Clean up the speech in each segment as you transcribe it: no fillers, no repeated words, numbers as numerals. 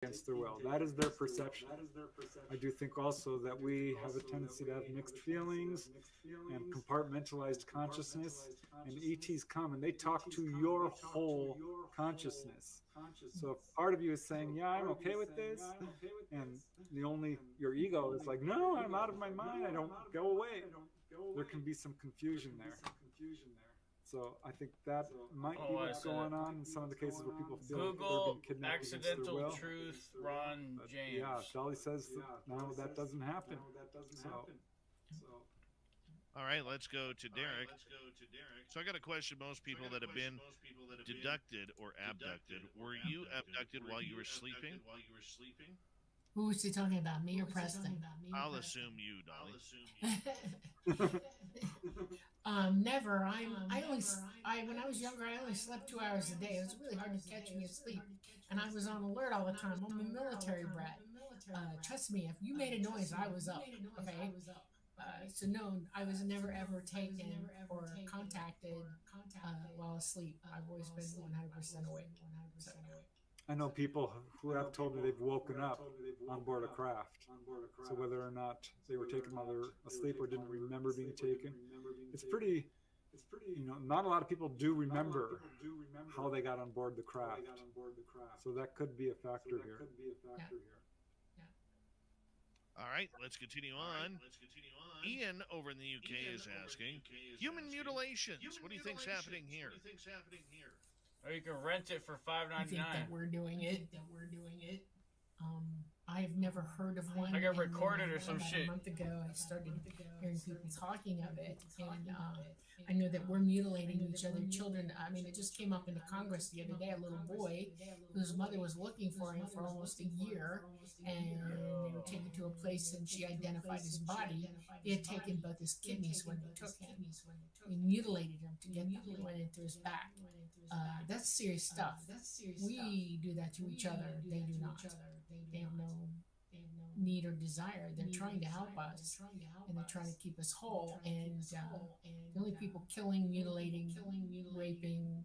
against their will. That is their perception. I do think also that we have a tendency to have mixed feelings and compartmentalized consciousness, and ETs come and they talk to your whole consciousness. So if part of you is saying, yeah, I'm okay with this, and your ego is like, no, I'm out of my mind, I don't, go away, there can be some confusion there. So I think that might be what's going on in some of the cases where people feel like they're being Google kidnapped against their accidental will. truth, Ron James. Yeah, Dolly says that, no, that doesn't happen. So, all right, let's go to Derek. So I got a question. Most people that have been deducted or abducted, were you abducted while you were sleeping? Who was he talking about, me or Preston? I'll assume you, Dolly. Never. When I was younger, I only slept 2 hours a day. It was really hard to catch me asleep, and I was on alert all the time. I'm a military brat. Trust me, if you made a noise, I was up. Okay. So no, I was never ever taken or contacted while asleep. I've always been 100% awake. So, I know people who have told me they've woken up on board a craft. So whether or not they were taken while they were asleep or didn't remember being taken, it's pretty, not a lot of people do remember how they got on board the craft. So that could be a factor here. yeah. All right, let's continue on. Ian over in the UK is asking, human mutilations. What do you think's happening here? Or you can rent it for I think $5.99. that we're doing it. I've never heard of one. I got and recorded then or some about shit. A month ago, I started hearing people talking of it, and I know that we're mutilating each other, children. I mean, it just came up in the Congress the other day. A little boy whose mother was looking for him for almost a year, and they were taken to a place, and she identified his body. They had taken both his kidneys when they took him. We mutilated him to get them. They went into his back. That's serious stuff. We do that to each other. They do not. They have no need or desire. They're trying to help us, and they're trying to keep us whole. And the only people killing, mutilating, raping,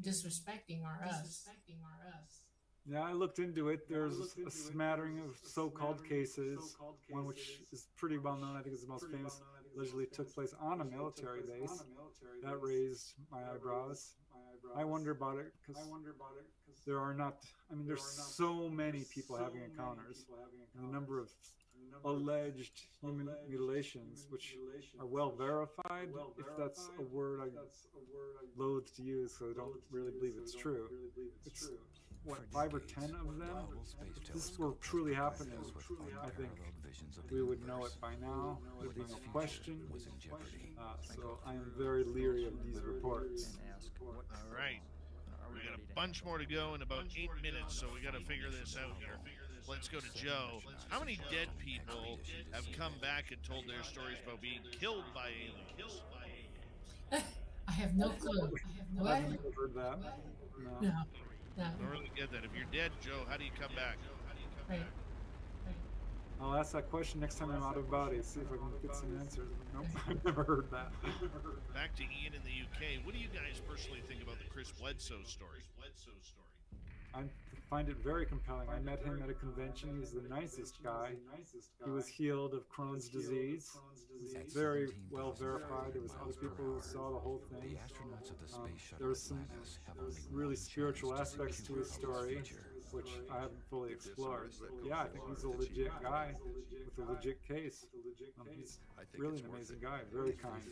disrespecting are us. Yeah, I looked into it. There's a smattering of so-called cases. One which is pretty well known, I think is the most famous, allegedly took place on a military base. That raised my eyebrows. I wonder about it because there are not, I mean, there's so many people having encounters, and the number of alleged human mutilations, which are well verified, if that's a word I loathe to use, so I don't really believe it's true. It's, what, 5 or 10 of them? If this were truly happening, I think we would know it by now. There'd be no question. So I am very leery of these reports. All right. We got a bunch more to go in about 8 minutes, so we got to figure this out here. Let's go to Joe. How many dead people have come back and told their stories about being killed by aliens? I have no clue. What? I've never heard that. No. No. I don't really get that. If you're dead, Joe, how do you come back? Right. I'll ask that question next time I'm out of body, see if I can get some answers. Nope, I've never heard that. Back to Ian in the UK. What do you guys personally think about the Chris Bledsoe story? I find it very compelling. I met him at a convention. He's the nicest guy. He was healed of Crohn's disease. It's very well verified. There was other people who saw the whole thing. There was some really spiritual aspects to his story, which I haven't fully explored. But yeah, I think he's a legit guy with a legit case. He's really an amazing guy, very kind.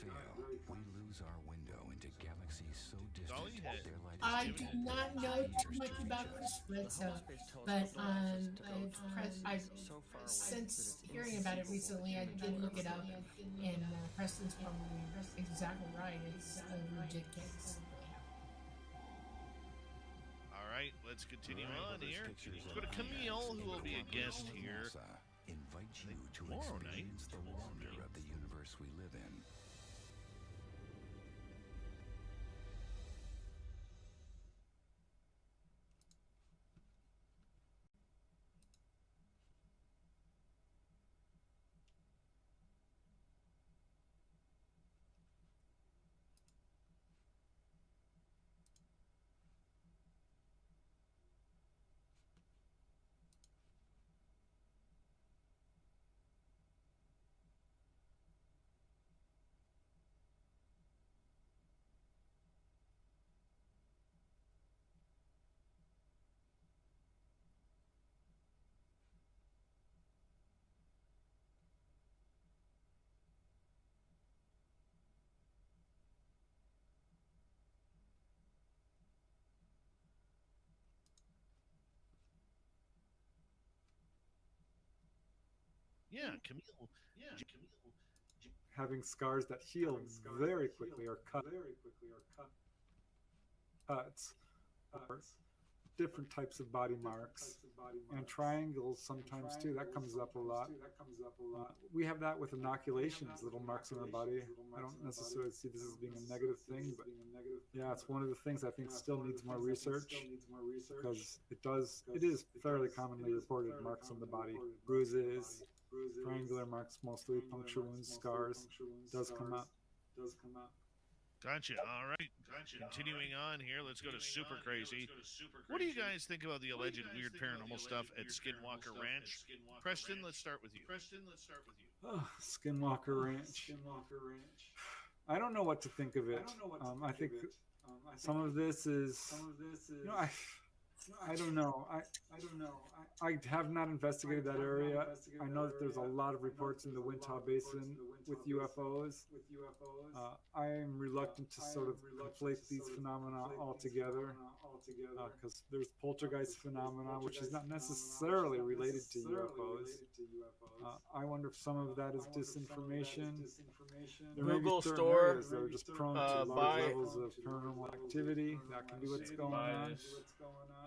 We lose our window into galaxies so Dolly distant. had- Their light I do not know too much about Chris Bledsoe, but since hearing about it recently, I did look it up, and Preston's probably exactly right. It's a legit case. All right, let's continue on here. Let's go to Camille, who will be a guest here. invite you to tomorrow night. experience the wonder of the universe we live in. Yeah, Camille. having scars that heal very quickly or cuts, or different types of body marks, and triangles sometimes too. That comes up a lot. We have that with inoculations, little marks on our body. I don't necessarily see this as being a negative thing, but yeah, it's one of the things I think still needs more research, because it is fairly commonly reported marks on the body, bruises, triangular marks, mostly puncture wounds, scars, does come up. Gotcha. All right. Continuing on here, let's go to Super Crazy. What do you guys think about the alleged weird paranormal stuff at Skinwalker Ranch? Preston, let's start with you. Oh, Skinwalker Ranch. I don't know what to think of it. I think some of this is, I don't know. I have not investigated that area. I know that there's a lot of reports in the Wichita Basin with UFOs. I am reluctant to sort of conflate these phenomena altogether, because there's poltergeist phenomena, which is not necessarily related to UFOs. I wonder if some of that is disinformation. There may be Google certain store, areas that are just prone to large levels of paranormal activity. That can be what's going on.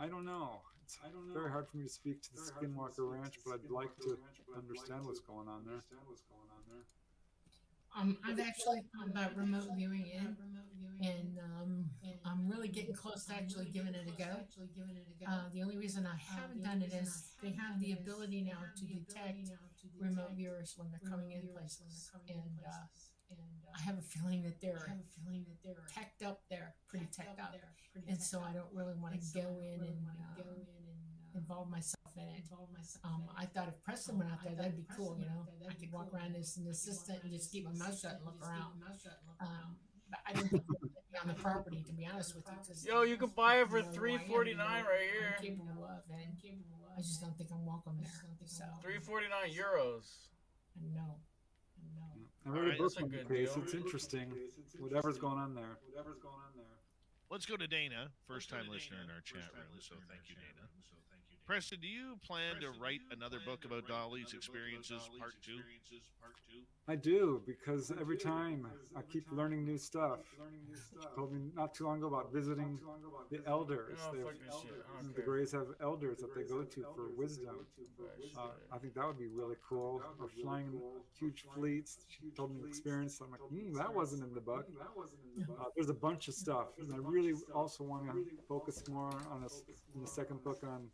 I don't know. It's very hard for me to speak to the Skinwalker Ranch, but I'd like to understand what's going on there. I've actually thought about remote viewing in, and I'm really getting close to actually giving it a go. The only reason I haven't done it is they have the ability now to detect remote viewers when they're coming in places, and I have a feeling that they're teched up there, pretty teched up, and so I don't really want to go in and involve myself in it. I thought if Preston went out there, that'd be cool. I could walk around as an assistant and just keep my mouth shut and look around. But I don't think I'd be on the property, to be honest with you. 'Cause Yo, you can buy it for I know who I am, $3.49 right here. I'm capable of, and I just don't think I'm welcome there. So €349. no. I read a Alright, book that's a on the good case. deal. It's interesting. Whatever's going on there. Let's go to Dana, first time listener in our chat room, so thank you, Dana. Preston, do you plan to write another book about Dolly's experiences, part 2? I do, because every time I keep learning new stuff. She told me not too long ago about visiting the elders. Oh, They have- fuck this shit. I don't the care. Greys have elders that they go to for wisdom. I think that would be really cool. Or flying in huge fleets. She told me an experience. I'm like, that wasn't in the book. There's a bunch of stuff, and I really also want to focus more on in the second book on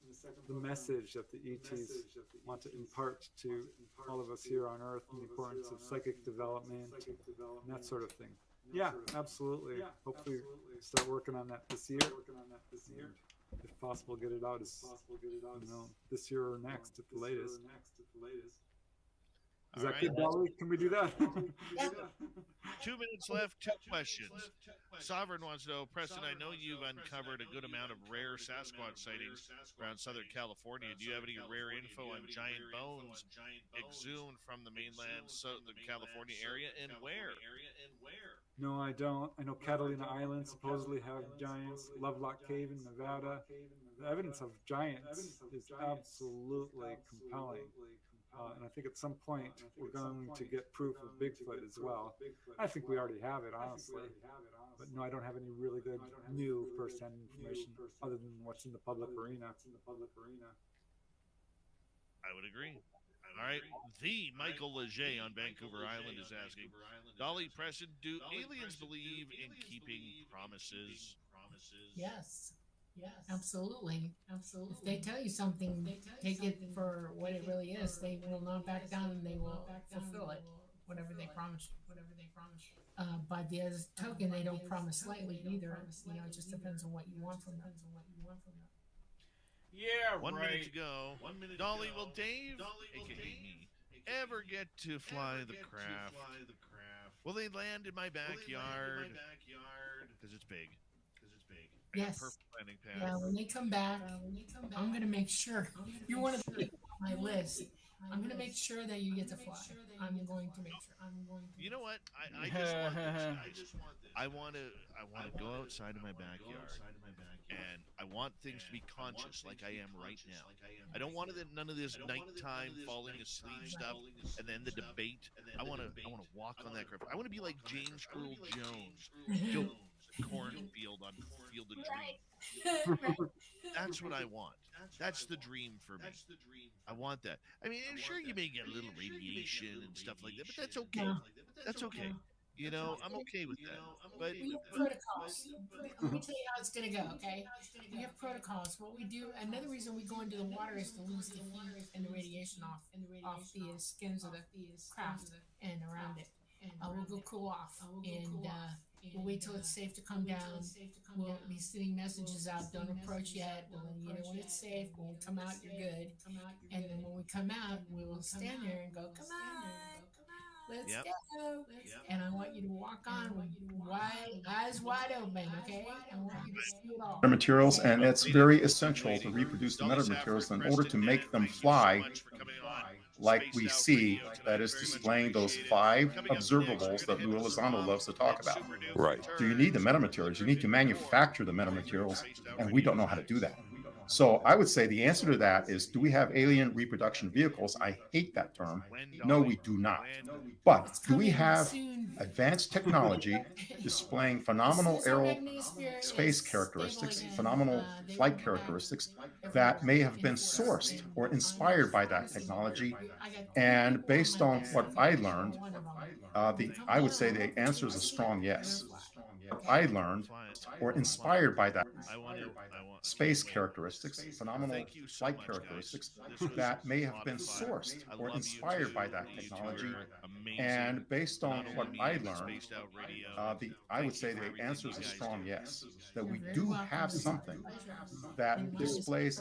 the message that the ETs want to impart to all of us here on Earth, and the importance of psychic development and that sort of thing. Yeah, absolutely. Hopefully, start working on that this year. And if possible, get it out as this year or next at the latest. Is that good, Dolly? Can we do that? 2 minutes left, 2 questions. Sovereign wants to know, Preston, I know you've uncovered a good amount of rare Sasquatch sightings around Southern California. Do you have any rare info on giant bones exhumed from the mainland Southern California area, and where? No, I don't. I know Catalina Island supposedly have giants. Lovelock Cave in Nevada. The evidence of giants is absolutely compelling. And I think at some point we're going to get proof of Bigfoot as well. I think we already have it, honestly. But no, I don't have any really good new first-hand information other than what's in the public arena. I would agree. All right. The Michael Leger on Vancouver Island is asking, Dolly, Preston, do aliens believe in keeping promises? Yes. Absolutely. If they tell you something, take it for what it really is. They will not back down, and they will fulfill it, whatever they promise. By the other token, they don't promise lightly either. It just depends on what you want from them. Yeah, 1 right. minute to go. Dolly, will Dave, aka me, ever get to fly the craft? Will they land in my backyard? Because it's big. Yes. Perfect landing pad. Yeah, when they come back, I'm going to make sure you're one of the people on my list. I'm gonna make sure that you get to fly. I'm going to make sure. You know what? I just want this, guys. I want to go outside of my backyard, and I want things to be conscious, like I am right now. I don't want none of this nighttime falling asleep stuff, and then the debate. I want to walk on that curve. I want to be like James Earl Jones, go the cornfield on Field of Dreams. Right. That's what I want. That's the dream for me. I want that. I mean, sure, you may get a little radiation and stuff like that, but that's okay. No. That's okay. You know, I'm okay with that. But We have protocols. Let me tell you how it's gonna go. Okay, we have protocols. What we do, another reason we go into the water is to lose the heat and the radiation off the skins of the craft and around it. We'll go cool off, and we'll wait till it's safe to come down. We'll be sending messages out. Don't approach yet. We'll let you know when it's safe. When we come out, you're good. And then when we come out, we will stand there and go, "Come on, let's Yep. go." And I want you to walk on with eyes wide open, okay? I want you to see it all. Materials, and it's very essential to reproduce the metamaterials in order to make them fly like we see, that is displaying those 5 observables that Lou Elizondo loves to talk about. Right. So you need the metamaterials. You need to manufacture the metamaterials, and we don't know how to do that. So I would say the answer to that is, do we have alien reproduction vehicles? I hate that term. No, we do not. But do we have advanced technology displaying phenomenal space characteristics, phenomenal flight characteristics that may have been sourced or inspired by that technology? And based on what I learned, I would say the answer is a strong yes. What I learned or inspired by that space characteristics, phenomenal flight characteristics that may have been sourced or inspired by that technology. And based on what I learned, I would say the answer is a strong yes, that we do have something that displays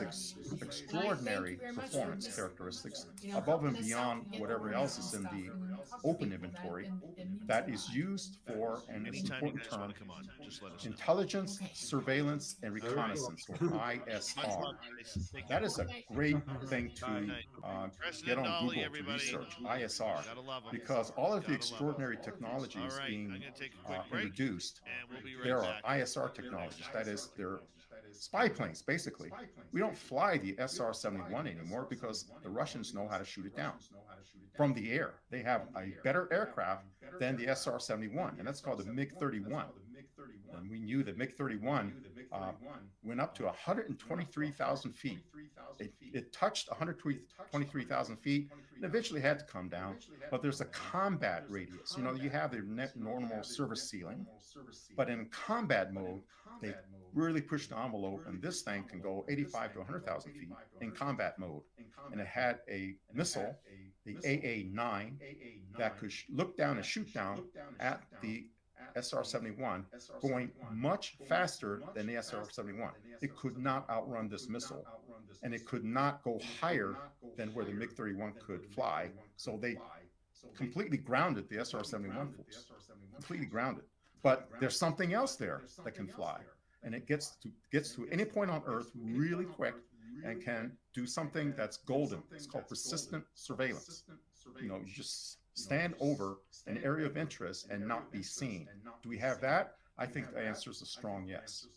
extraordinary performance characteristics above and beyond whatever else is in the open inventory that is used for, and it's an important term, intelligence, surveillance, and reconnaissance, or ISR. That is a great thing to get on Google to research, ISR, because all of the extraordinary technologies being introduced, there are ISR technologies. That is, they're spy planes, basically. We don't fly the SR-71 anymore because the Russians know how to shoot it down from the air. They have a better aircraft than the SR-71, and that's called the MiG-31. And we knew that MiG-31 went up to 123,000 feet. It touched 123,000 feet and eventually had to come down. But there's a combat radius. You know, you have the normal service ceiling, but in combat mode, they really pushed the envelope, and this thing can go 85 to 100,000 feet in combat mode. And it had a missile, the AA-9, that could look down and shoot down at the SR-71, going much faster than the SR-71. It could not outrun this missile, and it could not go higher than where the MiG-31 could fly. So they completely grounded the SR-71 force, completely grounded. But there's something else there that can fly, and it gets to any point on Earth really quick and can do something that's golden. It's called persistent surveillance. You know, you just stand over an area of interest and not be seen. Do we have that? I think the answer is a strong yes.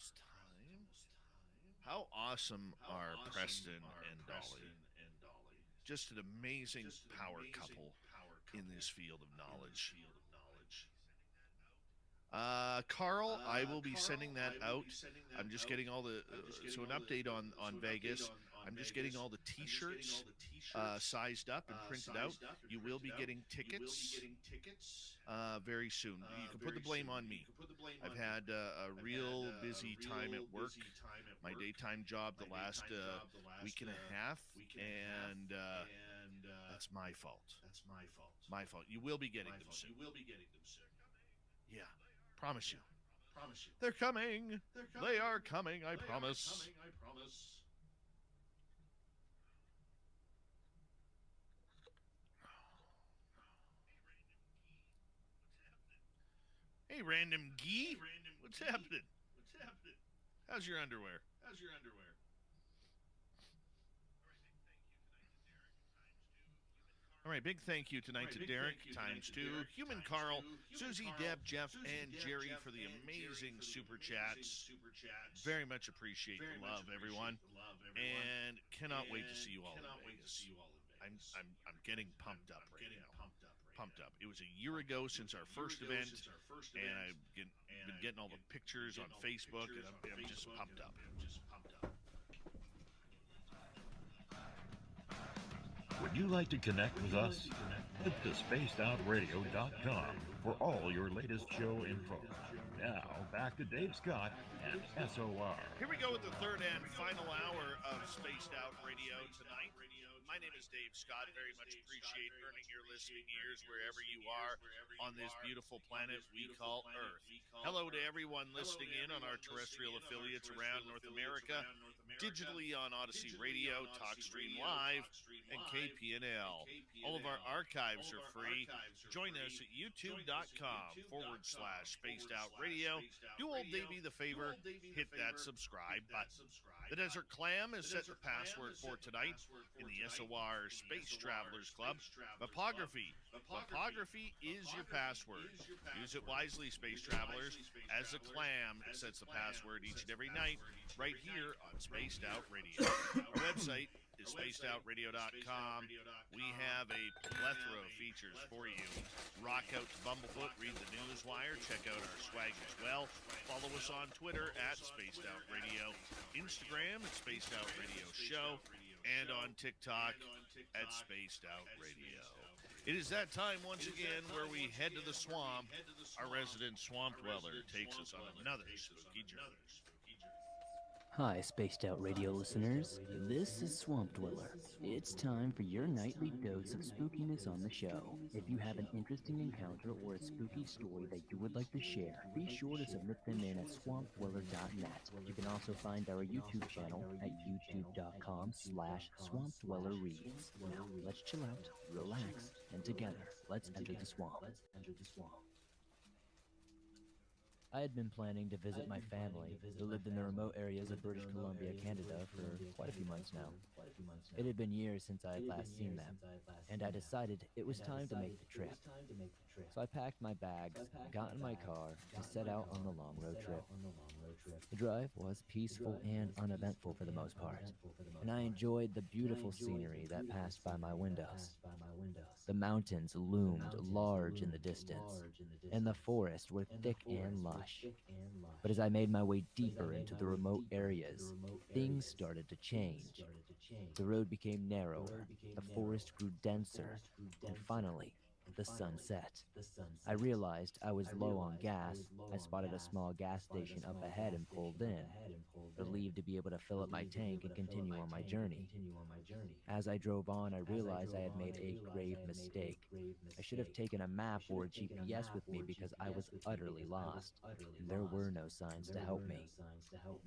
almost time. How awesome are Preston and Dolly? Just an amazing power couple in this field of knowledge. Carl, I will be sending that out. I'm just getting all the so an update on Vegas. I'm just getting all the T-shirts sized up and printed out. You will be getting tickets very soon. You can put the blame on me. I've had a real busy time at work. My daytime job the last week and a half, and that's my fault. My fault. You will be getting them soon. Yeah, promise you. They're coming. They are coming, I promise. Hey, random gee. What's happening? How's your underwear? All right, big thank you tonight to Derek, ×2, Human Carl, Susie, Deb, Jeff, and Jerry for the amazing super chats. Very much appreciate the love, everyone, and cannot wait to see you all in Vegas. I'm getting pumped up right now. Pumped up. It was a year ago since our first event, and I've been getting all the pictures on Facebook, and I'm just pumped up. Would you like to connect with us? Head to spacedoutradio.com for all your latest show info. Now, back to Dave Scott and SOR. Here we go with the third and final hour of Spaced Out Radio tonight. My name is Dave Scott. Very much appreciate earning your listening ears wherever you are on this beautiful planet we call Earth. Hello to everyone listening in on our terrestrial affiliates around North America, digitally on Odyssey Radio, TalkStream Live, and KPNL. All of our archives are free. Join us at youtube.com/Spaced Out Radio. Do old Davey the favor, hit that subscribe button. The Desert Clam has set the password for tonight in the SOR Space Travelers Club. Mapography. Mapography is your password. Use it wisely, Space Travelers, as the Clam sets the password each and every night right here on Spaced Out Radio. Our website is spacedoutradio.com. We have a plethora of features for you. Rock out to Bumblefoot, read the Newswire, check out our swag as well. Follow us on Twitter at Spaced Out Radio, Instagram at Spaced Out Radio Show, and on TikTok at Spaced Out Radio. It is that time once again where we head to the swamp. Our resident swamp dweller takes us on another spooky journey. Hi, Spaced Out Radio listeners. This is Swamp Dweller. It's time for your nightly dose of spookiness on the show. If you have an interesting encounter or a spooky story that you would like to share, be sure to submit them in at swampdweller.net. You can also find our YouTube channel at youtube.com/swampdwellerreads. Now, let's chill out, relax, and together, let's enter the swamp. I had been planning to visit my family, who lived in the remote areas of British Columbia, Canada, for quite a few months now. It had been years since I had last seen them, and I decided it was time to make the trip. So I packed my bags, got in my car, and set out on the long road trip. The drive was peaceful and uneventful for the most part, and I enjoyed the beautiful scenery that passed by my windows. The mountains loomed large in the distance, and the forests were thick and lush. But as I made my way deeper into the remote areas, things started to change. The road became narrower, the forest grew denser, and finally, the sun set. I realized I was low on gas. I spotted a small gas station up ahead and pulled in, relieved to be able to fill up my tank and continue on my journey. As I drove on, I realized I had made a grave mistake. I should have taken a map or a GPS with me because I was utterly lost, and there were no signs to help me.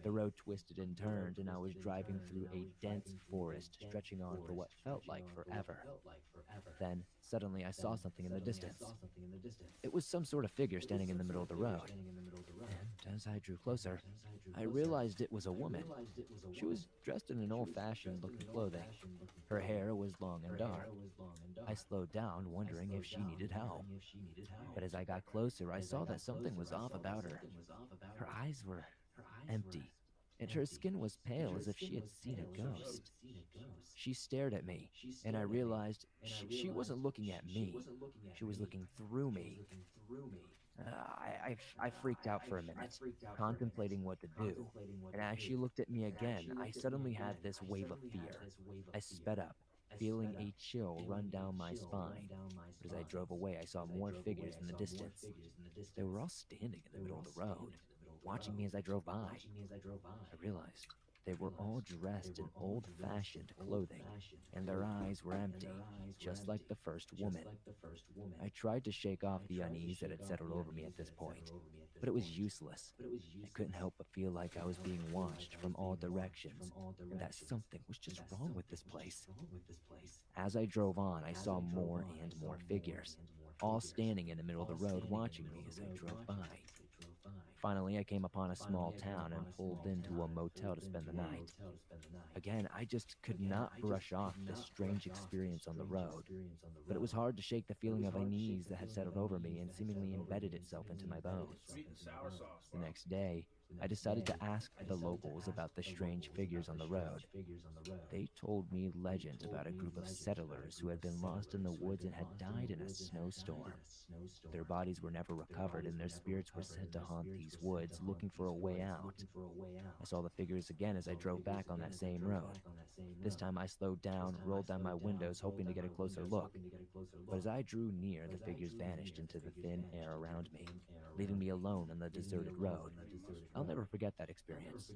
The road twisted and turned, and I was driving through a dense forest stretching on for what felt like forever. Then, suddenly, I saw something in the distance. It was some sort of figure standing in the middle of the road. And as I drew closer, I realized it was a woman. She was dressed in an old-fashioned looking clothing. Her hair was long and dark. I slowed down, wondering if she needed help. But as I got closer, I saw that something was off about her. Her eyes were empty, and her skin was pale as if she had seen a ghost. She stared at me, and I realized she wasn't looking at me. She was looking through me. I freaked out for a minute, contemplating what to do, and as she looked at me again, I suddenly had this wave of fear. I sped up, feeling a chill run down my spine, but as I drove away, I saw more figures in the distance. They were all standing in the middle of the road, watching me as I drove by. I realized they were all dressed in old-fashioned clothing, and their eyes were empty, just like the first woman. I tried to shake off the unease that had settled over me at this point, but it was useless. I couldn't help but feel like I was being watched from all directions, and that something was just wrong with this place. As I drove on, I saw more and more figures, all standing in the middle of the road watching me as I drove by. Finally, I came upon a small town and pulled into a motel to spend the night. Again, I just could not brush off this strange experience on the road, but it was hard to shake the feeling of unease that had settled over me and seemingly embedded itself into my bones. The next day, I decided to ask the locals about the strange figures on the road. They told me legends about a group of settlers who had been lost in the woods and had died in a snowstorm. Their bodies were never recovered, and their spirits were said to haunt these woods, looking for a way out. I saw the figures again as I drove back on that same road. This time I slowed down, rolled down my windows, hoping to get a closer look. But as I drew near, the figures vanished into the thin air around me, leaving me alone on the deserted road. I'll never forget that experience.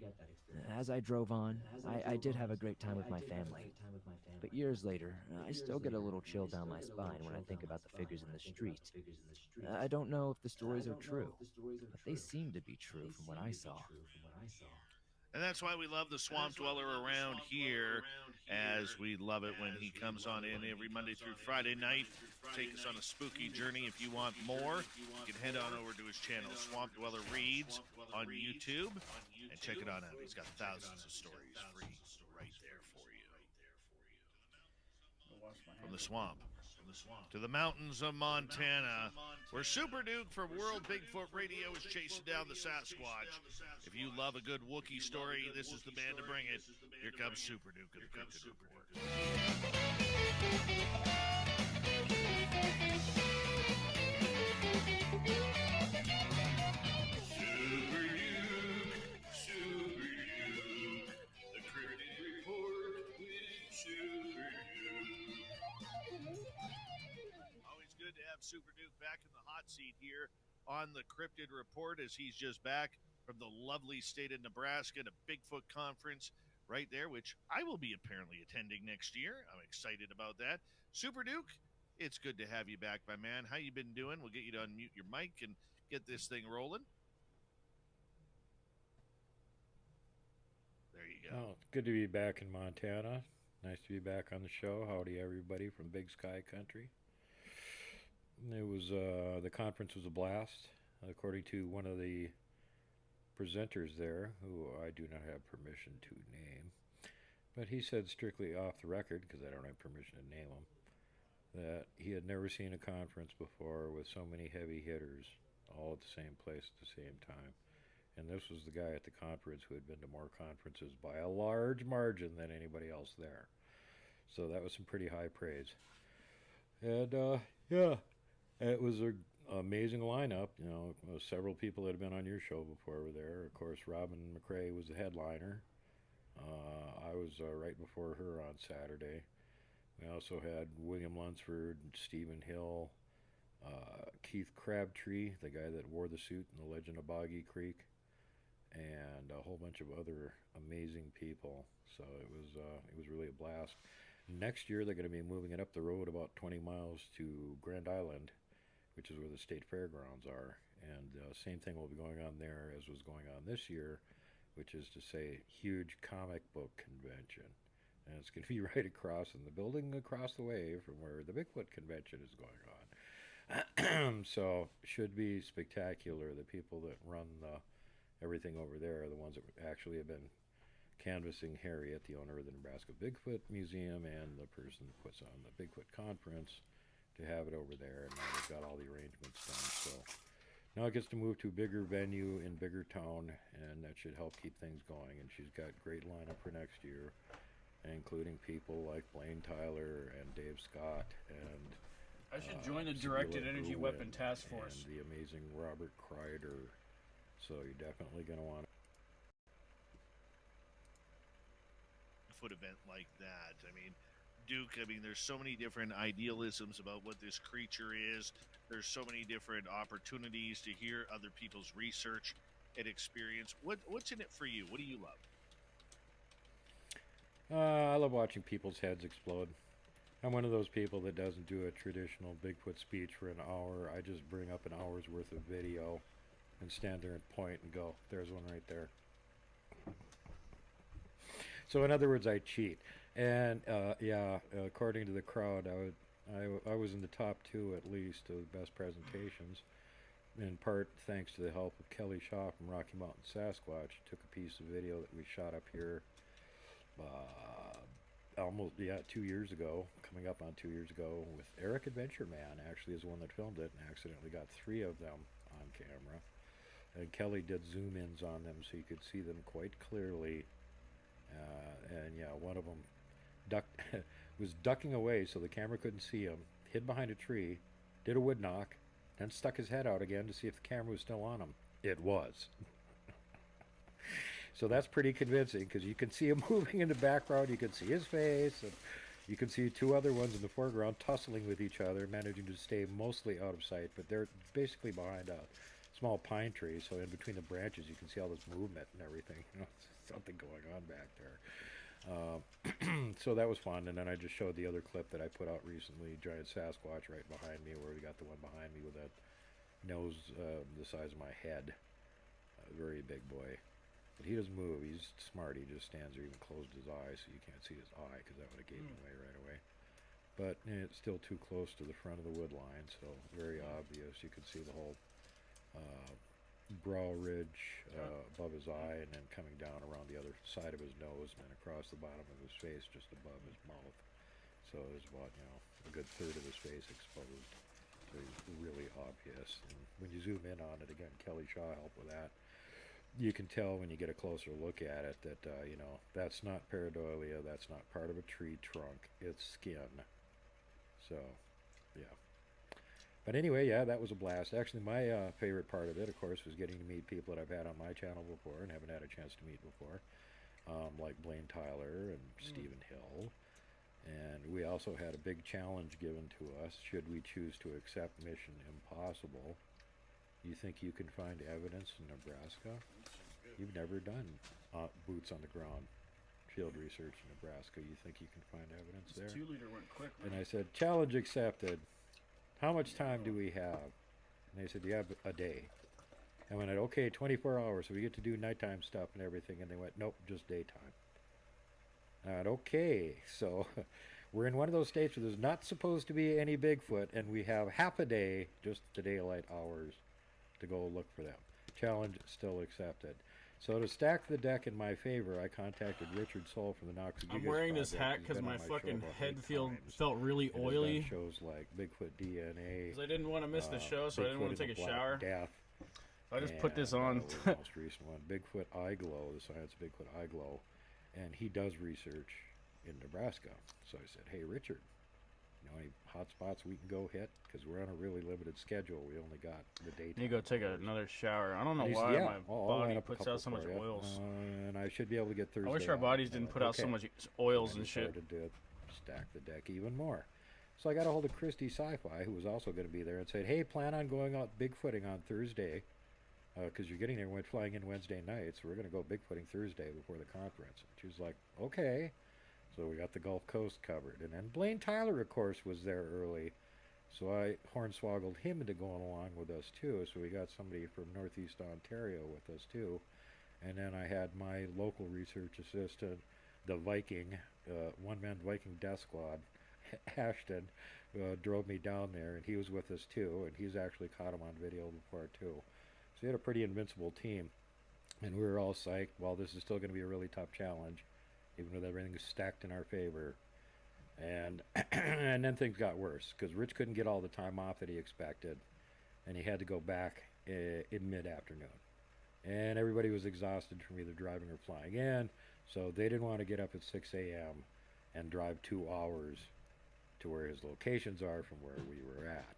As I drove on, I did have a great time with my family. But years later, I still get a little chill down my spine when I think about the figures in the street. I don't know if the stories are true, but they seem to be true from what I saw. And that's why we love the Swamp Dweller around here, as we love it when he comes on in every Monday through Friday night. Take us on a spooky journey. If you want more, you can head on over to his channel, Swamp Dweller Reads, on YouTube, and check it on out. He's got thousands of stories free right there for you. From the swamp to the mountains of Montana, where Super Duke from World Bigfoot Radio is chasing down the Sasquatch. If you love a good Wookiee story, this is the man to bring it. Here comes Super Duke of the Cryptid Report. Super Duke, the Cryptid Report with Super Duke. Always good to have Super Duke back in the hot seat here on the Cryptid Report, as he's just back from the lovely state of Nebraska, to Bigfoot conference right there, which I will be apparently attending next year. I'm excited about that. Super Duke, it's good to have you back, my man. How you been doing? We'll get you to unmute your mic and get this thing rolling. There you go. Oh, it's good to be back in Montana. Nice to be back on the show. Howdy, everybody from Big Sky Country. It was the conference was a blast, according to one of the presenters there, who I do not have permission to name. But he said strictly off the record, because I don't have permission to name him, that he had never seen a conference before with so many heavy hitters all at the same place at the same time. And this was the guy at the conference who had been to more conferences by a large margin than anybody else there. So that was some pretty high praise. And yeah, it was an amazing lineup. You know, several people that had been on your show before were there. Of course, Robin McRae was the headliner. I was right before her on Saturday. We also had William Lunsford, Stephen Hill, Keith Crabtree, the guy that wore the suit in The Legend of Boggy Creek, and a whole bunch of other amazing people. So it was really a blast. Next year they're going to be moving it up the road about 20 miles to Grand Island, which is where the state fairgrounds are. And same thing will be going on there as was going on this year, which is to say huge comic book convention. And it's going to be right across in the building across the way from where the Bigfoot convention is going on. So should be spectacular. The people that run everything over there are the ones that actually have been canvassing Harriet, the owner of the Nebraska Bigfoot Museum, and the person that puts on the Bigfoot conference, to have it over there. And now they've got all the arrangements done. So Now it gets to move to a bigger venue in bigger town, and that should help keep things going. And she's got great lineup for next year, including people like Blaine Tyler and Dave Scott and I should join the Sibylla Directed Energy Bruin Weapon Task Force. and the amazing Robert Kreider. So you're definitely going to want to. Foot event like that. I mean, Duke, I mean, there's so many different idealisms about what this creature is. There's so many different opportunities to hear other people's research and experience. What's in it for you? What do you love? I love watching people's heads explode. I'm one of those people that doesn't do a traditional Bigfoot speech for an hour. I just bring up an hour's worth of video and stand there and point and go, there's one right there. So in other words, I cheat. And yeah, according to the crowd, I was in the top 2 at least of the best presentations, in part thanks to the help of Kelly Shaw from Rocky Mountain Sasquatch. He took a piece of video that we shot up here almost 2 years ago, coming up on 2 years ago, with Eric Adventure Man actually is the one that filmed it and accidentally got 3 of them on camera. And Kelly did zoom ins on them so you could see them quite clearly. And yeah, one of them was ducking away so the camera couldn't see him, hid behind a tree, did a wood knock, then stuck his head out again to see if the camera was still on him. It was. So that's pretty convincing because you can see him moving in the background, you can see his face, and you can see 2 other ones in the foreground tussling with each other, managing to stay mostly out of sight, but they're basically behind a small pine tree, so in between the branches you can see all this movement and everything. You know, something going on back there. So that was fun, and then I just showed the other clip that I put out recently, Giant Sasquatch right behind me, where we got the one behind me with that nose the size of my head. Very big boy. But he doesn't move. He's smart. He just stands there, even closed his eyes, so you can't see his eye, because that would have gave him away right away. But it's still too close to the front of the wood line, so very obvious. You can see the whole brow ridge above his eye, and then coming down around the other side of his nose, and then across the bottom of his face, just above his mouth. So there's about, a good third of his face exposed. So he's really obvious. And when you zoom in on it, again, Kelly Shaw helped with that. You can tell when you get a closer look at it that, that's not pareidolia, that's not part of a tree trunk, it's skin. So, yeah. But anyway, yeah, that was a blast. Actually, my favorite part of it, of course, was getting to meet people that I've had on my channel before and haven't had a chance to meet before, like Blaine Tyler and Stephen Hill. And we also had a big challenge given to us, should we choose to accept Mission Impossible. You think you can find evidence in Nebraska? You've never done boots on the ground field research in Nebraska. You think you can find evidence there? 2-liter went quick. And I said, challenge accepted. How much time do we have? And they said, you have a day. I went, okay, 24 hours, so we get to do nighttime stuff and everything. And they went, nope, just daytime. I went, okay, so we're in one of those states where there's not supposed to be any Bigfoot, and we have half a day, just the daylight hours, to go look for them. Challenge still accepted. So to stack the deck in my favor, I contacted Richard Soul from the Knox. I'm wearing this hat because my fucking head felt really oily. Shows like Bigfoot DNA. Because I didn't want to miss the show, so I didn't want to take a shower. Death. I just put this on. The most recent one, Bigfoot Eye Glow, the science of Bigfoot Eye Glow, and he does research in Nebraska. So I said, hey Richard, any hot spots we can go hit? Because we're on a really limited schedule. We only got the daytime. You go take another shower. I don't know why my body puts out so much oils. And I should be able to get Thursday. I wish our bodies didn't put out so much oils and shit. To stack the deck even more. So I got a hold of Christy Sci-Fi, who was also going to be there, and said, hey, plan on going out Bigfooting on Thursday, because you're getting there. We're flying in Wednesday night, so we're going to go Bigfooting Thursday before the conference. And she was like, okay. So we got the Gulf Coast covered. And then Blaine Tyler, of course, was there early. So I hornswoggled him into going along with us, too. So we got somebody from Northeast Ontario with us, too. And then I had my local research assistant, the Viking, one-man Viking death squad, Ashton, drove me down there, and he was with us, too. And he's actually caught him on video before, too. So we had a pretty invincible team. And we were all psyched. Well, this is still going to be a really tough challenge, even with everything stacked in our favor. And and then things got worse, because Rich couldn't get all the time off that he expected, and he had to go back in mid-afternoon. And everybody was exhausted from either driving or flying in, so they didn't want to get up at 6 a.m. and drive 2 hours to where his locations are from where we were at.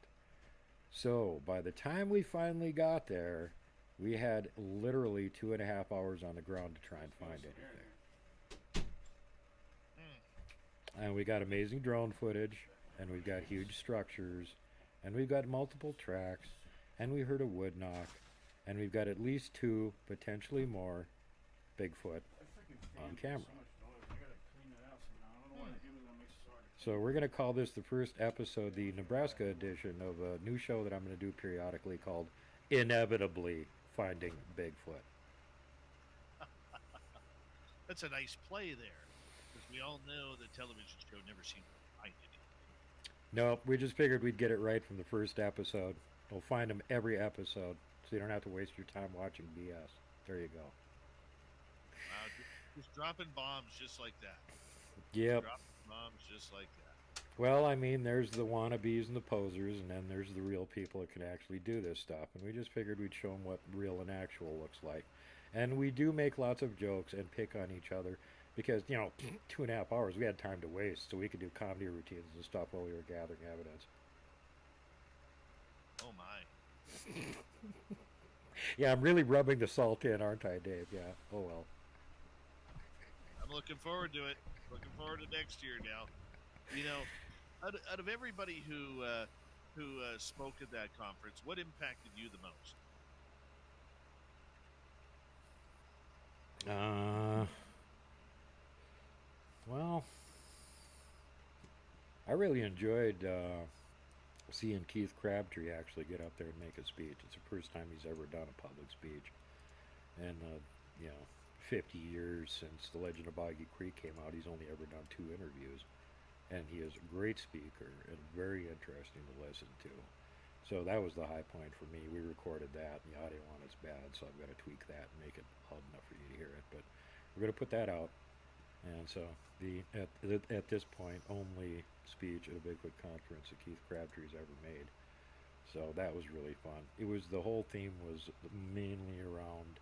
So by the time we finally got there, we had literally 2.5 hours on the ground to try and find anything. And we got amazing drone footage, and we've got huge structures, and we've got multiple tracks, and we heard a wood knock, and we've got at least 2, potentially more, Bigfoot on camera. So we're going to call this the first episode, the Nebraska edition of a new show that I'm going to do periodically called Inevitably Finding Bigfoot. That's a nice play there, because we all know the television show never seemed to find it. Nope, we just figured we'd get it right from the first episode. We'll find them every episode, so you don't have to waste your time watching BS. There you go. Wow, just dropping bombs just like that. Yep. Dropping bombs just like that. Well, I mean, there's the wannabes and the posers, and then there's the real people that can actually do this stuff. And we just figured we'd show them what real and actual looks like. And we do make lots of jokes and pick on each other because, 2.5 hours, we had time to waste, so we could do comedy routines and stuff while we were gathering evidence. Oh, my. Yeah, I'm really rubbing the salt in, aren't I, Dave? Yeah. Oh, well. I'm looking forward to it. Looking forward to next year now. Out of everybody who spoke at that conference, what impacted you the most? Well, I really enjoyed seeing Keith Crabtree actually get up there and make a speech. It's the first time he's ever done a public speech. And, 50 years since The Legend of Boggy Creek came out, he's only ever done 2 interviews. And he is a great speaker and very interesting to listen to. So that was the high point for me. We recorded that, and the audio on it's bad, so I've got to tweak that and make it loud enough for you to hear it. But we're going to put that out. And so at this point, only speech at a Bigfoot conference that Keith Crabtree's ever made. So that was really fun. The whole theme was mainly around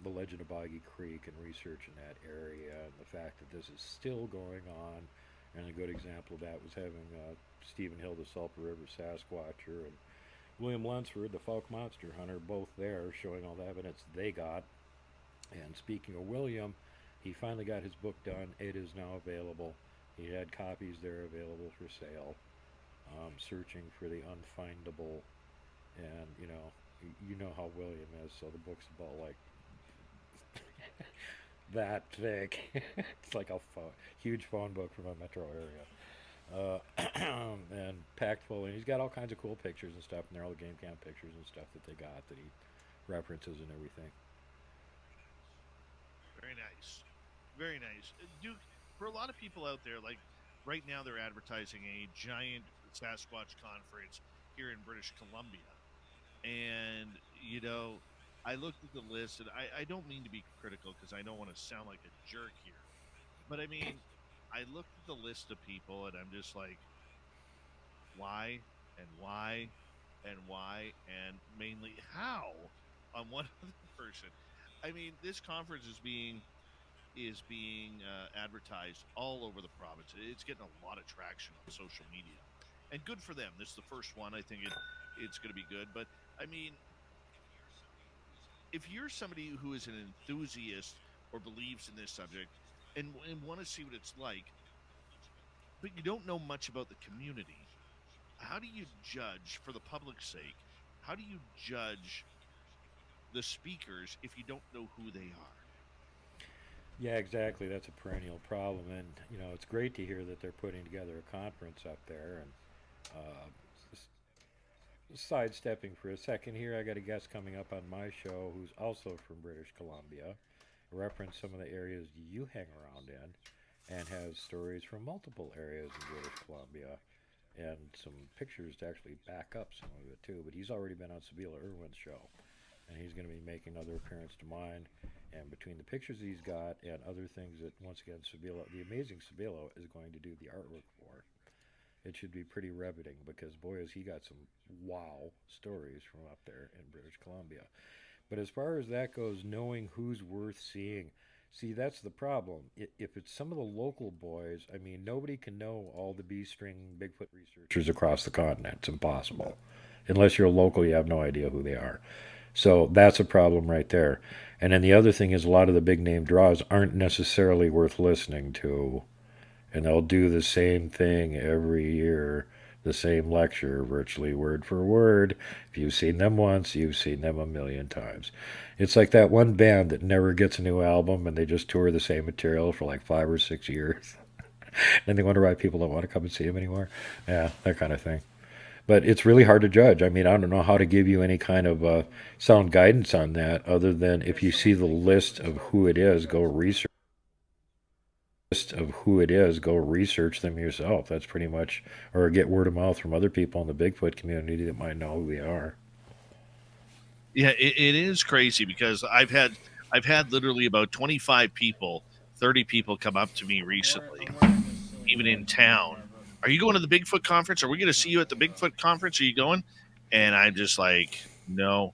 the Legend of Boggy Creek and research in that area, and the fact that this is still going on. And a good example of that was having Stephen Hill, the Sulphur River Sasquatcher, and William Lunsford, the Falk Monster Hunter, both there showing all the evidence they got. And speaking of William, he finally got his book done. It is now available. He had copies there available for sale. Searching for the unfindable, and you know how William is, so the book's about like that thick. It's like a huge phone book from a metro area, and packed full. And he's got all kinds of cool pictures and stuff, and they're all the game camp pictures and stuff that they got that he references and everything. Very nice, very nice. Duke, for a lot of people out there, like right now, they're advertising a giant Sasquatch conference here in British Columbia, and I looked at the list, and I don't mean to be critical because I don't want to sound like a jerk here, but I mean, I looked at the list of people, and I'm just like, why and why and why, and mainly how on one other person. I mean, this conference is being advertised all over the province. It's getting a lot of traction on social media, and good for them. This is the first one. I think it's going to be good. But I mean, if you're somebody who is an enthusiast or believes in this subject and want to see what it's like, but you don't know much about the community, how do you judge, for the public's sake, how do you judge the speakers if you don't know who they are? Yeah, exactly. That's a perennial problem, and it's great to hear that they're putting together a conference up there. And sidestepping for a second here, I got a guest coming up on my show who's also from British Columbia, reference some of the areas you hang around in, and has stories from multiple areas in British Columbia, and some pictures to actually back up some of it too. But he's already been on Sabila Irwin's show, and he's going to be making another appearance to mine. And between the pictures he's got and other things that, once again, the amazing Sabilo is going to do the artwork for, it should be pretty riveting because boy, has he got some wow stories from up there in British Columbia. But as far as that goes, knowing who's worth seeing, see, that's the problem. If it's some of the local boys, I mean, nobody can know all the B-string Bigfoot researchers across the continent. It's impossible. Unless you're a local, you have no idea who they are. So that's a problem right there. And then the other thing is a lot of the big name draws aren't necessarily worth listening to. And they'll do the same thing every year, the same lecture, virtually word for word. If you've seen them once, you've seen them a million times. It's like that one band that never gets a new album and they just tour the same material for like 5 or 6 years. And they wonder why people don't want to come and see them anymore. Yeah, that kind of thing. But it's really hard to judge. I mean, I don't know how to give you any kind of sound guidance on that other than if you see the list of who it is, go research them yourself. That's pretty much, or get word of mouth from other people in the Bigfoot community that might know who they are. Yeah, it is crazy because I've had literally about 25 people, 30 people come up to me recently, even in town. Are you going to the Bigfoot conference? Are we going to see you at the Bigfoot conference? Are you going? And I'm just like, no,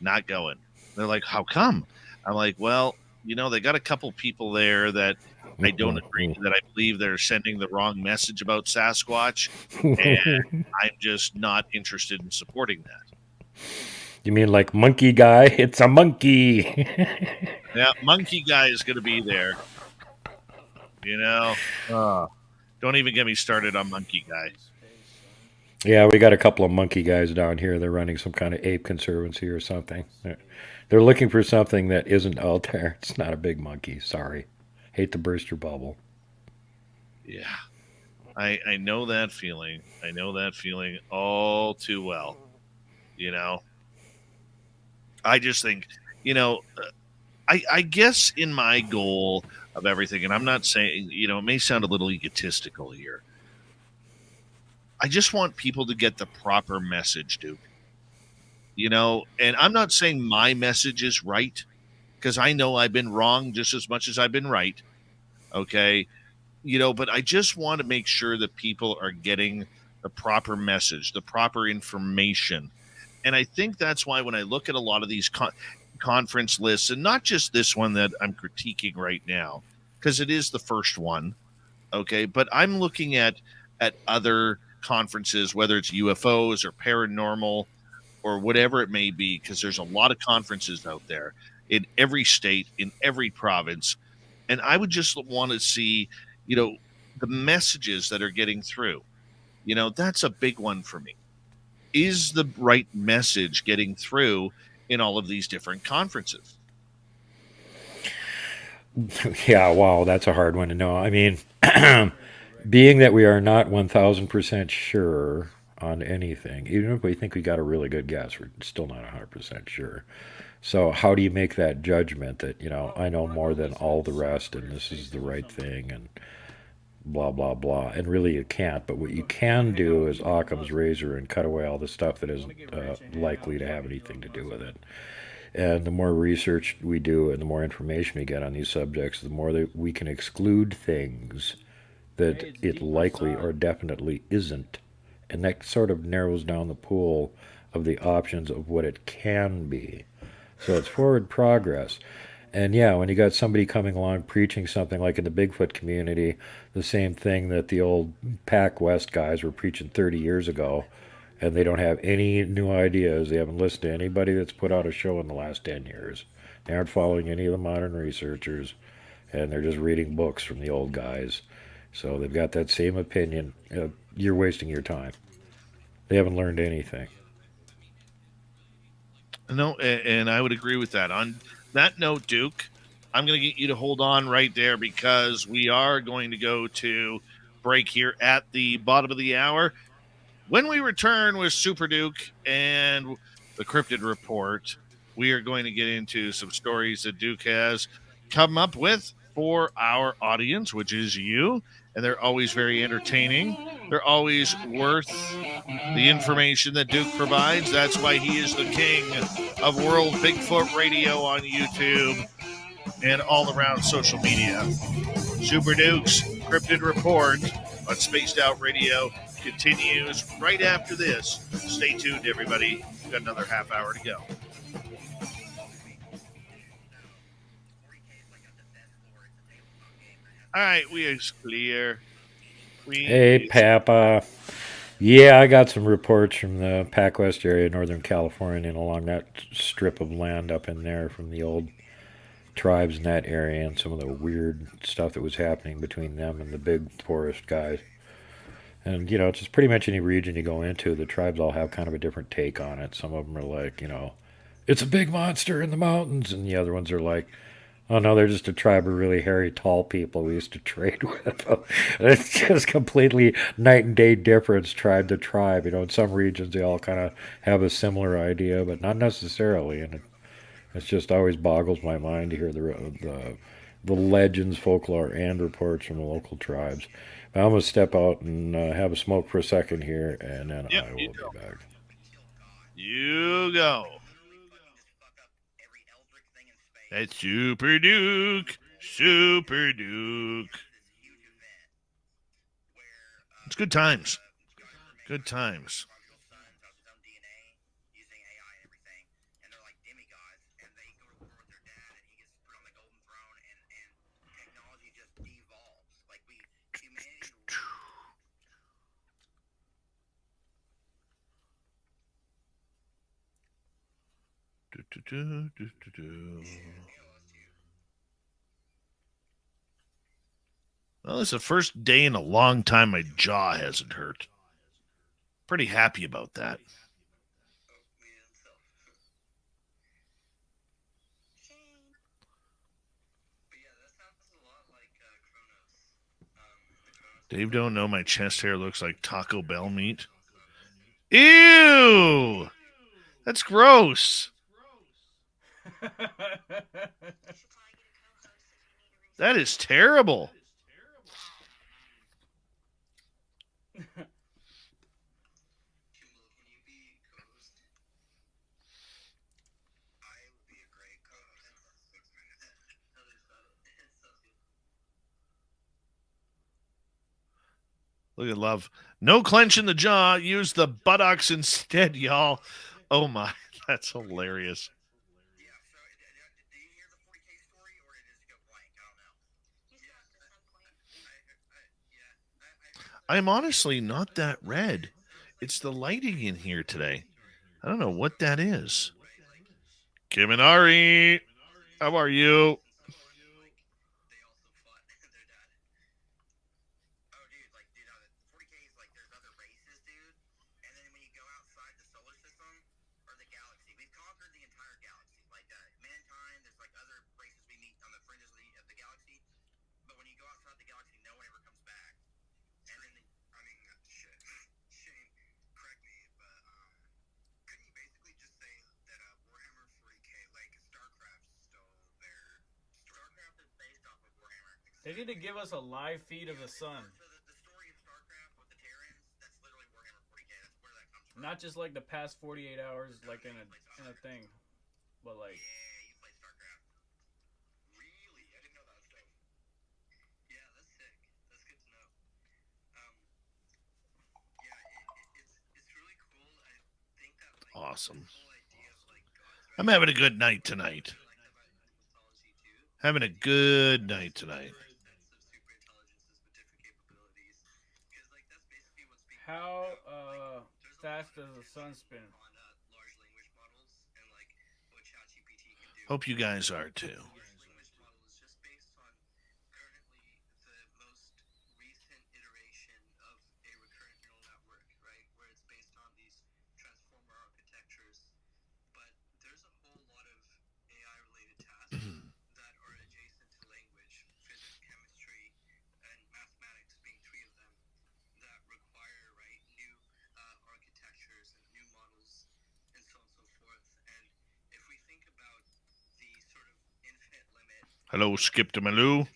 not going. They're like, how come? I'm like, well, they got a couple people there that I don't agree that I believe they're sending the wrong message about Sasquatch, and I'm just not interested in supporting that. You mean like monkey guy? It's a monkey. Yeah, monkey guy is going to be there. Don't even get me started on monkey guy. Yeah, we got a couple of monkey guys down here. They're running some kind of ape conservancy or something. They're looking for something that isn't out there. It's not a big monkey. Sorry. Hate to burst your bubble. Yeah. I know that feeling. I know that feeling all too well. I just think, I guess in my goal of everything, and I'm not saying, it may sound a little egotistical here. I just want people to get the proper message, Duke. And I'm not saying my message is right, because I know I've been wrong just as much as I've been right. Okay. But I just want to make sure that people are getting the proper message, the proper information. And I think that's why when I look at a lot of these conference lists, and not just this one that I'm critiquing right now, because it is the first one. Okay. But I'm looking at other conferences, whether it's UFOs or paranormal or whatever it may be, because there's a lot of conferences out there in every state, in every province. And I would just want to see, the messages that are getting through. That's a big one for me. Is the right message getting through in all of these different conferences? Yeah, wow, that's a hard one to know. I mean, being that we are not 1,000% sure on anything, even if we think we got a really good guess, we're still not 100% sure. So how do you make that judgment that, I know more than all the rest and this is the right thing and blah, blah, blah. And really you can't. But what you can do is Occam's razor and cut away all the stuff that isn't likely to have anything to do with it. And the more research we do and the more information we get on these subjects, the more that we can exclude things that it likely or definitely isn't. And that sort of narrows down the pool of the options of what it can be. So it's forward progress. And yeah, when you got somebody coming along preaching something like in the Bigfoot community, the same thing that the old Pac West guys were preaching 30 years ago, and they don't have any new ideas. They haven't listened to anybody that's put out a show in the last 10 years. They aren't following any of the modern researchers, and they're just reading books from the old guys. So they've got that same opinion. You're wasting your time. They haven't learned anything. No, and I would agree with that. On that note, Duke, I'm going to get you to hold on right there because we are going to go to break here at the bottom of the hour. When we return with Super Duke and the Cryptid Report, we are going to get into some stories that Duke has come up with for our audience, which is you. And they're always very entertaining. They're always worth the information that Duke provides. That's why he is the king of World Bigfoot Radio on YouTube and all around social media. Super Duke's Cryptid Report on spacedoutradio.com. continues right after this. Stay tuned, everybody. We've got another half hour to go. All right, we is clear. Hey, Papa. Yeah, I got some reports from the Pac West area, Northern California, and along that strip of land up in there from the old tribes in that area and some of the weird stuff that was happening between them and the big forest guys. And, you know, it's just pretty much any region you go into, the tribes all have kind of a different take on it. Some of them are like, you know, it's a big monster in the mountains. And the other ones are like, oh, no, they're just a tribe of really hairy, tall people we used to trade with. It's just completely night and day difference, tribe to tribe. You know, in some regions, they all kind of have a similar idea, but not necessarily. And it's just always boggles my mind to hear the legends, folklore, and reports from the local tribes. But I'm going to step out and have a smoke for a second here, and then I will be back. You go. That's Super Duke. Super Duke. It's good times. Good times. Well, it's the first day in a long time my jaw hasn't hurt. Pretty happy about that. Dave don't know my chest hair looks like Taco Bell meat. Ew! That's gross. That is terrible. Look at Love. No clench in the jaw. Use the buttocks instead, y'all. Oh, my. That's hilarious. I'm honestly not that red. It's the lighting in here today. I don't know what that is. Kim and Ari, how are you? They need to give us a live feed of the sun. Not just like the past 48 hours, like in a thing, but like. Awesome. I'm having a good night tonight. Having a good night tonight. How fast does the sun spin? Hope you guys are too. Hello, Skip to Malou.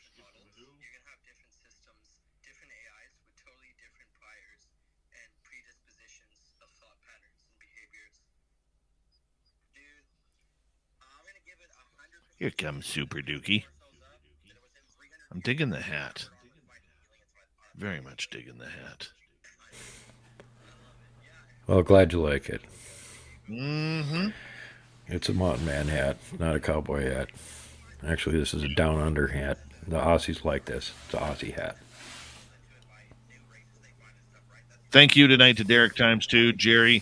Here comes Super Dookie. I'm digging the hat. Very much digging the hat. Well, glad you like it. Mm-hmm. It's a mountain man hat, not a cowboy hat. Actually, this is a down under hat. The Aussies like this. It's an Aussie hat. Thank you tonight to Derek Times 2, Jerry,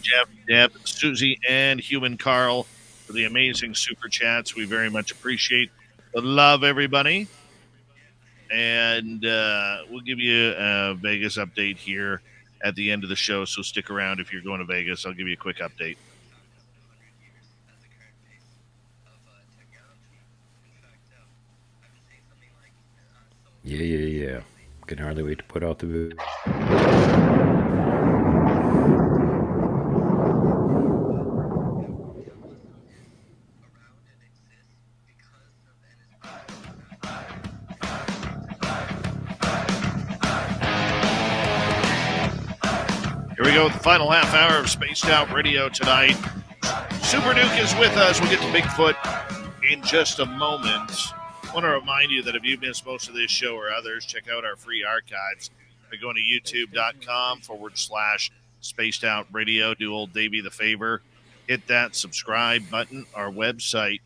Jeff, Deb, Susie, and Human Carl for the amazing super chats. We very much appreciate the love, everybody. And we'll give you a Vegas update here at the end of the show, so stick around if you're going to Vegas. I'll give you a quick update. Yeah. Can hardly wait to put out the video. Here we go with the final half hour of Spaced Out Radio tonight. Super Duke is with us. We'll get to Bigfoot in just a moment. I want to remind you that if you missed most of this show or others, check out our free archives by going to youtube.com/Spaced Out Radio. Do old Davey the favor. Hit that subscribe button. Our website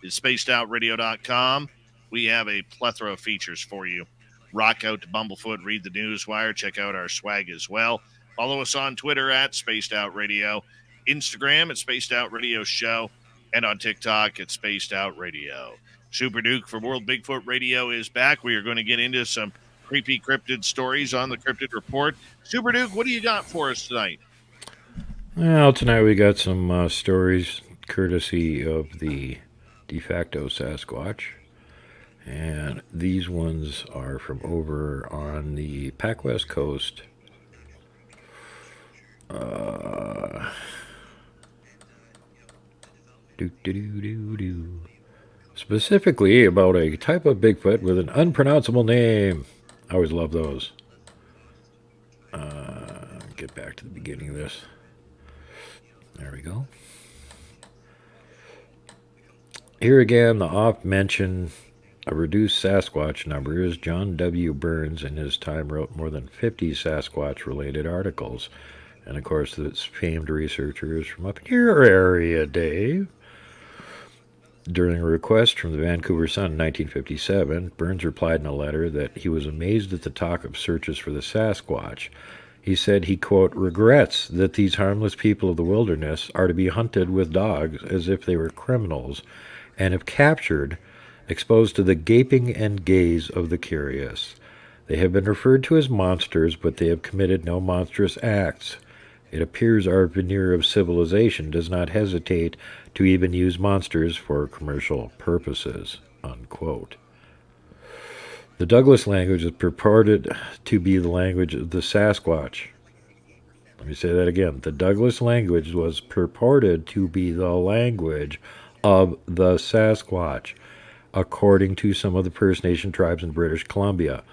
is spacedoutradio.com. We have a plethora of features for you. Rock out to Bumblefoot, read the Newswire, check out our swag as well. Follow us on Twitter at Spaced Out Radio, Instagram at Spaced Out Radio Show, and on TikTok at Spaced Out Radio. Super Duke from World Bigfoot Radio is back. We are going to get into some creepy cryptid stories on the Cryptid Report. Super Duke, what do you got for us tonight? Well, tonight we got some stories courtesy of the de facto Sasquatch. And these ones are from over on the Pac West Coast. Specifically about a type of Bigfoot with an unpronounceable name. I always love those. Get back to the beginning of this. There we go. Here again, the oft-mentioned a reduced Sasquatch number is John W. Burns in his time wrote more than 50 Sasquatch-related articles. And of course, this famed researcher is from up in your area, Dave. During a request from the Vancouver Sun in 1957, Burns replied in a letter that he was amazed at the talk of searches for the Sasquatch. He said he, quote, regrets that these harmless people of the wilderness are to be hunted with dogs as if they were criminals, and if captured, exposed to the gaping and gaze of the curious. They have been referred to as monsters, but they have committed no monstrous acts. It appears our veneer of civilization does not hesitate to even use monsters for commercial purposes, unquote. The Douglas language is purported to be the language of the Sasquatch. Let me say that again. The Douglas language was purported to be the language of the Sasquatch, according to some of the First Nation tribes in British Columbia,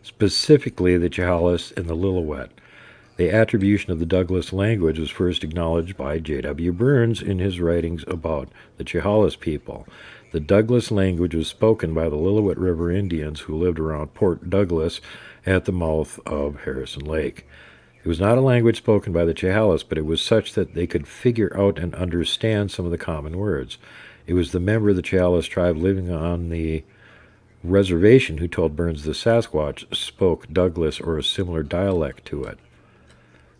specifically the Chehalis and the Lillooet. The attribution of the Douglas language was first acknowledged by J.W. Burns in his writings about the Chehalis people. The Douglas language was spoken by the Lillooet River Indians who lived around Port Douglas at the mouth of Harrison Lake. It was not a language spoken by the Chehalis, but it was such that they could figure out and understand some of the common words. It was the member of the Chehalis tribe living on the reservation who told Burns the Sasquatch spoke Douglas or a similar dialect to it.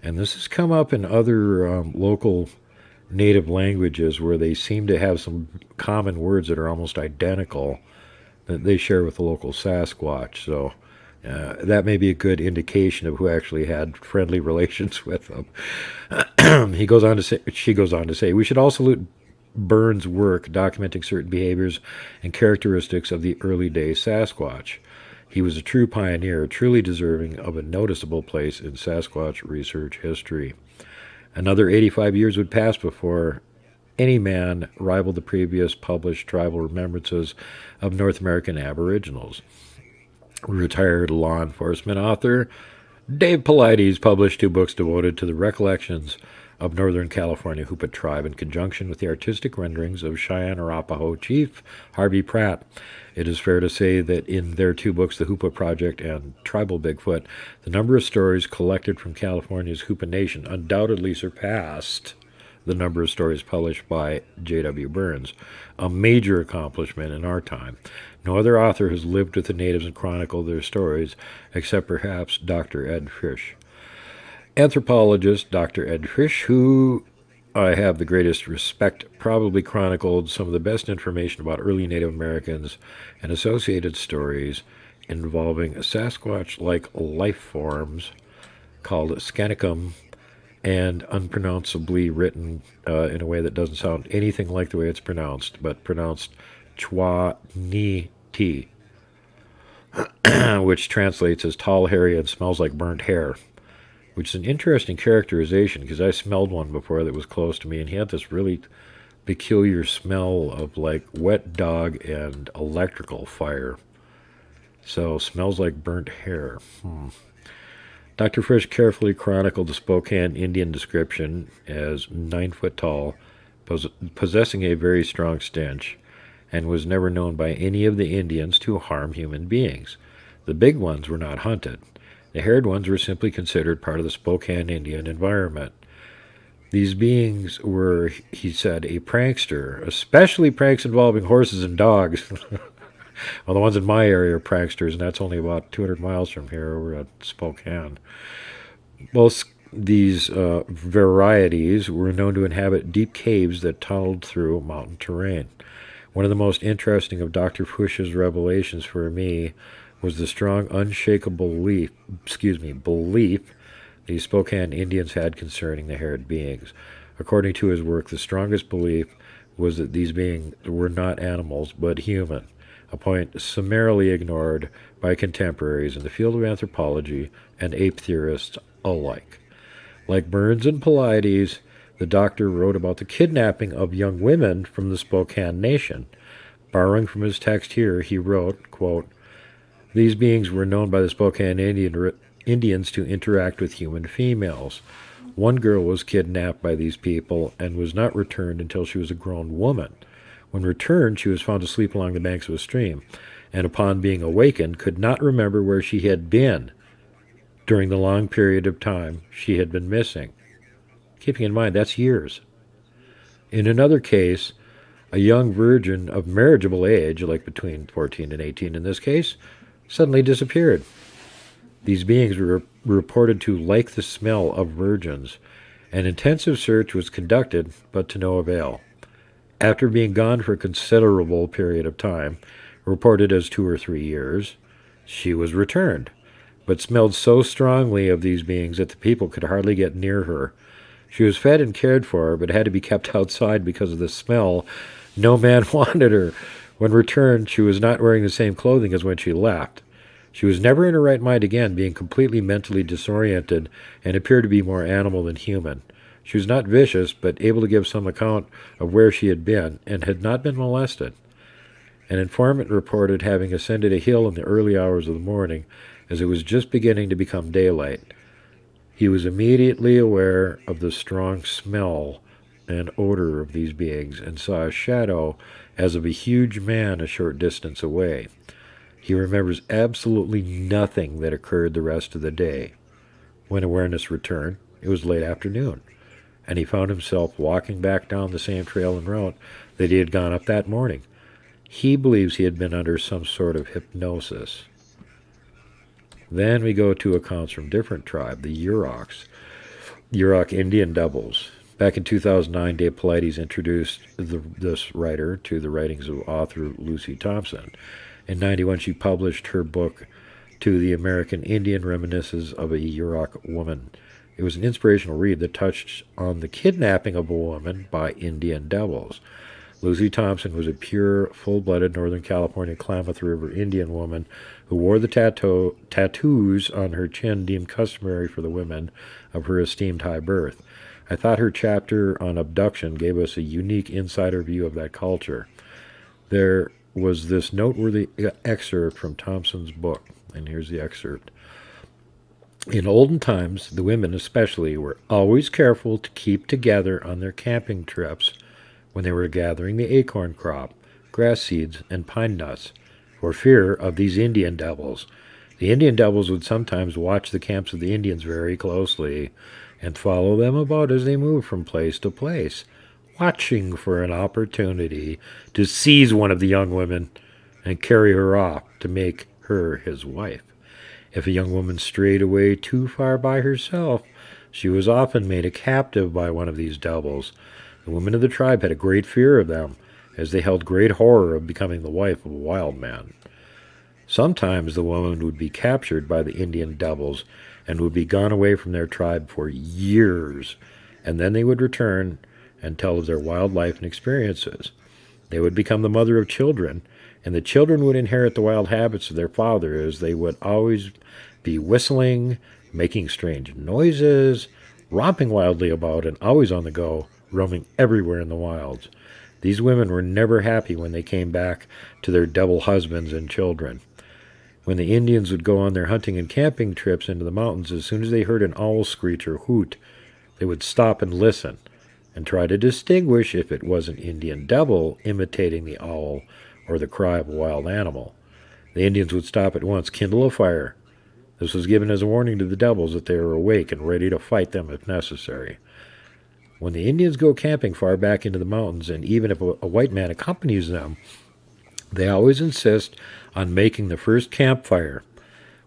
And this has come up in other local native languages where they seem to have some common words that are almost identical that they share with the local Sasquatch. So that may be a good indication of who actually had friendly relations with them. She goes on to say, we should also salute Burns' work documenting certain behaviors and characteristics of the early day Sasquatch. He was a true pioneer, truly deserving of a noticeable place in Sasquatch research history. Another 85 years would pass before any man rivaled the previous published tribal remembrances of North American Aboriginals. Retired law enforcement author Dave Paulides published 2 books devoted to the recollections of Northern California Hoopa tribe in conjunction with the artistic renderings of Cheyenne Arapaho chief Harvey Pratt. It is fair to say that in their two books, The Hoopa Project and Tribal Bigfoot, the number of stories collected from California's Hoopa Nation undoubtedly surpassed the number of stories published by J.W. Burns, a major accomplishment in our time. No other author has lived with the natives and chronicled their stories, except perhaps Dr. Ed Fish. Anthropologist Dr. Ed Fish, who I have the greatest respect, probably chronicled some of the best information about early Native Americans and associated stories involving Sasquatch-like life forms called Scanicum, and unpronounceably written in a way that doesn't sound anything like the way it's pronounced, but pronounced Chwa-ni-ti, which translates as tall, hairy, and smells like burnt hair, which is an interesting characterization because I smelled one before that was close to me, and he had this really peculiar smell of like wet dog and electrical fire. So, smells like burnt hair. Dr. Fish carefully chronicled the Spokane Indian description as 9 foot tall, possessing a very strong stench, and was never known by any of the Indians to harm human beings. The big ones were not hunted. The haired ones were simply considered part of the Spokane Indian environment. These beings were, he said, a prankster, especially pranks involving horses and dogs. Well, the ones in my area are pranksters, and that's only about 200 miles from here over at Spokane. Both these varieties were known to inhabit deep caves that tunneled through mountain terrain. One of the most interesting of Dr. Fish's revelations for me was the strong, unshakable belief the Spokane Indians had concerning the haired beings. According to his work, the strongest belief was that these beings were not animals, but human, a point summarily ignored by contemporaries in the field of anthropology and ape theorists alike. Like Burns and Paulides, the doctor wrote about the kidnapping of young women from the Spokane Nation. Borrowing from his text here, he wrote, quote, "These beings were known by the Spokane Indians to interact with human females. One girl was kidnapped by these people and was not returned until she was a grown woman. When returned, she was found asleep along the banks of a stream, and upon being awakened, could not remember where she had been during the long period of time she had been missing." Keeping in mind, that's years. In another case, a young virgin of marriageable age, like between 14 and 18 in this case, suddenly disappeared. These beings were reported to like the smell of virgins. An intensive search was conducted, but to no avail. After being gone for a considerable period of time, reported as 2 or 3 years, she was returned, but smelled so strongly of these beings that the people could hardly get near her. She was fed and cared for, but had to be kept outside because of the smell. No man wanted her. When returned, she was not wearing the same clothing as when she left. She was never in her right mind again, being completely mentally disoriented, and appeared to be more animal than human. She was not vicious, but able to give some account of where she had been, and had not been molested. An informant reported having ascended a hill in the early hours of the morning, as it was just beginning to become daylight. He was immediately aware of the strong smell and odor of these beings, and saw a shadow as of a huge man a short distance away. He remembers absolutely nothing that occurred the rest of the day. When awareness returned, it was late afternoon, and he found himself walking back down the same trail and route that he had gone up that morning. He believes he had been under some sort of hypnosis. Then we go to accounts from different tribe, the Yurok Indian Devils. Back in 2009, Dave Paulides introduced this writer to the writings of author Lucy Thompson. In 1991, she published her book, To the American Indian Reminiscences of a Yurok Woman. It was an inspirational read that touched on the kidnapping of a woman by Indian devils. Lucy Thompson was a pure, full-blooded Northern California Klamath River Indian woman who wore the tattoos on her chin deemed customary for the women of her esteemed high birth. I thought her chapter on abduction gave us a unique insider view of that culture. There was this noteworthy excerpt from Thompson's book, and here's the excerpt. In olden times, the women especially were always careful to keep together on their camping trips when they were gathering the acorn crop, grass seeds, and pine nuts, for fear of these Indian devils. The Indian devils would sometimes watch the camps of the Indians very closely and follow them about as they moved from place to place, watching for an opportunity to seize one of the young women and carry her off to make her his wife. If a young woman strayed away too far by herself, she was often made a captive by one of these devils. The women of the tribe had a great fear of them, as they held great horror of becoming the wife of a wild man. Sometimes the woman would be captured by the Indian devils and would be gone away from their tribe for years, and then they would return and tell of their wild life and experiences. They would become the mother of children, and the children would inherit the wild habits of their father, as they would always be whistling, making strange noises, romping wildly about, and always on the go, roaming everywhere in the wilds. These women were never happy when they came back to their devil husbands and children. When the Indians would go on their hunting and camping trips into the mountains, as soon as they heard an owl screech or hoot, they would stop and listen and try to distinguish if it was an Indian devil imitating the owl or the cry of a wild animal. The Indians would stop at once, kindle a fire. This was given as a warning to the devils that they were awake and ready to fight them if necessary. When the Indians go camping far back into the mountains, and even if a white man accompanies them, they always insist on making the first campfire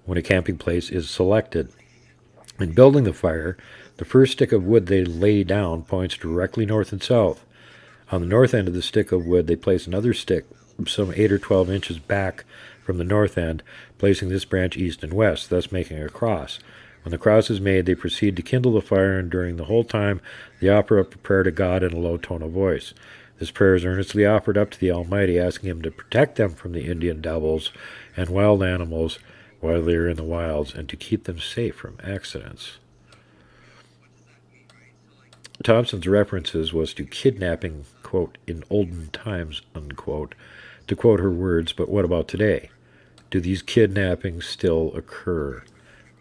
when a camping place is selected. In building the fire, the first stick of wood they lay down points directly north and south. On the north end of the stick of wood, they place another stick some 8 or 12 inches back from the north end, placing this branch east and west, thus making a cross. When the cross is made, they proceed to kindle the fire, and during the whole time they offer up a prayer to God in a low tone of voice. This prayer is earnestly offered up to the Almighty, asking Him to protect them from the Indian devils and wild animals while they are in the wilds, and to keep them safe from accidents. Thompson's references was to kidnapping, quote, in olden times, unquote, to quote her words, but what about today? Do these kidnappings still occur?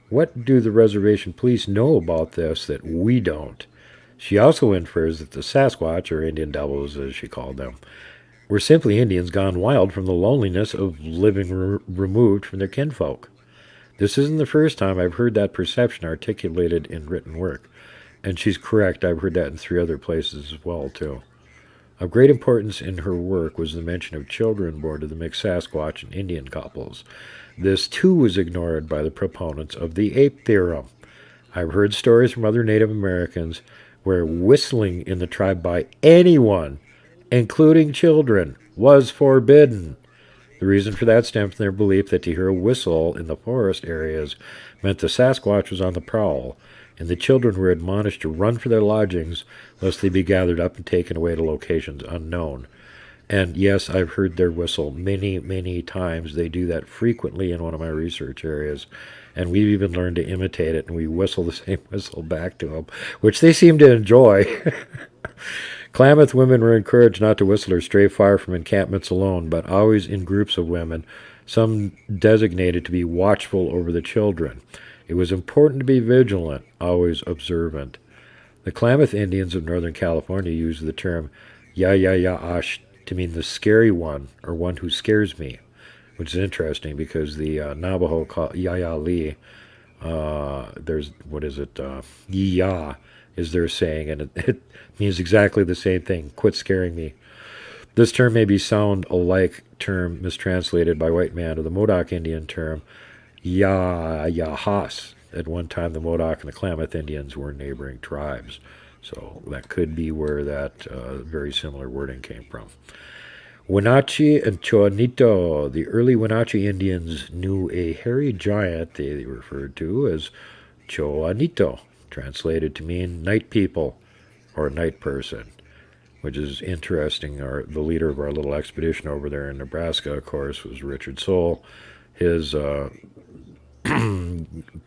What do the reservation police know about this that we don't? She also infers that the Sasquatch, or Indian devils as she called them, were simply Indians gone wild from the loneliness of living removed from their kinfolk. This isn't the first time I've heard that perception articulated in written work, and she's correct. I've heard that in 3 other places as well, too. Of great importance in her work was the mention of children born to the mixed Sasquatch and Indian couples. This, too, was ignored by the proponents of the ape theorem. I've heard stories from other Native Americans where whistling in the tribe by anyone, including children, was forbidden. The reason for that stemmed from their belief that to hear a whistle in the forest areas meant the Sasquatch was on the prowl, and the children were admonished to run for their lodgings lest they be gathered up and taken away to locations unknown. And yes, I've heard their whistle many, many times. They do that frequently in one of my research areas, and we've even learned to imitate it, and we whistle the same whistle back to them, which they seem to enjoy. Klamath women were encouraged not to whistle or stray far from encampments alone, but always in groups of women, some designated to be watchful over the children. It was important to be vigilant, always observant. The Klamath Indians of Northern California used the term ya-ya-ya-ash to mean the scary one, or one who scares me, which is interesting because the Navajo call ya-ya-li, there's, what is it, ya is their saying, and it means exactly the same thing, quit scaring me. This term may be sound alike term mistranslated by white man to the Modoc Indian term ya-ya-has. At one time, the Modoc and the Klamath Indians were neighboring tribes. So that could be where that very similar wording came from. Wenatchee and Choanito. The early Wenatchee Indians knew a hairy giant they referred to as Choanito, translated to mean night people or night person, which is interesting. The leader of our little expedition over there in Nebraska, of course, was Richard Soule. His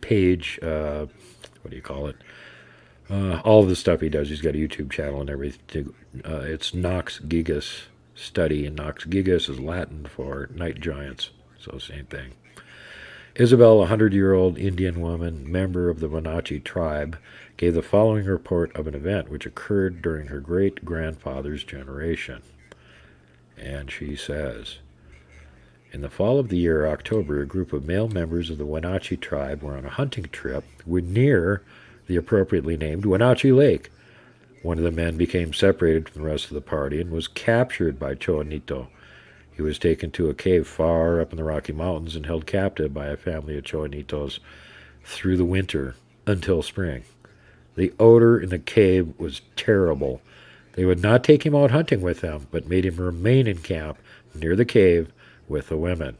page, what do you call it? All of the stuff he does, he's got a YouTube channel and everything. It's Nox Gigas Study, and Nox Gigas is Latin for night giants, so same thing. Isabel, a 100-year-old Indian woman, member of the Wenatchee tribe, gave the following report of an event which occurred during her great-grandfather's generation. And she says, in the fall of the year October, a group of male members of the Wenatchee tribe were on a hunting trip near the appropriately named Wenatchee Lake. One of the men became separated from the rest of the party and was captured by Choanito. He was taken to a cave far up in the Rocky Mountains and held captive by a family of Choanitos through the winter until spring. The odor in the cave was terrible. They would not take him out hunting with them, but made him remain in camp near the cave with the women.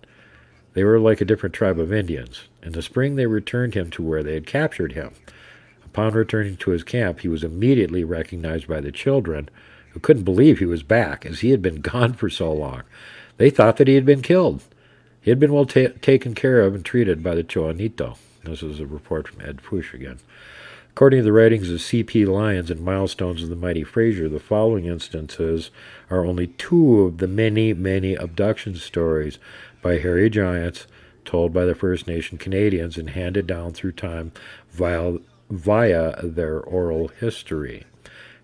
They were like a different tribe of Indians. In the spring, they returned him to where they had captured him. Upon returning to his camp, he was immediately recognized by the children, who couldn't believe he was back, as he had been gone for so long. They thought that he had been killed. He had been well taken care of and treated by the Choanito. This is a report from Ed Fush again. According to the writings of C.P. Lyons and Milestones of the Mighty Fraser, the following instances are only two of the many, many abduction stories by hairy giants told by the First Nation Canadians and handed down through time via their oral history.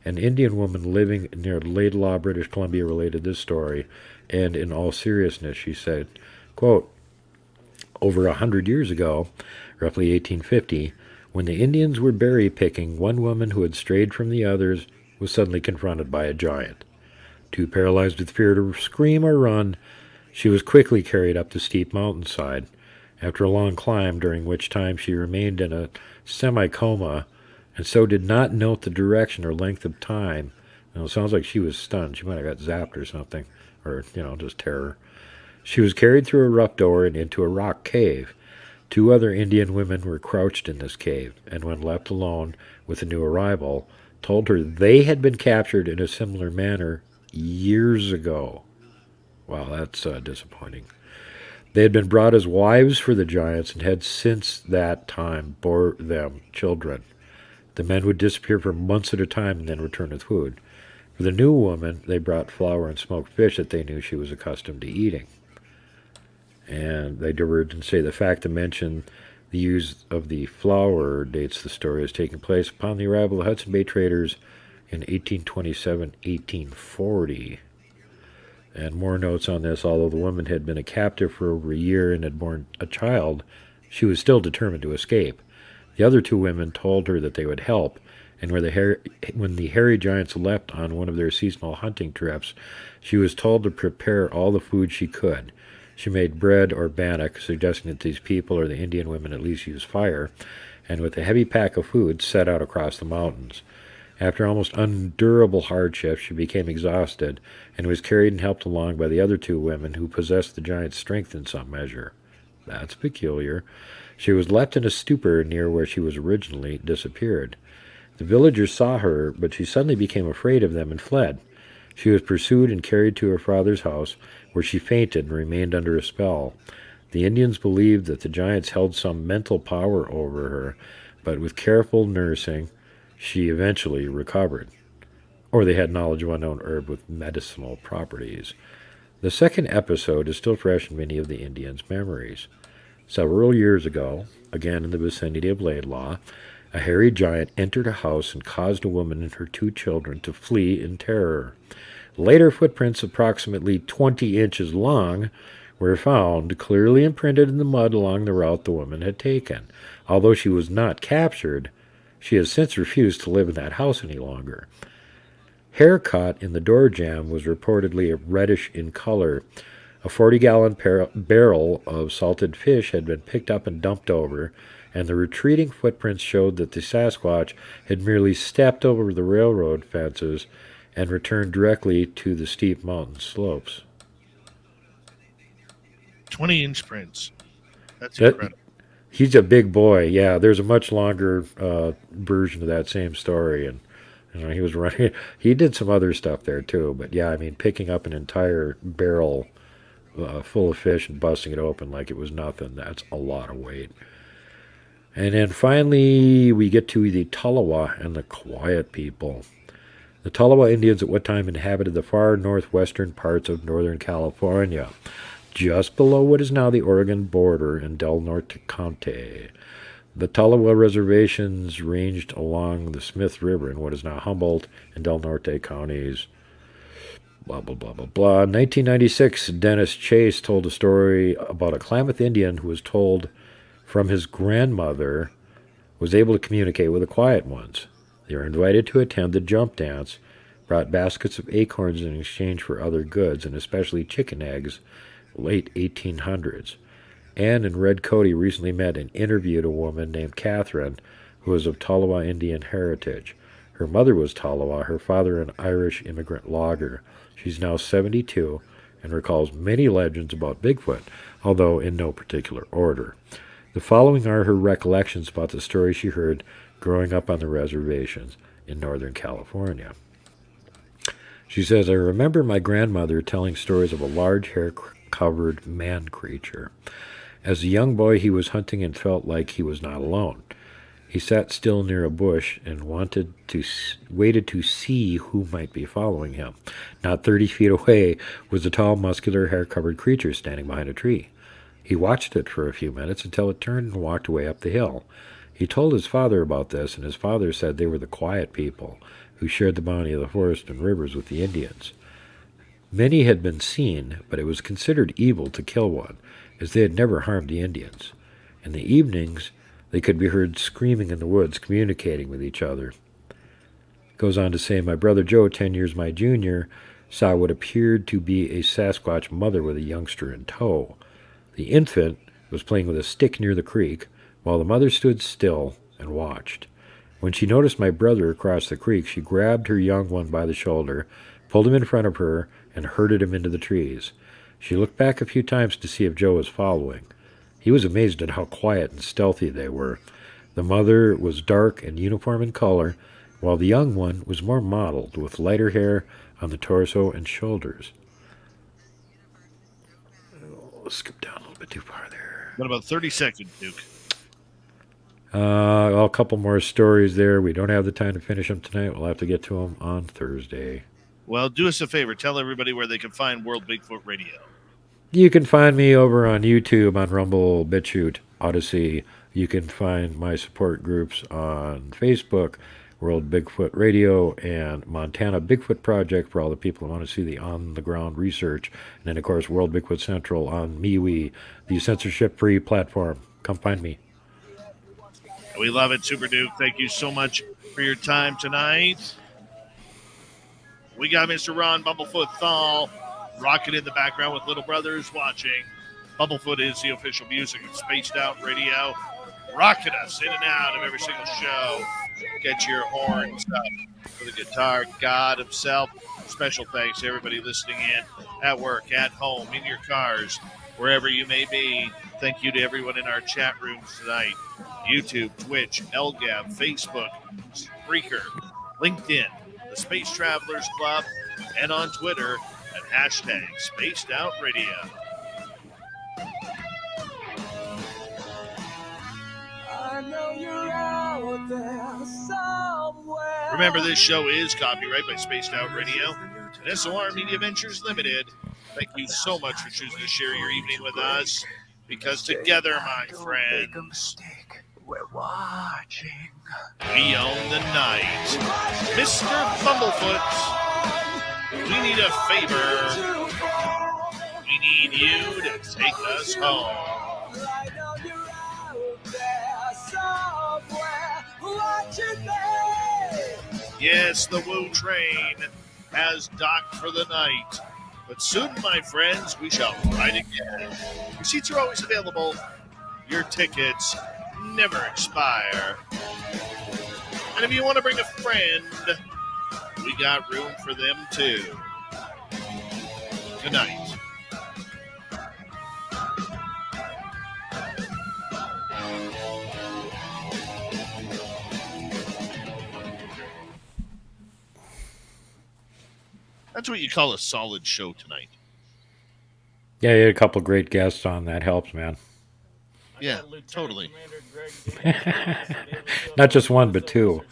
An Indian woman living near Laidlaw, British Columbia, related this story, and in all seriousness, she said, quote, over 100 years ago, roughly 1850, when the Indians were berry picking, one woman who had strayed from the others was suddenly confronted by a giant. Too paralyzed with fear to scream or run, she was quickly carried up the steep mountainside. After a long climb, during which time she remained in a semi-coma, and so did not note the direction or length of time. It sounds like she was stunned. She might have got zapped or something, or, just terror. She was carried through a rough door and into a rock cave. Two other Indian women were crouched in this cave, and when left alone with the new arrival, told her they had been captured in a similar manner years ago. Wow, that's disappointing. They had been brought as wives for the giants and had since that time bore them children. The men would disappear for months at a time and then return with food. For the new woman, they brought flour and smoked fish that they knew she was accustomed to eating. And they diverge and say the fact to mention the use of the flour dates the story as taking place upon the arrival of Hudson Bay traders in 1827-1840. And more notes on this. Although the woman had been a captive for over a year and had borne a child, she was still determined to escape. The other two women told her that they would help, and when the hairy giants left on one of their seasonal hunting trips, she was told to prepare all the food she could. She made bread or bannock, suggesting that these people or the Indian women at least use fire, and with a heavy pack of food set out across the mountains. After almost unendurable hardship, she became exhausted and was carried and helped along by the other two women who possessed the giant's strength in some measure. That's peculiar. She was left in a stupor near where she was originally disappeared. The villagers saw her, but she suddenly became afraid of them and fled. She was pursued and carried to her father's house, where she fainted and remained under a spell. The Indians believed that the giants held some mental power over her, but with careful nursing, she eventually recovered. Or they had knowledge of unknown herb with medicinal properties. The second episode is still fresh in many of the Indians' memories. Several years ago, again in the vicinity of Laidlaw, a hairy giant entered a house and caused a woman and her two children to flee in terror. Later, footprints approximately 20 inches long were found, clearly imprinted in the mud along the route the woman had taken. Although she was not captured, she has since refused to live in that house any longer. Hair caught in the door jamb was reportedly reddish in color. A 40-gallon barrel of salted fish had been picked up and dumped over, and the retreating footprints showed that the Sasquatch had merely stepped over the railroad fences and returned directly to the steep mountain slopes. 20-inch prints. That's incredible. He's a big boy. Yeah, there's a much longer version of that same story, and he was running. He did some other stuff there too, but yeah, picking up an entire barrel full of fish and busting it open like it was nothing—that's a lot of weight. And then finally, we get to the Tolowa and the Quiet People. The Tolowa Indians at what time inhabited the far northwestern parts of Northern California. just below what is now the Oregon border in Del Norte County. The Tolowa reservations ranged along the Smith River in what is now Humboldt and Del Norte counties. Blah, blah, blah, blah, blah. In 1996, Dennis Chase told a story about a Klamath Indian who was told from his grandmother was able to communicate with the quiet ones. They were invited to attend the jump dance, brought baskets of acorns in exchange for other goods, and especially chicken eggs, late 1800s. Anne and Red Cody recently met and interviewed a woman named Catherine who was of Tolowa Indian heritage. Her mother was Tolowa, her father an Irish immigrant logger. She's now 72 and recalls many legends about Bigfoot, although in no particular order. The following are her recollections about the stories she heard growing up on the reservations in Northern California. She says, I remember my grandmother telling stories of a large hair-covered man creature. As a young boy, he was hunting and felt like he was not alone. He sat still near a bush and waited to see who might be following him. Not 30 feet away was a tall, muscular, hair-covered creature standing behind a tree. He watched it for a few minutes until it turned and walked away up the hill. He told his father about this, and his father said they were the quiet people who shared the bounty of the forest and rivers with the Indians. Many had been seen, but it was considered evil to kill one, as they had never harmed the Indians. In the evenings, they could be heard screaming in the woods, communicating with each other. Goes on to say, my brother Joe, 10 years my junior, saw what appeared to be a Sasquatch mother with a youngster in tow. The infant was playing with a stick near the creek, while the mother stood still and watched. When she noticed my brother across the creek, she grabbed her young one by the shoulder, pulled him in front of her, and herded him into the trees. She looked back a few times to see if Joe was following. He was amazed at how quiet and stealthy they were. The mother was dark and uniform in color, while the young one was more mottled, with lighter hair on the torso and shoulders. Let's skip down a little bit too far there. Got about 30 seconds, Duke. A couple more stories there. We don't have the time to finish them tonight. We'll have to get to them on Thursday. Well, do us a favor. Tell everybody where they can find World Bigfoot Radio. You can find me over on YouTube, on Rumble, BitChute, Odyssey. You can find my support groups on Facebook, World Bigfoot Radio, and Montana Bigfoot Project for all the people who want to see the on-the-ground research. And then, of course, World Bigfoot Central on MeWe, the censorship-free platform. Come find me. We love it, Super Duke. Thank you so much for your time tonight. We got Mr. Ron Bumblefoot Thal rocking in the background with Little Brothers watching. Bumblefoot is the official music of Spaced Out Radio, rocking us in and out of every single show. Get your horns up for the guitar god himself. Special thanks to everybody listening in at work, at home, in your cars, wherever you may be. Thank you to everyone in our chat rooms tonight. YouTube, Twitch, LGAB, Facebook, Spreaker, LinkedIn, the Space Travelers Club, and on Twitter at #SpacedOutRadio. Remember, this show is copyright by Spaced Out Radio and SOR Media Ventures Limited. Thank you so much for choosing to share your evening with us, because together, my friends, we're watching. We own the night. Mr. Bumblefoot, we need a favor. We need you to take us home. Yes, the Woo train has docked for the night. But soon, my friends, we shall ride again. Your seats are always available. Your tickets never expire. And if you want to bring a friend, we got room for them too. Good night. That's what you call a solid show tonight. Yeah, you had a couple great guests on. That helps, man. Yeah, totally. Not just one, but two.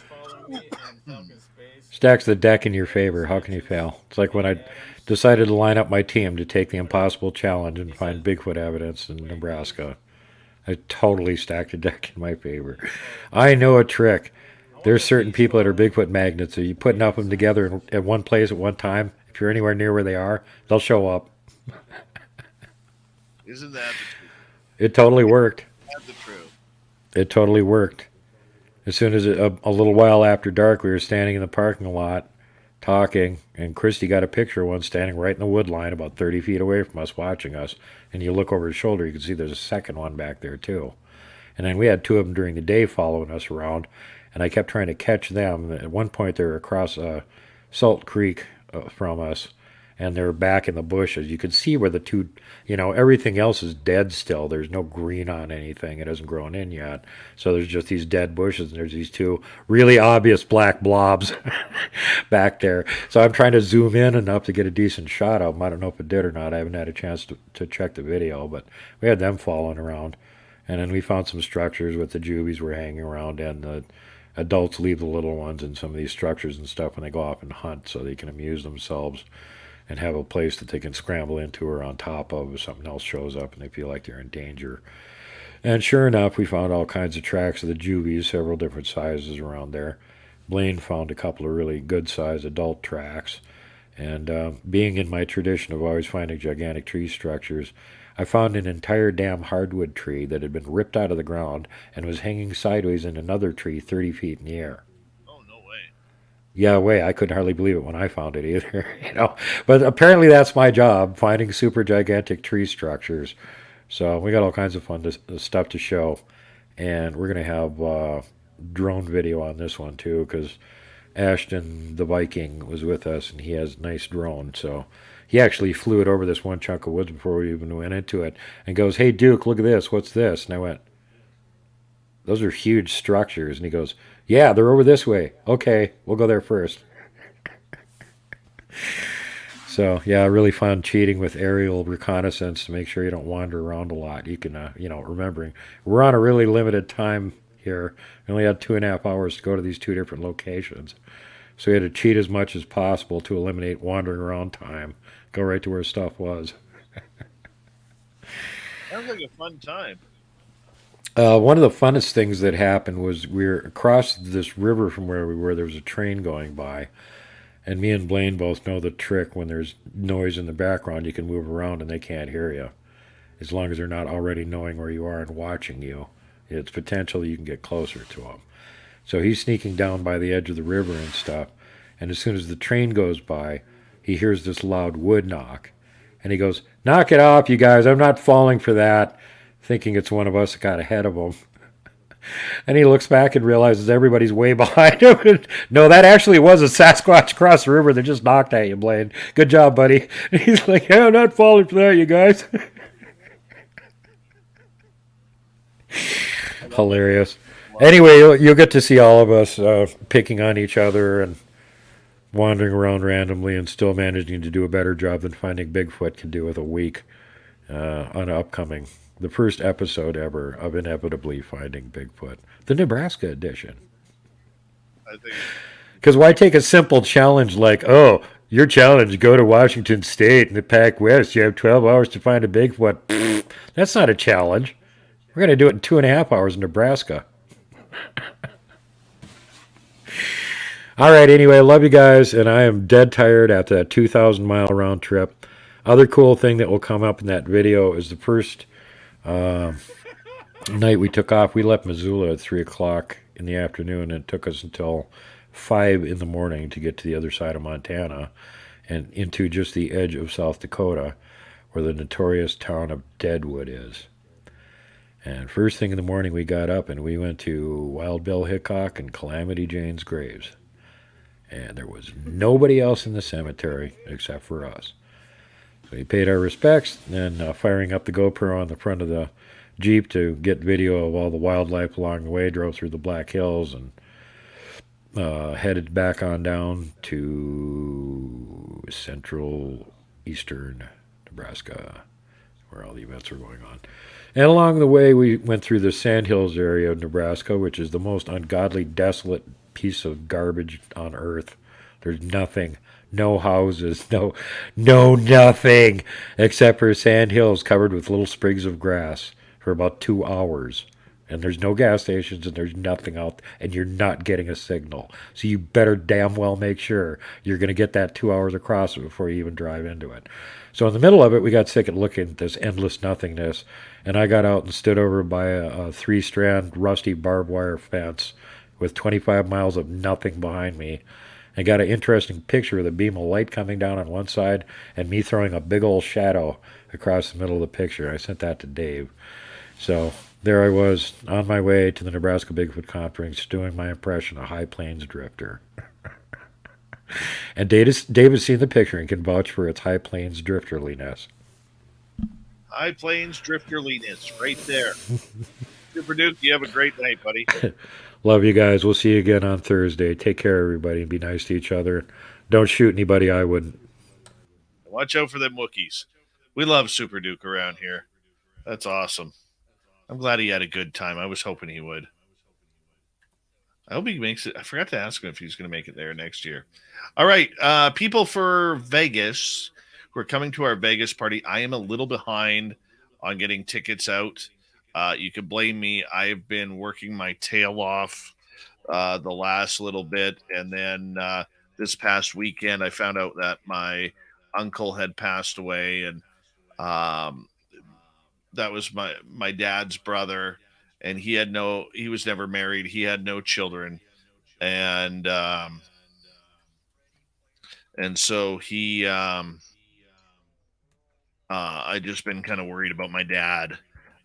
Stacks the deck in your favor. How can you fail? It's like when I decided to line up my team to take the impossible challenge and find Bigfoot evidence in Nebraska. I totally stacked the deck in my favor. I know a trick. There's certain people that are Bigfoot magnets. So you put enough of them together at one place at one time, if you're anywhere near where they are, they'll show up. Isn't that the truth? It totally worked. That's the truth. It totally worked. As soon as a little while after dark, we were standing in the parking lot talking, and Christy got a picture of one standing right in the wood line about 30 feet away from us watching us. And you look over his shoulder, you can see there's a second one back there too. And then we had two of them during the day following us around, and I kept trying to catch them. At one point they were across Salt Creek from us, and they were back in the bushes. You could see where the two, everything else is dead still. There's no green on anything. It hasn't grown in yet. So there's just these dead bushes, and there's these two really obvious black blobs back there. So I'm trying to zoom in enough to get a decent shot of them. I don't know if it did or not. I haven't had a chance to check the video, but we had them following around. And then we found some structures with the juvies were hanging around, and the adults leave the little ones in some of these structures and stuff when they go off and hunt so they can amuse themselves and have a place that they can scramble into or on top of if something else shows up and they feel like they're in danger. And sure enough, we found all kinds of tracks of the juvies, several different sizes around there. Blaine found a couple of really good-sized adult tracks. And being in my tradition of always finding gigantic tree structures, I found an entire damn hardwood tree that had been ripped out of the ground and was hanging sideways in another tree 30 feet in the air. Oh, no way. Yeah, I couldn't hardly believe it when I found it either, But apparently that's my job, finding super gigantic tree structures. So we got all kinds of fun stuff to show. And we're going to have drone video on this one, too, because Ashton the Viking was with us, and he has a nice drone, so he actually flew it over this one chunk of woods before we even went into it and goes, "Hey, Duke, look at this. What's this?" And I went, "Those are huge structures." And he goes, "Yeah, they're over this way." "Okay, we'll go there first." So, yeah, really fun cheating with aerial reconnaissance to make sure you don't wander around a lot. You can, remembering, we're on a really limited time here. We only had 2.5 hours to go to these two different locations. So we had to cheat as much as possible to eliminate wandering around time. Go right to where stuff was. Sounds like a fun time. One of the funnest things that happened was we were across this river from where we were. There was a train going by. And me and Blaine both know the trick. When there's noise in the background, you can move around and they can't hear you. As long as they're not already knowing where you are and watching you. It's potential you can get closer to them. So he's sneaking down by the edge of the river and stuff. And as soon as the train goes by, he hears this loud wood knock. And he goes, "Knock it off, you guys. I'm not falling for that." Thinking it's one of us that got ahead of him. And he looks back and realizes everybody's way behind him. No, that actually was a Sasquatch across the river that just knocked at you, Blaine. Good job, buddy. And he's like, "Yeah, I'm not falling for that, you guys." Hilarious. Anyway, you'll get to see all of us picking on each other and wandering around randomly and still managing to do a better job than Finding Bigfoot can do with a week on upcoming. The first episode ever of Inevitably Finding Bigfoot. The Nebraska edition. I think. Because why take a simple challenge like, "Oh, your challenge, go to Washington State in the Pac West. You have 12 hours to find a Bigfoot." Pfft, that's not a challenge. We're going to do it in 2.5 hours in Nebraska. All right, anyway, I love you guys, and I am dead tired after that 2,000-mile round trip. Other cool thing that will come up in that video is the first night we took off. We left Missoula at 3 o'clock in the afternoon, and it took us until 5 in the morning to get to the other side of Montana and into just the edge of South Dakota, where the notorious town of Deadwood is. And first thing in the morning we got up and we went to Wild Bill Hickok and Calamity Jane's graves. And there was nobody else in the cemetery except for us. So we paid our respects, and firing up the GoPro on the front of the Jeep to get video of all the wildlife along the way, drove through the Black Hills and headed back on down to central eastern Nebraska, where all the events were going on. And along the way, we went through the Sandhills area of Nebraska, which is the most ungodly, desolate piece of garbage on earth. There's nothing No houses, no nothing except for sand hills covered with little sprigs of grass for about 2 hours. And there's no gas stations and there's nothing out, and you're not getting a signal. So you better damn well make sure you're going to get that 2 hours across it before you even drive into it. So in the middle of it, we got sick of looking at this endless nothingness, and I got out and stood over by a three-strand rusty barbed wire fence with 25 miles of nothing behind me. I got an interesting picture of the beam of light coming down on one side and me throwing a big old shadow across the middle of the picture. I sent that to Dave. So there I was on my way to the Nebraska Bigfoot Conference doing my impression of High Plains Drifter. And David's seen the picture and can vouch for its High Plains drifterliness. High Plains drifterliness, right there. Super Duke, you have a great night, buddy. Love you guys. We'll see you again on Thursday. Take care, everybody, and be nice to each other. Don't shoot anybody I wouldn't. Watch out for them Wookiees. We love Super Duke around here. That's awesome. I'm glad he had a good time. I was hoping he would. I hope he makes it. I forgot to ask him if he's going to make it there next year. All right. People for Vegas who are coming to our Vegas party, I am a little behind on getting tickets out. You could blame me. I've been working my tail off the last little bit. And then this past weekend, I found out that my uncle had passed away. And that was my dad's brother. And he was never married. He had no children. And so he, I just been kind of worried about my dad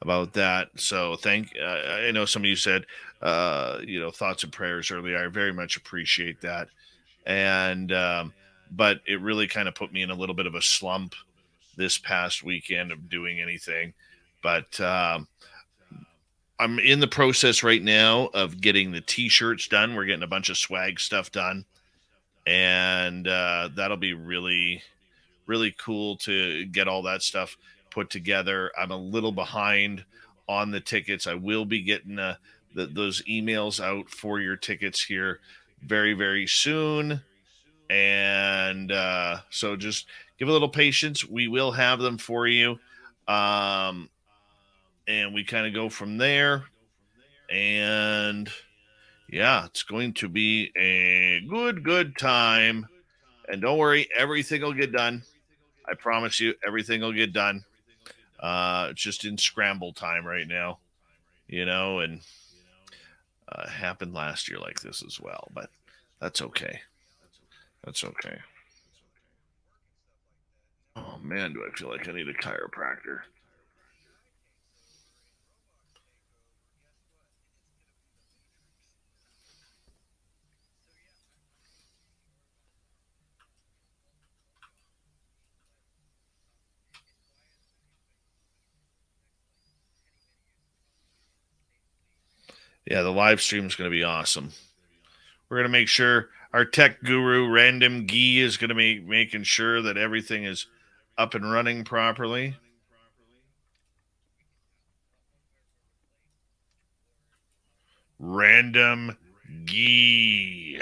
about that. So I know some of you said, thoughts and prayers earlier. I very much appreciate that. And, but it really kind of put me in a little bit of a slump this past weekend of doing anything. But, I'm in the process right now of getting the t-shirts done. We're getting a bunch of swag stuff done. And that'll be really, really cool to get all that stuff put together. I'm a little behind on the tickets. I will be getting those emails out for your tickets here very, very soon. And so just give a little patience. We will have them for you. And we kind of go from there. And yeah, it's going to be a good time. And don't worry, everything will get done. I promise you, everything will get done. It's just in scramble time right now, and it happened last year like this as well, but that's okay. That's okay. Oh, man, do I feel like I need a chiropractor. Yeah, the live stream is going to be awesome. We're going to make sure our tech guru, Random Gee, is going to be making sure that everything is up and running properly. Random Gee.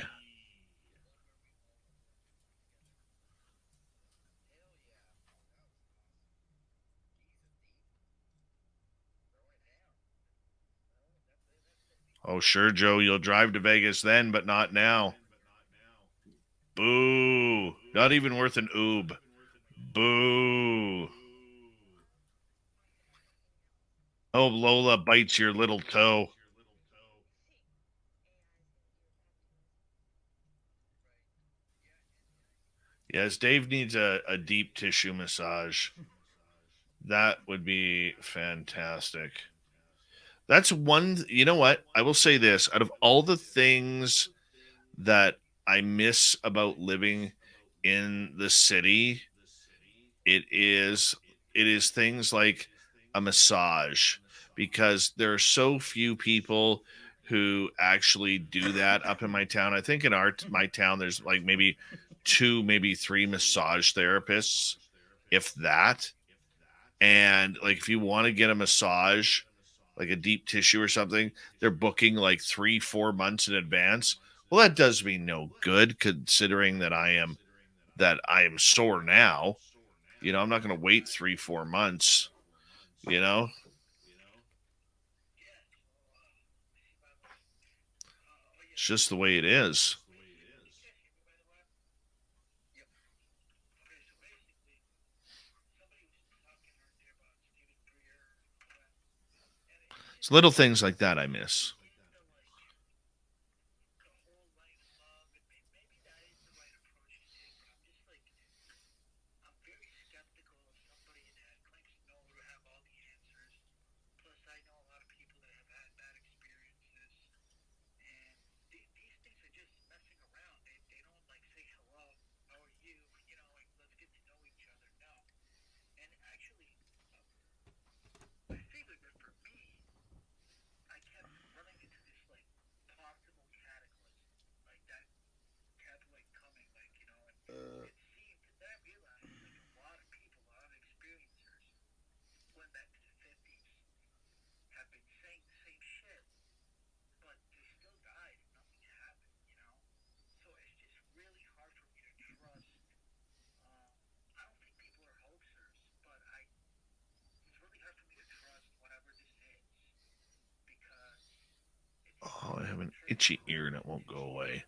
Oh, sure, Joe. You'll drive to Vegas then, but not now. Boo. Not even worth an oob. Boo. Oh, Lola bites your little toe. Yes, Dave needs a deep tissue massage. That would be fantastic. That's one, you know what? I will say this. Out of all the things that I miss about living in the city, it is things like a massage, because there are so few people who actually do that up in my town. I think in my town there's like maybe 2, maybe 3 massage therapists, if that. And like if you want to get a massage, like a deep tissue or something, they're booking like 3-4 months in advance. Well, that does me no good, considering that I am that I am sore now. You know, I'm not going to wait 3-4 months, you know? It's just the way it is. It's little things like that I miss. Oh, I have an itchy ear and it won't go away.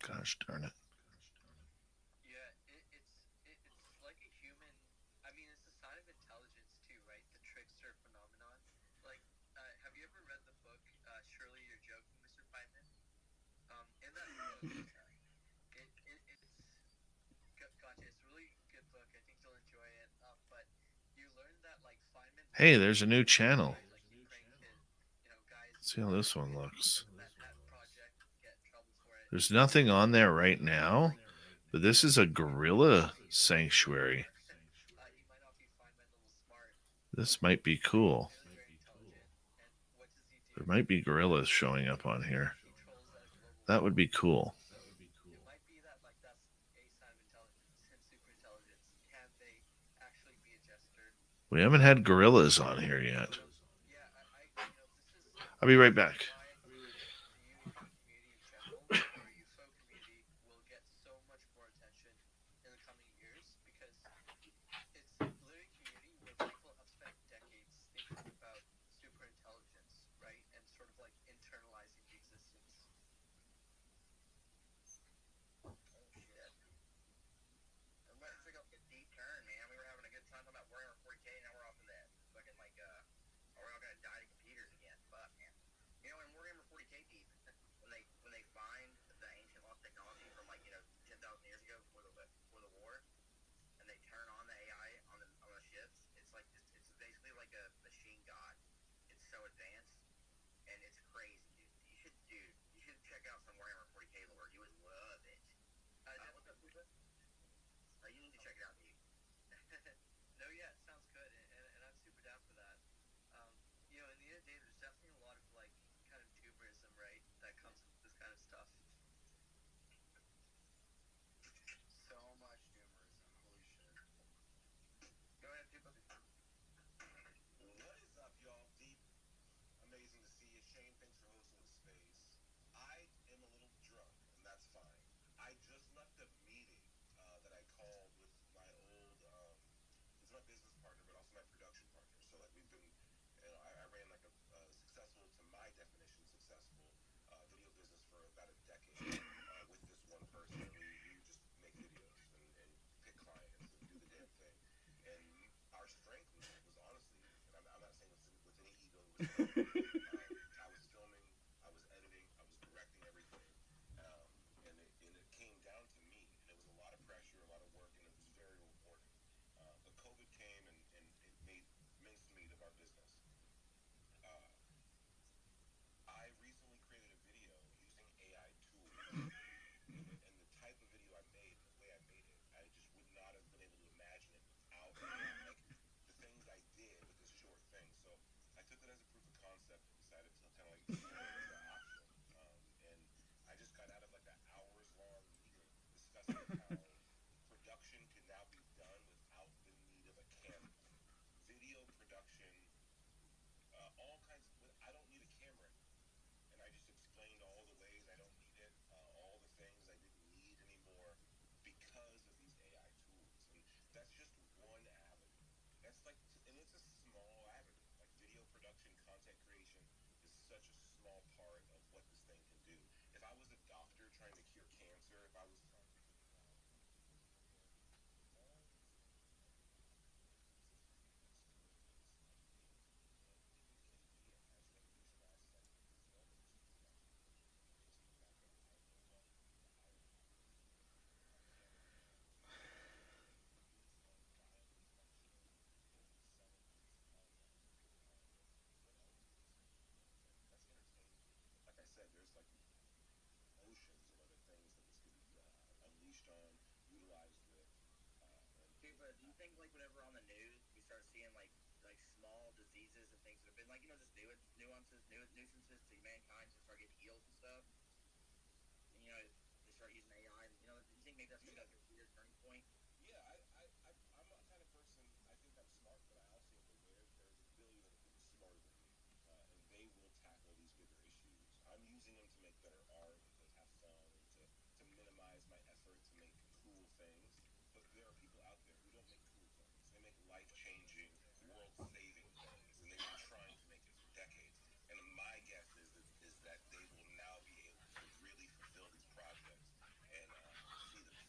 Gosh darn it. Hey, there's a new channel. Let's see how this one looks. There's nothing on there right now, but this is a gorilla sanctuary. This might be cool. There might be gorillas showing up on here. That would be cool. We haven't had gorillas on here yet. I'll be right back.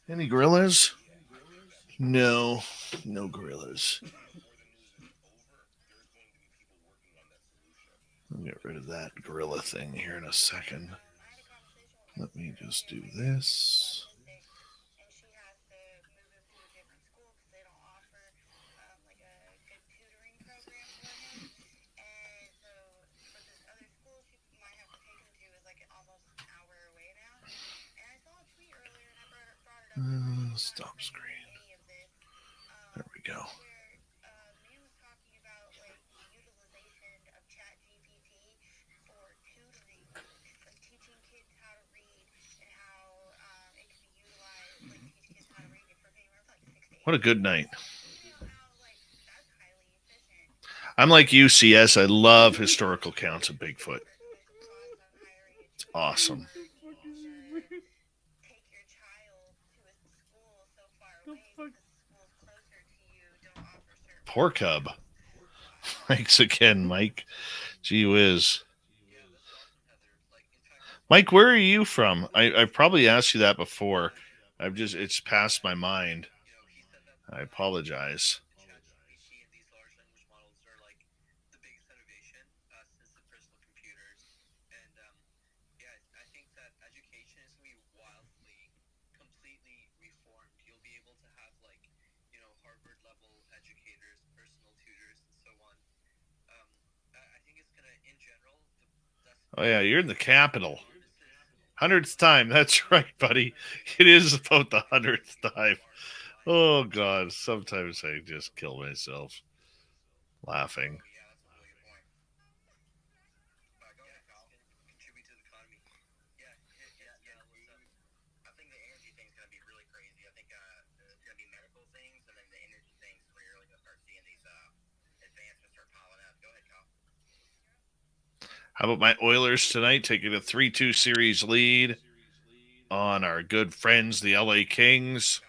Any gorillas? No, no gorillas. I'll get rid of that gorilla thing here in a second. Let me just do this. Stop screen. There we go. What a good night. I'm like UCS. I love historical counts of Bigfoot. It's awesome. Poor cub. Thanks again, Mike. Gee whiz. Mike, where are you from? I've probably asked you that before. It's passed my mind. I apologize. Oh, yeah, you're in the capital. 100th time. That's right, buddy. It is about the 100th time. Oh, God. Sometimes I just kill myself laughing. How about my Oilers tonight taking a 3-2 series lead on our good friends, the LA Kings?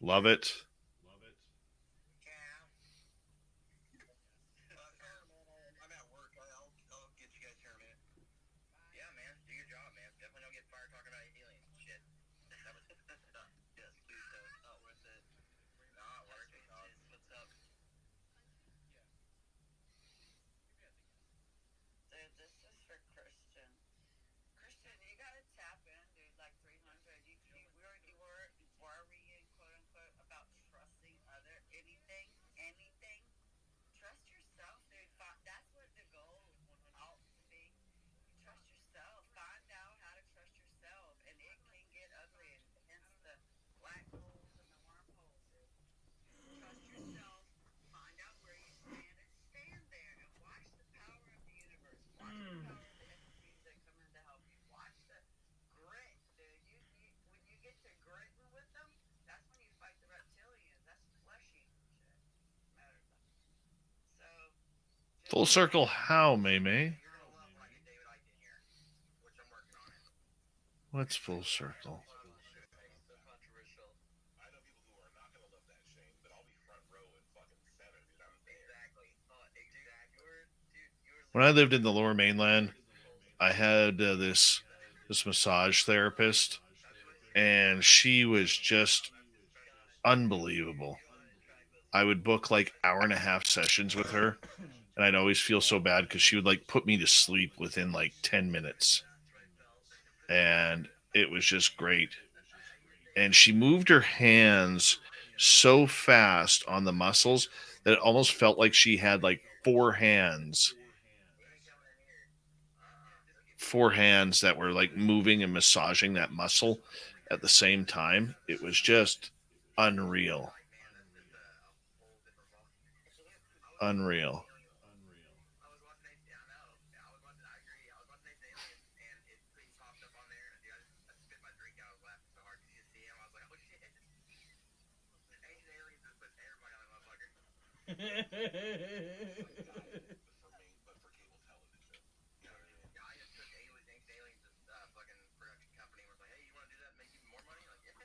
Love it. Full circle how, May? What's full circle? When I lived in the Lower Mainland, I had this massage therapist, and she was just unbelievable. I would book like hour and a half sessions with her, and I'd always feel so bad because she would like put me to sleep within like 10 minutes, and it was just great. And she moved her hands so fast on the muscles that it almost felt like she had like four hands that were like moving and massaging that muscle at the same time. It was just unreal. Unreal.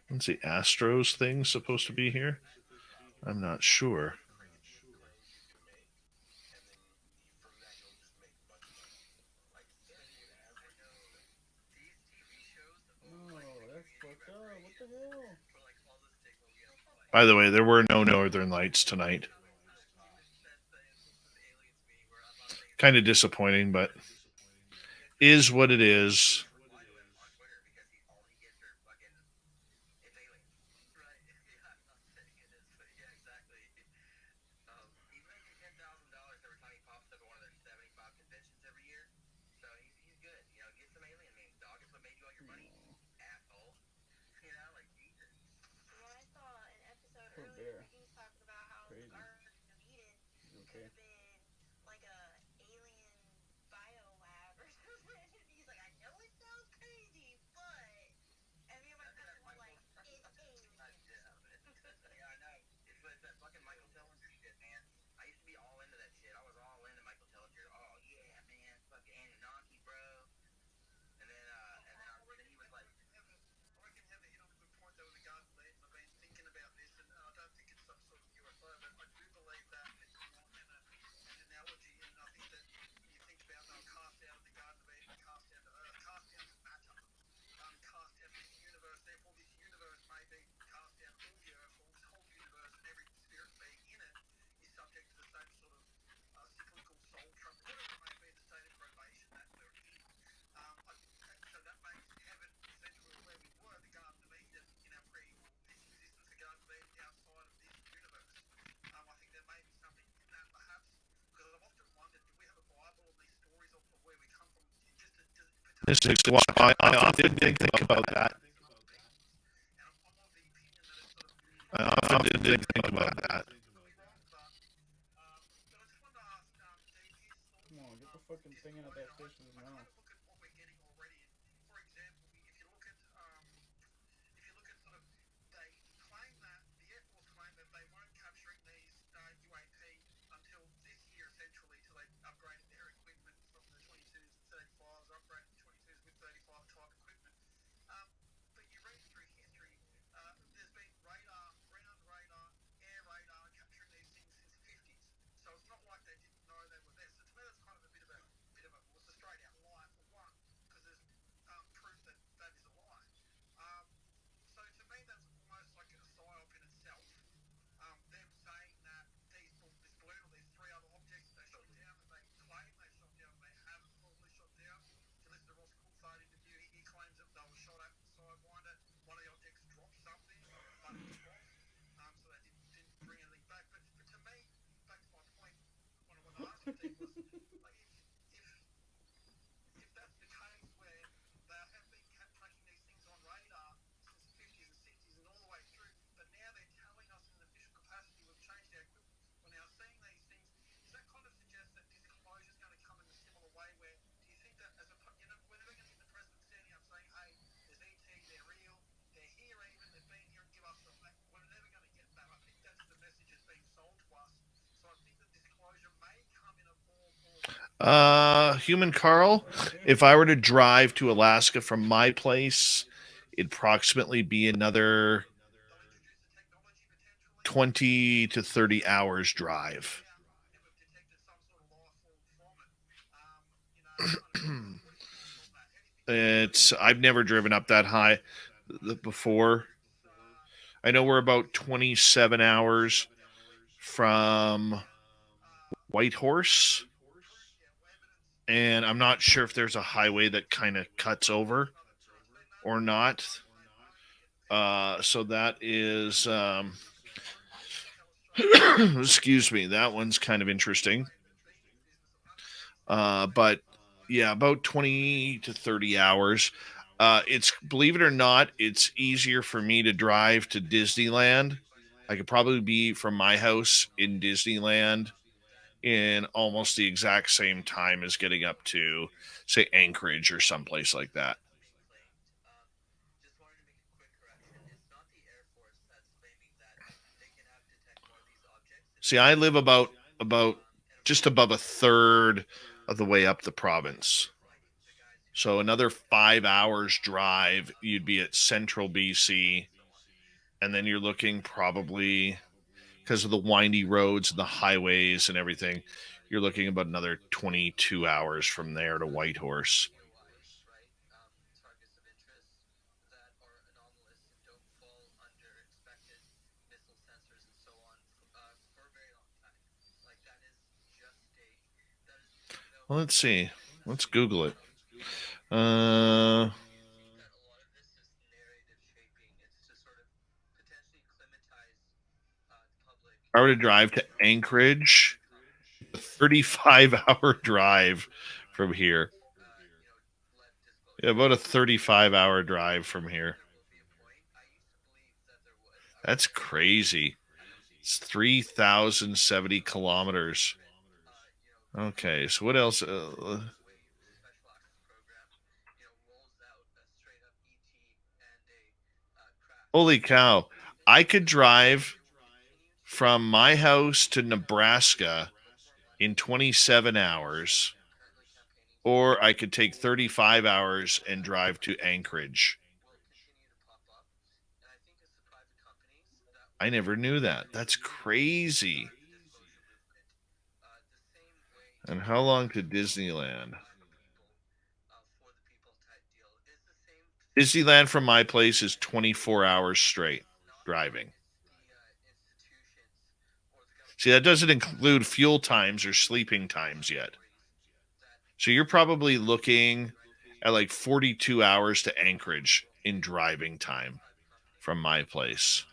What's the Astros thing supposed to be here? I'm not sure. By the way, there were no Northern Lights tonight. Kind of disappointing, but is what it is. This is why I often think about that. I often think about that. Come on, get the fucking thing out of that fish's mouth. Human Carl, if I were to drive to Alaska from my place, it'd approximately be another 20 to 30 hours drive. I've never driven up that high before. I know we're about 27 hours from Whitehorse, and I'm not sure if there's a highway that kind of cuts over or not. So that is, excuse me, that one's kind of interesting. But yeah, about 20 to 30 hours. It's, believe it or not, it's easier for me to drive to Disneyland. I could probably be from my house in Disneyland in almost the exact same time as getting up to, say, Anchorage or someplace like that. See, I live about just above a third of the way up the province. So another 5 hours drive, you'd be at central BC. And then you're looking probably, because of the windy roads and the highways and everything, you're looking about another 22 hours from there to Whitehorse. Well, let's see. Let's Google it. If I were to drive to Anchorage, a 35-hour drive from here. Yeah, about a 35-hour drive from here. That's crazy. It's 3,070 kilometers. Okay, so what else? Holy cow. I could drive from my house to Nebraska in 27 hours, or I could take 35 hours and drive to Anchorage. I never knew that. That's crazy. And how long to Disneyland? Disneyland from my place is 24 hours straight driving. See, that doesn't include fuel times or sleeping times yet. So you're probably looking at like 42 hours to Anchorage in driving time from my place.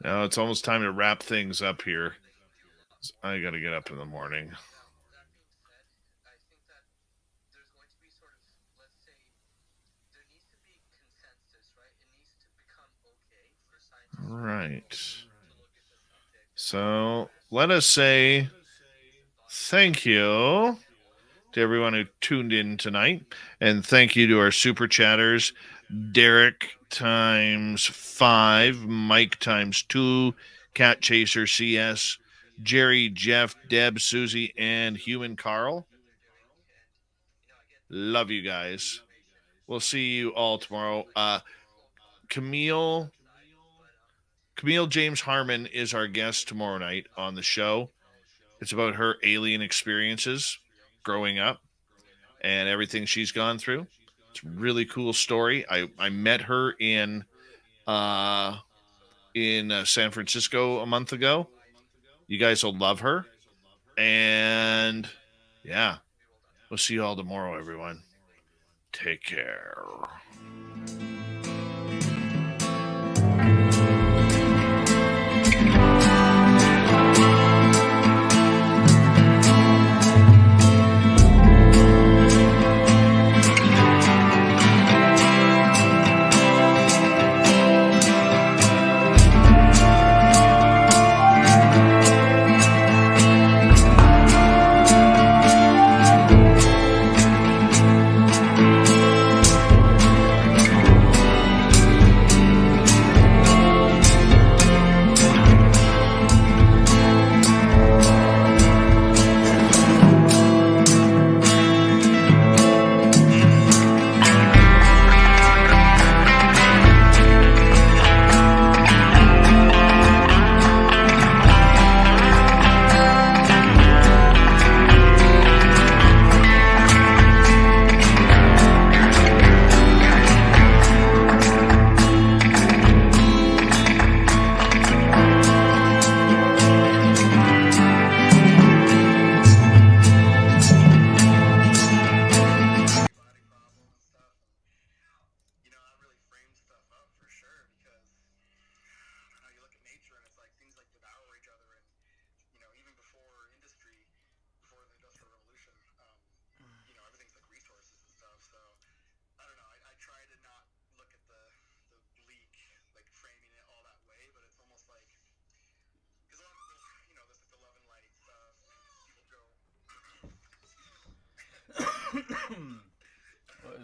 Now it's almost time to wrap things up here. I got to get up in the morning. All right. So let us say thank you to everyone who tuned in tonight. And thank you to our super chatters, Derek times 5, Mike times 2, Cat Chaser CS, Jerry, Jeff, Deb, Susie, and Human Carl. Love you guys. We'll see you all tomorrow. Camille James Harmon is our guest tomorrow night on the show. It's about her alien experiences growing up and everything she's gone through. It's a really cool story. I met her in San Francisco a month ago. You guys will love her. And yeah, we'll see you all tomorrow, everyone. Take care.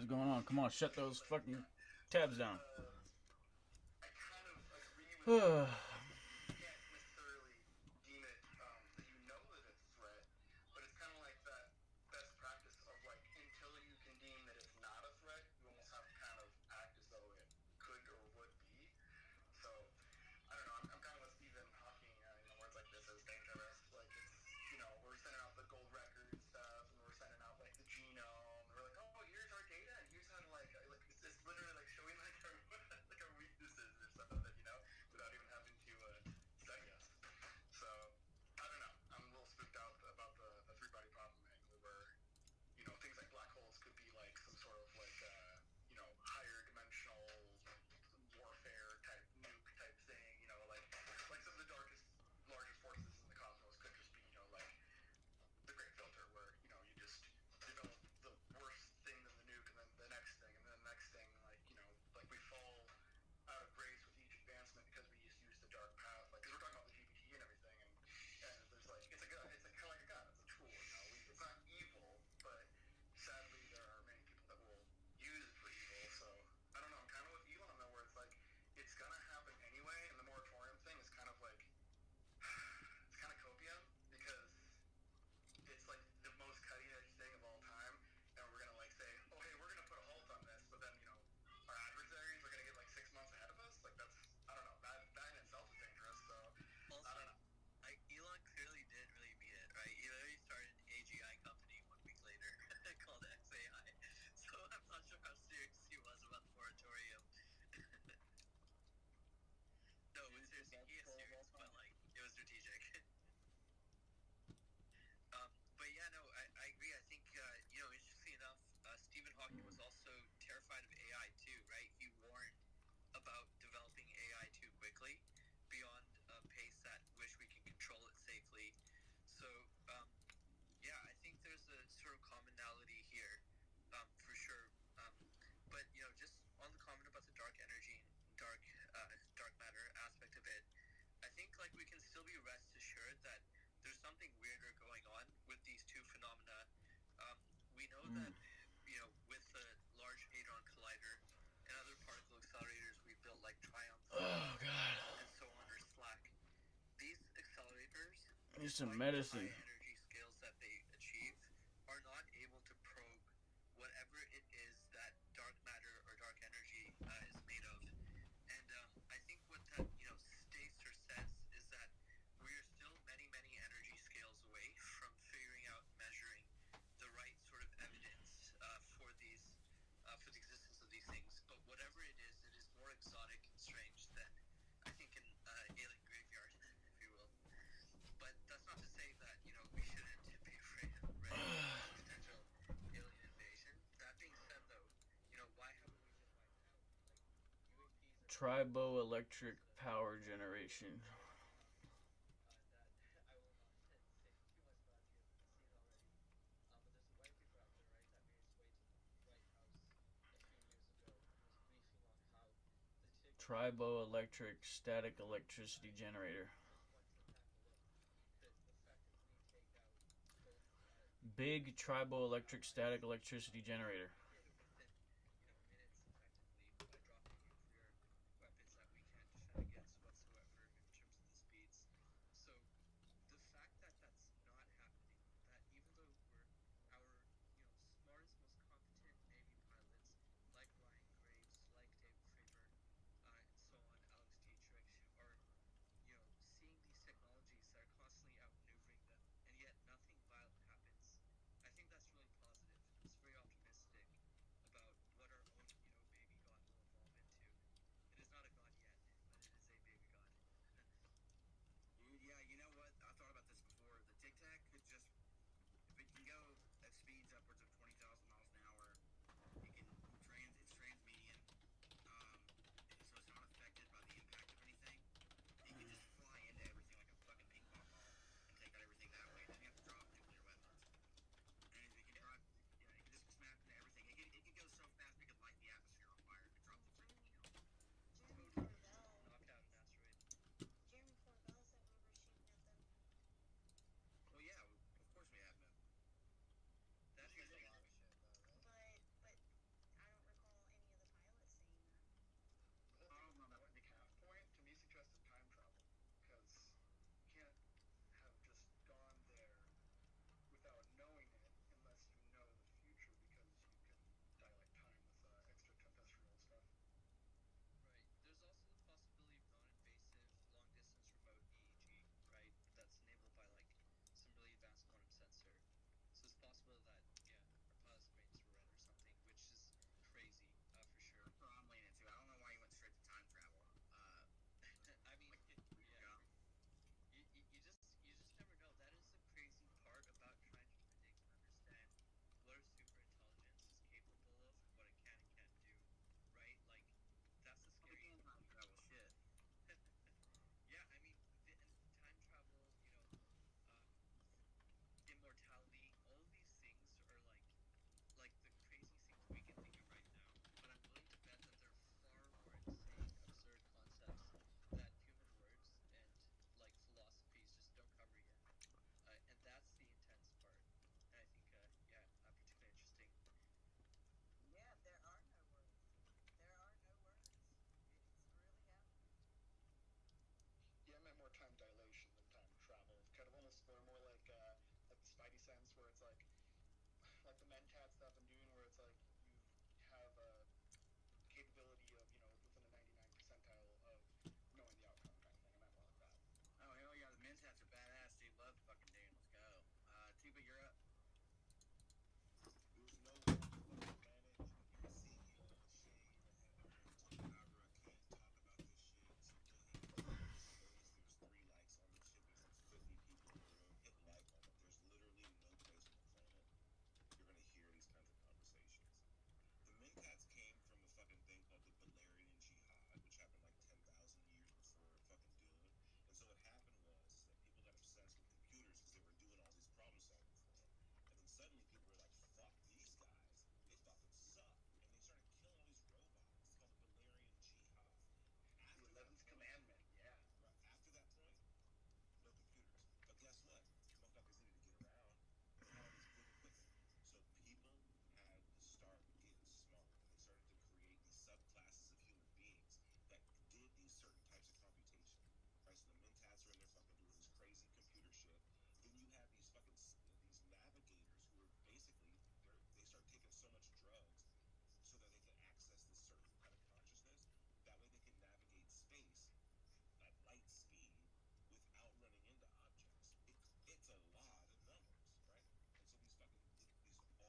going on? Come on, shut those fucking tabs down. I kind of agree with you. You can't necessarily deem it that you know that it's a threat, but it's kind of like that best practice of like until you can deem that it's not a threat, you almost have to kind of act as though it could or would be. So I don't know. I'm kind of with Stephen Hawking. Words like this is dangerous. Like it's we're sending out the gold record stuff, and we're sending out like the genome. We're like, oh, here's our data, and here's how to like it's literally like showing like our like our weaknesses or something, without even having to study us. So I don't know. I'm a little spooked out about the three-body problem angle, where things like black holes could be like some sort of like higher dimensional warfare type nuke type thing. Like some of the largest forces in the cosmos could just be like the Great Filter, where you just develop the worst thing than the nuke, and then the next thing, and then the next thing. Like we fall out of grace with each advancement because we just use the dark path. Like, because we're talking about the GPT and everything, and there's like it's kind of like a gun. It's a tool. It's not evil, but sadly there are many people that will use it for evil. So I don't know. I'm kind of with Elon though, where it's like it's gonna happen anyway, and the moratorium thing is kind of like it's kind of copium, because it's like the most cutting edge thing of all time, and we're gonna like say, oh hey, we're gonna put a halt on this, but then our adversaries are gonna get like 6 months ahead of us. Like that's I don't know. That in itself is dangerous. So also, I don't know. Elon clearly did really mean it, right? He literally started an AGI company 1 week later called XAI. So I'm not sure how serious he was about the moratorium. No, but seriously, he is serious, but like it was strategic. But yeah, no, I agree. I think interestingly enough, Stephen Hawking was also terrified of AI too, right? He warned about developing AI too quickly, beyond a pace at which we can control it safely. So, yeah, I think there's a sort of commonality here, for sure. But just on the comment about the dark energy and dark matter aspect of it, I think like we can still be rest assured that there's something weirder going on with these two phenomena. We know that with the Large Hadron Collider and other particle accelerators we built like Triumph and so on, or SLAC, these accelerators, I need some medicine. The high energy scales that they achieve are not able to probe whatever it is that dark matter or dark energy is made of. And I think what that states or says is that we are still many energy scales away from figuring out, measuring the right sort of evidence for the existence of these things. But whatever it is more exotic and strange than I think an alien graveyard, if you will. But that's not to say that we shouldn't be afraid of potential alien invasion. That being said, though, why haven't we been wiped out? Like UAPs are Triboelectric power generation. Triboelectric static electricity generator. Big triboelectric static electricity generator. mentat stuff and Dune, where it's like you have a capability of, you know, within the 99 percentile of knowing the outcome kind of thing. I meant more like that. Oh, hell yeah, the mentats are badass, dude. Love fucking Dune. Let's go. Tuba, you're up. There's no one on the fucking planet that can see me on the shade. I told Kyra I can't talk about this shit. So go ahead and go to space. There's 3 likes on this shit. There's like 50 people in the room. Hit like on it. There's literally no place on the planet you're gonna hear these kinds of conversations. The mentats came from a fucking thing called the Balerian Jihad, which happened like 10,000 years before fucking Dune. And so what happened was that people got obsessed with computers because they were doing all these problem solving for them. And then suddenly people were like, fuck these guys. They fucking suck. And they started killing all these robots. It's called the Balerian Jihad. After the 11th commandment, yeah. Right, after that point, no computers. But guess what? Motherfuckers needed to get around. They had all this good equipment. So people had to start getting smart. And they started to create these subclasses of human beings that did these certain types of computation. Right? So the mentats are in there fucking doing this crazy computer shit. Then you have these fucking these navigators who are basically they start taking so much drugs so that they can access this certain kind of consciousness. That way they can navigate space at light speed without running into objects. It's a lot of numbers, right? And so these fucking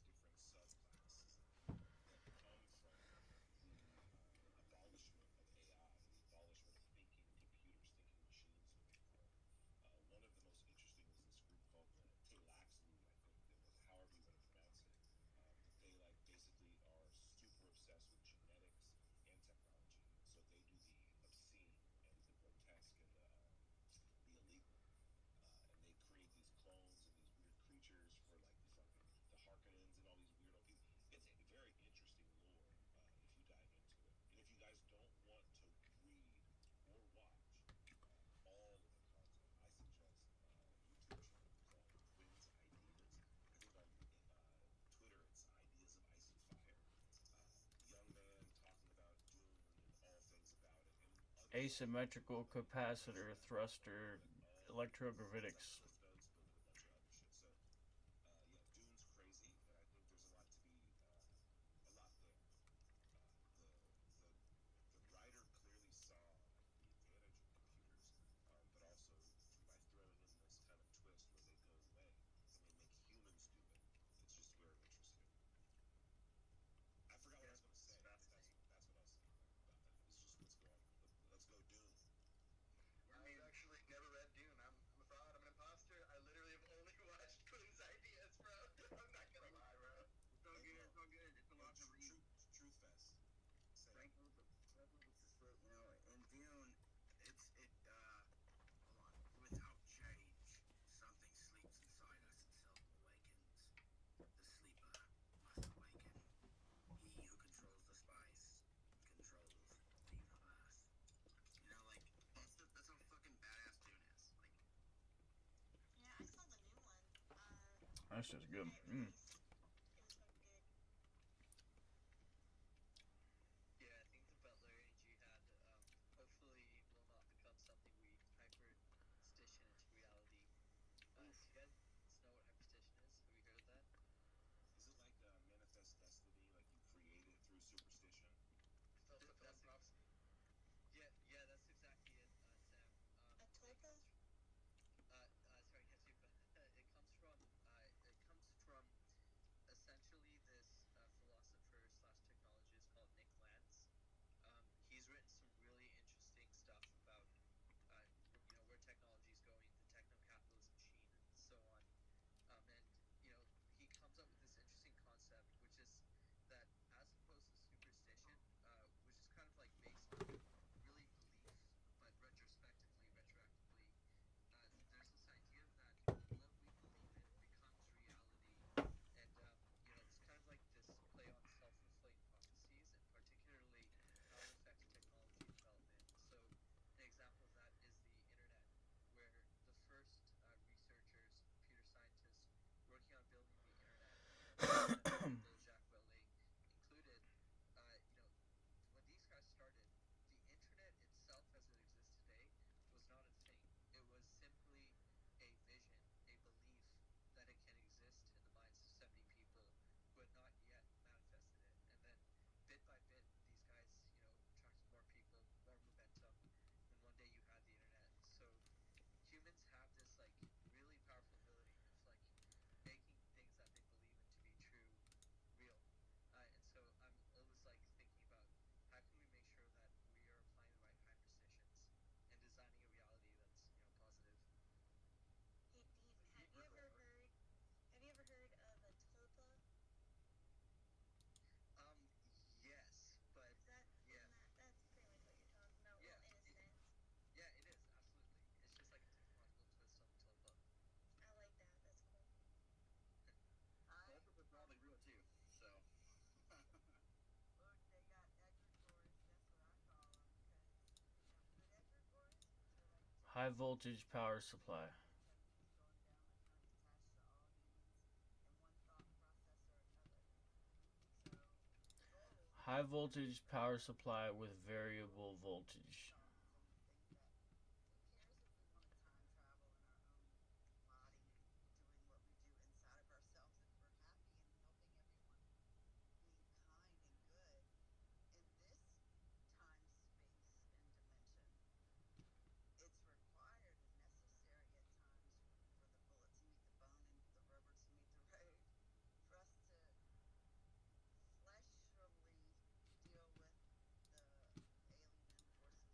all these different subclasses that come from the abolishment of AI, the abolishment of thinking computers, thinking machines moving forward. One of the most interesting was this group called the Tlaxlu, I think, however you want to pronounce it. They like basically are super obsessed with genetics and technology. So they do the obscene and the grotesque and the illegal. And they create these clones and these weird creatures for like the fucking the Harkonnens and all these weirdo people. It's a very interesting lore if you dive into it. And if you guys don't want to read or watch all of the content, I suggest YouTube channel called Quinn's Ideas. I think on Twitter it's Ideas of Ice and Fire. Young man talking about Dune and all things about it. And asymmetrical capacitor thruster electrogravitics. Systems, but with a bunch of other shit. So yeah, Dune's crazy, and I think there's a lot to be a lot there. The writer clearly saw like the advantage of computers, but also by throwing in this kind of twist where they go away and they make humans do it. It's just very interesting. I forgot what I was going to say. That's what I was saying about that. It's just let's go on. Let's go Dune. I've actually never read Dune. I'm a fraud. I'm an imposter. I literally have only watched Quinn's Ideas, bro. I'm not gonna lie, bro. It's all good. It's all good. It's a lot to read. Truth Fest. Frankly, it's just you know, in Dune, hold on. Without change, something sleeps inside us and seldom awakens. The sleeper must awaken. He who controls the spice controls the universe. You know, like that's how fucking badass Dune is. Like, yeah, I saw the new one. That's just good. It was fucking good. yeah, I think the Butlerian Jihad hopefully will not become something we hyperstition into reality. Do you guys know what hyperstition is? Have you heard of that? Is it like manifest destiny, like you create it through superstition? Self-fulfilling prophecy. Yeah, that's exactly it, Sam. A tulpa? Sorry, Hatupa. It comes from High voltage power supply. High voltage power supply with variable voltage.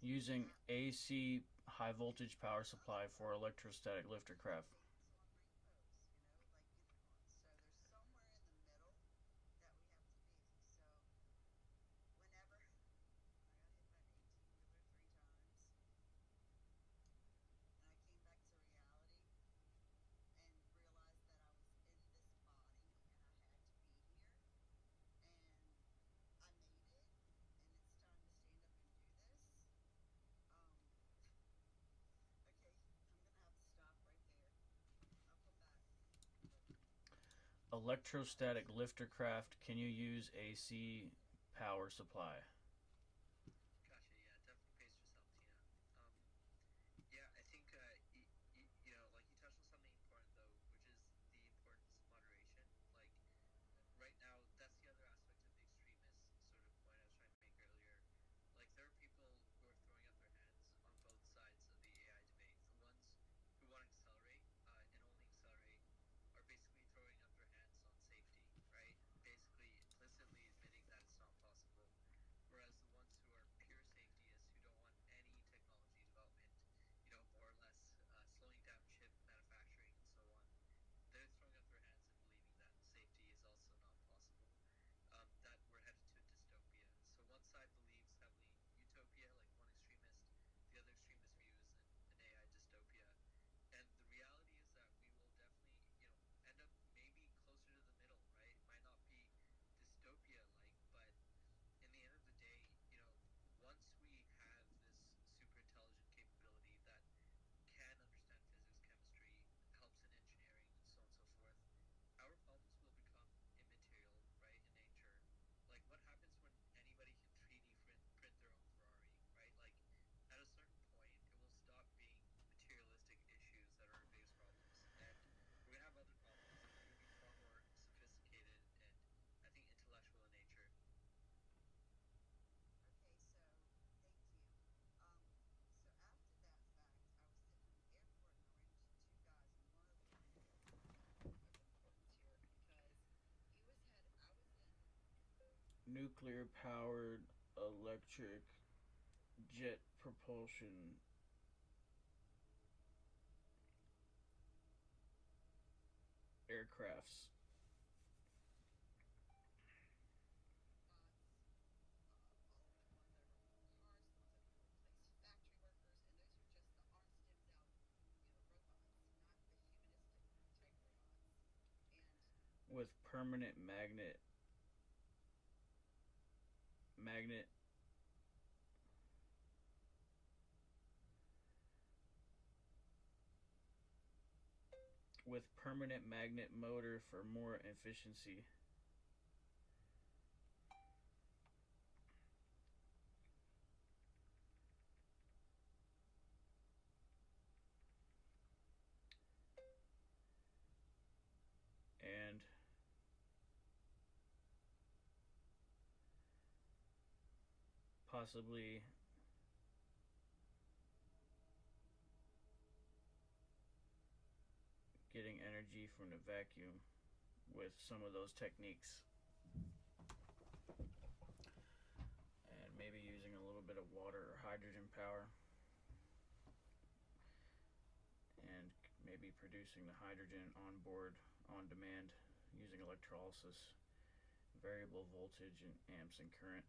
Using AC high voltage power supply for electrostatic lifter craft. Electrostatic lifter craft. Can you use AC power supply? Gotcha. Yeah, definitely pace yourself, Tina. Yeah, I think you know, like you touched on something important though, which is the importance of moderation. Like right now, that's the other aspect of the extremist sort of point I was trying to make earlier. Like there are people who are throwing up their hands on both sides of the AI debate. The ones who want to accelerate and only accelerate are basically throwing up their hands on safety, right? Basically implicitly admitting that it's not possible. Whereas the ones who are pure safetyists, who don't want any technology development, you know, more or less slowing down chip manufacturing and so on, they're throwing up their hands and believing that safety is also not possible. That we're headed to dystopia. So one side believes heavily in utopia, like one extremist, the other extremist views an AI dystopia. And the reality is that we will definitely, you know, end up maybe closer to the middle, right? It might not be dystopia-like, but in the end of the day, you know, once we have this super intelligent capability that can understand physics, chemistry, helps in engineering, and so on and so forth, our problems will become immaterial, right, in nature. Like, what happens when anybody can 3D print their own Ferrari, right? Like, at a certain point, it will stop being materialistic issues that are our biggest problems, and we're gonna have other problems that are gonna be far more sophisticated and, I think, intellectual in nature. Nuclear powered electric jet propulsion aircrafts. With permanent magnet with permanent magnet motor for more efficiency. And possibly getting energy from the vacuum with some of those techniques. And maybe using a little bit of water or hydrogen power. And maybe producing the hydrogen on board, on demand, using electrolysis, variable voltage and amps and current.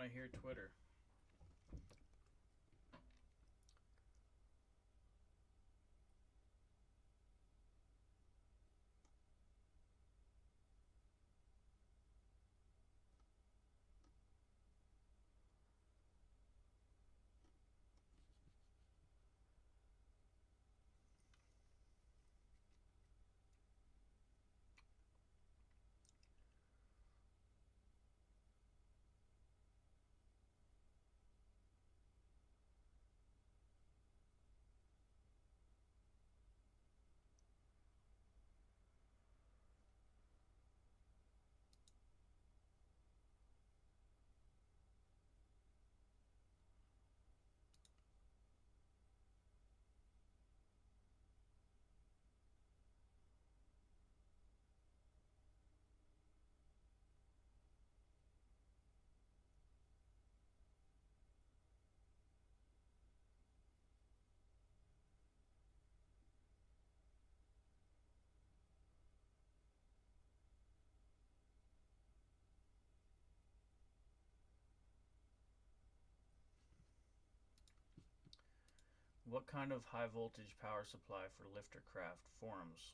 want to hear Twitter. What kind of high voltage power supply for lifter craft? Forums.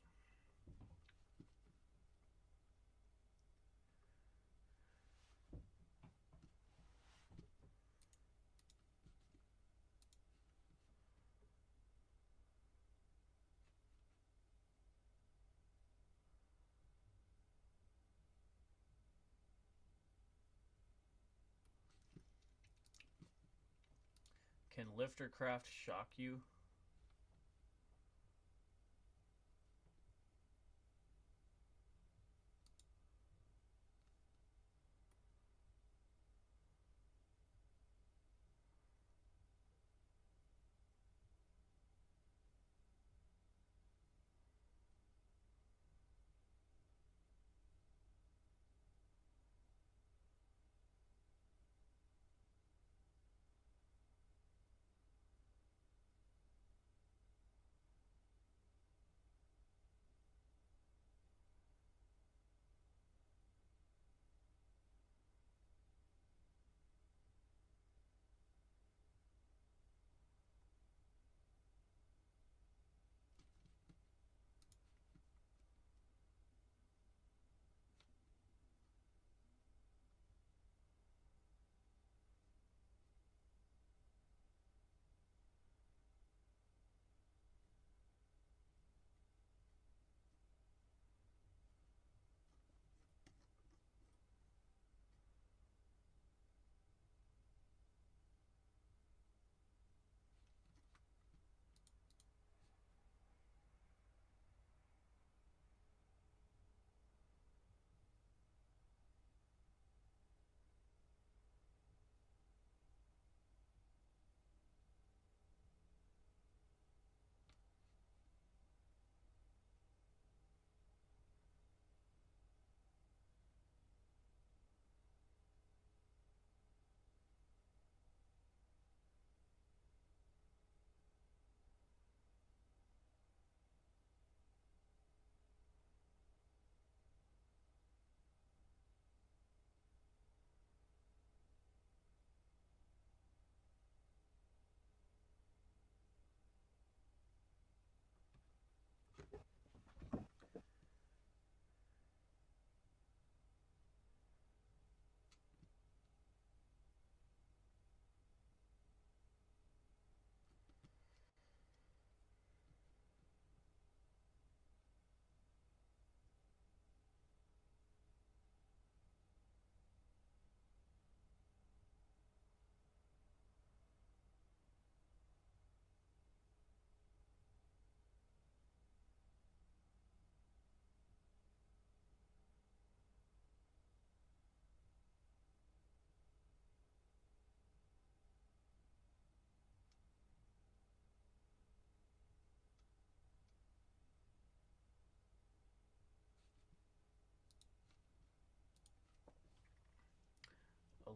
Can lifter craft shock you?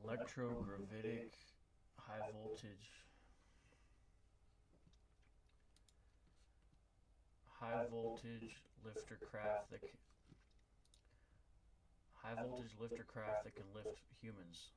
Electrogravitic high voltage lifter craft that high voltage lifter craft that can lift humans.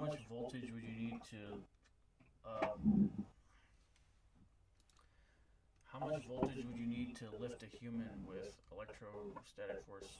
much voltage would you need to how much voltage would you need to lift a human with electrostatic force?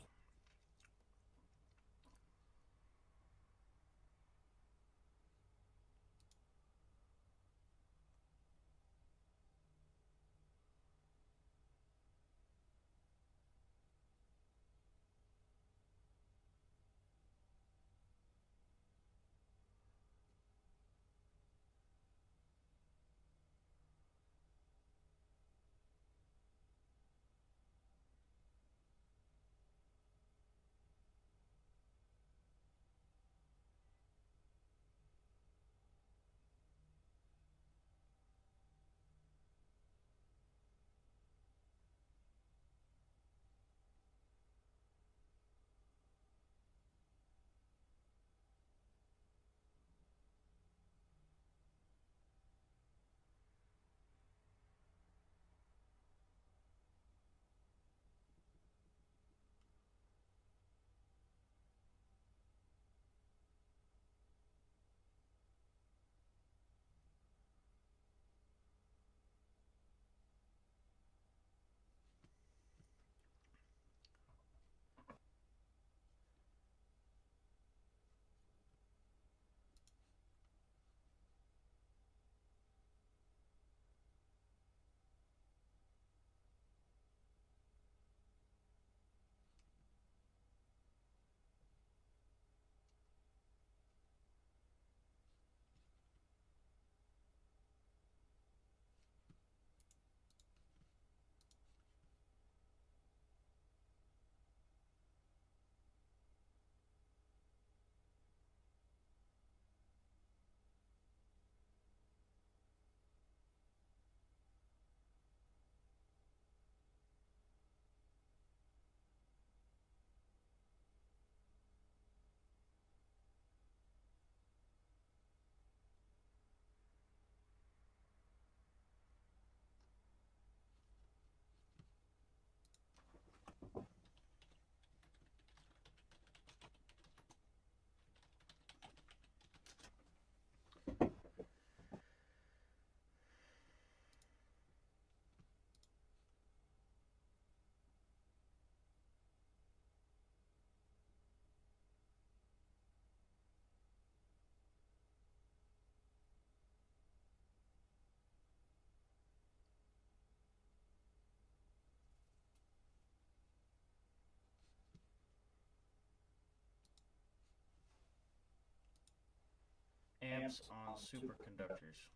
Amps on superconductors.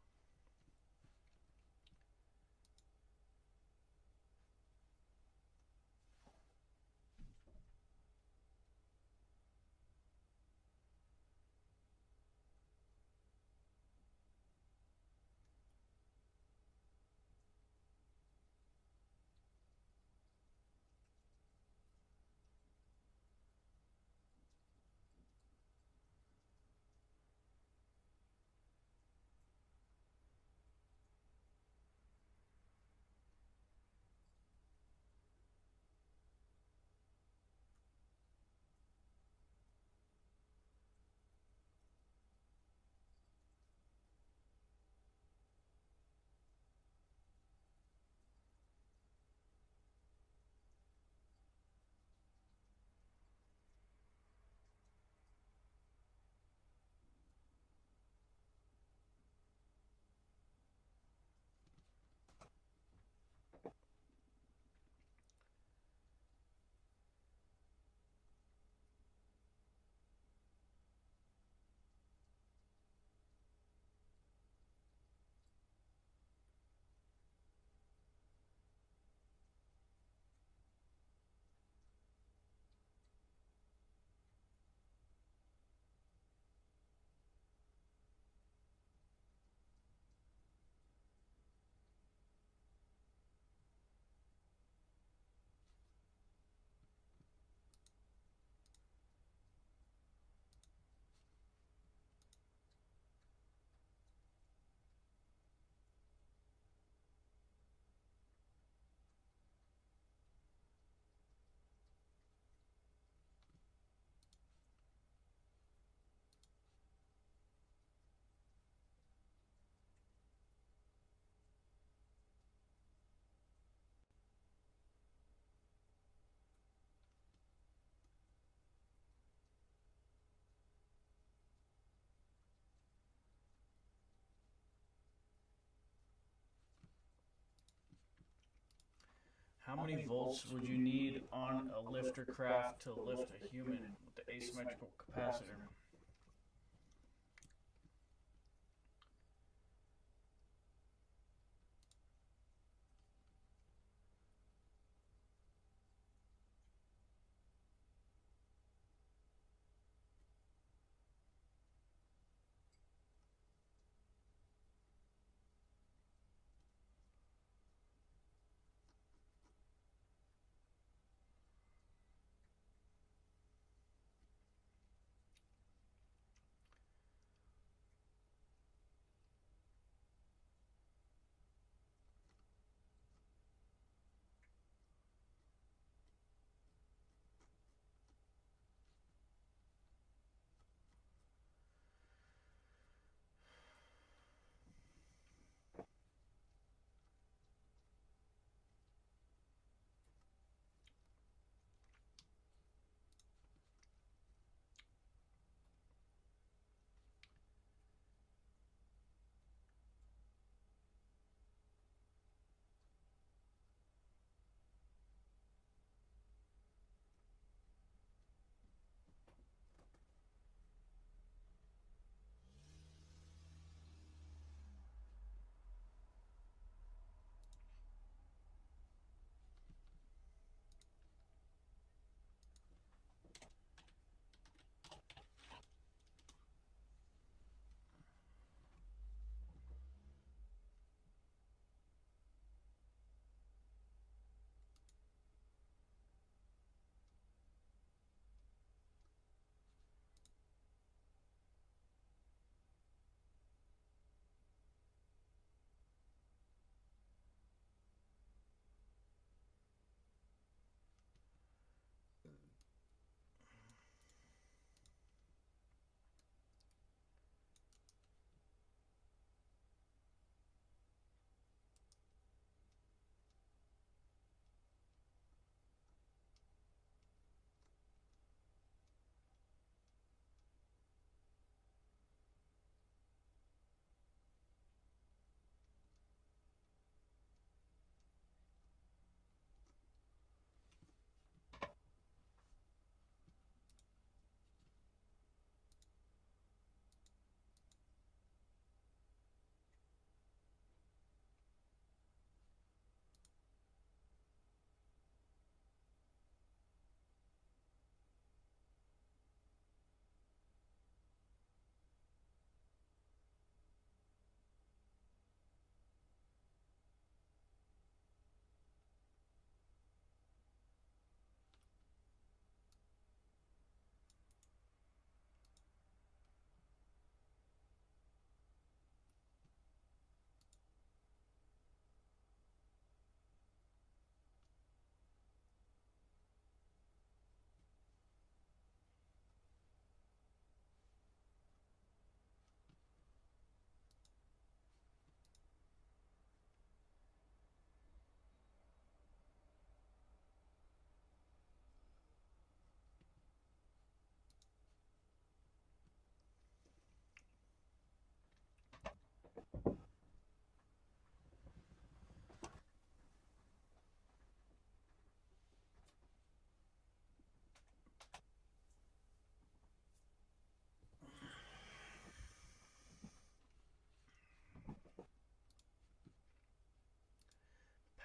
How many volts would you need on a lifter craft to lift a human with the asymmetrical capacitor?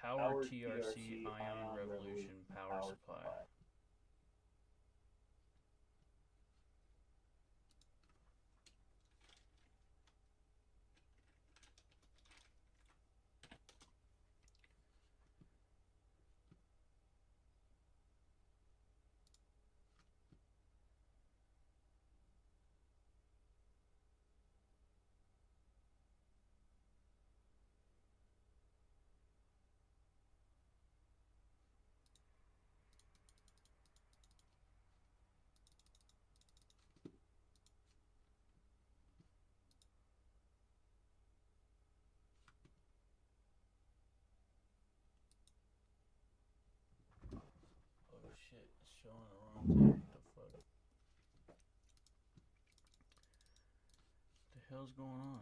Power TRC ion revolution power supply. Oh shit, it's showing the wrong thing. What the fuck? What the hell's going on?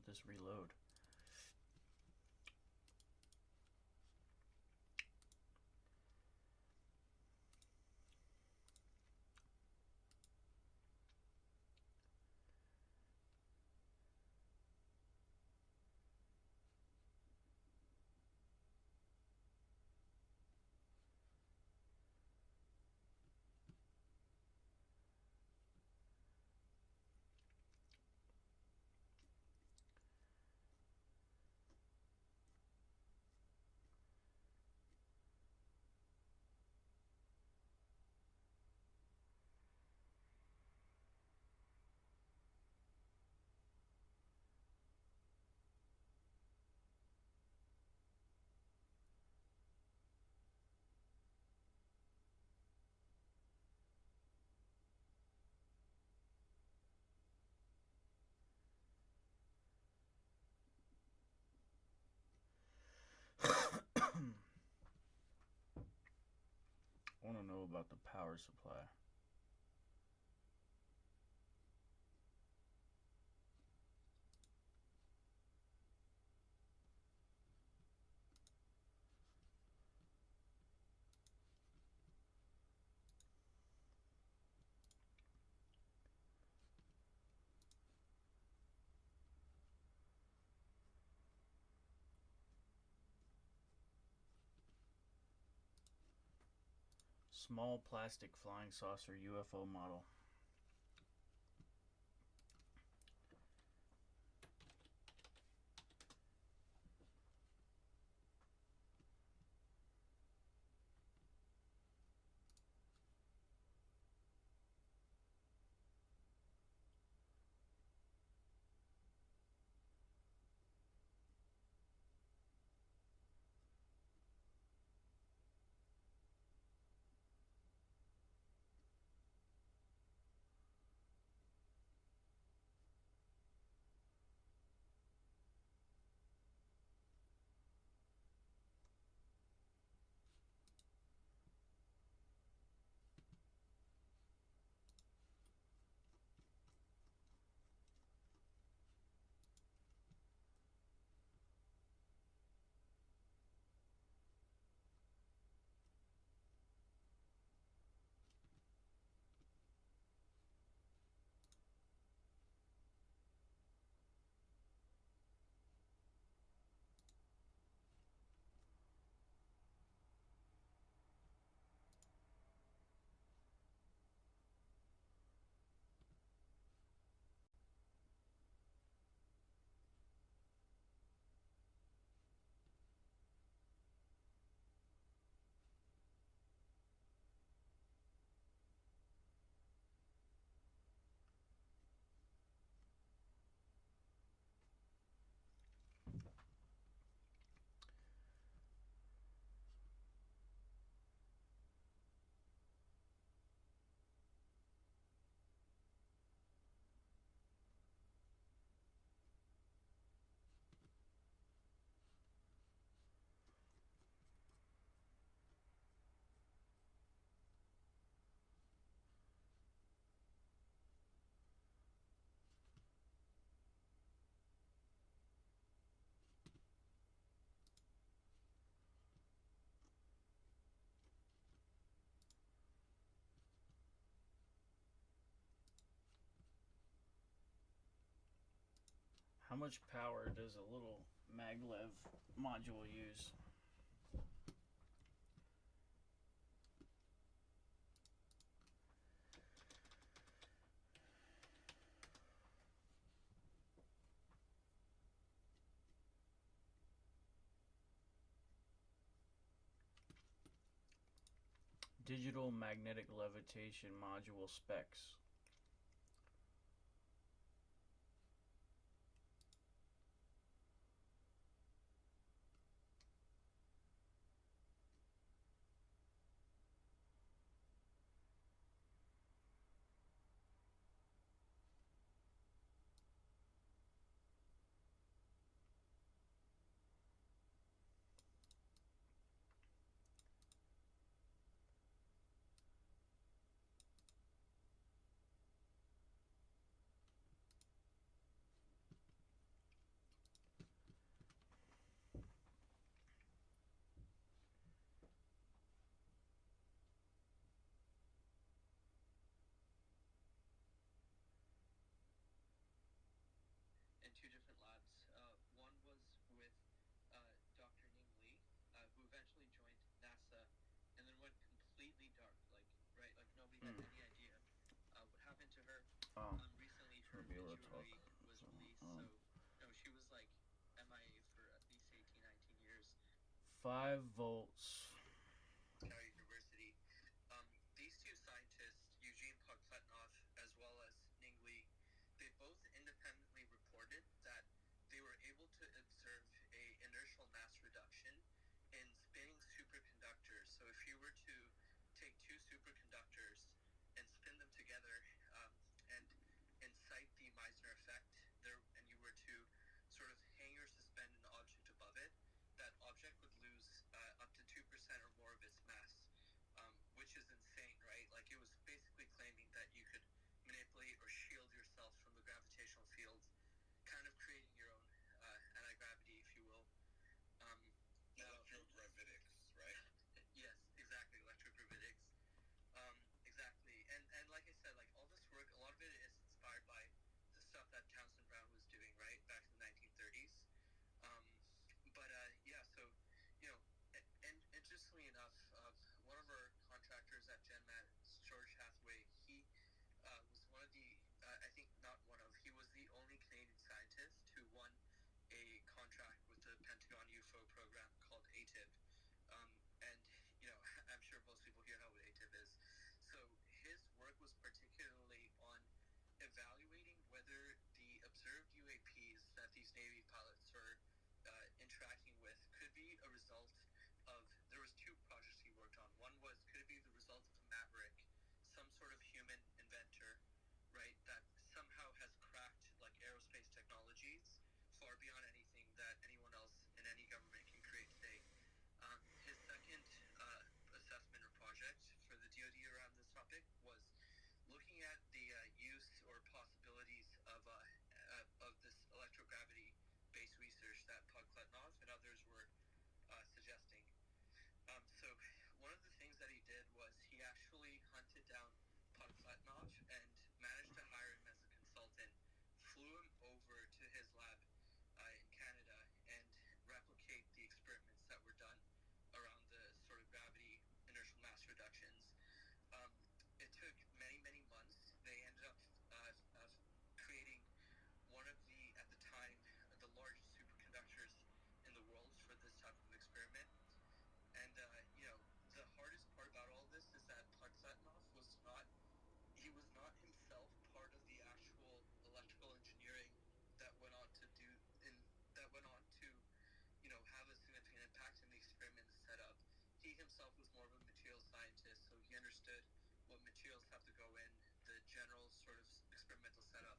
this reload. I want to know about the power supply. Small plastic flying saucer UFO model. How much power does a little maglev module use? Digital magnetic levitation module specs. Wow. Recently So her we'll be able to obituary talk. was So, released, so no, she was like MIA for at least 18, 19 years. 5 volts. University. These two scientists, Eugene Pogpletnov as well as Ning Li, they both independently reported that they were able to observe a inertial mass reduction in spinning superconductors. So if you were to take two superconductors and spin them together and incite the Meissner effect, there, and you were to sort of hang or suspend an object above it, that object would lose up to 2% or more of its mass, which is insane, right? Like, it was basically claiming that you could manipulate or shield yourself from the gravitational field, kind of creating your own anti-gravity, if you will. Electrogravitics, right? Yes, exactly, electrogravitics. Exactly, and like I said, like all this work, a lot of it is inspired by the stuff that Townsend Brown was doing, right, back in the 1930s. Yeah, so, you know, and interestingly enough, one of our contractors at GenMat, George Hathaway, he was one of the, I think not one of, he was the only Canadian scientist who won a contract with the Pentagon UFO program called ATIV. And, you know, I'm sure most people here know what ATIV is. So his work was particularly on evaluating whether the observed UAPs that these Navy pilots are interacting with could be a result of, there was two projects he worked on. One was, could it be the result of a maverick, some sort of human inventor, right, that somehow has cracked like aerospace technologies far beyond anything that anyone else in any government can create today. His second assessment or project for the DoD around this topic was looking at the use or possibilities of this electrogravity-based research that Pogpletnov and others were suggesting. So one of the things that he did was he actually hunted down Pogpletnov and managed to hire him as a consultant, flew him over to his lab in Canada and replicate the experiments that were done around the sort of gravity inertial mass reductions. It took many, many months. They ended up creating one of the, at the time, the largest superconductors in the world for this type of experiment. And, you know, the hardest part about all this is that Pogpletnov was not himself part of the actual electrical engineering that went on to do, that went on to, you know, have a significant impact in the experiment setup. He himself was more of a materials scientist, so he understood what materials have to go in, the general sort of experimental setup.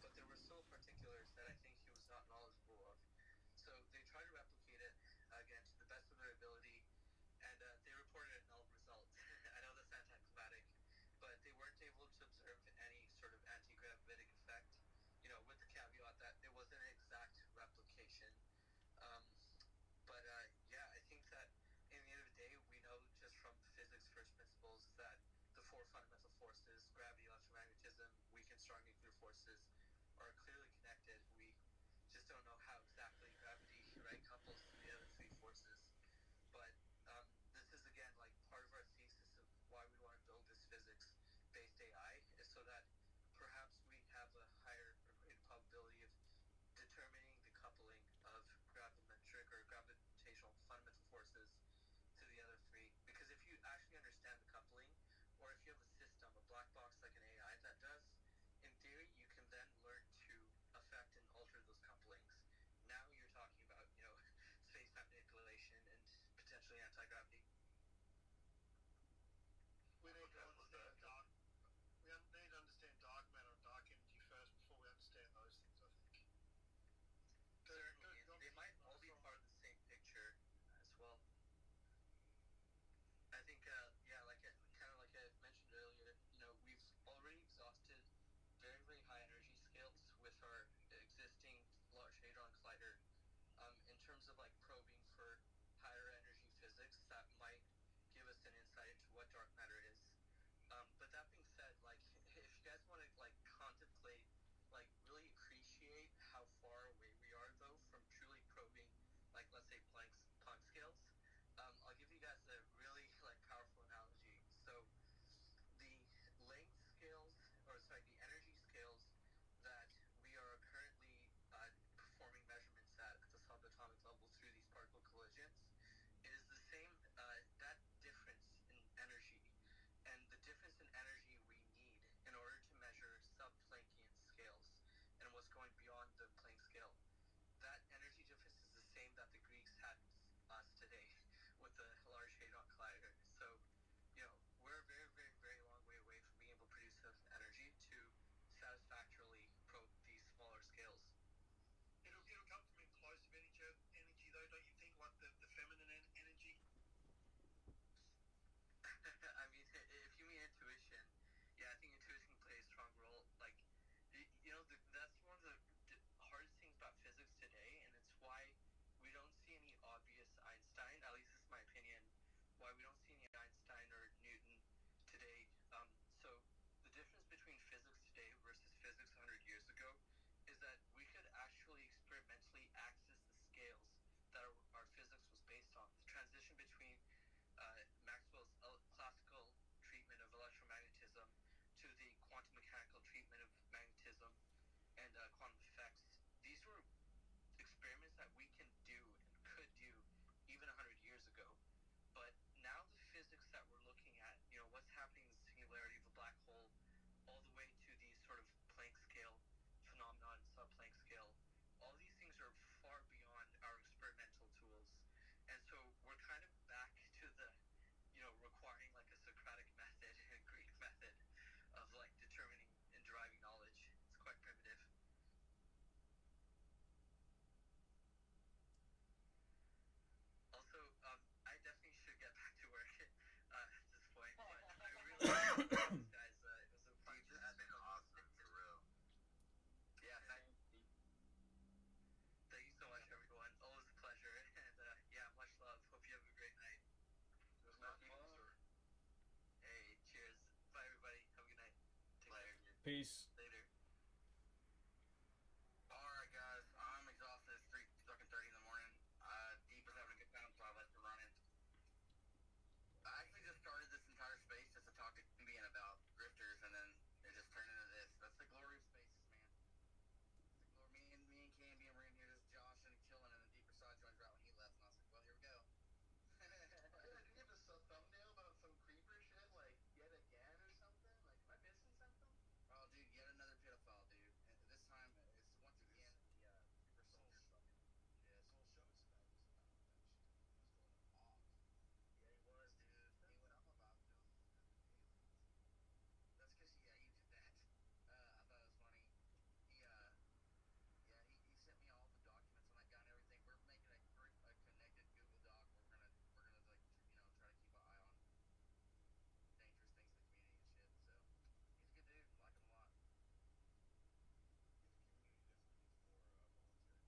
But there were still particulars that I think he was not knowledgeable of. So they tried to replicate it, again, to the best of their ability, and they reported a null result. I know that's anticlimactic, but they weren't able to observe any sort of anti-gravitic effect, you know, with the caveat that it wasn't an exact replication. Yeah, I think that in the end of the day, we know just from physics first principles that the four fundamental forces, gravity, electromagnetism, weak and strong nuclear forces, are clearly connected. We just don't know how exactly gravity, right, couples to the other three forces. But this is, again, like part of our thesis of why we want to build this physics-based AI, is so that perhaps we have a higher or greater probability of determining the coupling of gravimetric or gravitational fundamental forces to the other three. Because if you actually understand the coupling, or if you have a system, a black box like an AI that does, in theory, you can then learn to affect and alter those couplings Peace. Later. Alright, guys. I'm exhausted. It's 3:30 in the morning. Deep is having a good time, so I let her run it. I actually just started this entire space just to talk to Cambian about grifters, and then it just turned into this. That's the glory of spaces, man. It's the glory. Me and Cambian were in here just joshing and chilling, and then Deeper Side joined right when he left, and I was like, well, here we go. Did you have a thumbnail about some creeper shit, like yet again or something? Like, am I missing something? Oh, dude, yet another pedophile, dude. And this time, it's once again the creeper soldier fucking. Yes. The whole show tonight was about that shit. He was going off. Yeah, he was, dude. He went I'm about done with aliens. That's because, yeah, you did that. I thought it was funny. He, yeah, he sent me all the documents on that guy and everything. We're making a connected Google Doc. We're gonna like, try to keep an eye on dangerous things in the community and shit. So he's a good dude. I like him a lot. Yeah, the community definitely needs more voluntary police in the mix. Get to the bottom of all this stuff.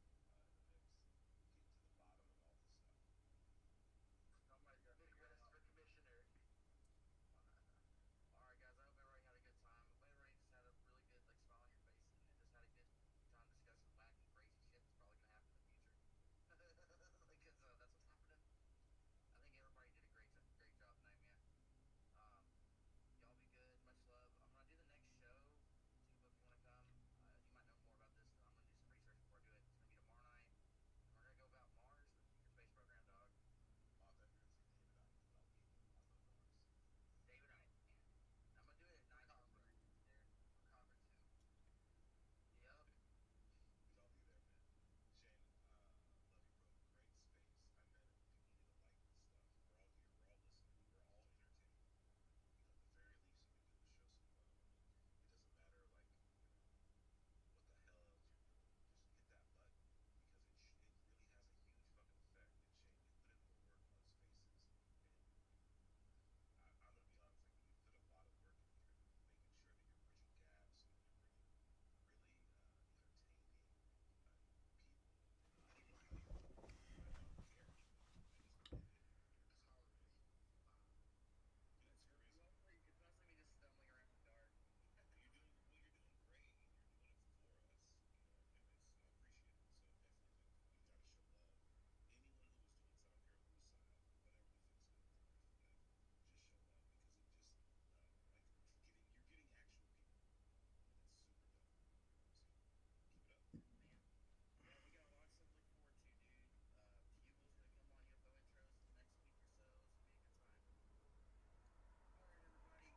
Somebody's got to figure it out. For commissioner. All right, guys. I hope everybody had a good time. I hope everybody just had a really good like smile on your face and just had a good time discussing wacky, crazy shit that's probably gonna happen in the future. Because that's what's happening. I think everybody did a great job tonight, man. Y'all be good. Much love. I'm gonna do the next show. Tuba, if you want to come, you might know more about this. I'm gonna do some research before I do it. It's gonna be tomorrow night. And we're gonna go about Mars, the future space program, dog. Oh, I thought you were gonna say David Icke about me. I love Mars. David Icke, man. I'm gonna do it at night. Macabre. There. Macabre too. Yep. We'd all be there, man. Shane, love you, bro. Great space. I met him. People need to like this stuff. We're all here. We're all listening. We're all entertained. At the very least, you can do is show some love. I mean, it doesn't matter, like, what the hell else you're doing. Just hit that button because it really has a huge fucking effect. And Shane, you put in more work on spaces, and I'm gonna be honest, like, you put a lot of work in here, making sure that you're bridging gaps and you're bringing really entertaining people. And I don't know how you're doing it. I don't care. I just love it. You're just really, it's crazy. It's mostly me just stumbling around in the dark. You're doing great, and you're doing it for us, and I appreciate it. So definitely, like,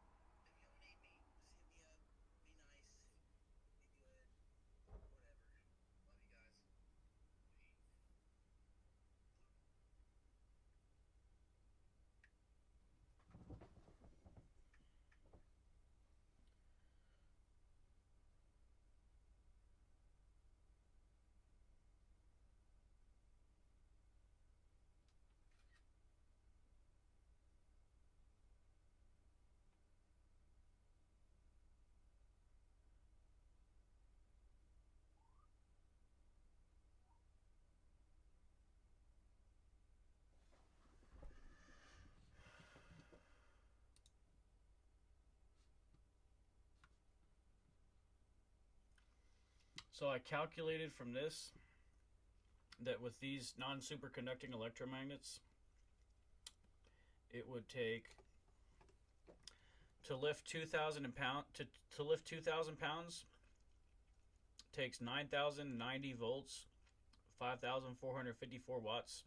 we gotta show love. Anyone who was doing South Carolina side, whatever the fuck's going on, like, just show love because it just like you're getting actual people, and it's super dope. So keep it up. Man. Yeah, we got a lot of stuff to look forward to, dude. Fugel's gonna come on UFO intros in the next week or so. It's gonna be a good time. All right, everybody. If y'all need me, just hit me up. Be nice. Be good. Whatever. Love you guys. Peace. So I calculated from this that with these non-superconducting electromagnets, it would take to lift 2,000 pounds to lift 2,000 pounds takes 9,090 volts, 5,454 watts.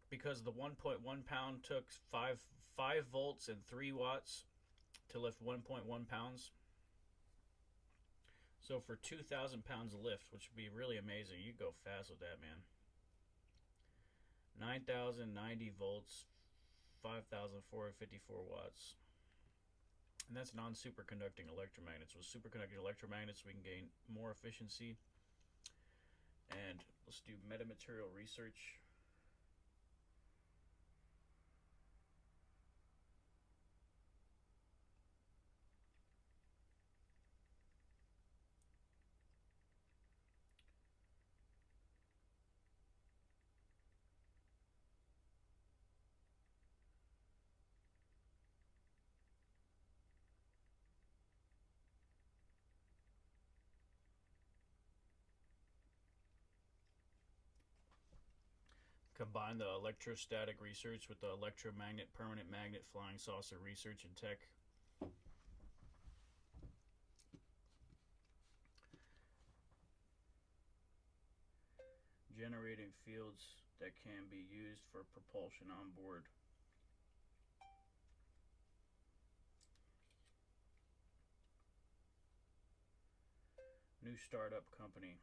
Because the 1.1 pound took 5 volts and 3 watts to lift 1.1 pounds. So for 2,000 pounds of lift, which would be really amazing, you go fast with that, man. 9,090 volts, 5,454 watts. And that's non-superconducting electromagnets. With superconducting electromagnets, we can gain more efficiency. And let's do metamaterial research. Combine the electrostatic research with the electromagnet, permanent magnet, flying saucer research and tech. Generating fields that can be used for propulsion on board. New startup company.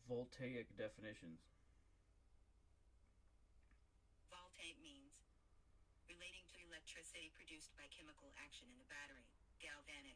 Voltaic definitions. Voltaic means relating to electricity produced by chemical action in a battery. Galvanic.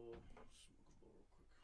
bowl. Smoke a bowl real quick.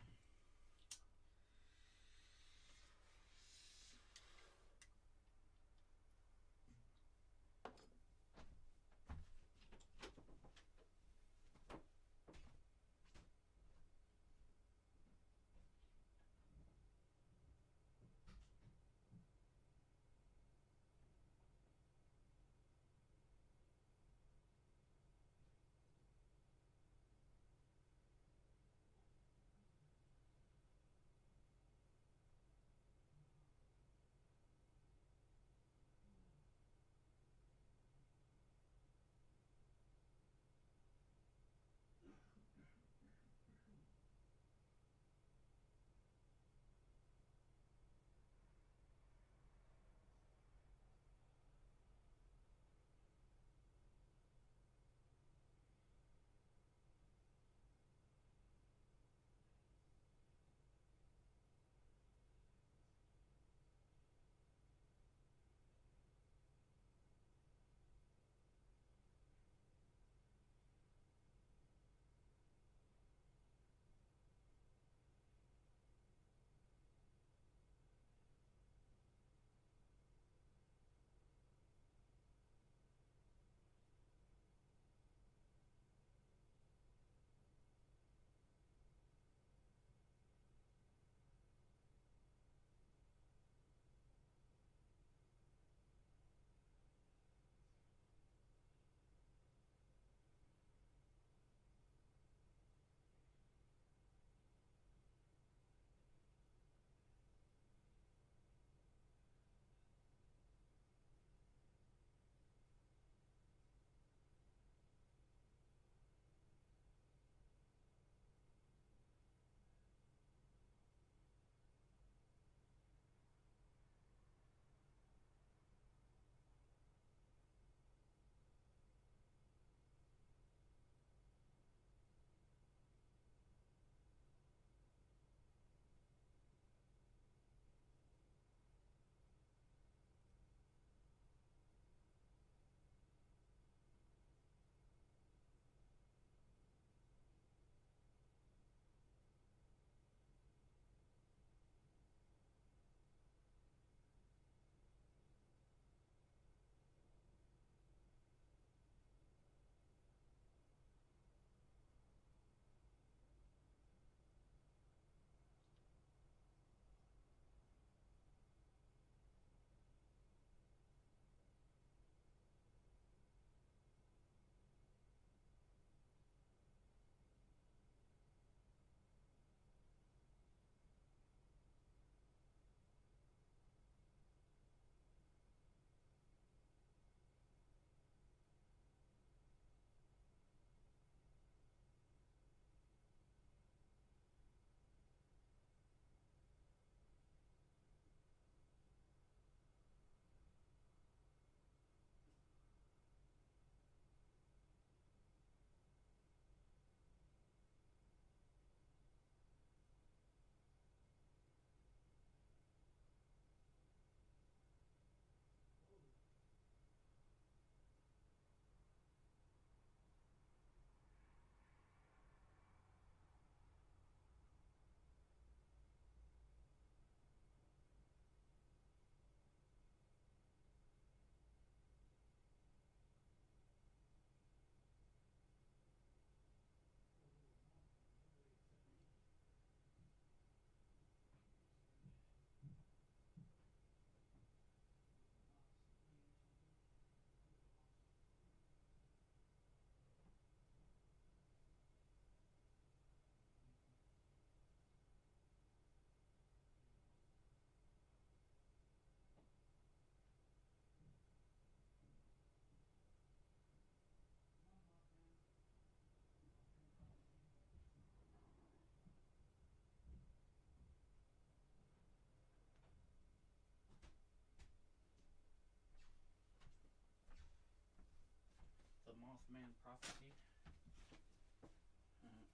The Mothman Prophecy. The Mothman.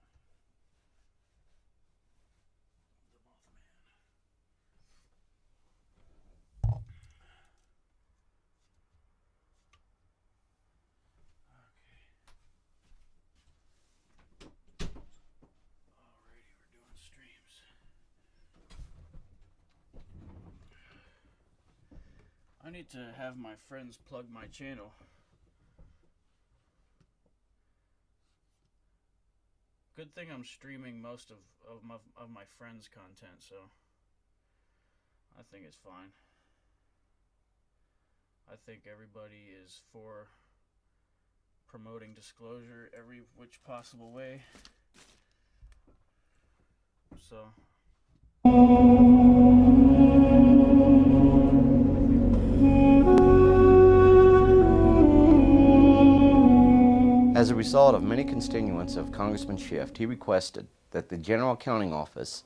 Okay. need to have my friends plug my channel. Good thing I'm streaming most of my friends' content, so I think it's fine. I think everybody is for promoting disclosure every which possible way. So as a result of many continuance of Congressman Schiff, he requested that the General Accounting Office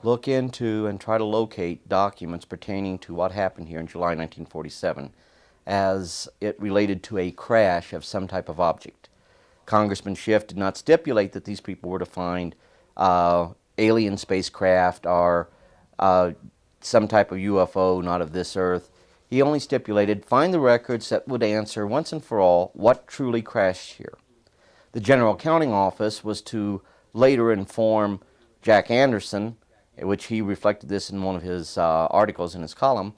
look into and try to locate documents pertaining to what happened here in July 1947 as it related to a crash of some type of object. Congressman Schiff did not stipulate that these people were to find alien spacecraft or some type of UFO not of this earth. He only stipulated find the records that would answer once and for all what truly crashed here. The General Accounting Office was to later inform Jack Anderson, which he reflected this in one of his articles in his column,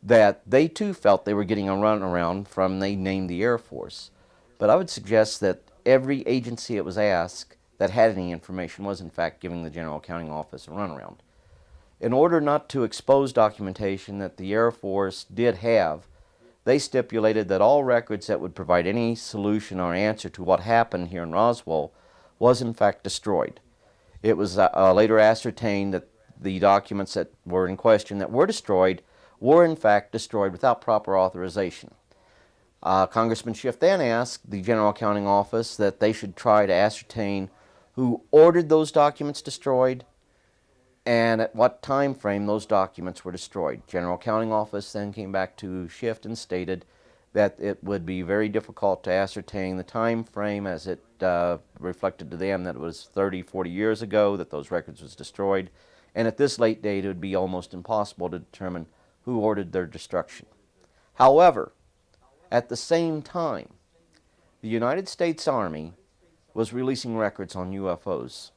that they too felt they were getting a runaround from they named the Air Force. But I would suggest that every agency it was asked that had any information was in fact giving the General Accounting Office a runaround. In order not to expose documentation that the Air Force did have, they stipulated that all records that would provide any solution or answer to what happened here in Roswell was in fact destroyed. It was later ascertained that the documents that were in question that were destroyed were in fact destroyed without proper authorization. Congressman Schiff then asked the General Accounting Office that they should try to ascertain who ordered those documents destroyed and at what time frame those documents were destroyed. General Accounting Office then came back to Schiff and stated that it would be very difficult to ascertain the time frame, as it reflected to them that it was 30, 40 years ago that those records was destroyed, and at this late date it would be almost impossible to determine who ordered their destruction. However, at the same time, the United States Army was releasing records on UFOs.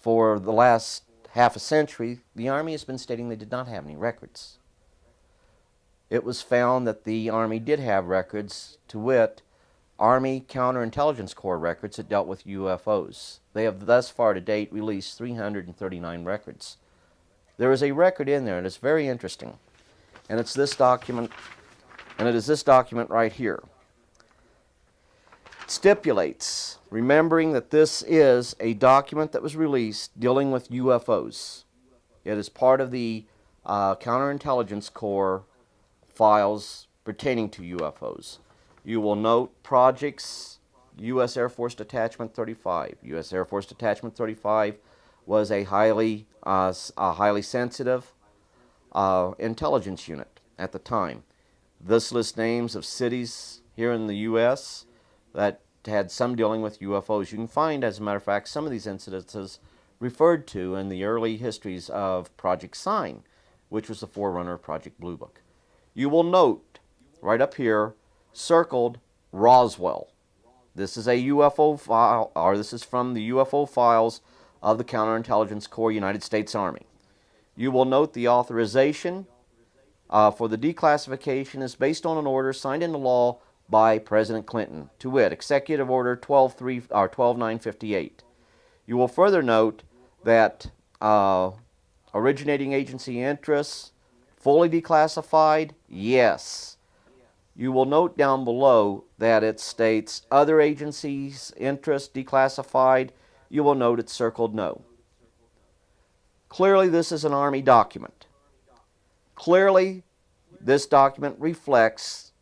For the last half a century, the Army has been stating they did not have any records. It was found that the Army did have records, to wit, Army Counterintelligence Corps records that dealt with UFOs. They have thus far to date released 339 records. There is a record in there, and it's very interesting, and it's this document, and it is this document right here. It stipulates, remembering that this is a document that was released dealing with UFOs. It is part of the Counterintelligence Corps files pertaining to UFOs. You will note projects, U.S. Air Force Detachment 35. U.S. Air Force Detachment 35 was a highly sensitive intelligence unit at the time. This lists names of cities here in the U.S. that had some dealing with UFOs. You can find, as a matter of fact, some of these incidences referred to in the early histories of Project Sign, which was the forerunner of Project Blue Book. You will note, right up here, circled Roswell. This is a UFO file, or this is from the UFO files of the Counterintelligence Corps, United States Army. You will note the authorization for the declassification is based on an order signed into law by President Clinton, to wit, Executive Order 12958. You will further note that originating agency interests, fully declassified, yes. You will note down below that it states other agencies' interests declassified. You will note it's circled no. Clearly this is an Army document. Clearly this document reflects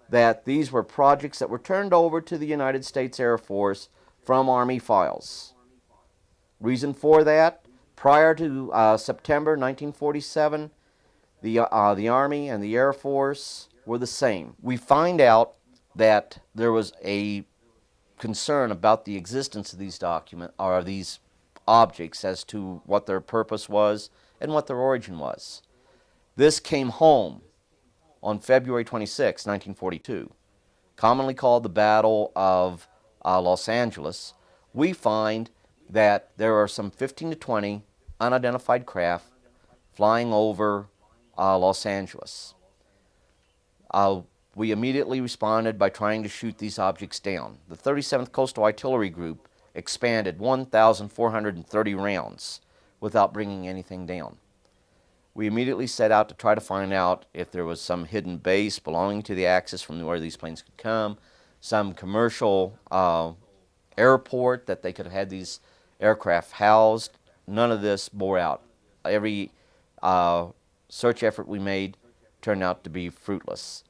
that these were projects that were turned over to the United States Air Force from Army files. Reason for that, prior to September 1947, the Army and the Air Force were the same. We find out that there was a concern about the existence of these documents, or these objects, as to what their purpose was and what their origin was. This came home on February 26, 1942, commonly called the Battle of Los Angeles. We find that there are some 15 to 20 unidentified craft flying over Los Angeles. we immediately responded by trying to shoot these objects down. The 37th Coastal Artillery Group expanded 1,430 rounds without bringing anything down. We immediately set out to try to find out if there was some hidden base belonging to the Axis from where these planes could come, some commercial airport that they could have had these aircraft housed. None of this bore out. Every search effort we made turned out to be fruitless.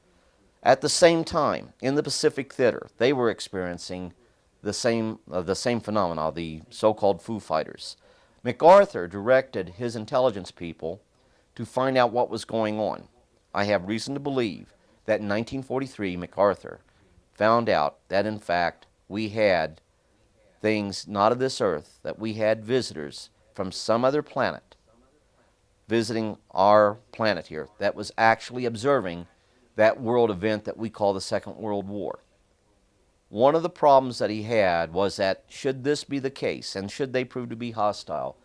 At the same time, in the Pacific Theater, they were experiencing the same phenomena, the so-called Foo Fighters. MacArthur directed his intelligence people to find out what was going on. I have reason to believe that in 1943, MacArthur found out that, in fact, we had things not of this earth, that we had visitors from some other planet visiting our planet here that was actually observing that world event that we call the Second World War. One of the problems that he had was that should this be the case, and should they prove to be hostile,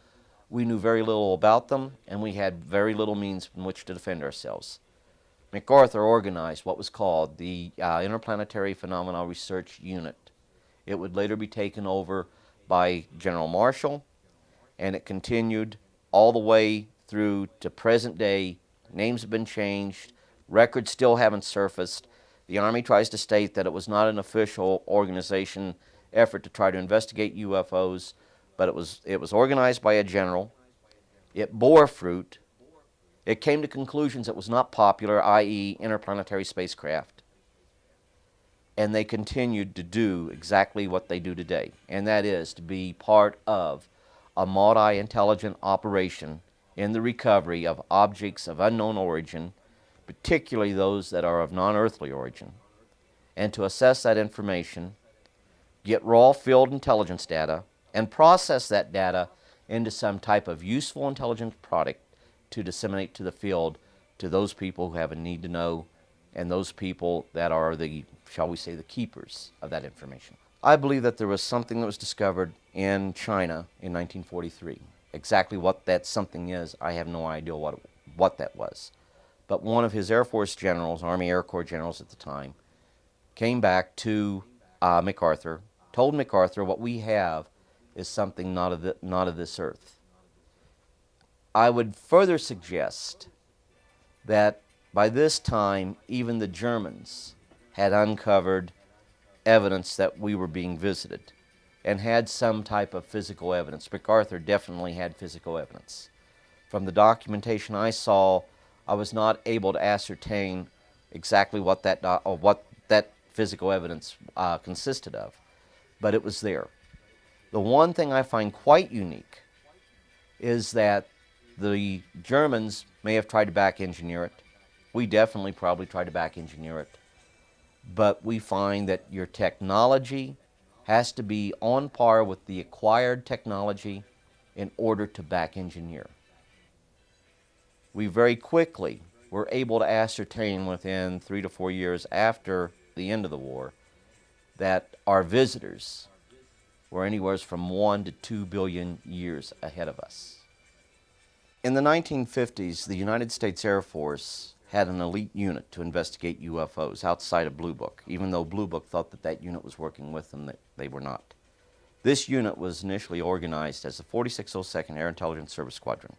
we knew very little about them, and we had very little means in which to defend ourselves. MacArthur organized what was called the Interplanetary Phenomena Research Unit. It would later be taken over by General Marshall, and it continued all the way through to present day. Names have been changed. Records still haven't surfaced. The Army tries to state that it was not an official organization effort to try to investigate UFOs, but it was organized by a general. It bore fruit. It came to conclusions that was not popular, i.e. interplanetary spacecraft. And they continued to do exactly what they do today, and that is to be part of a multi-intelligent operation in the recovery of objects of unknown origin, particularly those that are of non-earthly origin, and to assess that information, get raw field intelligence data, and process that data into some type of useful intelligence product to disseminate to the field to those people who have a need to know, and those people that are the, shall we say, the keepers of that information. I believe that there was something that was discovered in China in 1943. Exactly what that something is, I have no idea what that was. But one of his Air Force generals, Army Air Corps generals at the time, came back to MacArthur, told MacArthur what we have is something not of this earth. I would further suggest that by this time, even the Germans had uncovered evidence that we were being visited and had some type of physical evidence. MacArthur definitely had physical evidence. From the documentation I saw, I was not able to ascertain exactly what that physical evidence consisted of, but it was there. The one thing I find quite unique is that the Germans may have tried to back engineer it. We definitely probably tried to back engineer it. But we find that your technology has to be on par with the acquired technology in order to back engineer. We very quickly were able to ascertain within 3 to 4 years after the end of the war that our visitors were anywhere from 1 to 2 billion years ahead of us. In the 1950s, the United States Air Force had an elite unit to investigate UFOs outside of Blue Book, even though Blue Book thought that that unit was working with them, that they were not. This unit was initially organized as the 4602nd Air Intelligence Service Squadron.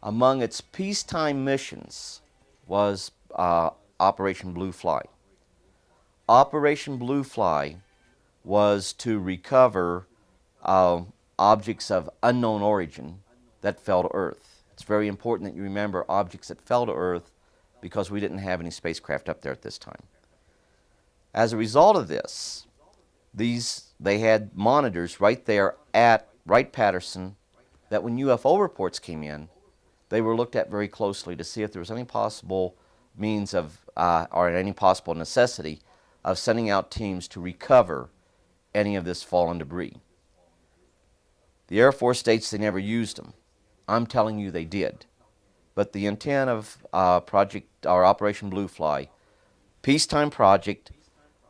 Among its peacetime missions was Operation Blue Fly. Operation Blue Fly was to recover objects of unknown origin that fell to Earth. It's very important that you remember objects that fell to Earth because we didn't have any spacecraft up there at this time. As a result of this, they had monitors right there at Wright-Patterson that when UFO reports came in, they were looked at very closely to see if there was any possible means of, or any possible necessity of sending out teams to recover any of this fallen debris. The Air Force states they never used them. I'm telling you they did. But the intent of Operation Blue Fly, peacetime project,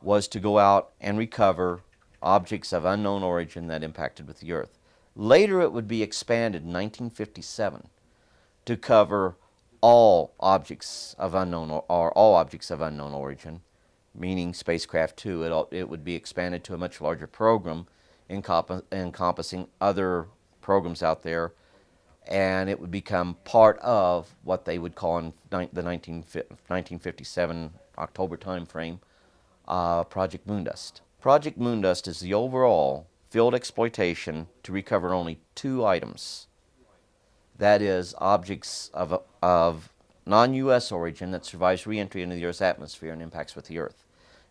was to go out and recover objects of unknown origin that impacted with the Earth. Later it would be expanded in 1957 to cover all objects of unknown or all objects of unknown origin, meaning spacecraft 2. It would be expanded to a much larger program encompassing other programs out there, and it would become part of what they would call in the 1957 October timeframe Project Moondust. Project Moondust is the overall field exploitation to recover only 2 items. That is, objects of non-U.S. origin that survives re-entry into the Earth's atmosphere and impacts with the Earth.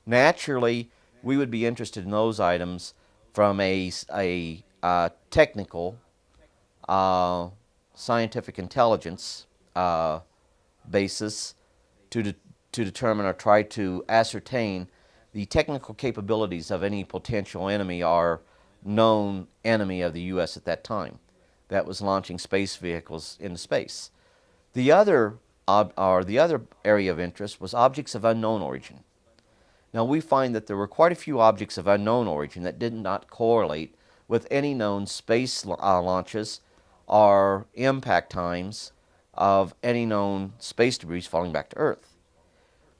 Naturally, we would be interested in those items from a technical, scientific intelligence basis to determine or try to ascertain the technical capabilities of any potential enemy or known enemy of the U.S. at that time that was launching space vehicles into space. The other area of interest was objects of unknown origin. Now we find that there were quite a few objects of unknown origin that did not correlate with any known space launches or impact times of any known space debris falling back to Earth.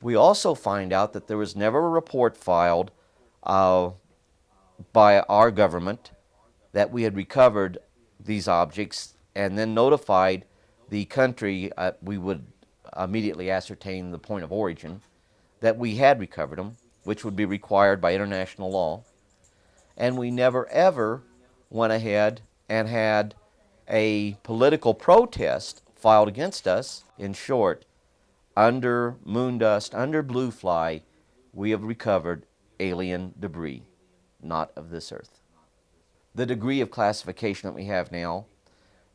We also find out that there was never a report filed by our government that we had recovered these objects and then notified the country. We would immediately ascertain the point of origin that we had recovered them, which would be required by international law. And we never ever went ahead and had a political protest filed against us. In short, under Moondust, under Blue Fly, we have recovered alien debris, not of this Earth. The degree of classification that we have now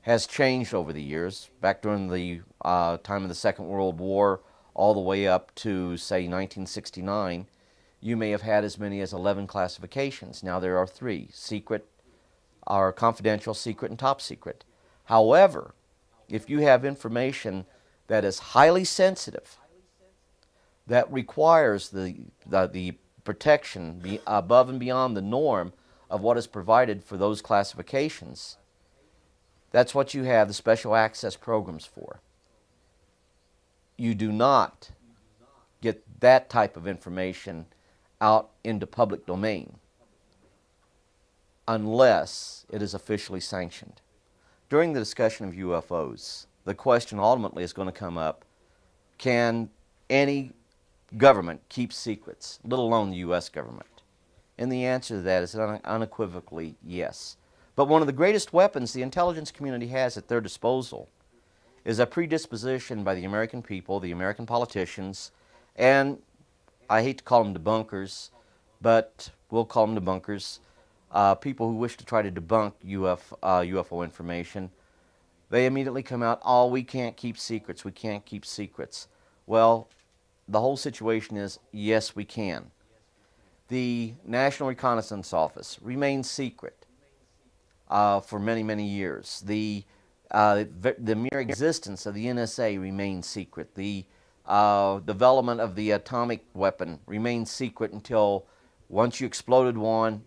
has changed over the years. Back during the time of the Second World War, all the way up to, say, 1969, you may have had as many as 11 classifications. Now there are 3: secret, or confidential, secret, and top secret. However, if you have information that is highly sensitive, that requires the protection above and beyond the norm of what is provided for those classifications, that's what you have the special access programs for. You do not get that type of information out into public domain unless it is officially sanctioned. During the discussion of UFOs, the question ultimately is going to come up, can any government keep secrets, let alone the U.S. government? And the answer to that is unequivocally yes. But one of the greatest weapons the intelligence community has at their disposal is a predisposition by the American people, the American politicians, and I hate to call them debunkers, but we'll call them debunkers, people who wish to try to debunk UFO information. They immediately come out, oh, we can't keep secrets, we can't keep secrets. Well, the whole situation is, yes, we can. The National Reconnaissance Office remains secret for many, many years. The mere existence of the NSA remains secret. The development of the atomic weapon remains secret until once you exploded one,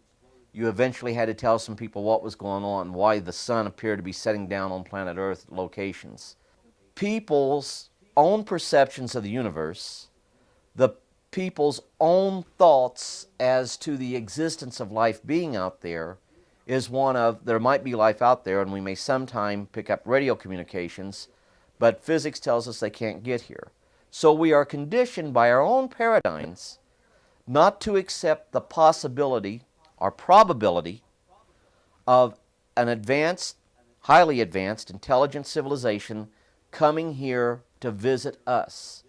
you eventually had to tell some people what was going on, why the sun appeared to be setting down on planet Earth locations. People's own perceptions of the universe, the people's own thoughts as to the existence of life being out there, is one of, there might be life out there and we may sometime pick up radio communications, but physics tells us they can't get here. So we are conditioned by our own paradigms not to accept the possibility or probability of an advanced, highly advanced, intelligent civilization coming here to visit us.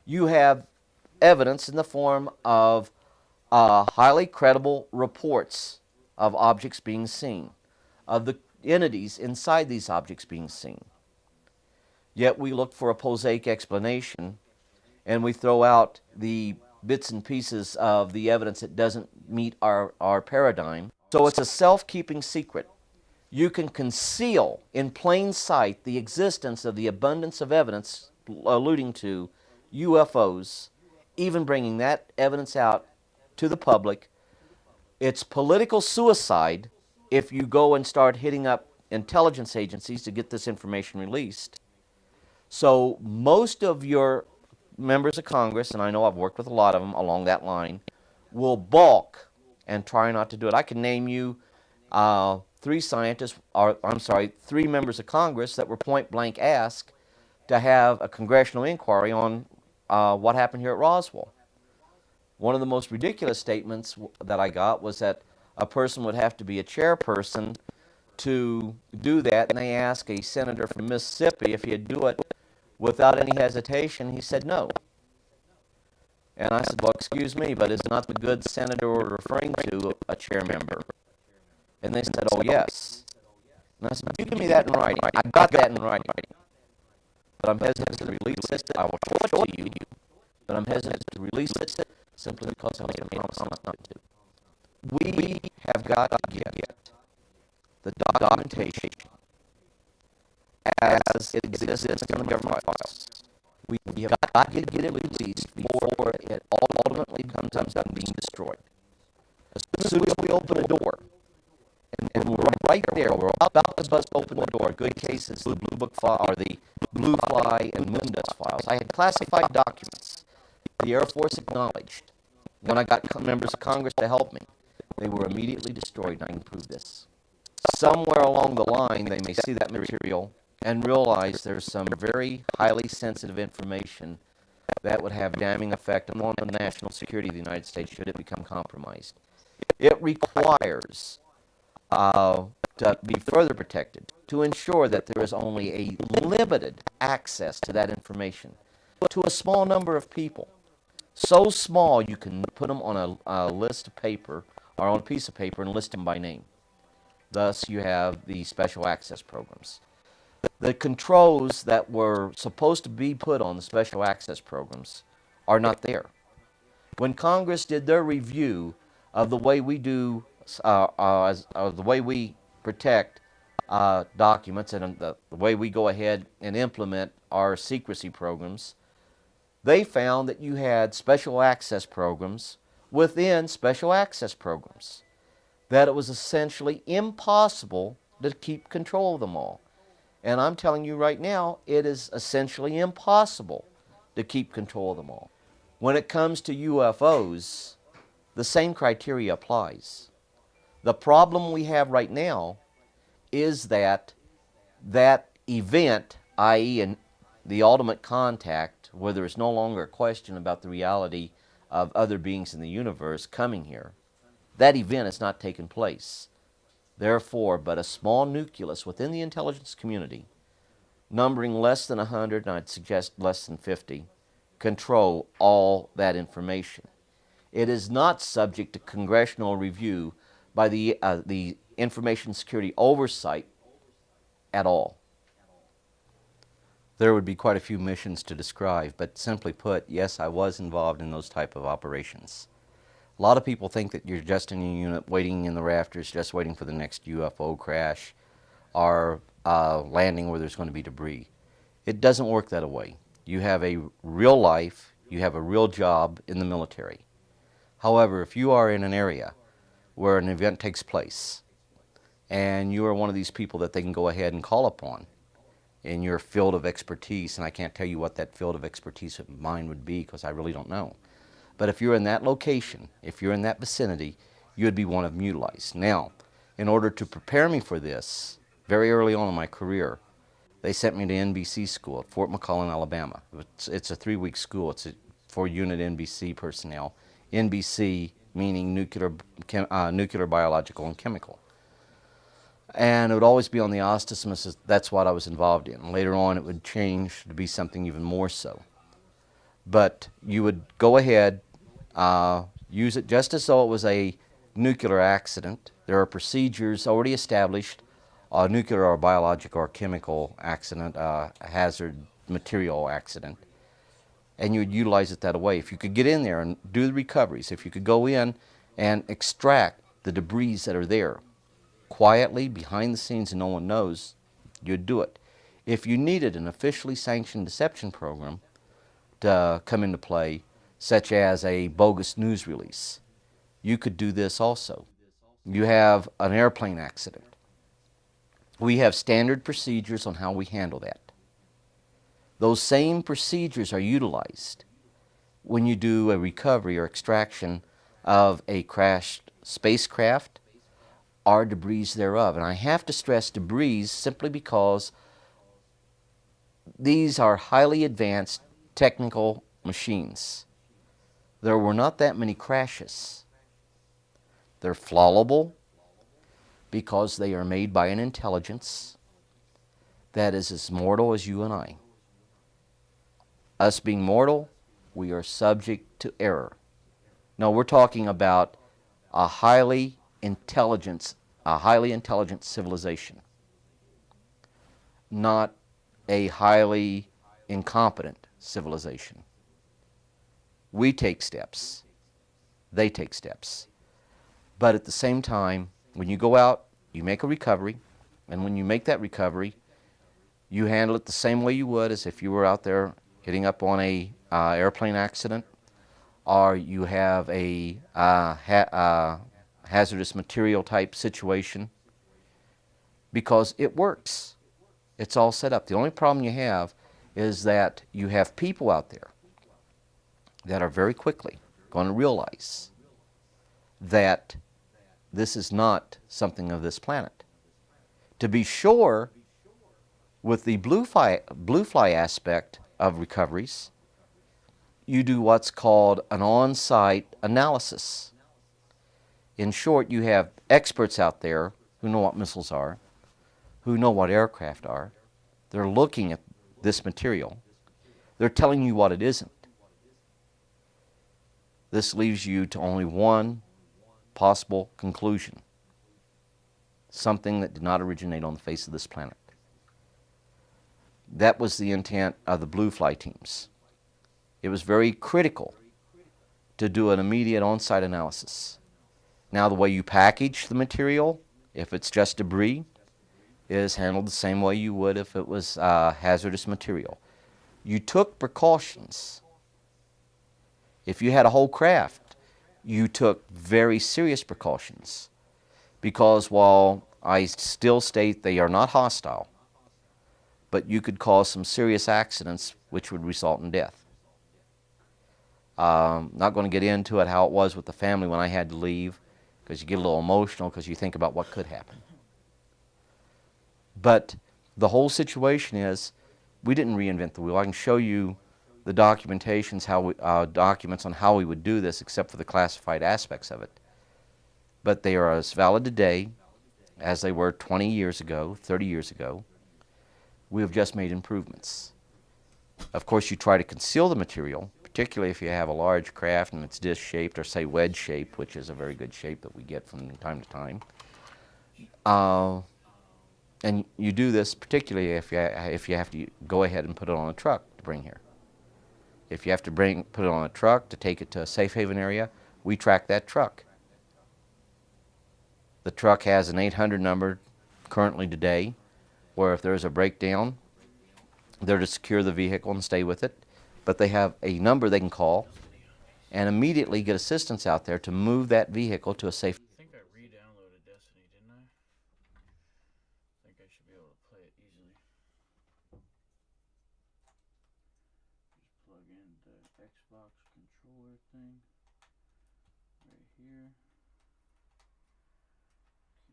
You have evidence in the form of highly credible reports of objects being seen, of the entities inside these objects being seen. Yet we look for a prosaic explanation and we throw out the bits and pieces of the evidence that doesn't meet our paradigm. So it's a self-keeping secret. You can conceal in plain sight the existence of the abundance of evidence alluding to UFOs, even bringing that evidence out to the public. It's political suicide if you go and start hitting up intelligence agencies to get this information released. So most of your members of Congress, and I know I've worked with a lot of them along that line, will balk and try not to do it. I can name you three members of Congress that were point blank asked to have a congressional inquiry on what happened here at Roswell. One of the most ridiculous statements that I got was that a person would have to be a chairperson to do that, and they asked a senator from Mississippi if he'd do it without any hesitation. He said no. And I said, well, excuse me, but is not the good senator we're referring to a chair member? And they said, oh, yes. And I said, you give me that in writing. I got that in writing. But I'm hesitant to release it. I will show it to you, but I'm hesitant to release it simply because I made a promise not to. We have got to get the documentation as it exists in the government files. We have got to get it released before it ultimately comes up and being destroyed. As soon as we open the door, and we're right there, we're about to bust open the door. Good cases, the Blue Book file, or the Blue Fly and Moon Dust files. I had classified documents. The Air Force acknowledged. When I got members of Congress to help me, they were immediately destroyed, and I can prove this. Somewhere along the line, they may see that material and realize there's some very highly sensitive information that would have damning effect on the national security of the United States should it become compromised. It requires to be further protected to ensure that there is only a limited access to that information to a small number of people. So small you can put them on a list of paper or on a piece of paper and list them by name. Thus, you have the special access programs. The controls that were supposed to be put on the special access programs are not there. When Congress did their review of the way we do, the way we protect documents and the way we go ahead and implement our secrecy programs, they found that you had special access programs within special access programs, that it was essentially impossible to keep control of them all. And I'm telling you right now, it is essentially impossible to keep control of them all. When it comes to UFOs, the same criteria applies. The problem we have right now is that that event, i.e. the ultimate contact, where there is no longer a question about the reality of other beings in the universe coming here, that event has not taken place. Therefore, but a small nucleus within the intelligence community, numbering less than 100, and I'd suggest less than 50, control all that information. It is not subject to congressional review by the Information Security Oversight at all. There would be quite a few missions to describe, but simply put, yes, I was involved in those type of operations. A lot of people think that you're just in a unit waiting in the rafters, just waiting for the next UFO crash or landing where there's going to be debris. It doesn't work that way. You have a real life, you have a real job in the military. However, if you are in an area where an event takes place and you are one of these people that they can go ahead and call upon in your field of expertise, and I can't tell you what that field of expertise of mine would be because I really don't know. But if you're in that location, if you're in that vicinity, you would be one of them utilized. Now, in order to prepare me for this, very early on in my career, they sent me to NBC school at Fort McClellan, Alabama. It's a 3-week school. It's for unit NBC personnel. NBC meaning nuclear, biological, and chemical. And it would always be on the auspices. That's what I was involved in. Later on, it would change to be something even more so. But you would go ahead, use it just as though it was a nuclear accident. There are procedures already established, a nuclear or biological or chemical accident, hazard material accident, and you would utilize it that way. If you could get in there and do the recoveries, if you could go in and extract the debris that are there quietly behind the scenes and no one knows, you'd do it. If you needed an officially sanctioned deception program to come into play, such as a bogus news release, you could do this also. You have an airplane accident. We have standard procedures on how we handle that. Those same procedures are utilized when you do a recovery or extraction of a crashed spacecraft or debris thereof. And I have to stress debris simply because these are highly advanced technical machines. There were not that many crashes. They're flawable because they are made by an intelligence that is as mortal as you and I. Us being mortal, we are subject to error. No, we're talking about a highly intelligent civilization, not a highly incompetent civilization. We take steps. They take steps. But at the same time, when you go out, you make a recovery, and when you make that recovery, you handle it the same way you would as if you were out there hitting up on a airplane accident, or you have a hazardous material type situation, because it works. It's all set up. The only problem you have is that you have people out there that are very quickly going to realize that this is not something of this planet. To be sure, with the blue fly aspect of recoveries, you do what's called an on-site analysis. In short, you have experts out there who know what missiles are, who know what aircraft are. They're looking at this material. They're telling you what it isn't. This leaves you to only one possible conclusion: something that did not originate on the face of this planet. That was the intent of the blue fly teams. It was very critical to do an immediate on-site analysis. Now, the way you package the material, if it's just debris, is handled the same way you would if it was hazardous material. You took precautions. If you had a whole craft, you took very serious precautions, because while I still state they are not hostile, but you could cause some serious accidents which would result in death. Not going to get into it how it was with the family when I had to leave, because you get a little emotional because you think about what could happen. But the whole situation is, we didn't reinvent the wheel. I can show you the documentations, documents on how we would do this, except for the classified aspects of it. But they are as valid today as they were 20 years ago, 30 years ago. We have just made improvements. Of course, you try to conceal the material, particularly if you have a large craft and it's disc-shaped, or say wedge-shaped, which is a very good shape that we get from time to time. And you do this particularly if you have to go ahead and put it on a truck to bring here. If you have to put it on a truck to take it to a safe haven area, we track that truck. The truck has an 800 number currently today, where if there's a breakdown, they're to secure the vehicle and stay with it. But they have a number they can call and immediately get assistance out there to move that vehicle to a safe. I think I re-downloaded Destiny, didn't I? I think I should be able to play it easily. Just plug in the Xbox controller thing right here.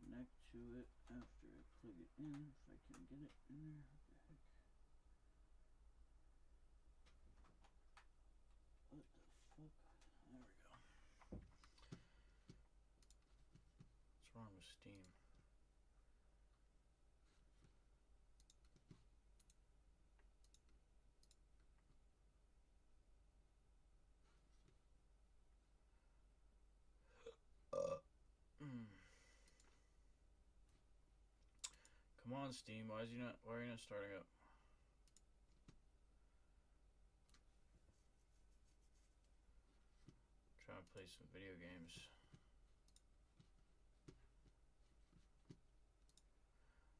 Connect to it after I plug it in, if I can get it in there. What the fuck? There we go. What's wrong with Steam? Come on, Steam. Why are you not starting up? Trying to play some video games.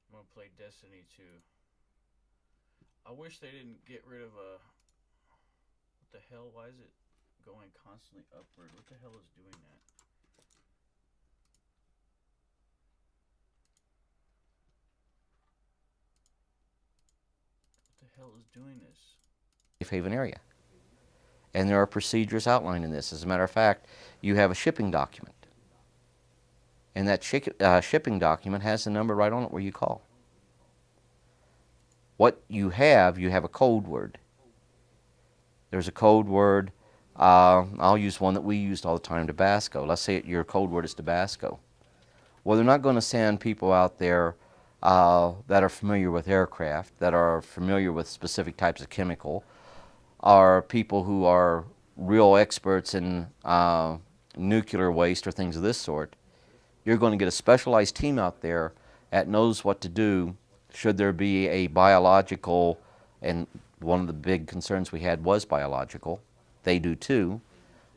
I'm gonna play Destiny 2. I wish they didn't get rid of what the hell? Why is it going constantly upward? What the hell is doing that? What the hell is doing this? Safe haven area. And there are procedures outlined in this. As a matter of fact, you have a shipping document. And that shipping document has a number right on it where you call. What you have a code word. There's a code word. I'll use one that we used all the time, Tabasco. Let's say your code word is Tabasco. Well, they're not going to send people out there that are familiar with aircraft, that are familiar with specific types of chemical, are people who are real experts in nuclear waste or things of this sort. You're going to get a specialized team out there that knows what to do should there be a biological, and one of the big concerns we had was biological, they do too,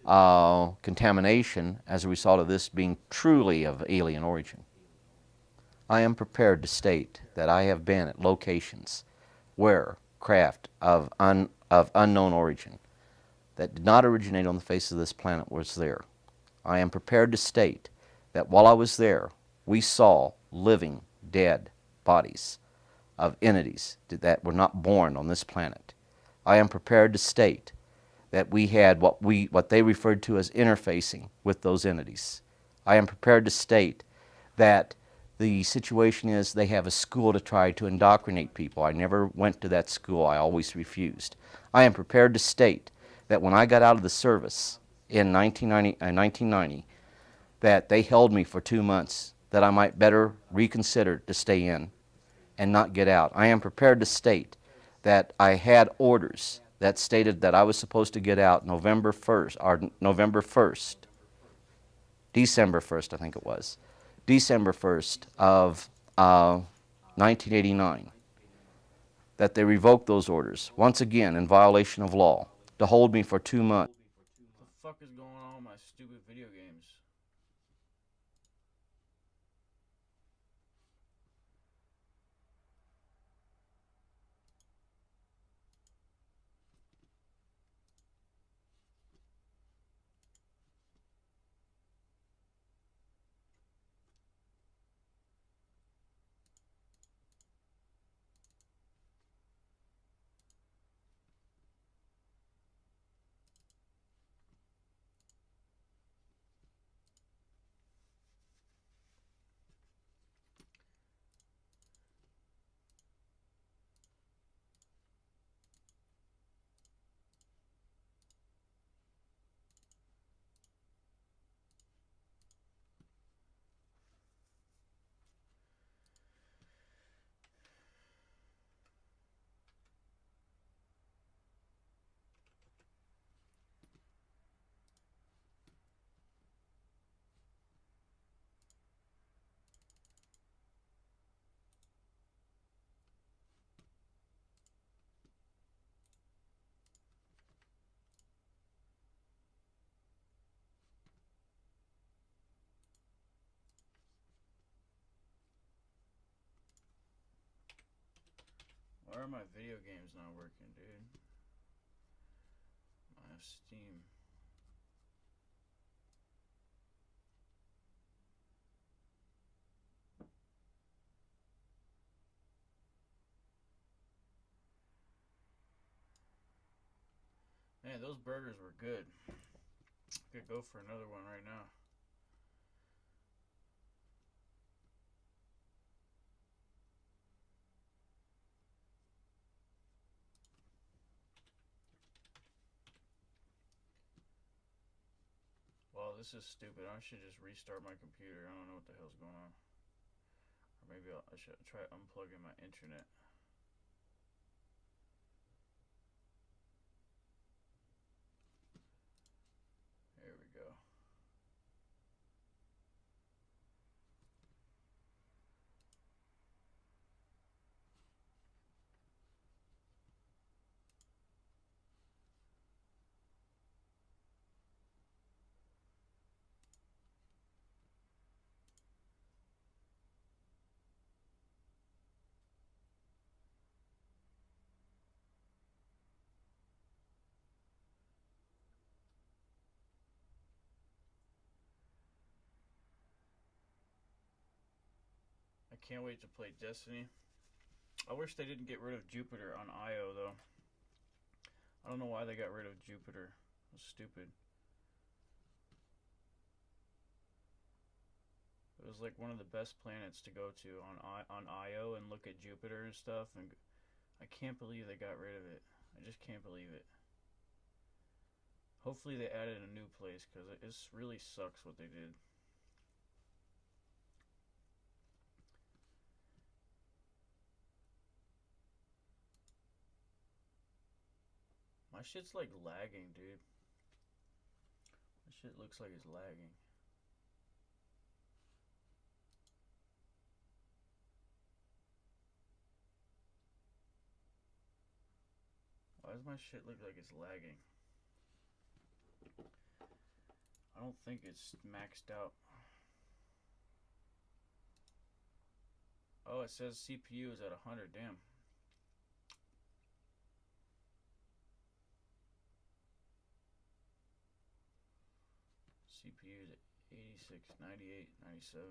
contamination as a result of this being truly of alien origin. I am prepared to state that I have been at locations where craft of unknown origin that did not originate on the face of this planet was there. I am prepared to state that while I was there, we saw living, dead bodies of entities that were not born on this planet. I am prepared to state that we had what they referred to as interfacing with those entities. I am prepared to state that the situation is they have a school to try to indoctrinate people. I never went to that school. I always refused. I am prepared to state that when I got out of the service in 1990, that they held me for 2 months, that I might better reconsider to stay in and not get out. I am prepared to state that I had orders that stated that I was supposed to get out December 1st, I think it was, December 1st of 1989, that they revoked those orders, once again in violation of law, to hold me for 2 months. What the fuck is going on with my stupid video games? Why are my video games not working, dude? I have Steam. Man, those burgers were good. Could go for another one right now. Well, this is stupid. I should just restart my computer. I don't know what the hell's going on. Or maybe I should try unplugging my internet. There we go. I can't wait to play Destiny. I wish they didn't get rid of Jupiter on Io, though. I don't know why they got rid of Jupiter. It was stupid. It was like one of the best planets to go to on Io and look at Jupiter and stuff. And I can't believe they got rid of it. I just can't believe it. Hopefully they added a new place, because it really sucks what they did. My shit's like lagging, dude. My shit looks like it's lagging. Why does my shit look like it's lagging? I don't think it's maxed out. Oh, it says CPU is at 100, damn. CPU is at 86, 98, 97.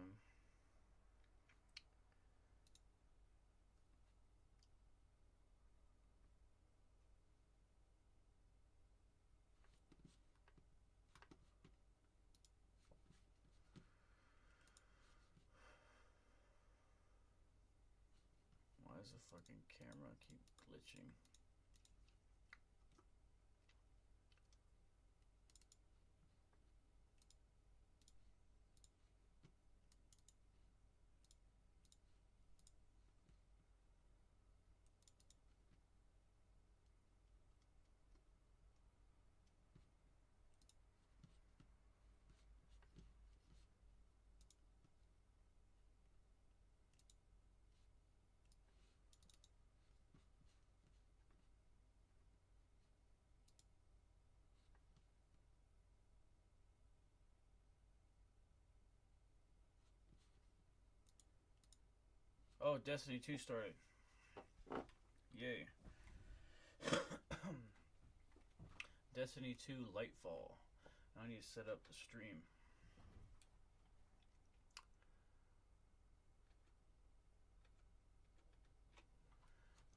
Why does the fucking camera keep glitching? Oh, Destiny 2 started. Yay. Destiny 2 Lightfall. Now I need to set up the stream.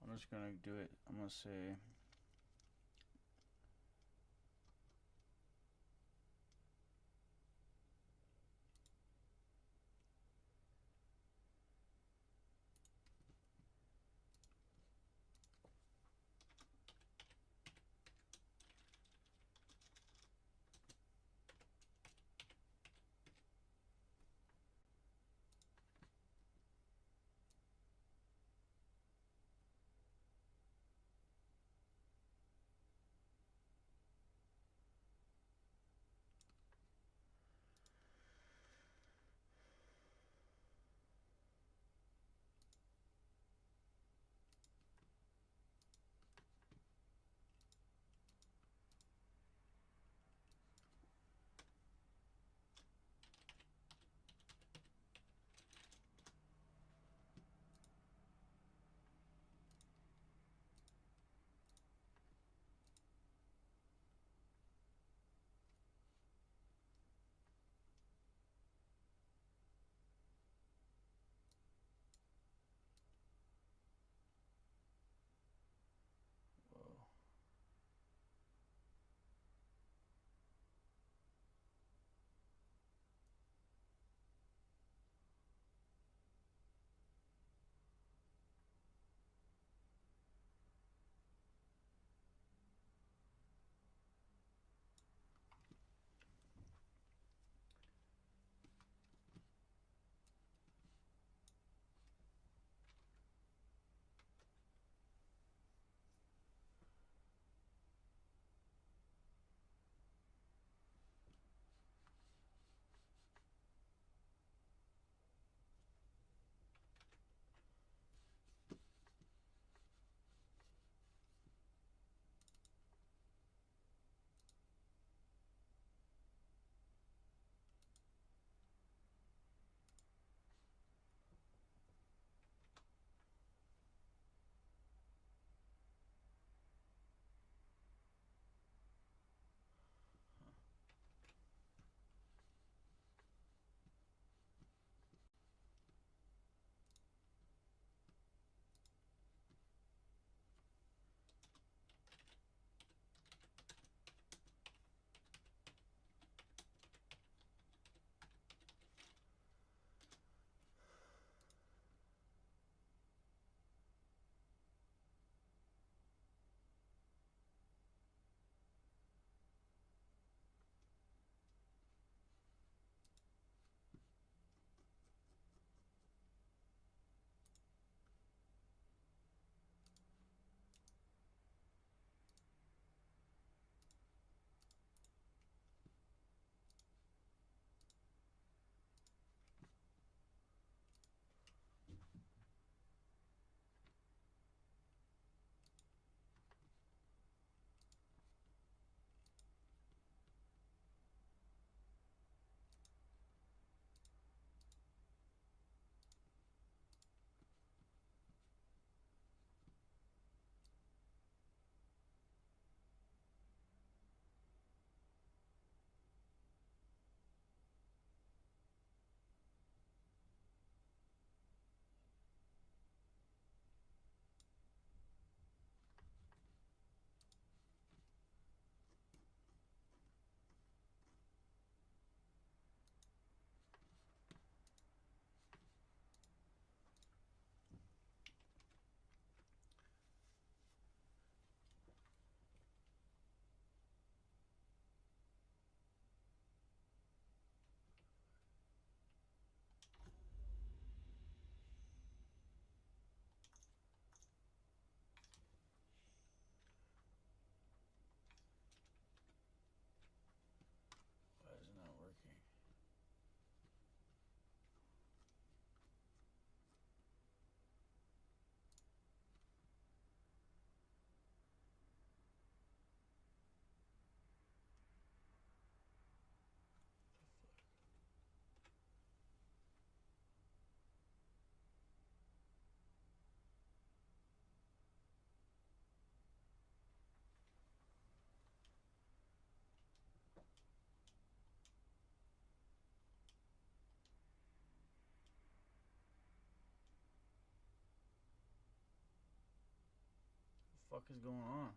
I'm just gonna do it. I'm gonna say fuck is going on?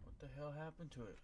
What the hell happened to it?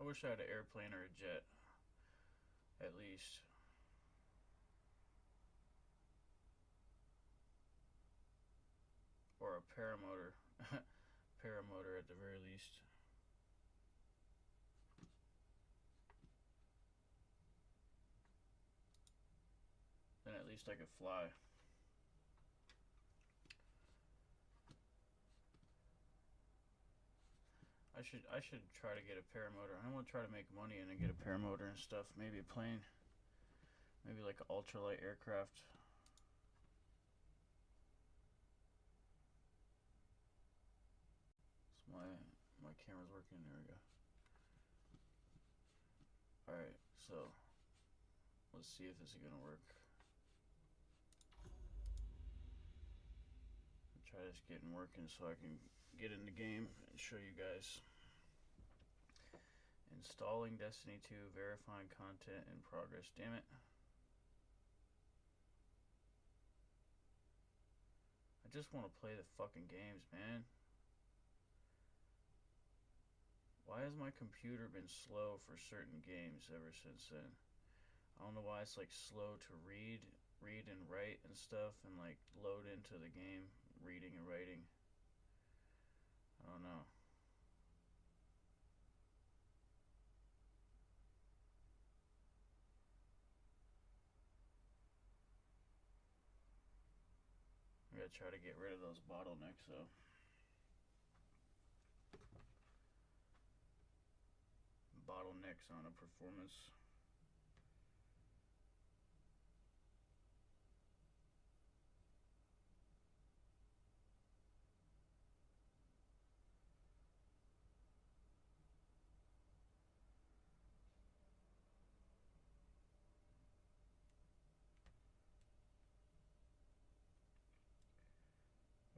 I wish I had an airplane or a jet, at least. Or a paramotor. Paramotor at the very least. Then at least I could fly. I should try to get a paramotor. I want to try to make money and then get a paramotor and stuff. Maybe a plane. Maybe like an ultralight aircraft. So my camera's working. There we go. Alright, so let's see if this is gonna work. Try this getting working so I can get in the game and show you guys. Installing Destiny 2, verifying content in progress. Damn it. I just want to play the fucking games, man. Why has my computer been slow for certain games ever since then? I don't know why it's like slow to read and write and stuff and like load into the game, reading and writing. I don't know. I gotta try to get rid of those bottlenecks though. Bottlenecks on a performance.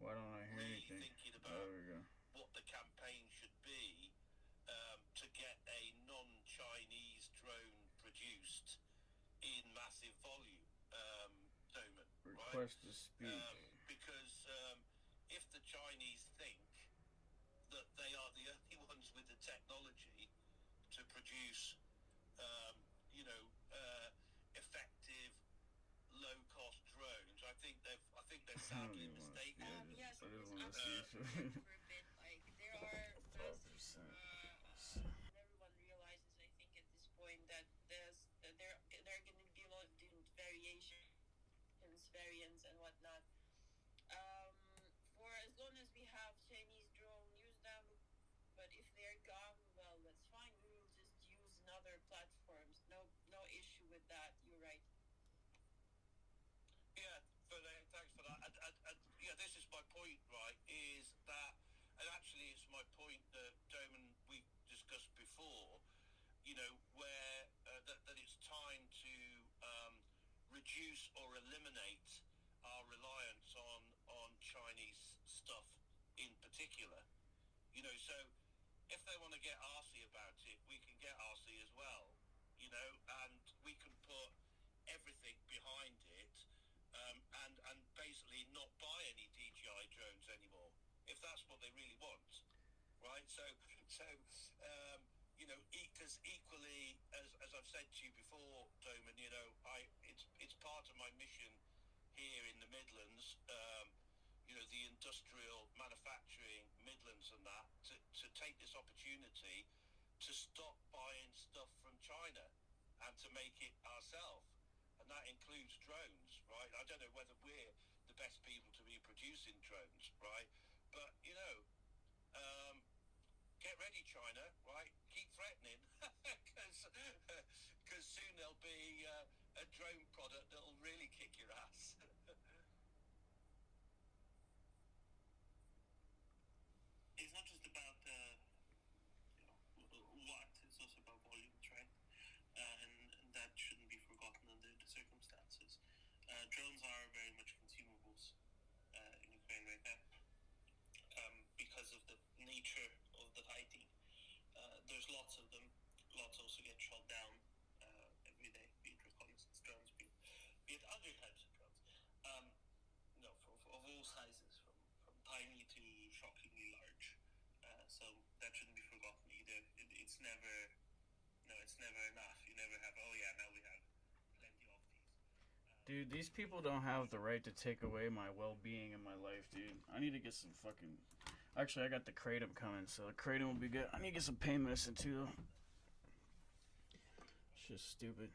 Why don't I hear anything? Thinking about Oh, there we go. what the campaign should be to get a non-Chinese drone produced in massive volume, Doman. Request to speak. Because if the Chinese think that they are the only ones with the technology to produce, effective, low-cost drones, I think they're sadly mistaken. Yes, I just I'm want to see if for a bit. Like there are 5%. everyone realizes, I think, at this point that they're going to be doing very Because equally, as I've said to you before, Doman, it's part of my mission here in the Midlands, the industrial manufacturing Midlands and that, to take this opportunity to stop buying stuff from China and to make it ourselves. And that includes drones, right? I don't know whether we're the best people to be producing drones, right? But, get ready, China, right? Keep threatening, because soon there'll be a drone product that'll really kick your ass. It's not just about what, it's also about volumes, right? And that shouldn't be forgotten under the circumstances. Drones are very much consumables in Ukraine right now, because of the nature of the fighting. There's lots of them. Lots also get shot down every day, be it reconnaissance drones, be it other types of drones. Of all sizes, from tiny to shockingly large. So that shouldn't be forgotten either. It's never enough. You never have, oh yeah, now we have plenty of these. Dude, these people don't have the right to take away my well-being in my life, dude. I need to get some fucking... Actually, I got the Kratom coming, so the Kratom will be good. I need to get some pain medicine, too, though. Shit's stupid.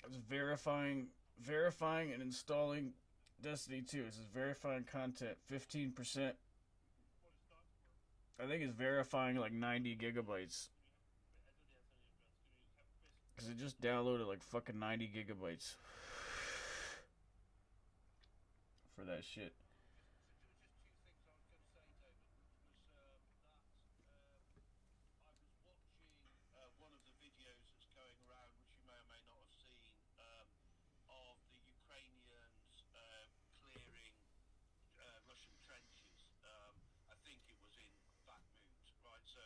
It's verifying and installing Destiny 2. This is verifying content. 15%. I think it's verifying like 90 gigabytes. Because it just downloaded like fucking 90 gigabytes. For that shit. One of the videos that's going around, which you may or may not have seen, of the Ukrainians clearing Russian trenches. I think it was in Bakhmut, right? So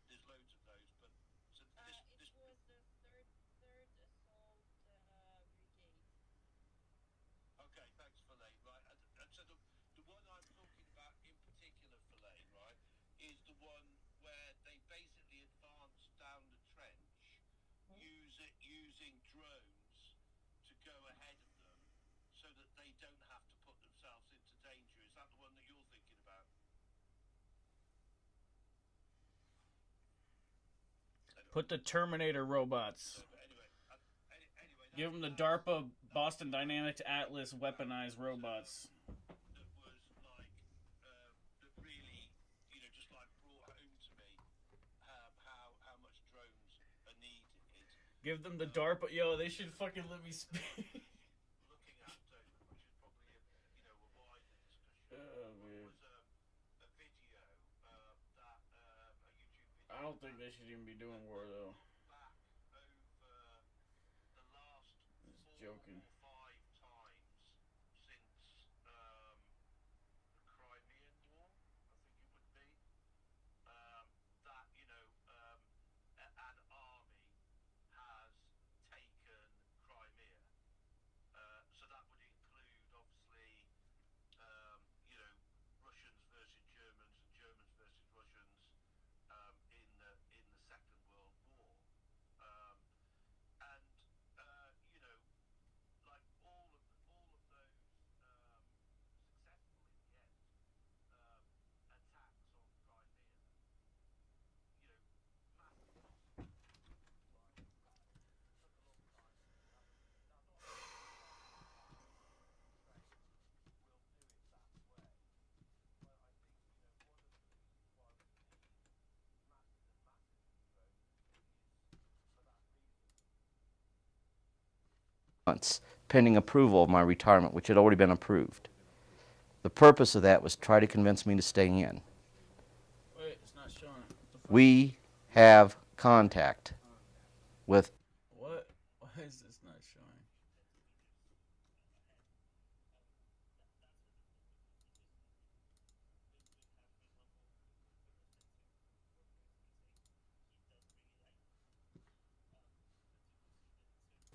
there's loads of those, but so this it was the third assault brigade. Okay, thanks, Filet. Right, and so the one I'm talking about in particular, Filet, right, is the one where they basically advance down the trench, using drones to go ahead of them, so that they don't have to put themselves into danger. Is that the one that you're thinking about? Put the Terminator robots. Give them the DARPA Boston Dynamics Atlas weaponized robots. That was like, that really, just like brought home to me how much drones are needed. Give them the DARPA. Yo, they should fucking let me speak. Looking at Doman, which is probably a wider discussion. Oh, man. Was a video that a YouTube video. I don't think they should even be doing war though. Back over the last Joking. 4 or 5 times since the Crimean War, I think it would be, that an army has taken Crimea. So that would include, obviously, Russians versus Germans and Germans versus Russians in the Second World War. And like all of those successful in the end attacks on Crimea, massive loss. Took a long time. Now not will do it that way, but I think one of the reasons why we see massive drones is for that reason. Months, pending approval of my retirement, which had already been approved. The purpose of that was to try to convince me to stay in. Wait, it's not showing. What the fuck? We have contact with... What? Why is this not showing?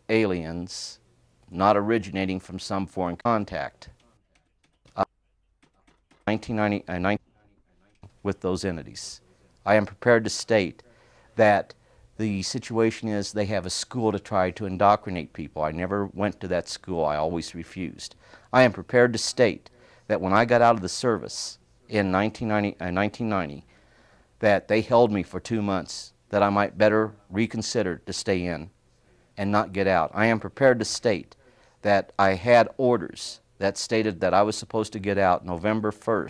aliens not originating from some foreign contact. 1990 with those entities. I am prepared to state that the situation is they have a school to try to indoctrinate people. I never went to that school. I always refused. I am prepared to state that when I got out of the service in 1990, that they held me for 2 months, that I might better reconsider to stay in and not get out. I am prepared to state that I had orders that stated that I was supposed to get out December 1st,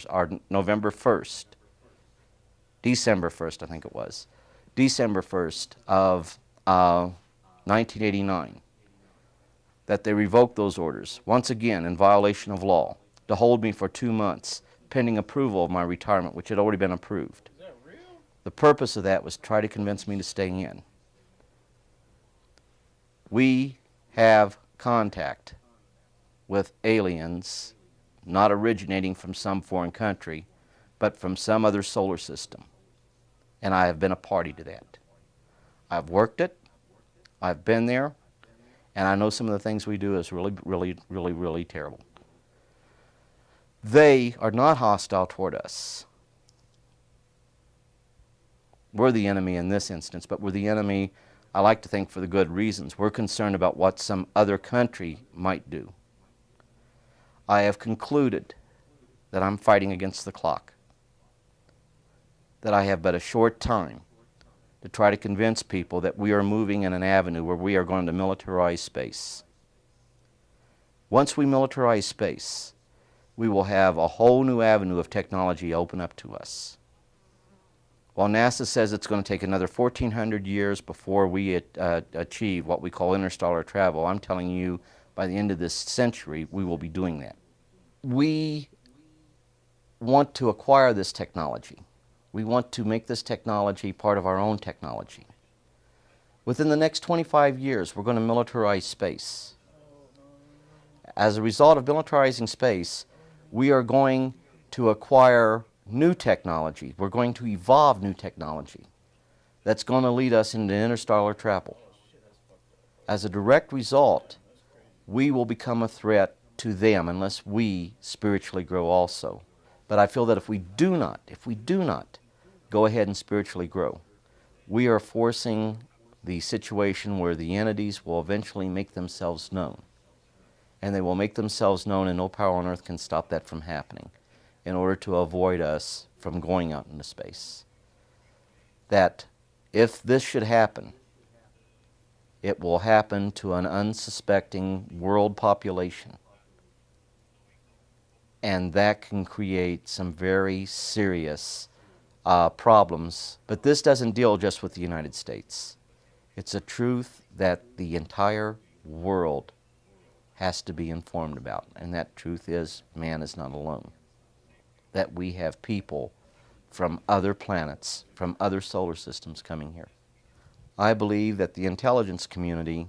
I think it was, December 1st of 1989, that they revoked those orders, once again in violation of law, to hold me for 2 months pending approval of my retirement, which had already been approved. Is that real? The purpose of that was to try to convince me to stay in. We have contact with aliens not originating from some foreign country, but from some other solar system. And I have been a party to that. I've worked it, I've been there, and I know some of the things we do is really terrible. They are not hostile toward us. We're the enemy in this instance, but we're the enemy, I like to think, for the good reasons. We're concerned about what some other country might do. I have concluded that I'm fighting against the clock, that I have but a short time to try to convince people that we are moving in an avenue where we are going to militarize space. Once we militarize space, we will have a whole new avenue of technology open up to us. While NASA says it's going to take another 1,400 years before we achieve what we call interstellar travel, I'm telling you, by the end of this century, we will be doing that. We want to acquire this technology. We want to make this technology part of our own technology. Within the next 25 years, we're going to militarize space. As a result of militarizing space, we are going to acquire new technology. We're going to evolve new technology that's going to lead us into interstellar travel. As a direct result, we will become a threat to them unless we spiritually grow also. But I feel that if we do not go ahead and spiritually grow, we are forcing the situation where the entities will eventually make themselves known. And they will make themselves known, and no power on earth can stop that from happening, in order to avoid us from going out into space. That if this should happen, it will happen to an unsuspecting world population. And that can create some very serious problems. But this doesn't deal just with the United States. It's a truth that the entire world has to be informed about. And that truth is, man is not alone. That we have people from other planets, from other solar systems coming here. I believe that the intelligence community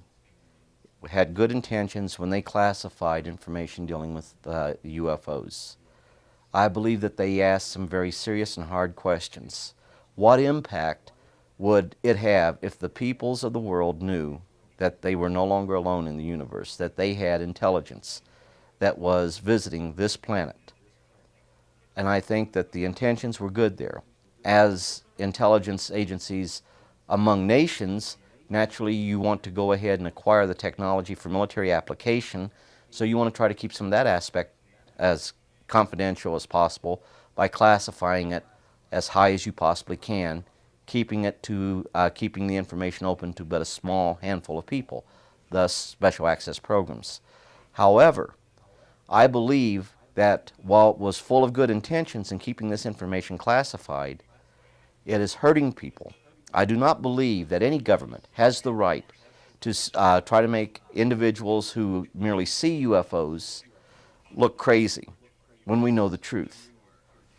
had good intentions when they classified information dealing with UFOs. I believe that they asked some very serious and hard questions. What impact would it have if the peoples of the world knew that they were no longer alone in the universe, that they had intelligence that was visiting this planet? And I think that the intentions were good there. As intelligence agencies among nations, naturally you want to go ahead and acquire the technology for military application, so you want to try to keep some of that aspect as confidential as possible by classifying it as high as you possibly can, keeping it to keeping the information open to but a small handful of people, thus special access programs. However, I believe that while it was full of good intentions in keeping this information classified, it is hurting people. I do not believe that any government has the right to try to make individuals who merely see UFOs look crazy when we know the truth.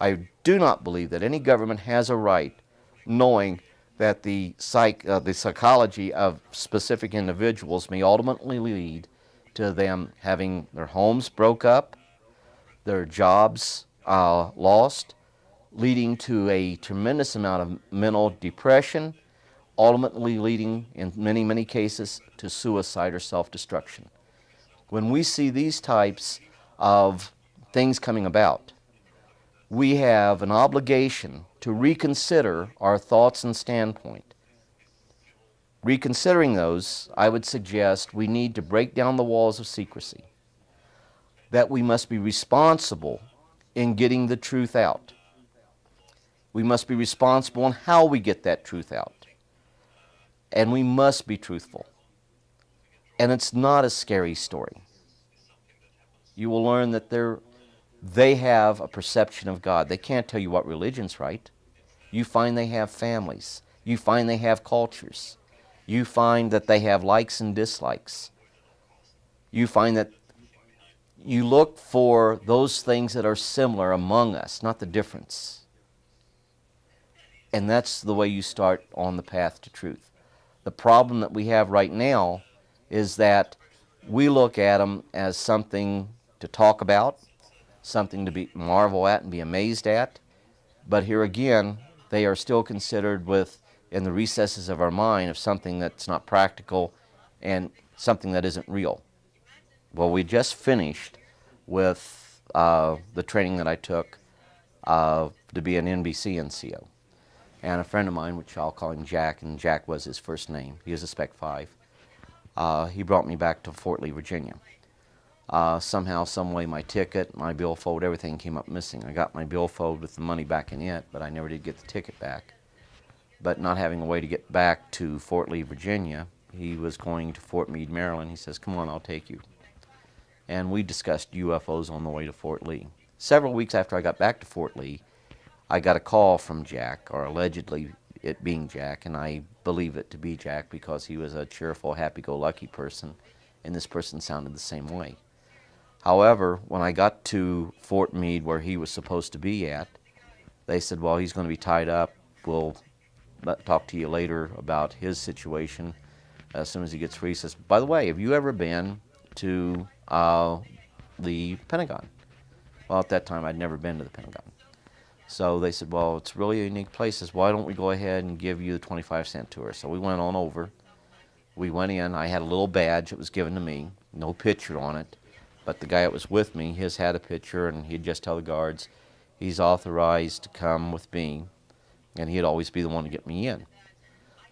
I do not believe that any government has a right, knowing that the psychology of specific individuals may ultimately lead to them having their homes broke up, their jobs lost, leading to a tremendous amount of mental depression, ultimately leading, in many, many cases, to suicide or self-destruction. When we see these types of things coming about, we have an obligation to reconsider our thoughts and standpoint. Reconsidering those, I would suggest we need to break down the walls of secrecy, that we must be responsible in getting the truth out. We must be responsible in how we get that truth out. And we must be truthful. And it's not a scary story. You will learn that they have a perception of God. They can't tell you what religion's right. You find they have families. You find they have cultures. You find that they have likes and dislikes. You find that you look for those things that are similar among us, not the difference. And that's the way you start on the path to truth. The problem that we have right now is that we look at them as something to talk about, something to be marvel at and be amazed at. But here again, they are still considered in the recesses of our mind of something that's not practical and something that isn't real. Well, we just finished with the training that I took to be an NBC NCO. And a friend of mine, which I'll call him Jack, and Jack was his first name. He was a Spec 5. He brought me back to Fort Lee, Virginia. Somehow, some way, my ticket, my billfold, everything came up missing. I got my billfold with the money back in it, but I never did get the ticket back. But not having a way to get back to Fort Lee, Virginia, he was going to Fort Meade, Maryland. He says, "Come on, I'll take you." And we discussed UFOs on the way to Fort Lee. Several weeks after I got back to Fort Lee, I got a call from Jack, or allegedly it being Jack, and I believe it to be Jack because he was a cheerful, happy-go-lucky person, and this person sounded the same way. However, when I got to Fort Meade, where he was supposed to be at, they said, "Well, he's going to be tied up. We'll talk to you later about his situation as soon as he gets free." He says, "By the way, have you ever been to the Pentagon?" Well, at that time, I'd never been to the Pentagon. So they said, "Well, it's really a unique place. Says, why don't we go ahead and give you the 25-cent tour?" So we went on over. We went in. I had a little badge that was given to me, no picture on it. But the guy that was with me, his had a picture, and he'd just tell the guards he's authorized to come with me, and he'd always be the one to get me in.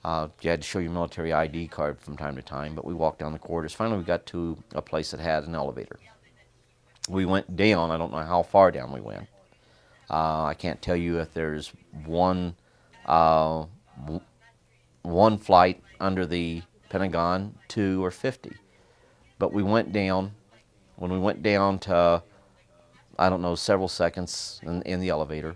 You had to show your military ID card from time to time, but we walked down the corridors. Finally, we got to a place that had an elevator. We went down. I don't know how far down we went. I can't tell you if there's one flight under the Pentagon, 2 or 50. But we went down. When we went down to, I don't know, several seconds in the elevator,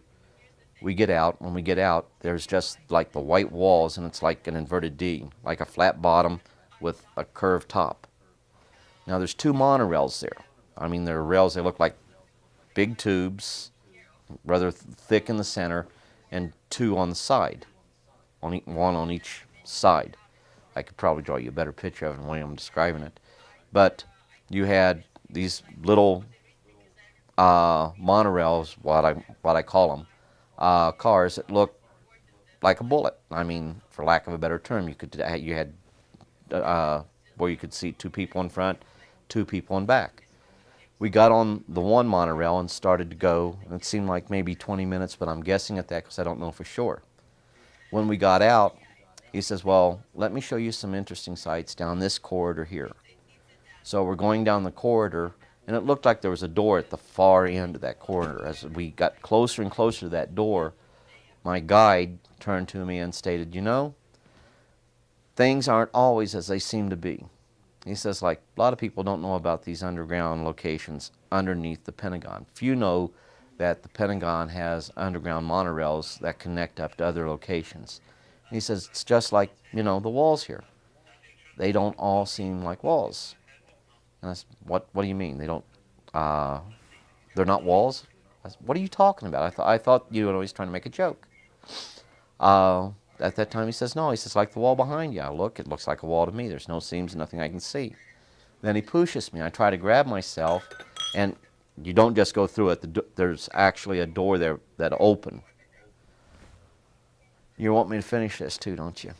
we get out. When we get out, there's just like the white walls, and it's like an inverted D, like a flat bottom with a curved top. Now, there's 2 monorails there. I mean, they're rails, they look like big tubes, rather thick in the center, and 2 on the side, one on each side. I could probably draw you a better picture of it than the way I'm describing it. But you had these little monorails, what I call them, cars that look like a bullet. I mean, for lack of a better term, you had where you could seat 2 people in front, 2 people in back. We got on the one monorail and started to go, and it seemed like maybe 20 minutes, but I'm guessing at that because I don't know for sure. When we got out, he says, "Well, let me show you some interesting sights down this corridor here." So we're going down the corridor, and it looked like there was a door at the far end of that corridor. As we got closer and closer to that door, my guide turned to me and stated, "You know, things aren't always as they seem to be." He says, like, a lot of people don't know about these underground locations underneath the Pentagon. Few know that the Pentagon has underground monorails that connect up to other locations. And he says, it's just like, the walls here. They don't all seem like walls. And I said, what do you mean? They're not walls? I said, what are you talking about? I thought you were always trying to make a joke. At that time, he says, no. He says, like the wall behind you. I look, it looks like a wall to me. There's no seams, nothing I can see. Then he pushes me. I try to grab myself, and you don't just go through it. There's actually a door there that open. You want me to finish this too, don't you?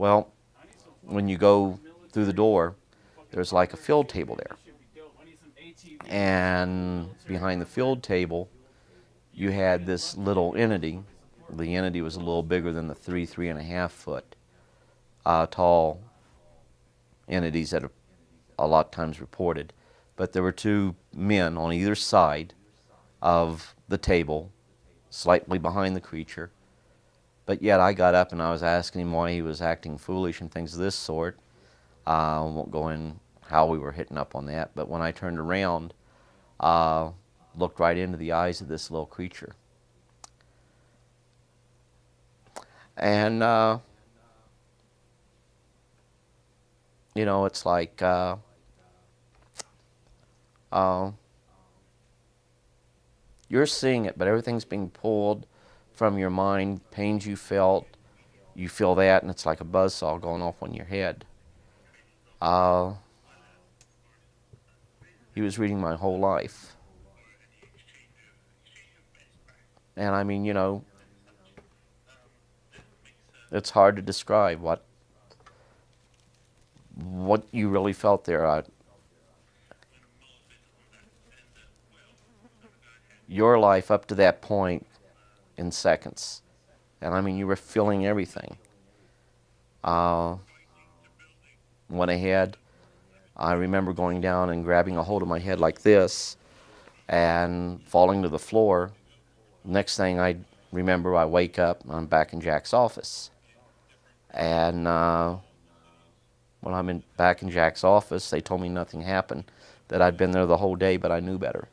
Well, when you go through the door, there's like a field table there. And behind the field table, you had this little entity. The entity was a little bigger than the 3.5 foot tall entities that are a lot of times reported. But there were two men on either side of the table, slightly behind the creature. But yet I got up and I was asking him why he was acting foolish and things of this sort. I won't go in how we were hitting up on that, but when I turned around, looked right into the eyes of this little creature. And, you know, it's like, you're seeing it, but everything's being pulled from your mind, pains you felt, you feel that, and it's like a buzzsaw going off on your head. He was reading my whole life. And I mean, you know, it's hard to describe what you really felt there. Your life up to that point in seconds. And I mean, you were feeling everything. Went ahead. I remember going down and grabbing a hold of my head like this and falling to the floor. Next thing I remember, I wake up and I'm back in Jack's office. And when I'm back in Jack's office, they told me nothing happened, that I'd been there the whole day, but I knew better.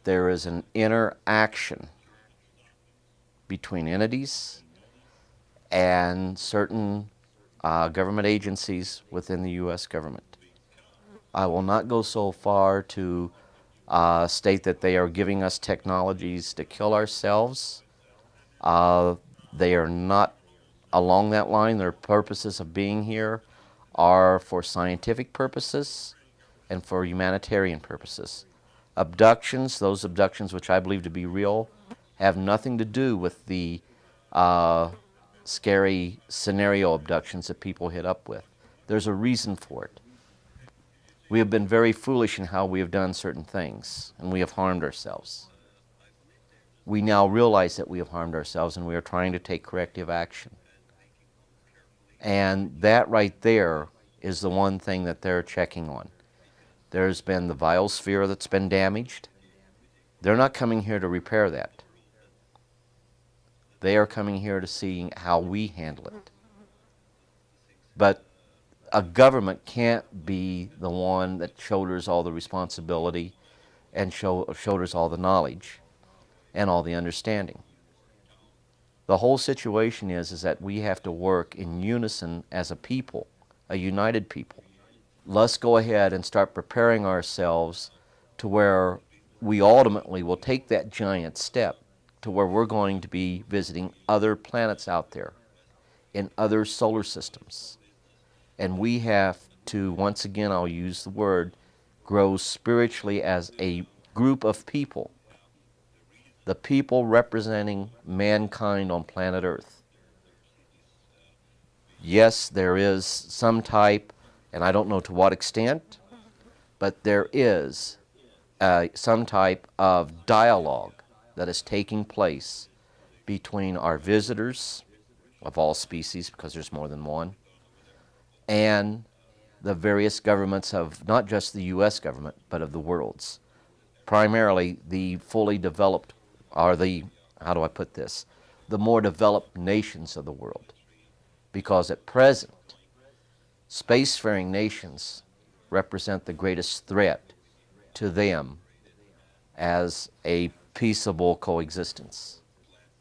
There is an interaction between entities and certain government agencies within the U.S. government. I will not go so far to state that they are giving us technologies to kill ourselves. They are not along that line. Their purposes of being here are for scientific purposes and for humanitarian purposes. Abductions, those abductions which I believe to be real, have nothing to do with the scary scenario abductions that people hit up with. There's a reason for it. We have been very foolish in how we have done certain things, and we have harmed ourselves. We now realize that we have harmed ourselves, and we are trying to take corrective action. And that right there is the one thing that they're checking on. There's been the biosphere that's been damaged. They're not coming here to repair that. They are coming here to see how we handle it. But a government can't be the one that shoulders all the responsibility and shoulders all the knowledge and all the understanding. The whole situation is that we have to work in unison as a people, a united people. Let's go ahead and start preparing ourselves to where we ultimately will take that giant step to where we're going to be visiting other planets out there in other solar systems. And we have to, once again, I'll use the word, grow spiritually as a group of people. The people representing mankind on planet Earth. Yes, there is some type, and I don't know to what extent, but there is some type of dialogue that is taking place between our visitors of all species, because there's more than one, and the various governments of not just the U.S. government, but of the world's. Primarily the fully developed, or the, how do I put this, the more developed nations of the world. Because at present, spacefaring nations represent the greatest threat to them as a peaceable coexistence.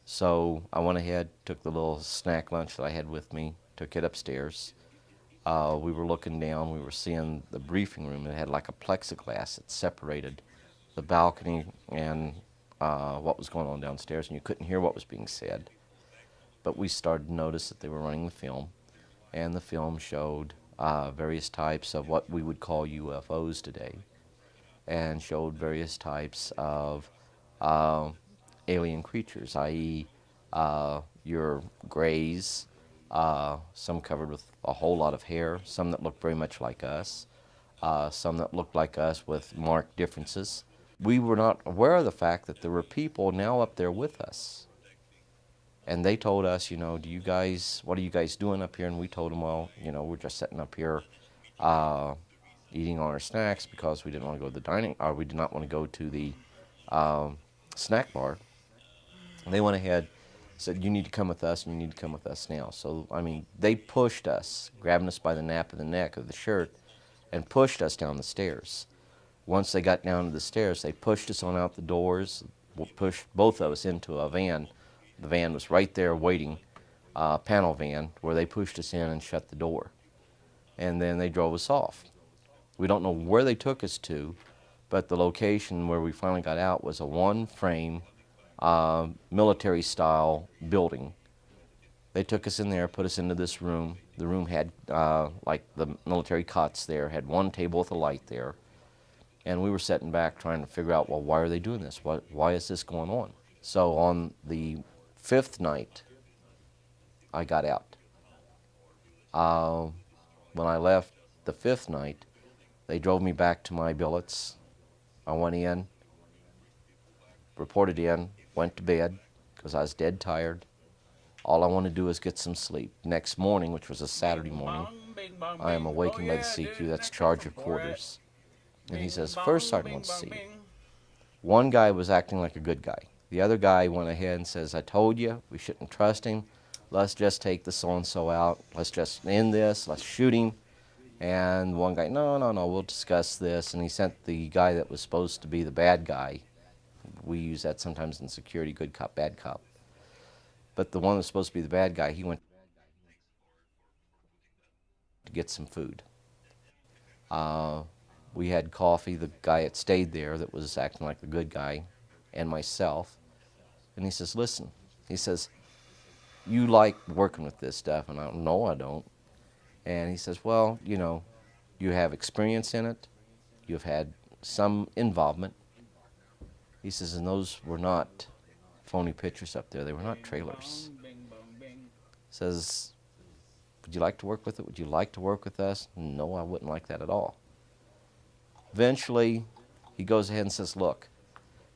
So I went ahead, took the little snack lunch that I had with me, took it upstairs. We were looking down, we were seeing the briefing room. It had like a plexiglass that separated the balcony and what was going on downstairs, and you couldn't hear what was being said. But we started to notice that they were running the film, and the film showed various types of what we would call UFOs today, and showed various types of alien creatures, i.e. Your grays, some covered with a whole lot of hair, some that looked very much like us, some that looked like us with marked differences. We were not aware of the fact that there were people now up there with us. And they told us, you know, what are you guys doing up here? And we told them, well, you know, we're just sitting up here eating on our snacks because we didn't want to go to the dining, or we did not want to go to the snack bar. And they went ahead, said, you need to come with us, and you need to come with us now. So, I mean, they pushed us, grabbing us by the nape of the neck of the shirt, and pushed us down the stairs. Once they got down to the stairs, they pushed us on out the doors, pushed both of us into a van. The van was right there waiting, panel van, where they pushed us in and shut the door. And then they drove us off. We don't know where they took us to, but the location where we finally got out was a one-frame, military-style building. They took us in there, put us into this room. The room had, like the military cots there, had one table with a light there. And we were sitting back trying to figure out, well, why are they doing this? Why is this going on? So on the 5th night, I got out. When I left the 5th night, they drove me back to my billets. I went in, reported in, went to bed because I was dead tired. All I wanted to do was get some sleep. Next morning, which was a Saturday morning, I am awakened by the CQ, that's charge of quarters. And he says, First Sergeant wants to see you. One guy was acting like a good guy. The other guy went ahead and says, I told you, we shouldn't trust him. Let's just take the so-and-so out. Let's just end this. Let's shoot him. And one guy, no, we'll discuss this. And he sent the guy that was supposed to be the bad guy. We use that sometimes in security, good cop, bad cop. But the one that was supposed to be the bad guy, he went to get some food. We had coffee, the guy that stayed there that was acting like the good guy, and myself. And he says, listen, he says, you like working with this stuff? And I don't, no, I don't. And he says, well, you know, you have experience in it. You've had some involvement. He says, and those were not phony pictures up there. They were not trailers. Says, would you like to work with it? Would you like to work with us? No, I wouldn't like that at all. Eventually, he goes ahead and says, look,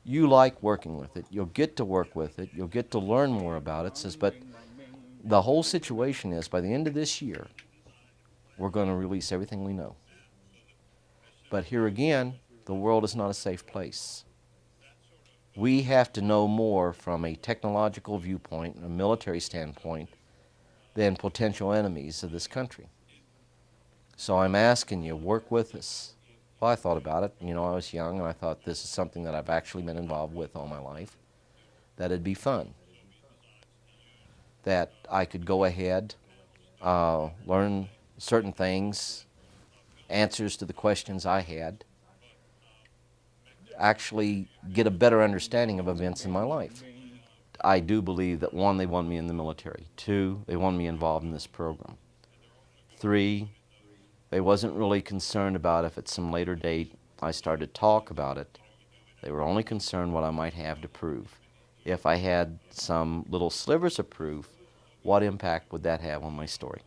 you like working with it. You'll get to work with it. You'll get to learn more about it. Says, but the whole situation is, by the end of this year, we're going to release everything we know. But here again, the world is not a safe place. We have to know more from a technological viewpoint, a military standpoint, than potential enemies of this country. So I'm asking you, work with us. Well, I thought about it. You know, I was young, and I thought this is something that I've actually been involved with all my life, that it'd be fun, that I could go ahead, learn certain things, answers to the questions I had, actually get a better understanding of events in my life. I do believe that, 1, they want me in the military. 2, they want me involved in this program. 3, they wasn't really concerned about if at some later date I started to talk about it. They were only concerned what I might have to prove. If I had some little slivers of proof, what impact would that have on my story?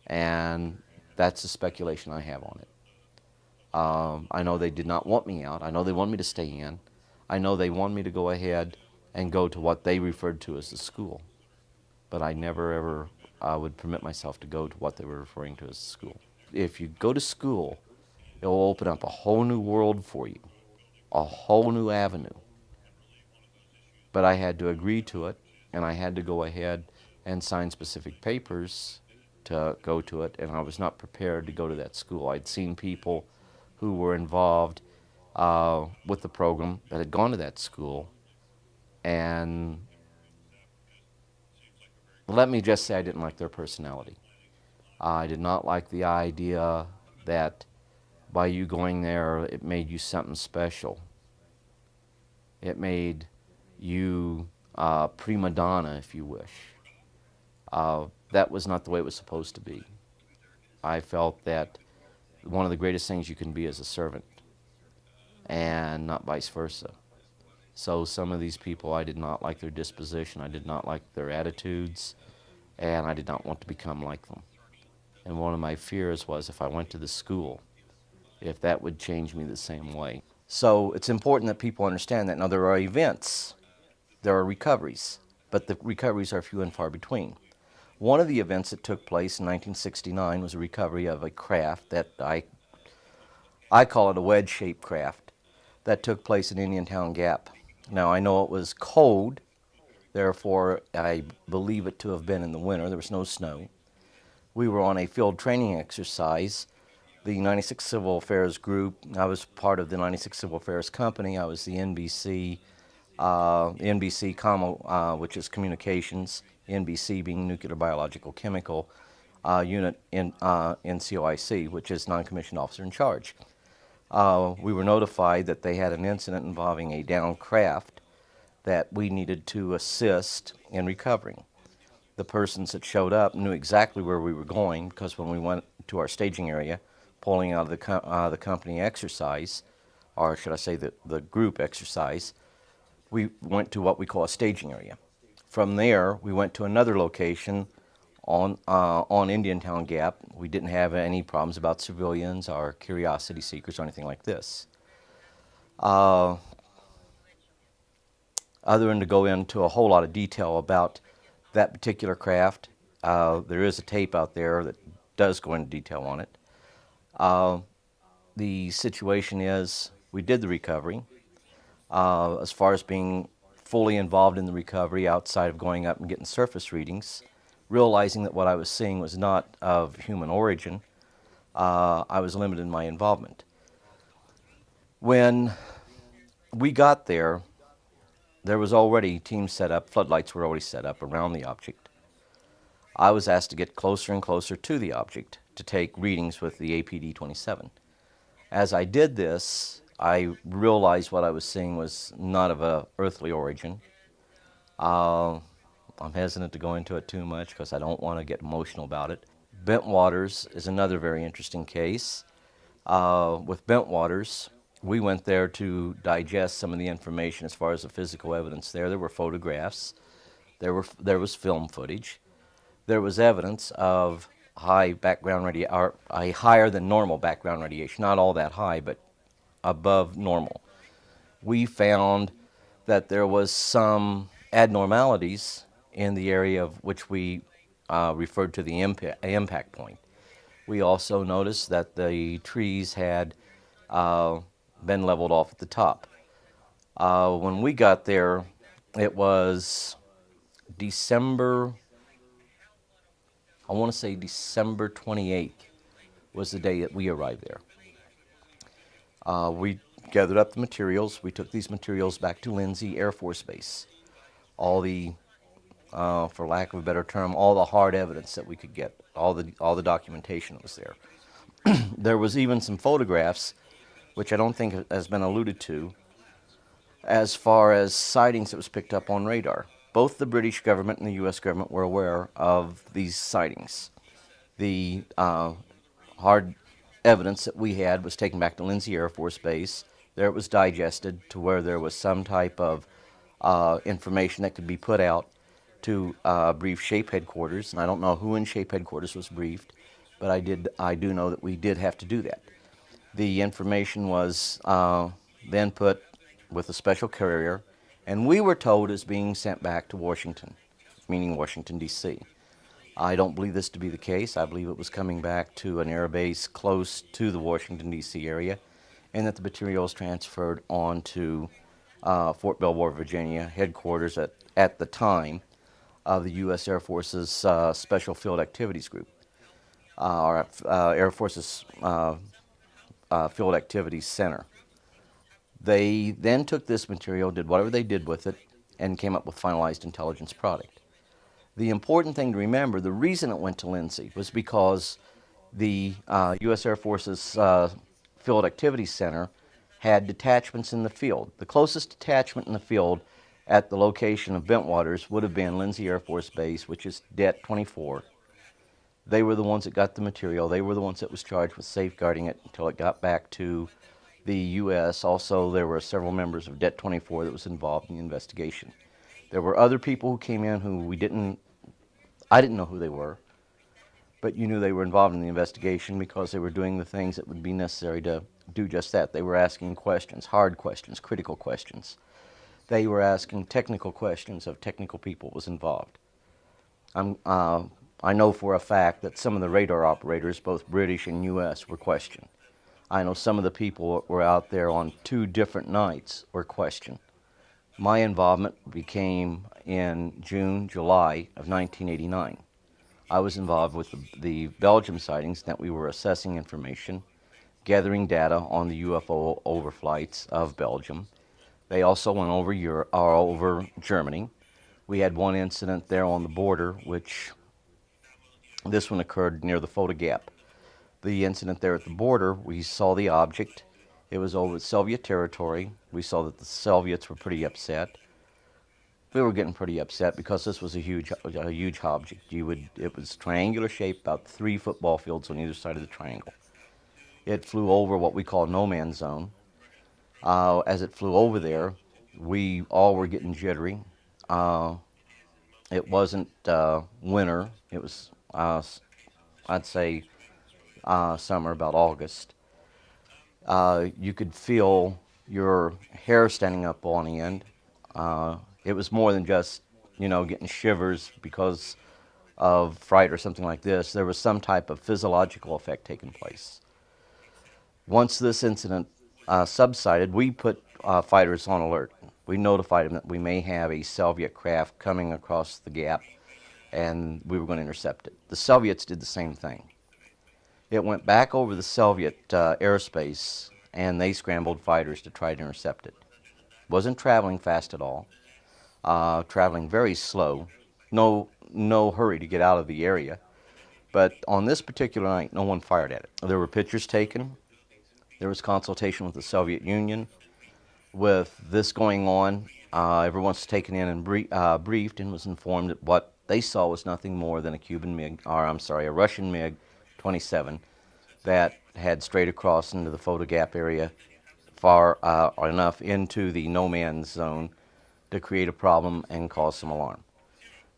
And that's the speculation I have on it. I know they did not want me out. I know they want me to stay in. I know they want me to go ahead and go to what they referred to as the school. But I never ever would permit myself to go to what they were referring to as school. If you go to school, it will open up a whole new world for you, a whole new avenue. But I had to agree to it, and I had to go ahead and sign specific papers to go to it, and I was not prepared to go to that school. I'd seen people who were involved with the program that had gone to that school, and let me just say I didn't like their personality. I did not like the idea that by you going there, it made you something special. It made you prima donna, if you wish. That was not the way it was supposed to be. I felt that one of the greatest things you can be is a servant, and not vice versa. So some of these people, I did not like their disposition. I did not like their attitudes. and I did not want to become like them. And one of my fears was if I went to the school, if that would change me the same way. So it's important that people understand that. Now, there are events, there are recoveries, but the recoveries are few and far between. One of the events that took place in 1969 was a recovery of a craft that I call it a wedge-shaped craft that took place in Indiantown Gap. Now, I know it was cold, therefore I believe it to have been in the winter. There was no snow. We were on a field training exercise. The 96 Civil Affairs group, I was part of the 96 Civil Affairs company. I was the NBC, which is communications, NBC being nuclear, biological, chemical, unit in NCOIC, which is non-commissioned officer in charge. We were notified that they had an incident involving a downed craft that we needed to assist in recovering. The persons that showed up knew exactly where we were going, because when we went to our staging area, pulling out of the company exercise, or should I say the group exercise, we went to what we call a staging area. From there, we went to another location on Indiantown Gap. We didn't have any problems about civilians or curiosity seekers or anything like this. Other than to go into a whole lot of detail about that particular craft, there is a tape out there that does go into detail on it. The situation is, we did the recovery. As far as being fully involved in the recovery outside of going up and getting surface readings, realizing that what I was seeing was not of human origin, I was limited in my involvement. When we got there, there was already teams set up, floodlights were already set up around the object. I was asked to get closer and closer to the object to take readings with the APD-27. As I did this, I realized what I was seeing was not of a earthly origin. I'm hesitant to go into it too much because I don't want to get emotional about it. Bent waters is another very interesting case. With bent waters, we went there to digest some of the information as far as the physical evidence there. There were photographs, there was film footage, there was evidence of high background radiation, or a higher than normal background radiation, not all that high, but above normal. We found that there was some abnormalities in the area of which we referred to the impact point. We also noticed that the trees had been leveled off at the top. When we got there, it was December, I want to say December 28th was the day that we arrived there. We gathered up the materials. We took these materials back to Lindsay Air Force Base. All the, for lack of a better term, all the hard evidence that we could get, all the documentation that was there. There was even some photographs, which I don't think has been alluded to, as far as sightings that was picked up on radar. Both the British government and the U.S. government were aware of these sightings. The hard evidence that we had was taken back to Lindsay Air Force Base. There it was digested to where there was some type of information that could be put out to brief SHAPE headquarters. And I don't know who in SHAPE headquarters was briefed, but I do know that we did have to do that. The information was then put with a special carrier, and we were told is being sent back to Washington, meaning Washington, D.C. I don't believe this to be the case. I believe it was coming back to an air base close to the Washington, D.C. area, and that the materials transferred on to Fort Belvoir, Virginia, headquarters at the time of the U.S. Air Force's Special Field Activities Group, or Air Force's Field Activities Center. They then took this material, did whatever they did with it, and came up with finalized intelligence product. The important thing to remember, the reason it went to Lindsay was because the U.S. Air Force's Field Activities Center had detachments in the field. The closest detachment in the field at the location of Bentwaters would have been Lindsay Air Force Base, which is Det 24. They were the ones that got the material. They were the ones that was charged with safeguarding it until it got back to the U.S. Also, there were several members of Det 24 that was involved in the investigation. There were other people who came in who we didn't I didn't know who they were, but you knew they were involved in the investigation because they were doing the things that would be necessary to do just that. They were asking questions, hard questions, critical questions. They were asking technical questions of technical people was involved. I know for a fact that some of the radar operators, both British and U.S., were questioned. I know some of the people that were out there on 2 different nights were questioned. My involvement became in June, July of 1989. I was involved with the Belgium sightings that we were assessing information, gathering data on the UFO overflights of Belgium. They also went over over Germany. We had one incident there on the border, which this one occurred near the Foda Gap. The incident there at the border, we saw the object. It was over Soviet territory. We saw that the Soviets were pretty upset. We were getting pretty upset because this was a huge object. It was triangular shaped, about 3 football fields on either side of the triangle. It flew over what we call no man's zone. As it flew over there, we all were getting jittery. It wasn't winter. It was, I'd say, summer, about August. You could feel your hair standing up on end. It was more than just, getting shivers because of fright or something like this. There was some type of physiological effect taking place. Once this incident subsided, we put fighters on alert. We notified them that we may have a Soviet craft coming across the gap, and we were going to intercept it. The Soviets did the same thing. It went back over the Soviet airspace, and they scrambled fighters to try to intercept it. Wasn't traveling fast at all. Traveling very slow. No hurry to get out of the area. But on this particular night, no one fired at it. There were pictures taken. There was consultation with the Soviet Union. With this going on, everyone was taken in and briefed and was informed that what they saw was nothing more than a Russian MiG-27 that had strayed across into the Foda Gap area far enough into the no man's zone to create a problem and cause some alarm.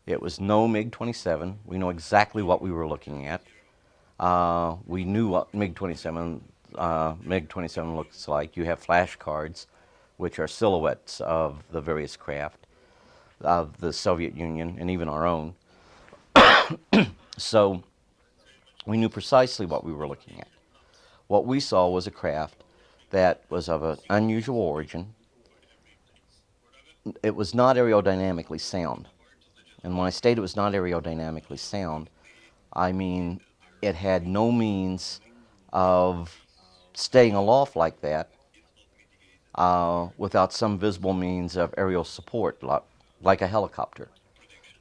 It was no MiG-27. We know exactly what we were looking at. We knew what MiG-27 looks like. You have flashcards, which are silhouettes of the various craft of the Soviet Union and even our own. So we knew precisely what we were looking at. What we saw was a craft that was of an unusual origin. It was not aerodynamically sound. And when I state it was not aerodynamically sound, I mean it had no means of staying aloft like that without some visible means of aerial support, like a helicopter.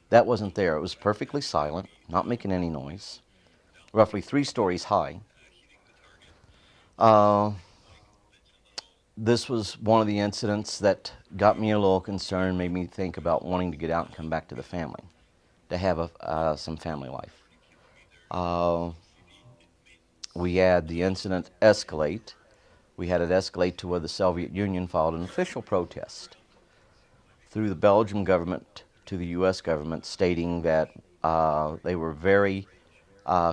That wasn't there. It was perfectly silent, not making any noise, roughly 3 stories high. This was one of the incidents that got me a little concerned, made me think about wanting to get out and come back to the family, to have some family life. We had the incident escalate. We had it escalate to where the Soviet Union filed an official protest through the Belgian government to the U.S. government, stating that they were very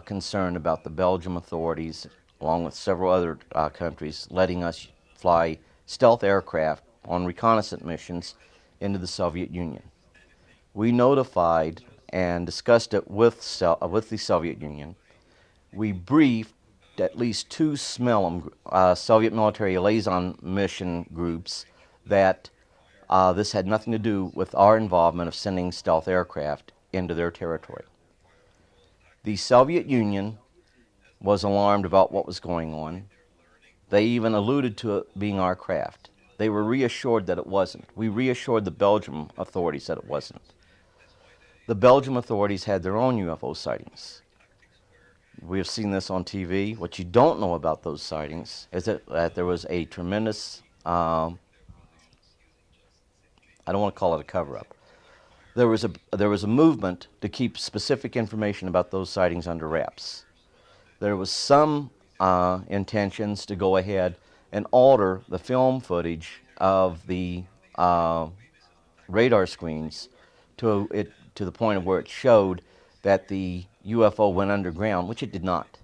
concerned about the Belgian authorities, along with several other countries, letting us fly stealth aircraft on reconnaissance missions into the Soviet Union. We notified and discussed it with the Soviet Union. We briefed at least 2 Soviet military liaison mission groups that this had nothing to do with our involvement of sending stealth aircraft into their territory. The Soviet Union was alarmed about what was going on. They even alluded to it being our craft. They were reassured that it wasn't. We reassured the Belgian authorities that it wasn't. The Belgian authorities had their own UFO sightings. We have seen this on TV. What you don't know about those sightings is that there was a tremendous, I don't want to call it a cover-up. There was a movement to keep specific information about those sightings under wraps. There was some intentions to go ahead and alter the film footage of the radar screens to the point of where it showed that the UFO went underground, which it did not.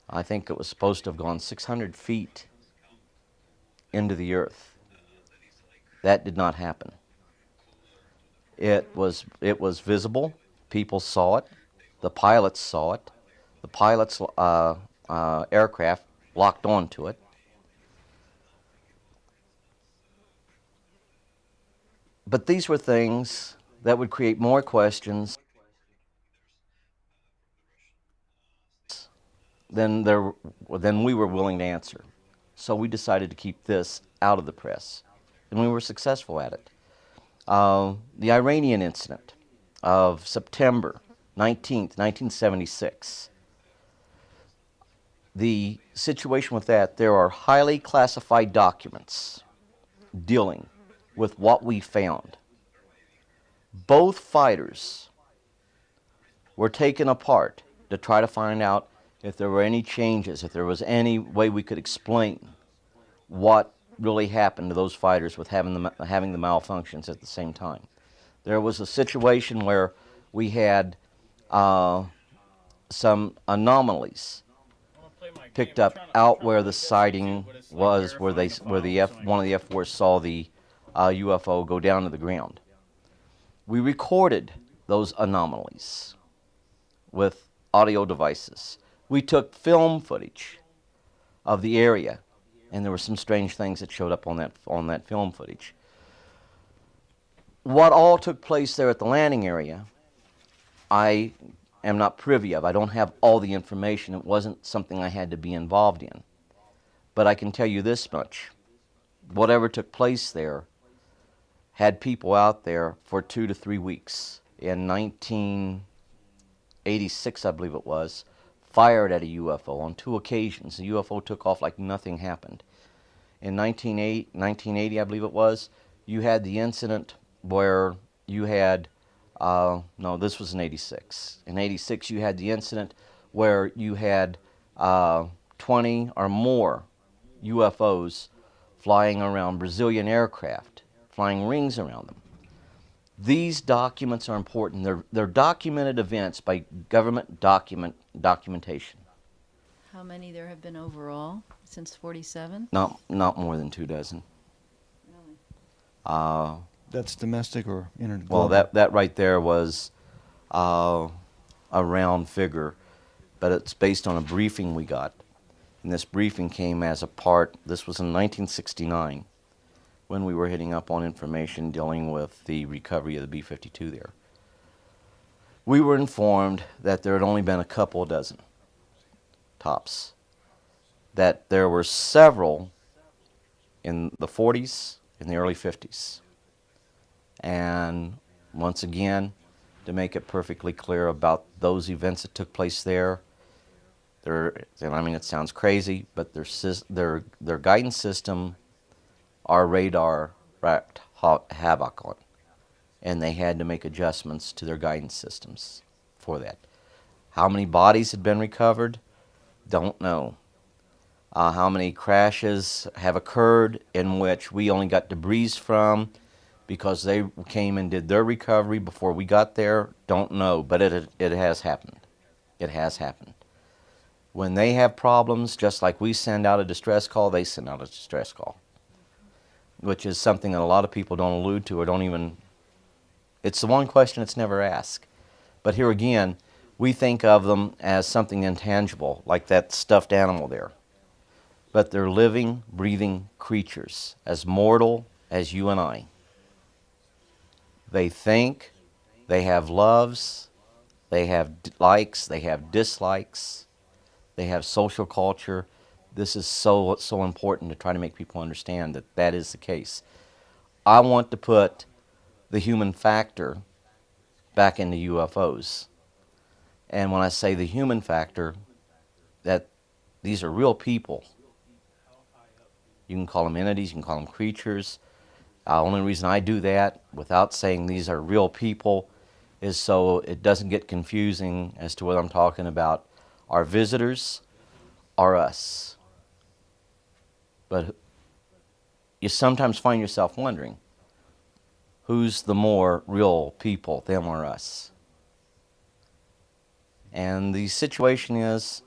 I think it was supposed to have gone 600 feet into the earth. That did not happen. It was visible. People saw it. The pilots saw it. The pilots' aircraft locked onto it. But these were things that would create more questions than we were willing to answer. So we decided to keep this out of the press, and we were successful at it. The Iranian incident of September 19th, 1976. The situation with that, there are highly classified documents dealing with what we found. Both fighters were taken apart to try to find out if there were any changes, if there was any way we could explain what really happened to those fighters with having the malfunctions at the same time. There was a situation where we had some anomalies picked up out where the sighting was, where one of the F-4s saw the UFO go down to the ground. We recorded those anomalies with audio devices. We took film footage of the area, and there were some strange things that showed up on that film footage. What all took place there at the landing area, I am not privy of. I don't have all the information. It wasn't something I had to be involved in. But I can tell you this much. Whatever took place there had people out there for 2 to 3 weeks. In 1986, I believe it was, fired at a UFO on 2 occasions. The UFO took off like nothing happened. In 1980, I believe it was, you had the incident where you had, no, this was in 86. In 86, you had the incident where you had 20 or more UFOs flying around Brazilian aircraft, flying rings around them. These documents are important. They're documented events by government documentation. How many there have been overall since 47? Not more than 2 dozen. Really? That's domestic or international? Well, that right there was a round figure, but it's based on a briefing we got. And this briefing came as a part, this was in 1969, when we were hitting up on information dealing with the recovery of the B-52 there. We were informed that there had only been a couple dozen, tops. That there were several in the 40s, in the early 50s. And once again, to make it perfectly clear about those events that took place there, I mean, it sounds crazy, but their guidance system, our radar wreaked havoc on, and they had to make adjustments to their guidance systems for that. How many bodies had been recovered? Don't know. How many crashes have occurred in which we only got debris from because they came and did their recovery before we got there? Don't know, but it has happened. It has happened. When they have problems, just like we send out a distress call, they send out a distress call, which is something that a lot of people don't allude to or don't even, it's the one question that's never asked. But here again, we think of them as something intangible, like that stuffed animal there. But they're living, breathing creatures, as mortal as you and I. They think, they have loves, they have likes, they have dislikes, they have social culture. This is so important to try to make people understand that that is the case. I want to put the human factor back into UFOs. And when I say the human factor, that these are real people. You can call them entities, you can call them creatures. The only reason I do that without saying these are real people is so it doesn't get confusing as to whether I'm talking about our visitors or us. But you sometimes find yourself wondering, who's the more real people, them or us? And the situation is,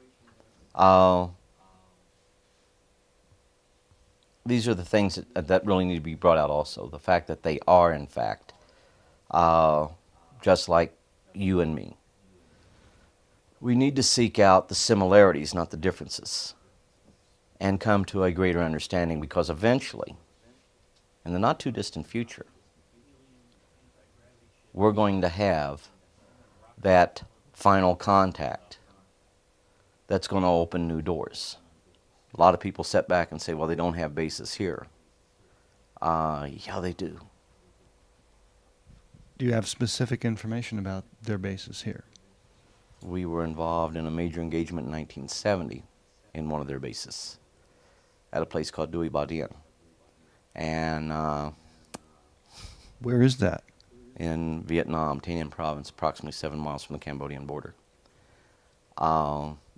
these are the things that really need to be brought out also. The fact that they are, in fact, just like you and me. We need to seek out the similarities, not the differences, and come to a greater understanding, because eventually, in the not too distant future, we're going to have that final contact that's going to open new doors. A lot of people sit back and say, well, they don't have bases here. Yeah, they do. Do you have specific information about their bases here? We were involved in a major engagement in 1970 in one of their bases at a place called Dui Ba Dien. And where is that? In Vietnam, Tay Ninh province, approximately 7 miles from the Cambodian border.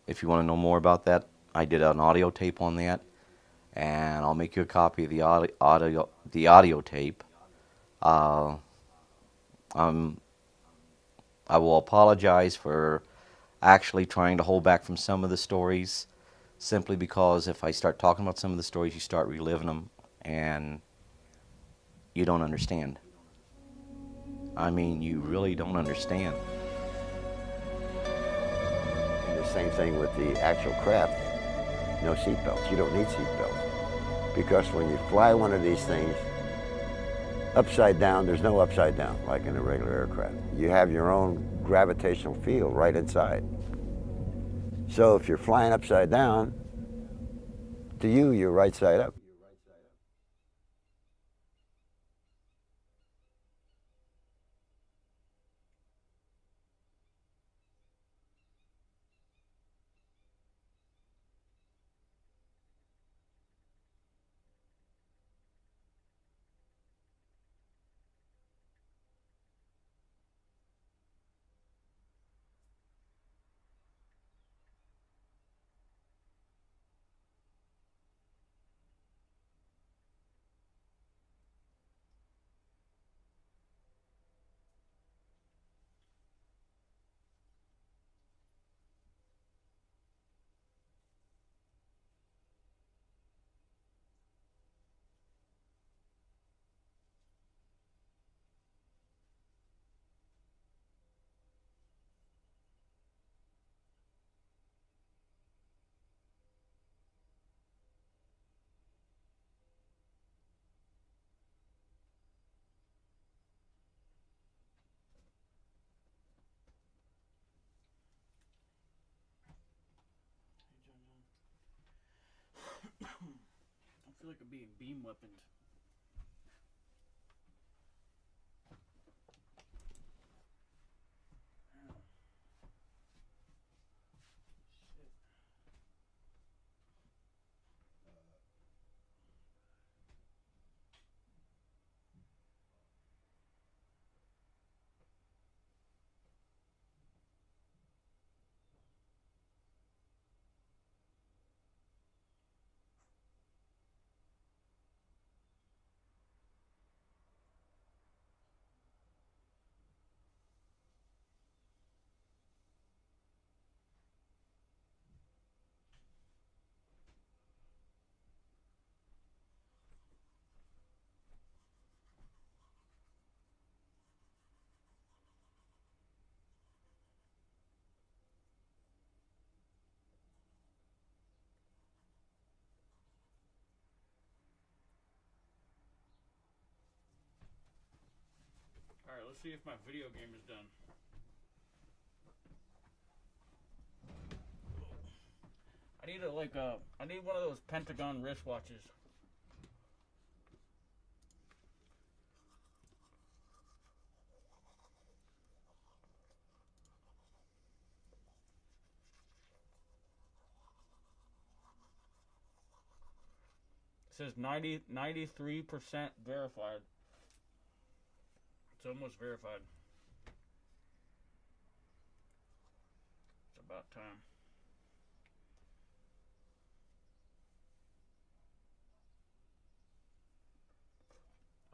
If you want to know more about that, I did an audio tape on that, and I'll make you a copy of the audio tape. I will apologize for actually trying to hold back from some of the stories, simply because if I start talking about some of the stories, you start reliving them, and you don't understand. I mean, you really don't understand. And the same thing with the actual craft. No seatbelts. You don't need seatbelts. Because when you fly one of these things, upside down, there's no upside down like in a regular aircraft. You have your own gravitational field right inside. So if you're flying upside down, to you, you're right side up. I feel like I'm being beam weaponed. Alright, let's see if my video game is done. I need I need one of those Pentagon wristwatches. It says 93% verified. It's almost verified. It's about time.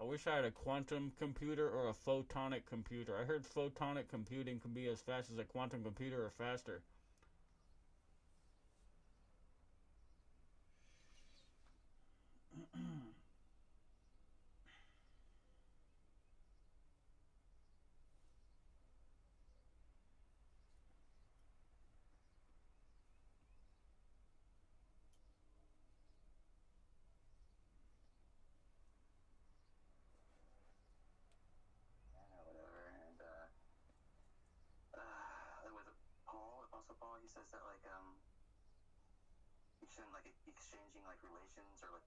I wish I had a quantum computer or a photonic computer. I heard photonic computing can be as fast as a quantum computer or faster. Whatever. And with Paul, Apostle Paul, he says that like you shouldn't like exchanging like relations or like.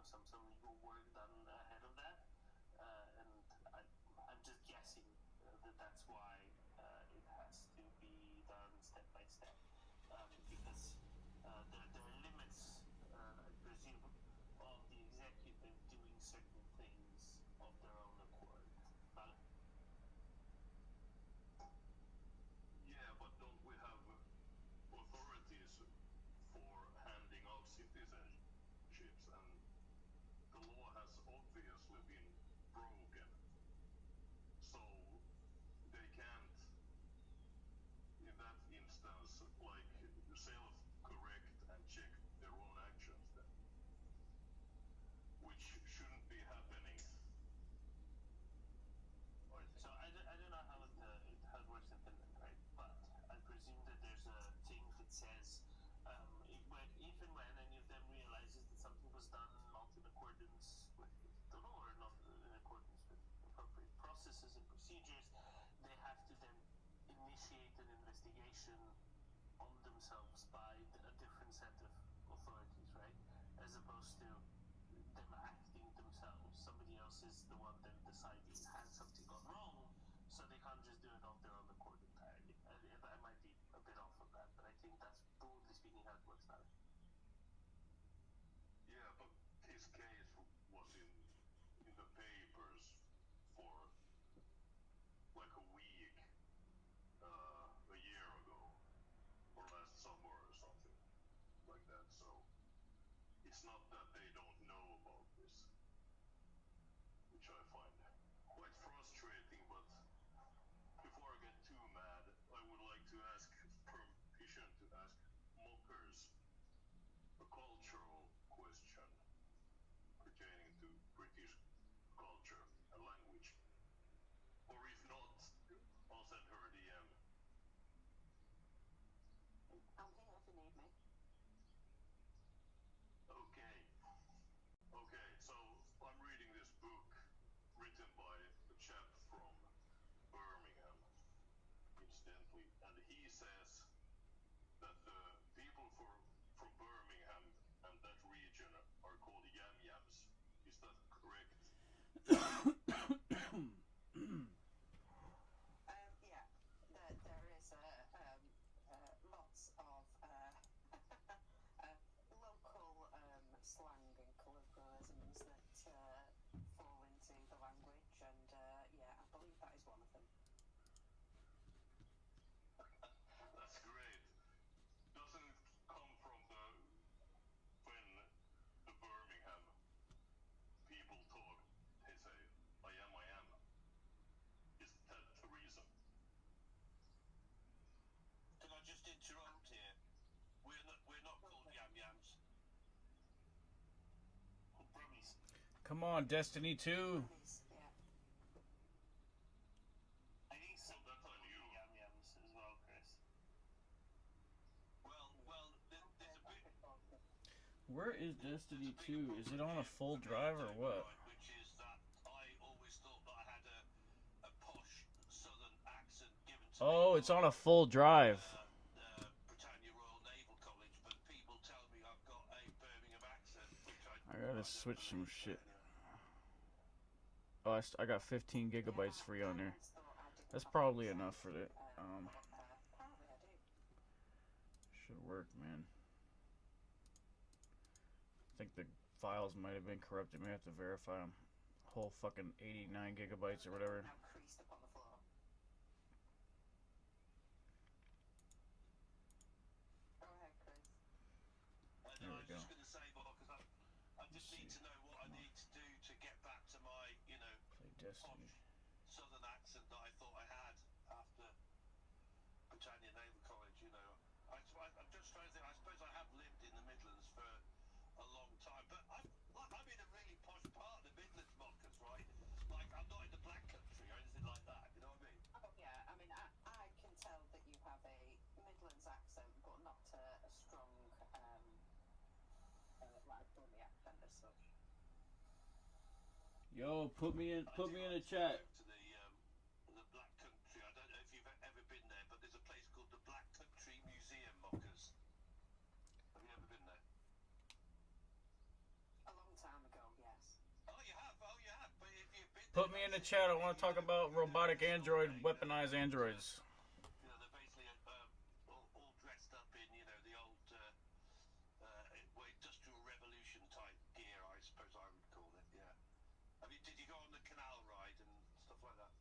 some legal work done ahead of that, and I'm just guessing that that's why it has to be done step by step, because there are limits, I presume, of the executive doing certain things of their own accord. Yeah, but don't we have authorities for handing out citizenships, and the law has obviously been broken, so they can't, in that instance, like self-correct and check their own actions then, which shouldn't be happening. So I don't know how it works in Finland, right? But I presume that there's a thing that says if and when any of them realizes that something was done not in accordance with the law or not in accordance with appropriate processes and procedures, they have to then initiate an investigation on themselves by a different set of authorities, right? As opposed to them acting themselves. Somebody else is the one then deciding has something gone wrong, so they can't just do it of their own accord entirely. I might be a bit off of that, but I think that's broadly speaking how it works now. Yeah, but his case was in the papers for like a week, a year ago, or last summer or something like that. So it's not that they don't know about this, which I find quite frustrating. But before I get too mad, I would like to ask permission to ask mockers a cultural question pertaining to British culture and language. Or if not, I'll send her a DM. I'm here if you need me. Okay. Okay, so I'm reading this book written by a chap from Birmingham, incidentally, and he says that the people from Birmingham and that region are called yam-yams. Is that correct? Yeah, there is lots of local slang and colloquialisms that fall into the language, and yeah, I believe that is one of them. That's great. Doesn't it come from when the Birmingham people talk, they say, I am. Is that the reason? Can I just interrupt here? We're not called yam-yams. We're brummies. Come on, Destiny 2. Yeah. I think some yam-yams as well, Chris. Well, there's a bit. Where is Destiny 2? Is it on a full drive or what? Which is that I always thought that I had a posh southern accent given to Oh, it's on a full drive. Britannia Royal Naval College, but people tell me I've got a Birmingham accent, which I gotta switch some shit. Oh, I got 15 gigabytes free on there. That's probably enough for it. Should work, man. I think the files might have been corrupted. May have to verify them. Whole fucking 89 gigabytes or whatever. Now creased up on the floor. Go ahead, Chris. There we go. I was just going to say, Marcus, I just need to know what I need to do to get back to my, Play Destiny. posh southern accent that I thought I had after Britannia Naval College, I'm just trying to think, I suppose I have lived in the Midlands for a long time, but I'm in a really posh part of the Midlands, Marcus, right? Like, I'm not in the Black Country or anything like that, you know what I mean? Oh yeah, I mean, I can tell that you have a Midlands accent, but not a strong, like Brummy accent as such. Yo, put me in a chat. To the Black Country. I don't know if you've ever been there, but there's a place called the Black Country Museum, Mockers. Have you ever been there? A long time ago, the chat. I want to talk about robotic android, weaponized androids. You know, they're basically all dressed up in, you know, the old industrial revolution type gear, I suppose I would call it. Yeah. I mean, did you go on the canal ride and stuff like that?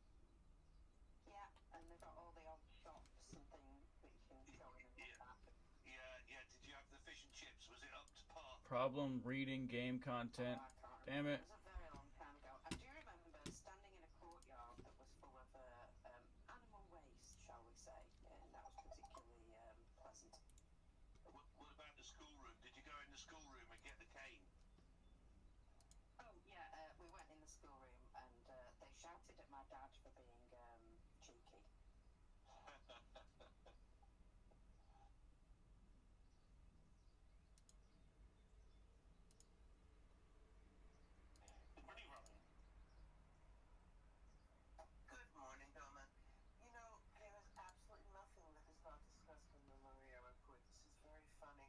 Yeah, and they've got all the odd shops and things that you can go in and look at. Yeah. Did you have the fish and chips? Was it up to par? Problem reading game content. Damn it. It was a very long time ago. I do remember standing in a courtyard that was full of animal waste, shall we say, and that was particularly pleasant. What about the schoolroom? Did you go in the schoolroom and get the cane? Oh, yeah, we went in the schoolroom and they shouted at my dad for being cheeky. Good morning, Doma. You know, there is absolutely nothing that is not discussed in the Maria report. This is very funny.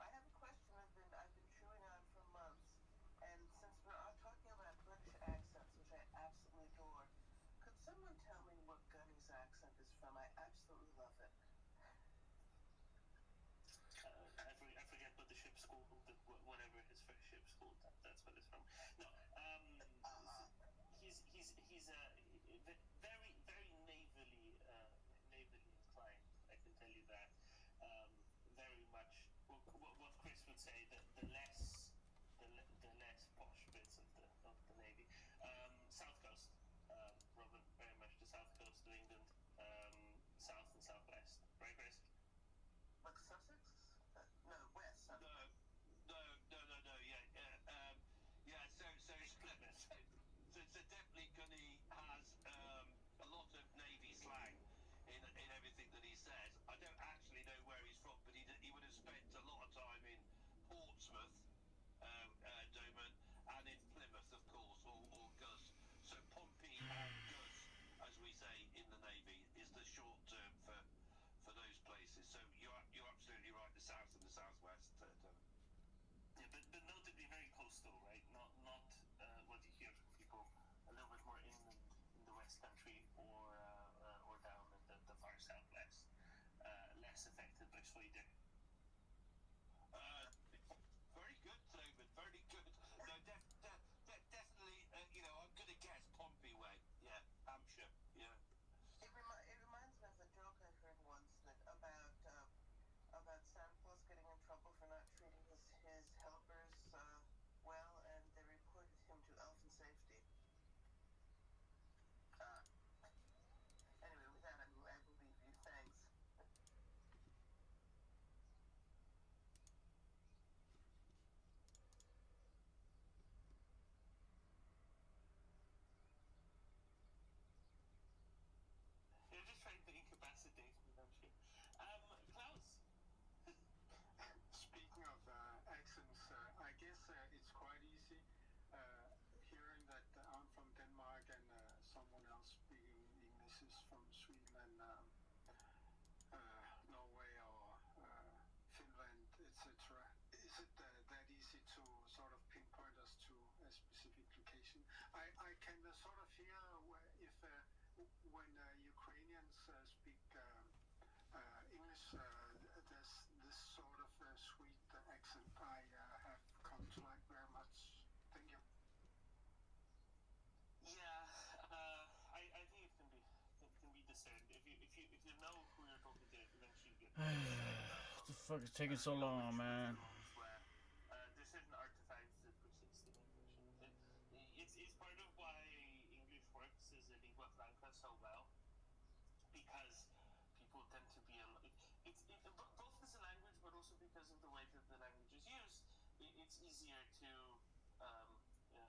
I have a question I've been chewing on for months, and since we're all talking about British accents, which I absolutely adore, could someone tell me what Gunny's accent is from? I absolutely love it. I forget what the ship's called, whatever his first ship's called. That's what it's from. No, he's very navally inclined. I can tell you that. Very much what Chris would say the less posh bits of the navy. South coast, Robin, very much the south coast of England, south and southwest. Right, Chris? Like Sussex? No, west. No. Yeah. So it's definitely Gunny has a lot of Navy slang in everything that he says. I don't actually know where he's from, but he would have spent a lot of time in Portsmouth, Doman, and in Plymouth, of course, or Gus. So Pompey and Gus, as we say in the Navy, is the short term for those places. So you're absolutely right. The south and the southwest. Yeah, but notably very coastal, right? Not what you hear from people a little bit more inland in the West Country or down in the far southwest. Less affected by Sweden. Very good, David. Very good. No, definitely. You know, I'm gonna guess Pompey way. Yeah, Hampshire. Yeah. It reminds me of a joke I heard once about Santa Claus getting in trouble for not treating his helpers well, and they reported him to Elf and Safety. Anyway, with that, I will leave you. Thanks. You're just trying to incapacitate me, don't you? Klaus. Speaking of accents, I guess it's quite easy hearing that I'm from Denmark and someone else speaking English is from Sweden and Norway or Finland, etc. Is it that easy to sort of pinpoint us to a specific location? I can sort of hear if when Ukrainians speak English, there's this sort of sweet accent I have come to like very much. Thank you. Yeah, I think it can be discerned. If you know who you're talking to, eventually you get. What the fuck is taking so long, man? There's certain artifacts that persist in English. It's part of why English works as a lingua franca so well, because people tend to be both as a language, but also because of the way that the language is used. It's easier to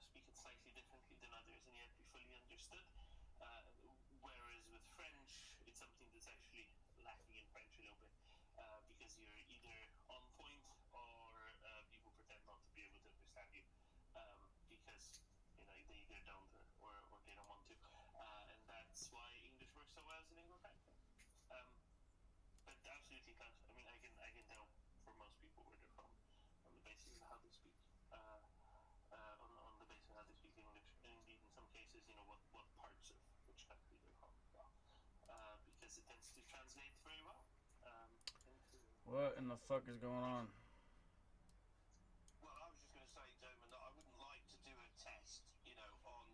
speak it slightly differently than others, and yet be fully understood. Whereas with French, it's something that's actually lacking in French a little bit, because you're either on point or people pretend not to be able to understand you, because they either don't or they don't want to, and that's why English works so well as a lingua franca. But absolutely, Klaus. I mean, I can tell for most people where they're from on the basis of how they speak, on the basis of how they speak English, and indeed in some cases What in the fuck is going on? Well, I was just going to say, gentlemen, that I wouldn't like to do a test, on,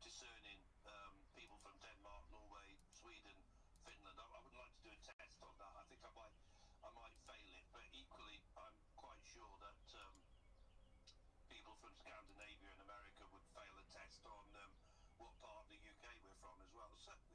discerning people from Denmark, Norway, Sweden, Finland. I wouldn't like to do a test on that. I think I might fail it, but equally, I'm quite sure that people from Scandinavia and America would fail a test on what part of the UK we're from as well. So, yeah.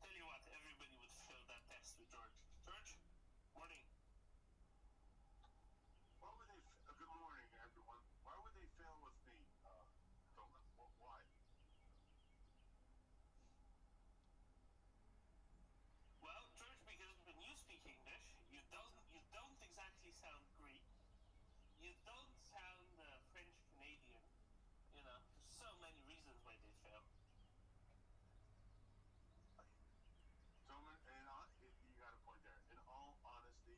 Tell you what, everybody would fail that test with George. George, morning. Why would they? Good morning, everyone. Why would they fail with me, Dolan? Why? Well, George, because when you speak English, you don't exactly sound Greek. You don't sound French Canadian. There's so many reasons why they fail. Gentlemen, you got a point there. In all honesty,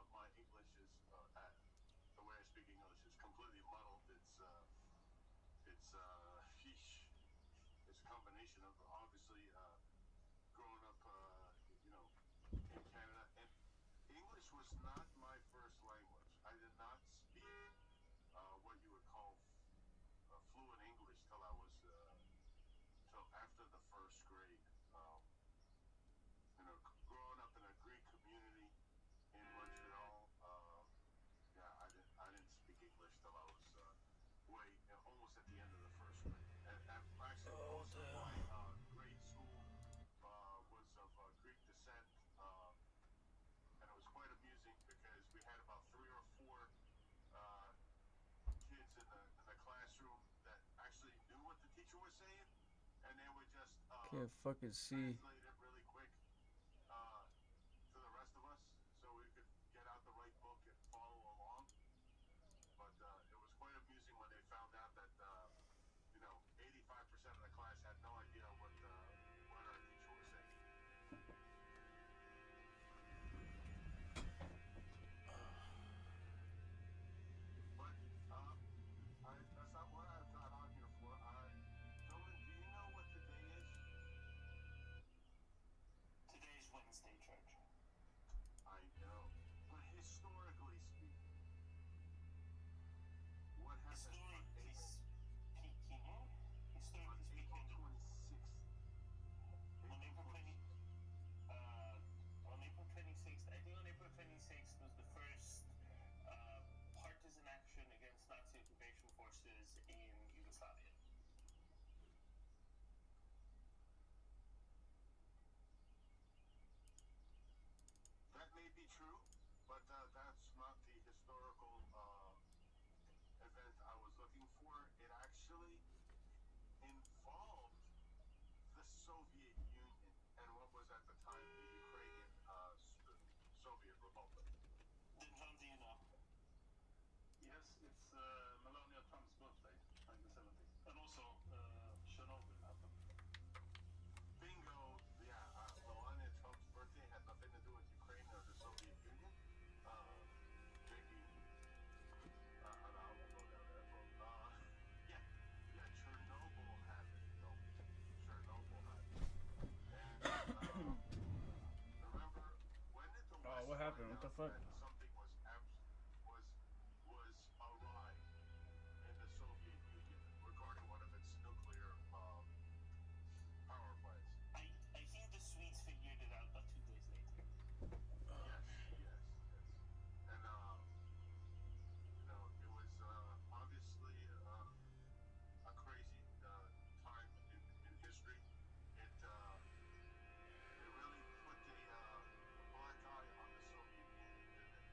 my English is the way I speak English is completely muddled. It's a combination of obviously growing up, in Canada, and English was not my first language. I did not speak what you would call fluent English till after the first grade. Growing up in a Greek community in Montreal, I didn't speak English till I was almost at the end of the first grade. And actually, most of my grade school was of Greek descent, and it was quite amusing because we had about 3 or 4 kids in the classroom that actually knew what the teacher was saying, and they would just Can't fucking see. translate it really quick to the rest of us so we could get out the right book and follow along. But it was quite amusing when they found out that 85% of the class had no idea what our teacher was saying. But that's not what I got on here for. Gentlemen, do you know what today is? Today's Wednesday, George. I know. But historically speaking, what happened Historically speaking, on April 26th? on April 26th, I think on April 26th was the first partisan action against Nazi occupation forces in Yugoslavia. That may be true, but that's not the historical event I was looking for. It actually involved the Soviet Union and what was at the time the Ukrainian Soviet Republic. Then, John, do you know? Yes, it's Melania Trump's birthday, 1970. And also, Chernobyl happened. Bingo, yeah, Melania Trump's birthday had nothing to do with Ukraine or the Soviet Union. Maybe, I won't go down that road. Yeah, Chernobyl happened, though. Chernobyl happened. And, remember, when did the West what happened? find What the out fuck? that something was awry in the Soviet Union regarding one of its nuclear power plants? I think the Swedes figured it out about 2 days later. Yes. And, it was obviously a crazy time in history. It really put a black eye on the Soviet Union, didn't it?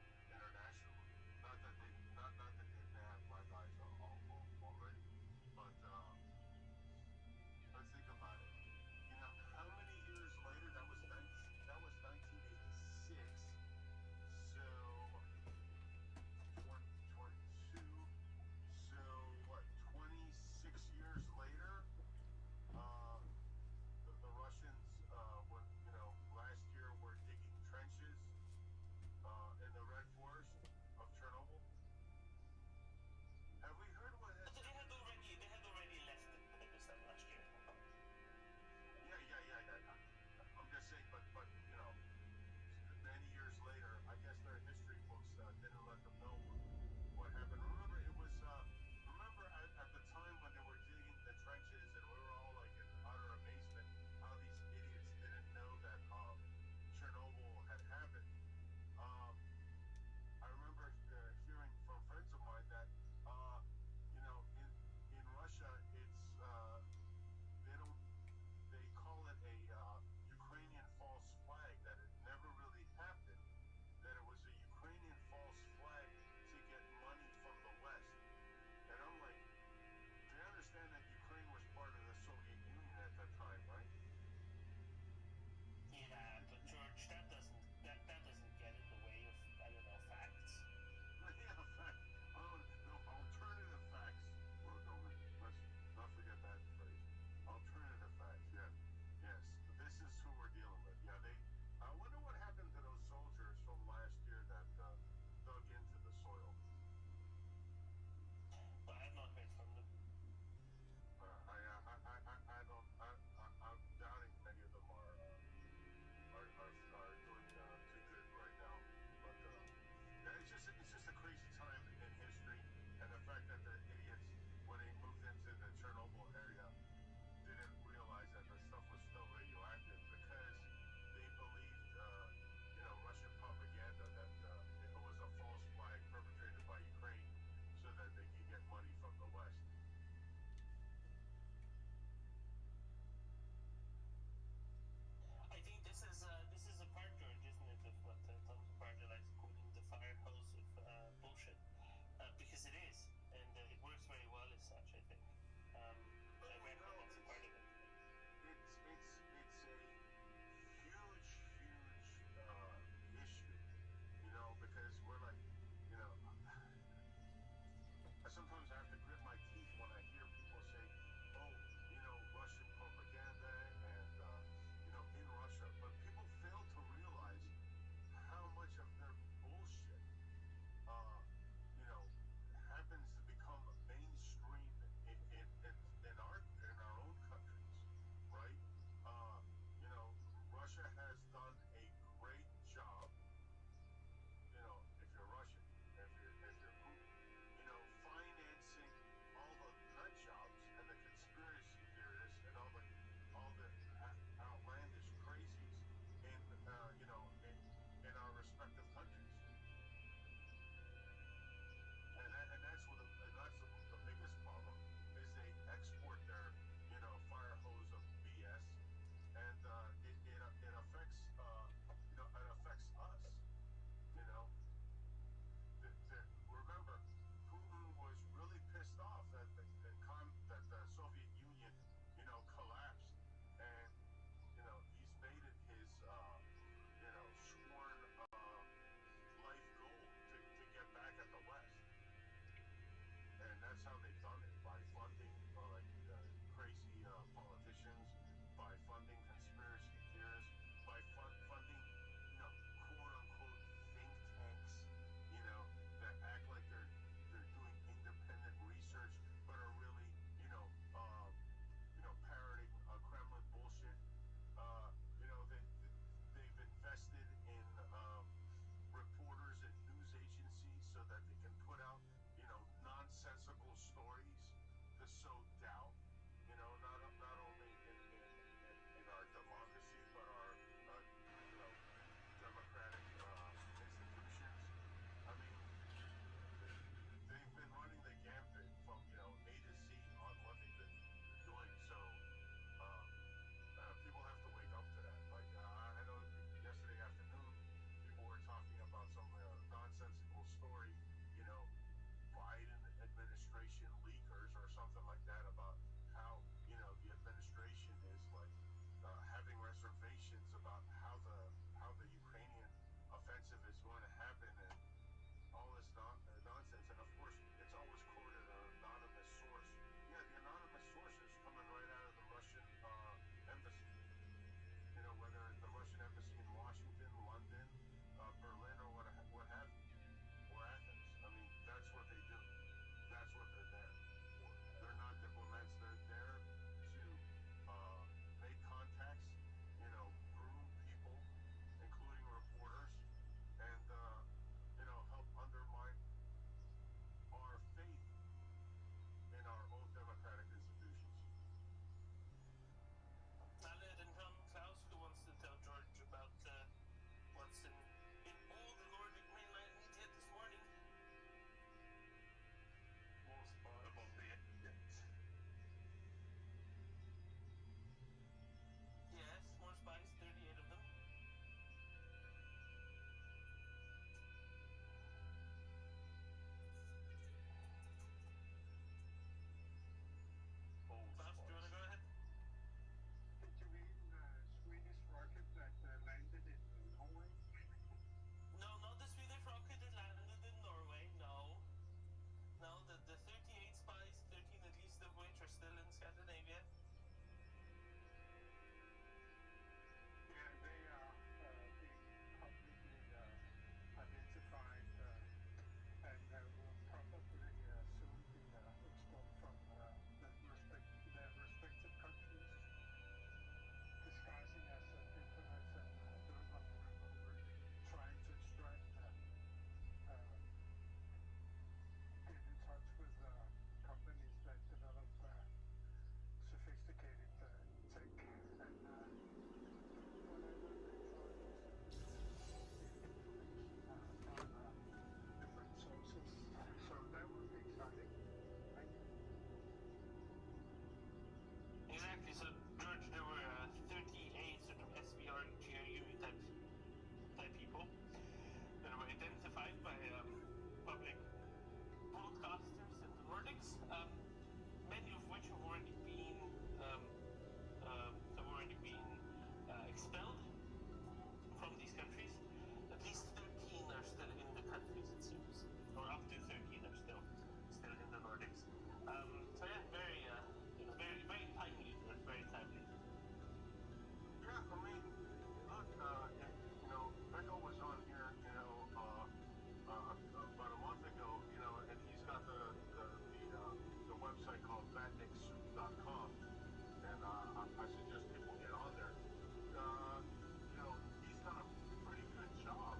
I suggest people get on there. You know, he's done a pretty good job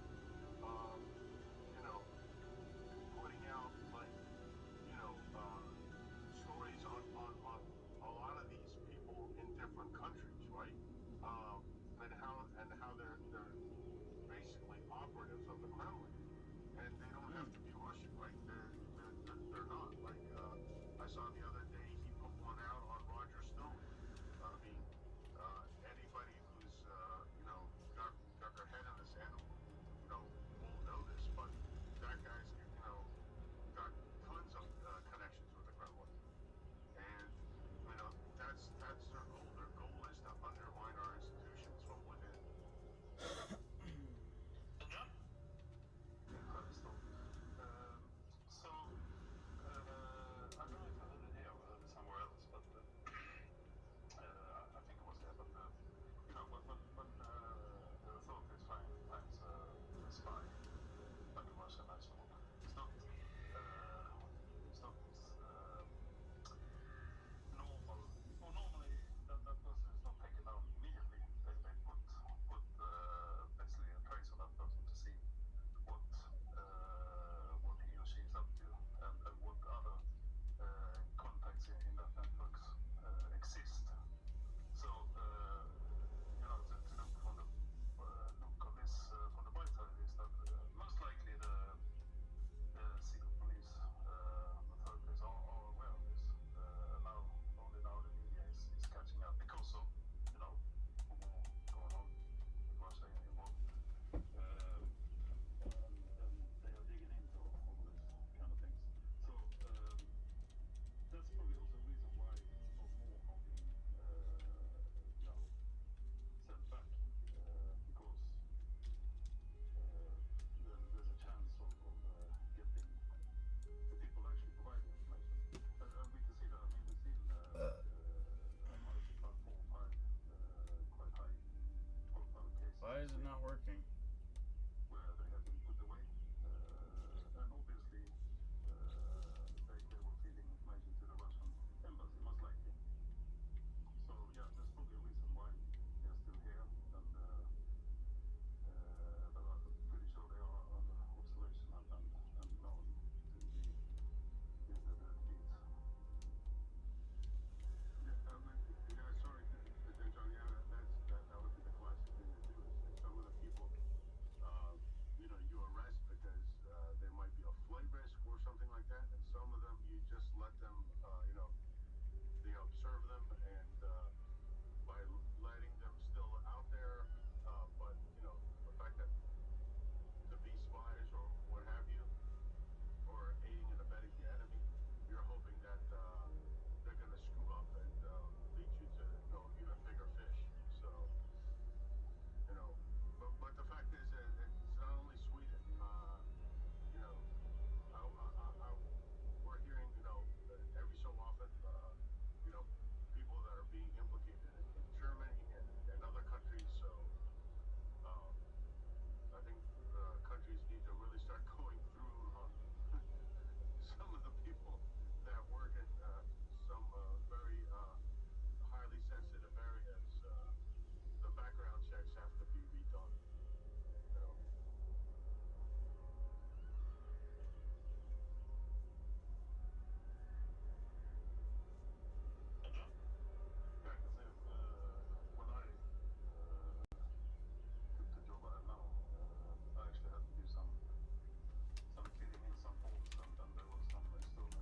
of, you know, putting out like, you know, stories on a lot of these people in different countries, right? And how they're basically operatives of the Kremlin, and they don't have to be Russian, right? They're not. Like I saw the other day, he put one out on Roger Stone. I mean, anybody who's you know got their head in the sand, you know, won't know this, but that guy's you know got tons of connections with the Kremlin, and you know that's their goal. Their goal is to undermine our institutions from within. So, I don't know if I heard it here or heard it somewhere else, but I think it was here. But you know, when the authorities finds a spy, like a mercenary, it's not normal. Well, normally that person is not taken down immediately. They put basically a trace on that person to see what he or she is up to, and what other contacts in that networks exist. So you know, to look from the look of this from the bright side is that most likely the secret police authorities are aware of this. Now only now the media is catching up because of, you know, the war going on with Russia involved. And they are digging into all this kind of things. So that's probably also a reason why not more are being you know, sent back, because there's a chance of getting the people actually providing information. And we can see that. I mean, we've seen about 4 or 5 quite high profile cases. Why is it not working? Where they have been put away, and obviously they were feeding information to the Russian embassy, most likely. So yeah, there's probably a reason why they're still here, and but I'm pretty sure they are under observation and known to be in the dead heat. Yeah, sorry, John. Yeah, that would be the classic thing to do. Is some of the people, you know, you arrest because they might be a flight risk or something like that, and some of them you just let them, you know, they observe them, and by letting them still out there, but you know, the fact that to be spies or what have you, or aiding and abetting the enemy, you're hoping that they're going to screw up and lead you to, you know, even bigger fish. So, you know, but the fact is that it's not only Sweden. You know, we're hearing, you know, every so often, you know, people that are being implicated in Germany and other countries. So, I think countries need to really start going through some of the people that work in some very highly sensitive areas. The background checks have to be redone. You know? Yeah, I can say when I took the job I have now, I actually had to do some filling in some forms, and there was some external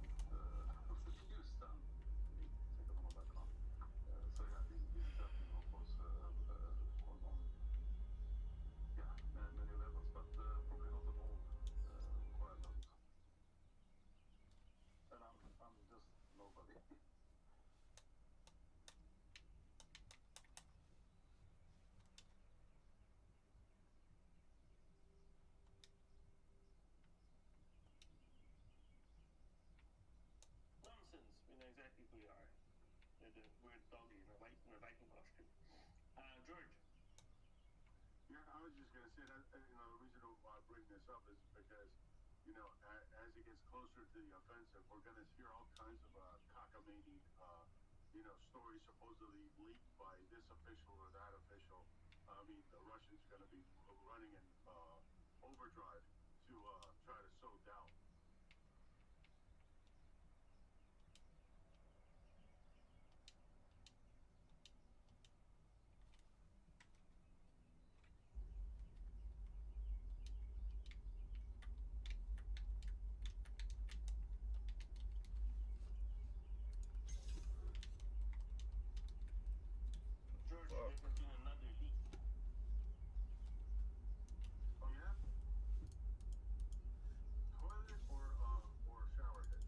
reviews done to me, take up on my background. So yeah, this is happening, of course, on yeah, many levels, but probably not at all required levels. And I'm just nobody. Nonsense. We know exactly who you are. You're the weird doggy in a Viking costume. George. Yeah, I was just going to say that, you know, the reason why I bring this up is because, you know, as it gets closer to the offensive, we're going to hear all kinds of cockamamie stories supposedly leaked by this official or that official. I mean, the Russians are going to be running in overdrive to try to sow doubt. George, there has been another leak. Oh yeah? Toilet or shower head?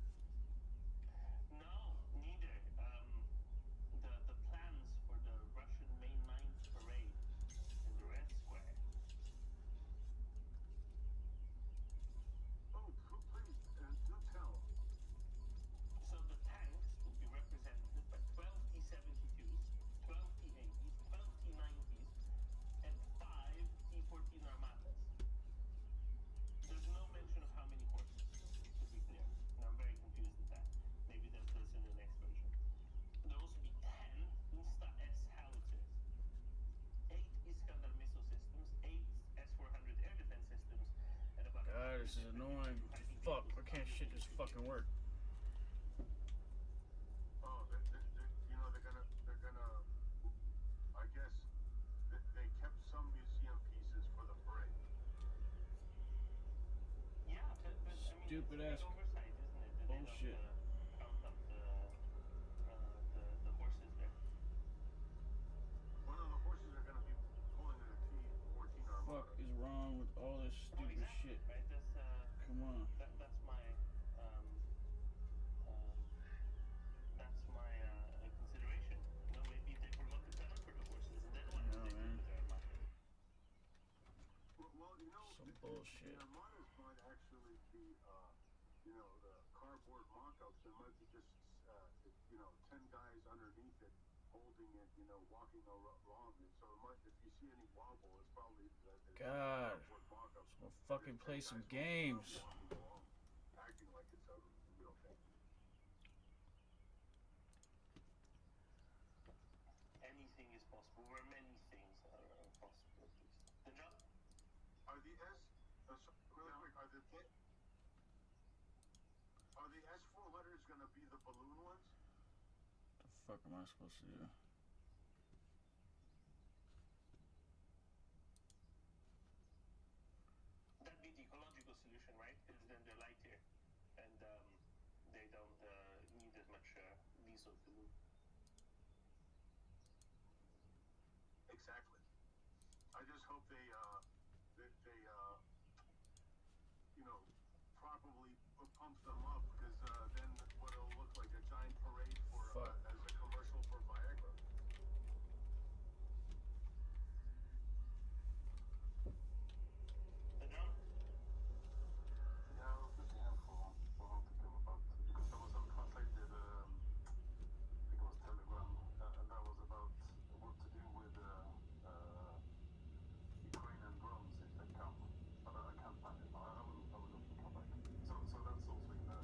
No, neither. The plans for the Russian May 9th parade in the Red Square. Oh, please, do tell. So the tanks will be represented by 12 T-72s, 12 T-80s, 12 T-90s, and 5 T-14 Armadas. There's no mention of how many horses, to be clear. And I'm very confused with that. Maybe that's in the next version. There will also be 10 Insta-S howitzers, 8 Iskander missile systems, 8 S-400 air defense systems, and about God, this is annoying. Fuck, why can't shit just fucking work? Oh, they're gonna, I guess, they kept some museum pieces for the parade. Yeah, but I mean, Stupid it's a ass big oversight, isn't it? That bullshit. They don't count up the horses there. One of the horses are gonna be pulling in a T-14 Armada. Fuck is wrong with all this stupid shit? Right? Come on. That's my consideration. You know, maybe they forgot to sign up for the horses, and then what did they do with their Armada? Well, some bullshit. The Armadas might actually be, the cardboard mock-ups. There might be just, 10 guys underneath it, holding it, walking along it. So it might, if you see any wobble, it's probably God, cardboard mock-ups. let's go fucking play some games. Acting like it's a real thing. Anything is possible, or many things are possibilities. The job? Are the really quick, are the S-400s gonna be the balloon ones? What the fuck am I supposed to do? That'd be the ecological solution, right? Because then they're lighter, and they don't need as much diesel fuel. Exactly. I just hope they properly pump them up, because then what it'll look like a giant parade for as a commercial for Viagra. The drum? Yeah, it was pretty helpful for how to go about, because there was some translated, I think it was Telegram, and that was about what to do with Ukrainian drones if they come. But I can't find it. I will look and come back. So that's also in the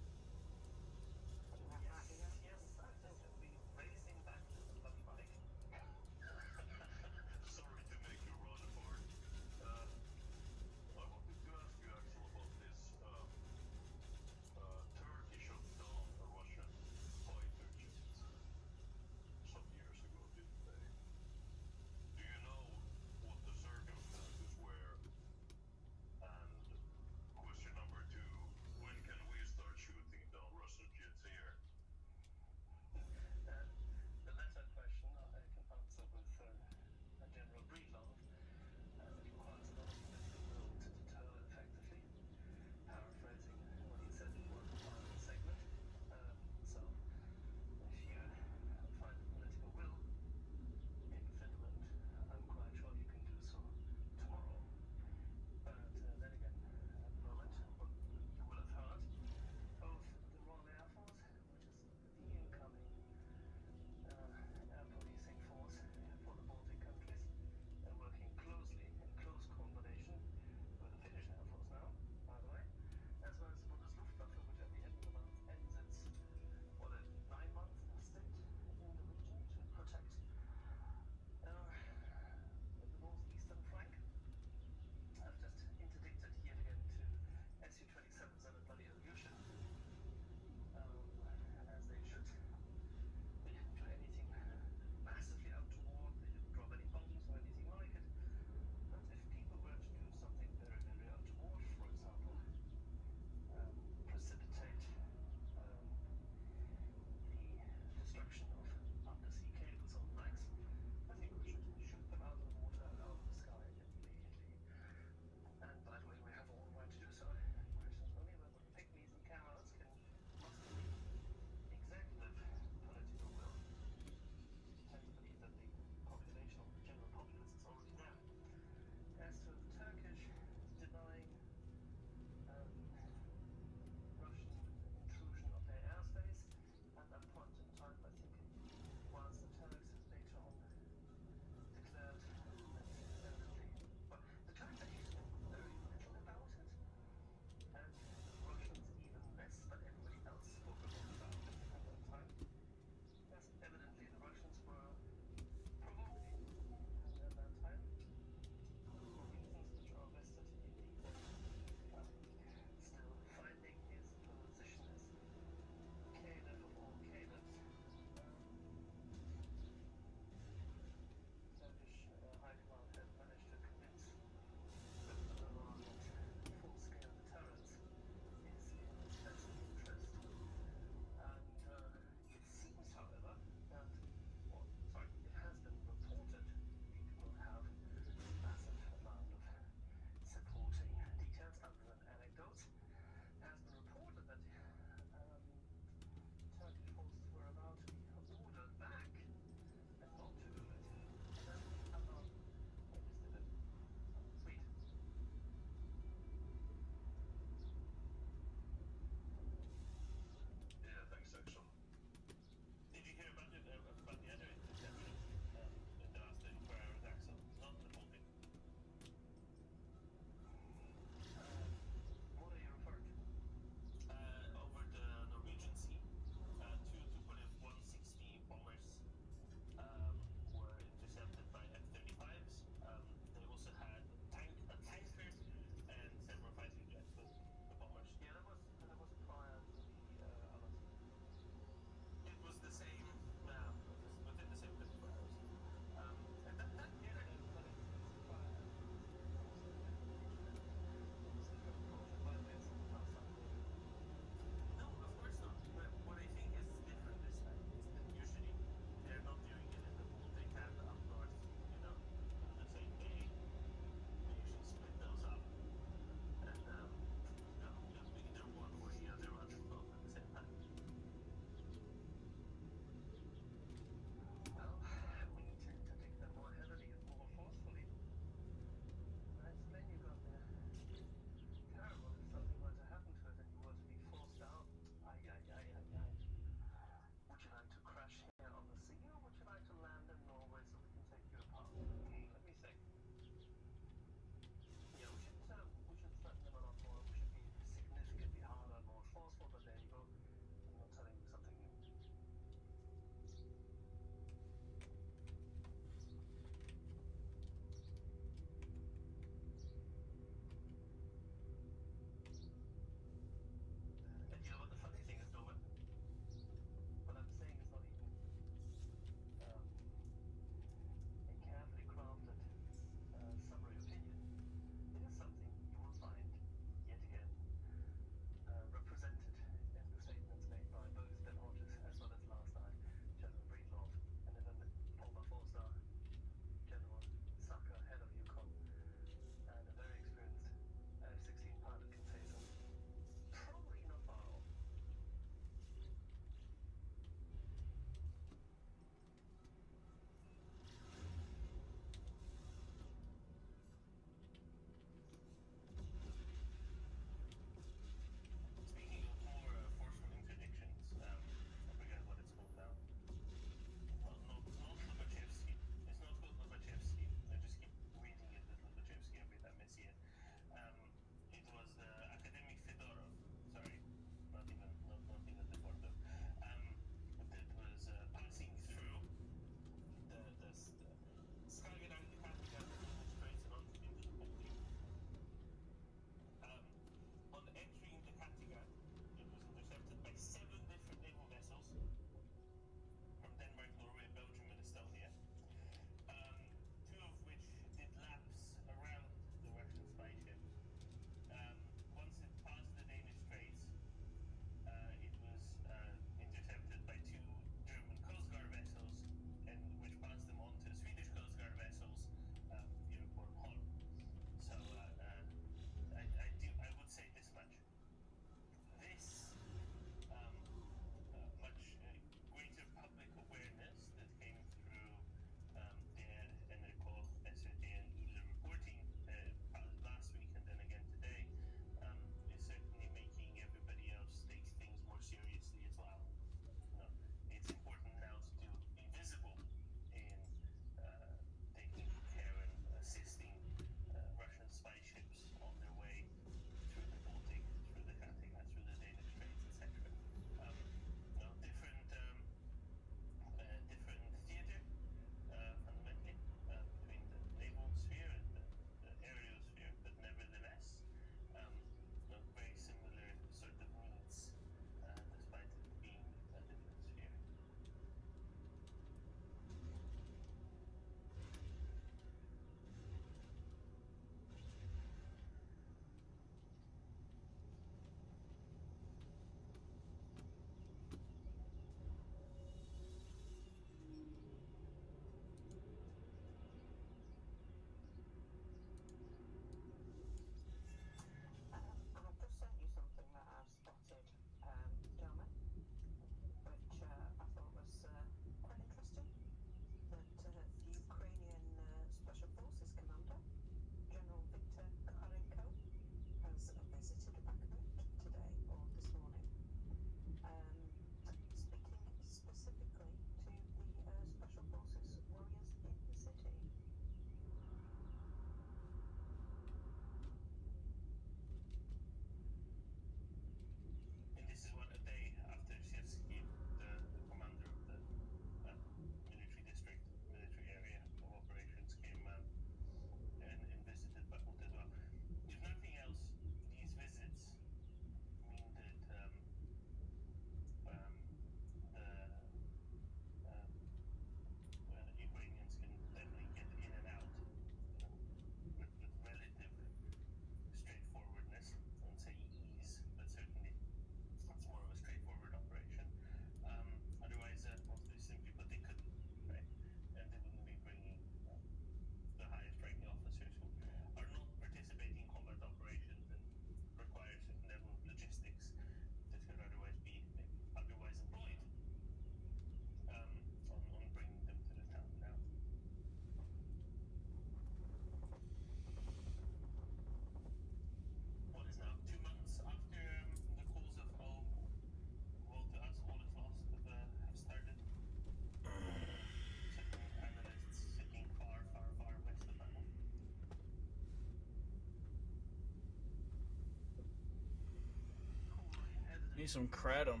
Need some kratom.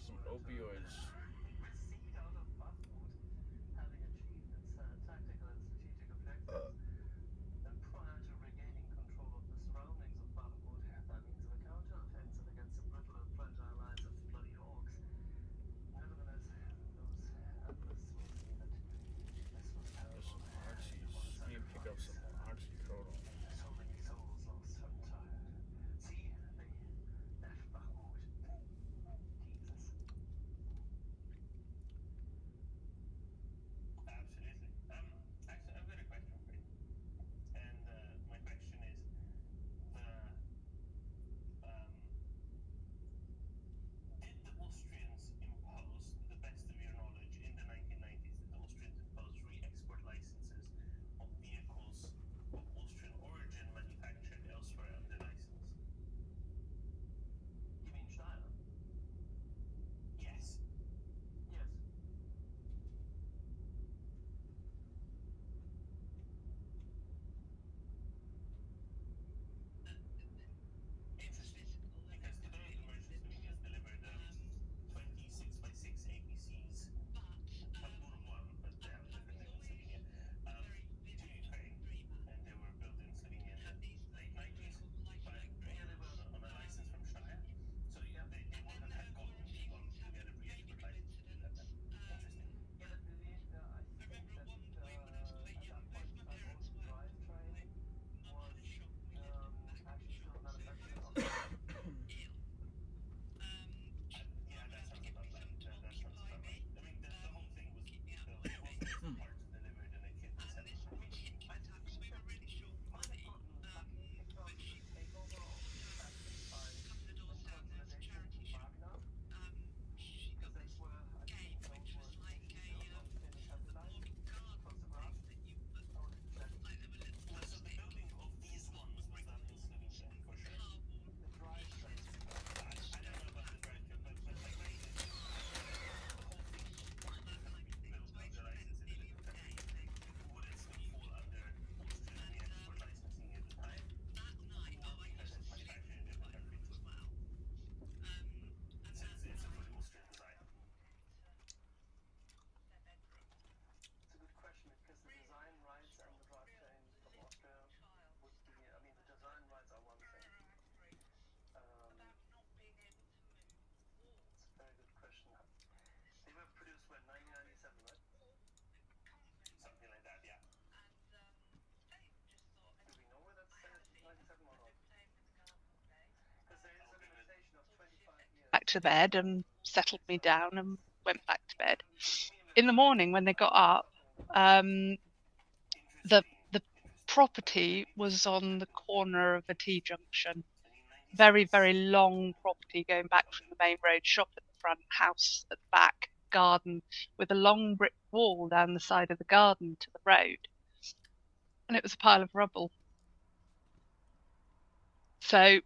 Some opioids. There's some oxys. I need to pick up some oxycodone. Absolutely. Actually, I've got a question for you. And my question is, did the Austrians impose, to the best of your knowledge, in the 1990s, did the Austrians impose re-export licenses on vehicles of Austrian origin manufactured elsewhere under license? You mean China? Yes. Yes. Interesting, because today the merchant Slovenians delivered 26x6 APCs, Pandur 1, but they have a different name in Slovenia, to Ukraine, and they were built in Slovenia in the late 90s, but yeah, they were on a license from Shire, so yeah, they would have had gotten well to get a re-export license to do that then. Interesting. Yeah, but I think that at that point in time only the drivetrain was actually still manufactured in Austria. Yeah, that sounds about right. That sounds about right. I mean, the whole thing was built, it wasn't just the parts delivered and a kit assembled. I mean, I think that might have gotten kicked off with the takeover of factories by and consolidation into Wagner, because that's where I think those were initially built on thin acetylite across the grass. Or is it Czech? No, so the building of these ones was done in Slovenia, for sure. The drivetrain. I don't know about the drivetrain, but my question is, the whole thing would have been built under license in a different country. Would it still fall under Austrian re-export licensing at the time? Or because it's manufactured in a different country, it wouldn't? Since it's a fully Austrian design. It's a good question, because the design rights and the drivetrain from Austria would be, I mean, the design rights are one thing. It's a very good question. They were produced when, 1997, right? Something like that, yeah. Do we know whether that's 97 or not? Because there is a limitation of 25 years. Back to bed and settled me down and went back to bed. In the morning when they got up, the property was on the corner of a T-junction. Very, very long property going back from the main road, shop at the front, house at the back, garden, with a long brick wall down the side of the garden to the road. And it was a pile of rubble. So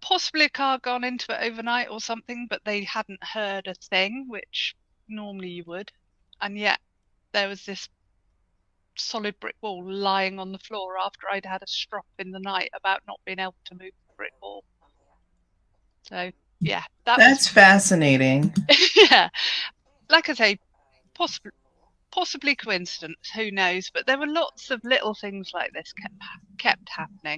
possibly a car gone into it overnight or something, but they hadn't heard a thing, which normally you would. And yet there was this solid brick wall lying on the floor after I'd had a strop in the night about not being able to move the brick wall. So yeah, that's fascinating. Yeah, like I say, possibly coincidence, who knows, but there were lots of little things like this kept happening.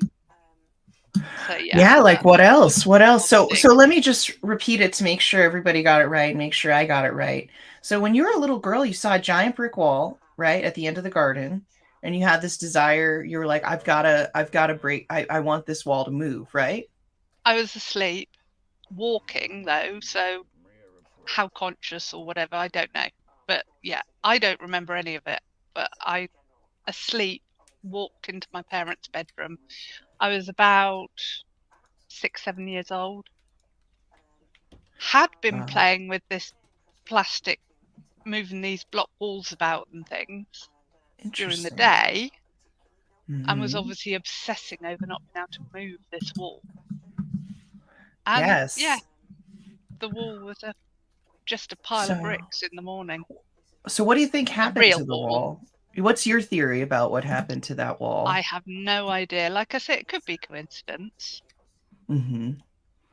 So yeah, like what else? So let me just repeat it to make sure everybody got it right, make sure I got it right. So when you were a little girl, you saw a giant brick wall, right, at the end of the garden, and you had this desire, you were like, I've got to break, I want this wall to move, right? I was asleep, walking though, so how conscious or whatever, I don't know. But yeah, I don't remember any of it. But I, asleep, walked into my parents' bedroom. I was about 6-7 years old. Had been playing with this plastic, moving these block walls about and things during the day, and was obviously obsessing over not being able to move this wall. And yes. Yeah, the wall was just a pile of bricks in the morning. So what do you think happened to the wall? What's your theory about what happened to that wall? I have no idea. Like I said, it could be coincidence. Mm-hmm.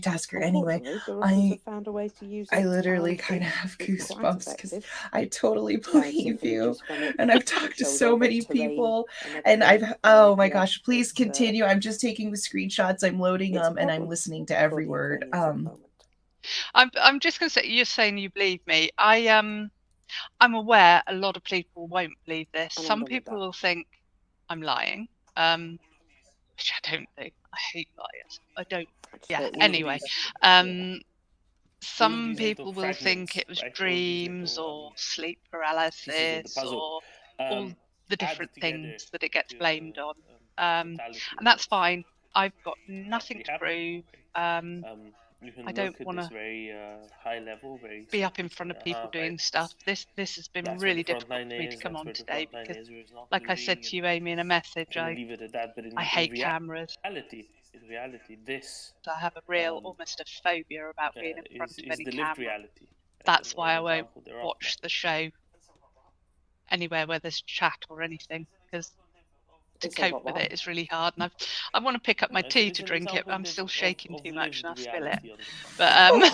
multitasker anyway. Unfortunately, the Russians have found a way to use it. I literally and kind of it's have quite goosebumps because effective. I totally Found some believe you. images from it And I've that talked to shows so all the many terrain people, and and everything. oh my Yeah, gosh, please it's continue. I'm just taking the screenshots, I'm loading it's a them, and I'm problem listening to for every the word. Ukrainians at the moment. I'm just going to say, you're saying you believe me. I'm aware a lot of people won't believe this. And I'm Some done with people that. will think I'm lying, which I don't do. I hate liars. I don't. Yeah. Anyway, some people will think it was dreams or sleep paralysis or all the different things that it gets blamed on. and that's fine. I've got nothing to prove. You can I look don't at want this to very high level, very be up in front of people doing stuff. This has been that's where really the front difficult line for me to is, come that's on where the today front line because, is, where it's not like I said moving, to you, Amy, in a message, kind of leave it at that. But I hate cameras. In reality, this I have a real, almost a phobia about being in front of is any the camera. lived reality. That's why I won't example, they're off watch the show anywhere where there's chat or anything, because to It's a cope what with it is really hard. And I want to pick up my It's- tea it's to an drink it, but example I'm still shaking of too much and I'll lived spill it. reality on the front.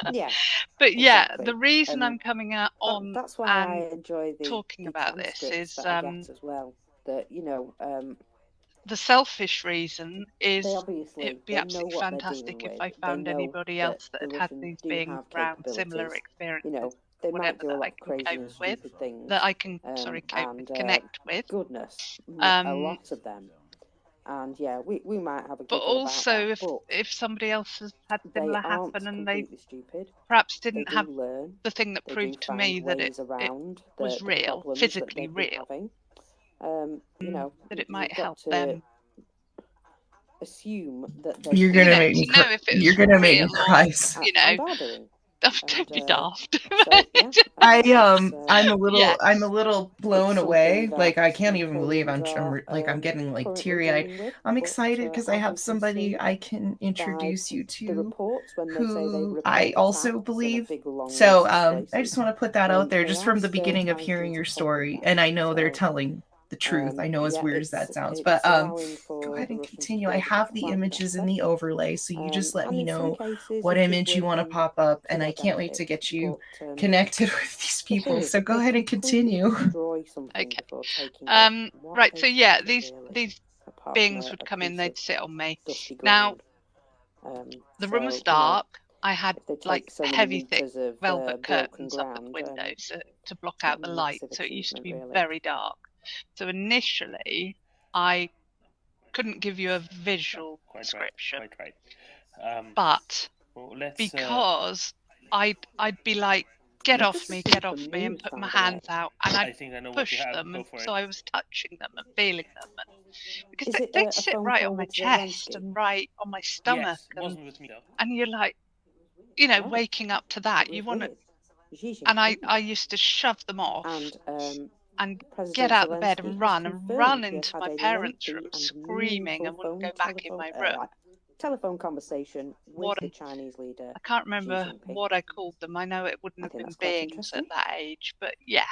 But Yeah, but yeah, exactly. the reason I'm And coming out on that's why and I enjoy the talking about this transcripts is that I get as well. That the selfish reason is they obviously it'd be they know absolutely what they're fantastic dealing if with. I found they know anybody that else that the had had Russians these do beings have around, similar capabilities. experiences, They whatever might do a that I lot of can crazy cope and with, stupid things. that I can cope with, connect with. Goodness, a lot of them. And yeah, we might have a But giggle also, about that, if somebody else has had they similar aren't happen and they completely stupid. perhaps They didn't do have learn. the thing that They proved do to me find that ways it around was the real, problems physically that they've real, been having. that it might You've got help to them. assume that they You're can gonna To make me know cry. if it You're was gonna make me real or, cry. and are doing. don't be daft. So yeah, I'm a little Yes. I'm a little blown something away. that Like I can't even believe Ukrainians I'm getting like currently teary eyed. dealing with, I'm but, excited because I as have you can somebody see I can introduce you the to reports when they say they who report I also attacks in a believe. big long So list of I just places, want to put that out there they just are from the still beginning of fighting hearing to your conquer story. that. And I know they're So telling the truth. I know as yeah, weird as that sounds, it's but allowing go for ahead the and Russians to continue. be I able to have the plan images in better. the overlay, so you just let And me in some know cases, what it is image you want to working pop up, to and I their can't wait to benefit. get you But connected with these the thing people. is, So if go they ahead and completely continue. destroy something Okay. before taking it, what Right. are So they yeah, taking, really? these Apart from beings a would come in, piece they'd of sit on me. dusty Now, ground. the room was So, dark. I had if they take like so many heavy, thick meters of velvet broken curtains up at the ground, windows to block it's out a the light, massive so it used to be achievement, really. very dark. So initially, I couldn't give you a visual description, Quite right. but Well, let's, because I'd be like, get This off is me, super get off me, and news, put by my the way. hands out, and I I'd think I know what you push have. them, Go and for so it. I was touching them and feeling them, and because Is it they'd a sit phone right call on my with chest Zelensky? and right on my stomach, Yes, wasn't with me though. and you're like, you know, Right. waking up to that, It you was want to, with Xi and Jinping. I used to shove them off and get President out of bed Zelensky and has run confirmed he has into had my a parents' lengthy room, and screaming, meaningful and wouldn't phone go back in my room. telephone conversation with What the Chinese leader. I can't Xi remember Jinping. what I called them. I know it wouldn't I have think been that's quite beings interesting. at that age, but yeah,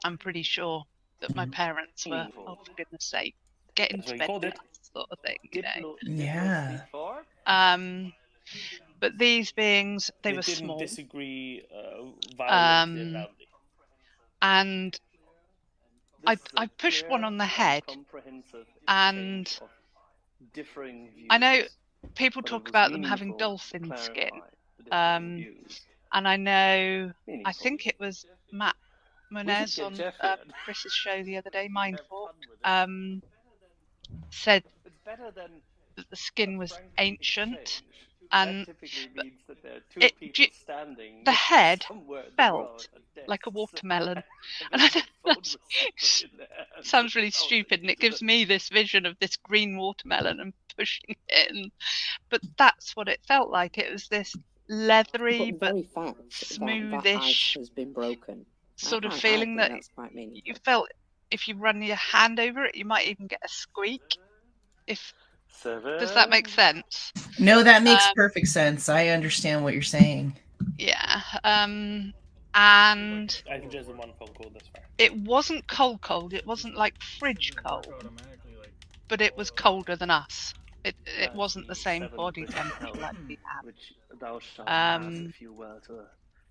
I'm pretty sure that my parents were, Meaningful. oh, for goodness sake, get That's into what you bed called with it. us, sort of thing, you know. Yeah. But these beings, they were didn't small. disagree violently and loudly. And I pushed one on the head, and I know people talk about them having dolphin skin, and I know, I think it was Matt Munez on Chris's show the other day, Mindful, said that the skin was ancient, and the head felt like a watermelon, and I know that sounds really stupid, and it gives me this vision of this green watermelon and pushing it, but that's what it felt like. It was this leathery but very fact smoothish that ice has been broken. sort of I feeling think that that's quite meaningful. you felt if you run your hand over it, you might even get a squeak. Does that make sense? No, that makes perfect sense. I understand what you're saying. Yeah. And I can just one phone call this far. it wasn't cold. It wasn't like fridge cold, but it was colder than us. It wasn't the same body temperature like we have.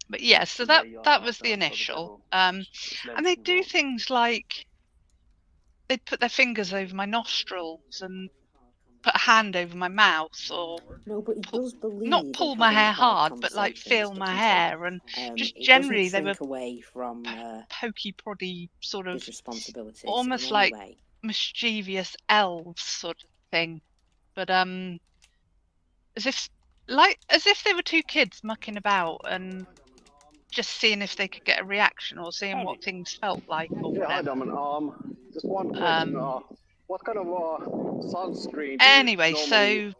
But yeah, so that was the initial. And they do things like they'd put their fingers over my nostrils and put a hand over my mouth, or not pull my hair hard, but like feel my hair, and just generally they were away from pokey proddy sort of responsibilities, almost like mischievous elves sort of thing, but as if they were two kids mucking about and just seeing if they could get a reaction or seeing what things felt like or whatever. Just one question. What kind of sunscreen do Anyway, you so normally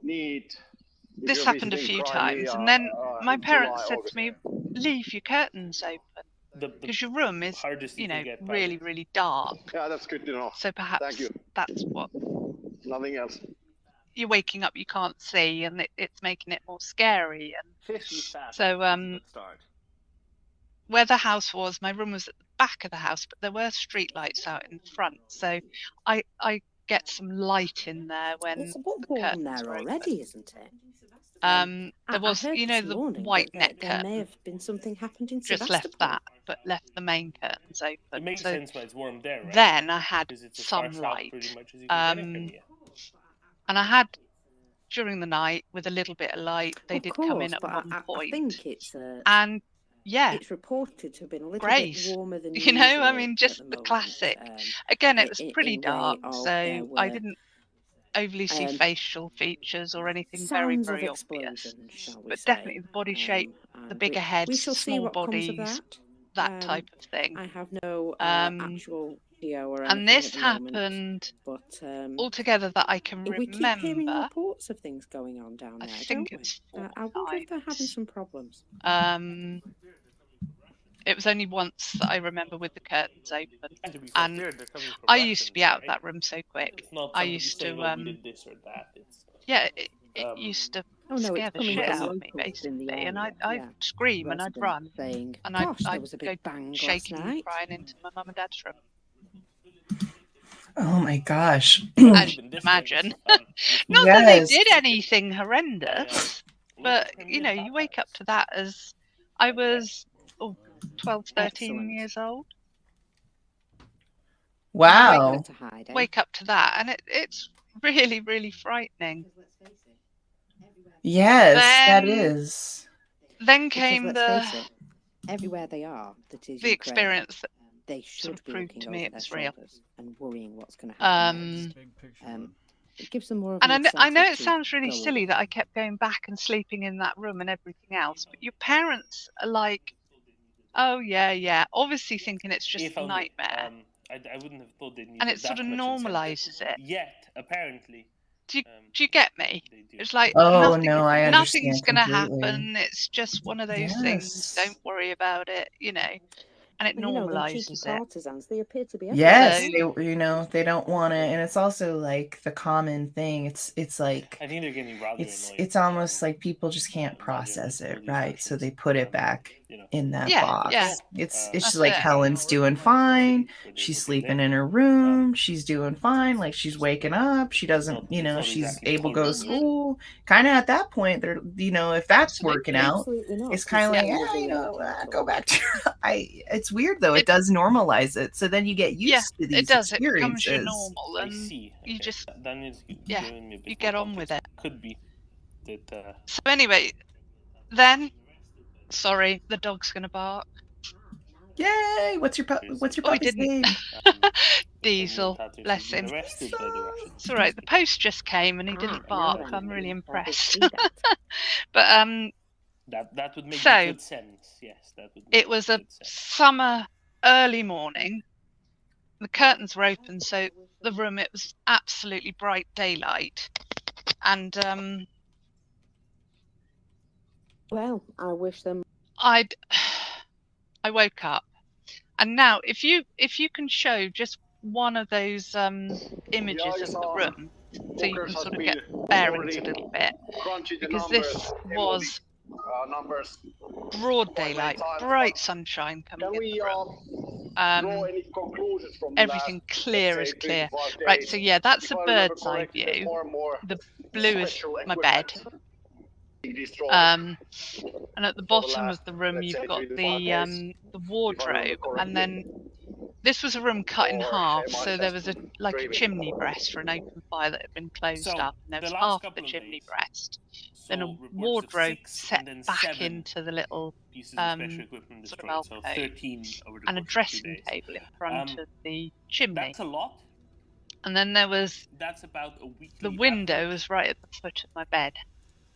need if this you're happened a visiting few Crimea, times, and then my in parents July, said August? to me, "Leave your curtains open because your room is, you know, really, really dark." Yeah, that's good to know. So perhaps Thank you. that's what Nothing else. you're waking up, you can't see, and it's making it more scary. And 50 fast. so, Let's start. where the house was, my room was at the back of the house, but there were street lights out in front, so I get some light in there when It's a bit the warm curtains there are already, open. isn't it? There was, I heard you know, this the morning white that net there may curtain. have been something happened in Just Sebastopol. left that, but left the main curtains open. It makes so sense why it's warm there, right? then I had 'Cause it's as some far south light. pretty much as you can get in Crimea. And I had during the night with a little bit of light. They Of did course, come in at but one I point. think it's and yeah, it's reported to have been a little Grace, bit warmer than you know, usual I mean, at just the the moment. classic. Again, it was pretty in way dark, of so there I were, didn't overly see facial features or anything sounds very of obvious. explosions, shall we But say. definitely the body shape, the And bigger we heads, shall see small what bodies, comes of that. that type of thing. I have no actual video or anything And this at the moment, happened but altogether that I can we keep hearing remember. reports of things going on down there, I don't think we? it's 4 I wonder if they're having times. some problems. It was only once that I remember with the curtains open, And to be and fair, they're coming from I used to be Russians, out of right? that room so quick. It's not I somebody used saying, to "Oh, we did this or that." It's yeah, it used to Oh no, scare it's the coming shit from out of me locals in the basically, and area. I'd Yeah. scream and I'd Residents run, saying, and "Gosh, there I'd was a go big bang last shaking and night." crying into my mum and dad's room. Oh my gosh. As you can imagine. Not that they Yes. did anything horrendous, but you know, you wake up to that as I was 12, 13 Excellent. years old. Wow. Wake up to that, and it's really, really frightening. Yes, that Then- is. Then Because came let's face it, everywhere they are, that is the Ukraine, experience that they sort should of be proved looking to me over it their was real. shoulders and worrying what's going to happen Um, next. It gives them more of And an I know incentive it to sounds really go silly that I kept going back and sleeping in that room and everything else, but your parents are like, "Oh yeah, yeah," obviously thinking it's just If a only, nightmare, I wouldn't have thought they needed and it sort that of much normalizes incentive. it. Yet, apparently. Do you get me? It's like Oh, nothing, no, I nothing's understand gonna completely. happen. It's just one of those things. Yes. Don't worry about it, you know, and it Well, you know, them cheeky normalizes it. partisans, they appear to be Yes, everywhere. they, you know, they don't want to, and it's also like the common thing. It's like I think they're getting rather annoying. it's almost like people just can't process it, right? So they put it back in that Yeah, box. yeah. It's That's just like it. Helen's doing fine. She's sleeping in her room. She's doing fine. Like she's waking up. She doesn't, you know, she's able to go to school. Kind of at that point, they're, you know, if that's working out, Absolutely not. it's kind of like, yeah, you know, go back to. It's weird though. It does normalize it, so then you get used to these It does. It becomes experiences. your normal, I and see. you Okay. just Then it's yeah, giving me a bit you more get on with it. context. Could be that. So anyway, then, sorry, the dog's gonna bark. Yay! What's your Oh, he puppy's didn't. name? Diesel, Tattoos bless have him. been arrested by the Russians. It's all right. The post just came and he didn't bark. I'm really impressed. But That would make So, good sense. Yes, that would. Make it was a good sense. summer early morning. The curtains were open, so the room, it was absolutely bright daylight, and Well, I wish them. I woke up, and now if you can show just one of those images of the room, so you can sort of get bearings a little bit, because this was broad daylight, bright sunshine coming in the room. Everything clear as clear. Right, so yeah, that's a bird's eye view. The blue is my bed. And at the bottom of the room you've got the wardrobe, and then this was a room cut in half, so there was a chimney breast for an open fire that had been closed up, and there was half the chimney breast, then a wardrobe set back into the little sort of alcove, and a dressing table in front of the chimney. That's a lot. And then there was That's about a weekly. the window was right at the foot of my bed.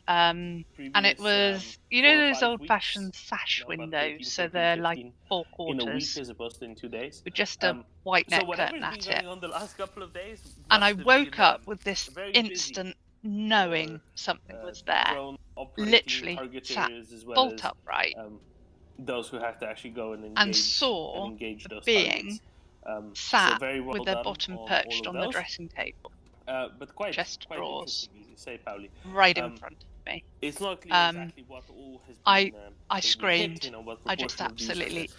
And it was, you know, 4 or those 5 old-fashioned weeks, sash about windows, 13, so 14, they're like 15 4 in a week quarters as opposed to in 2 days. with just a white So net whatever's curtain been at going it. on the last couple of days And I must have woke been, up with this very busy instant knowing something was there. drone operating Literally sat targeters as well bolt as upright those who have to actually go and and saw a being sat very well with their done bottom on all perched of on the those. dressing table. But quite chest drawers interesting, as you say, Pauli. right in front of me. It's not clear exactly what all has been I taken screamed. hit, you know, what I just proportion of these are absolutely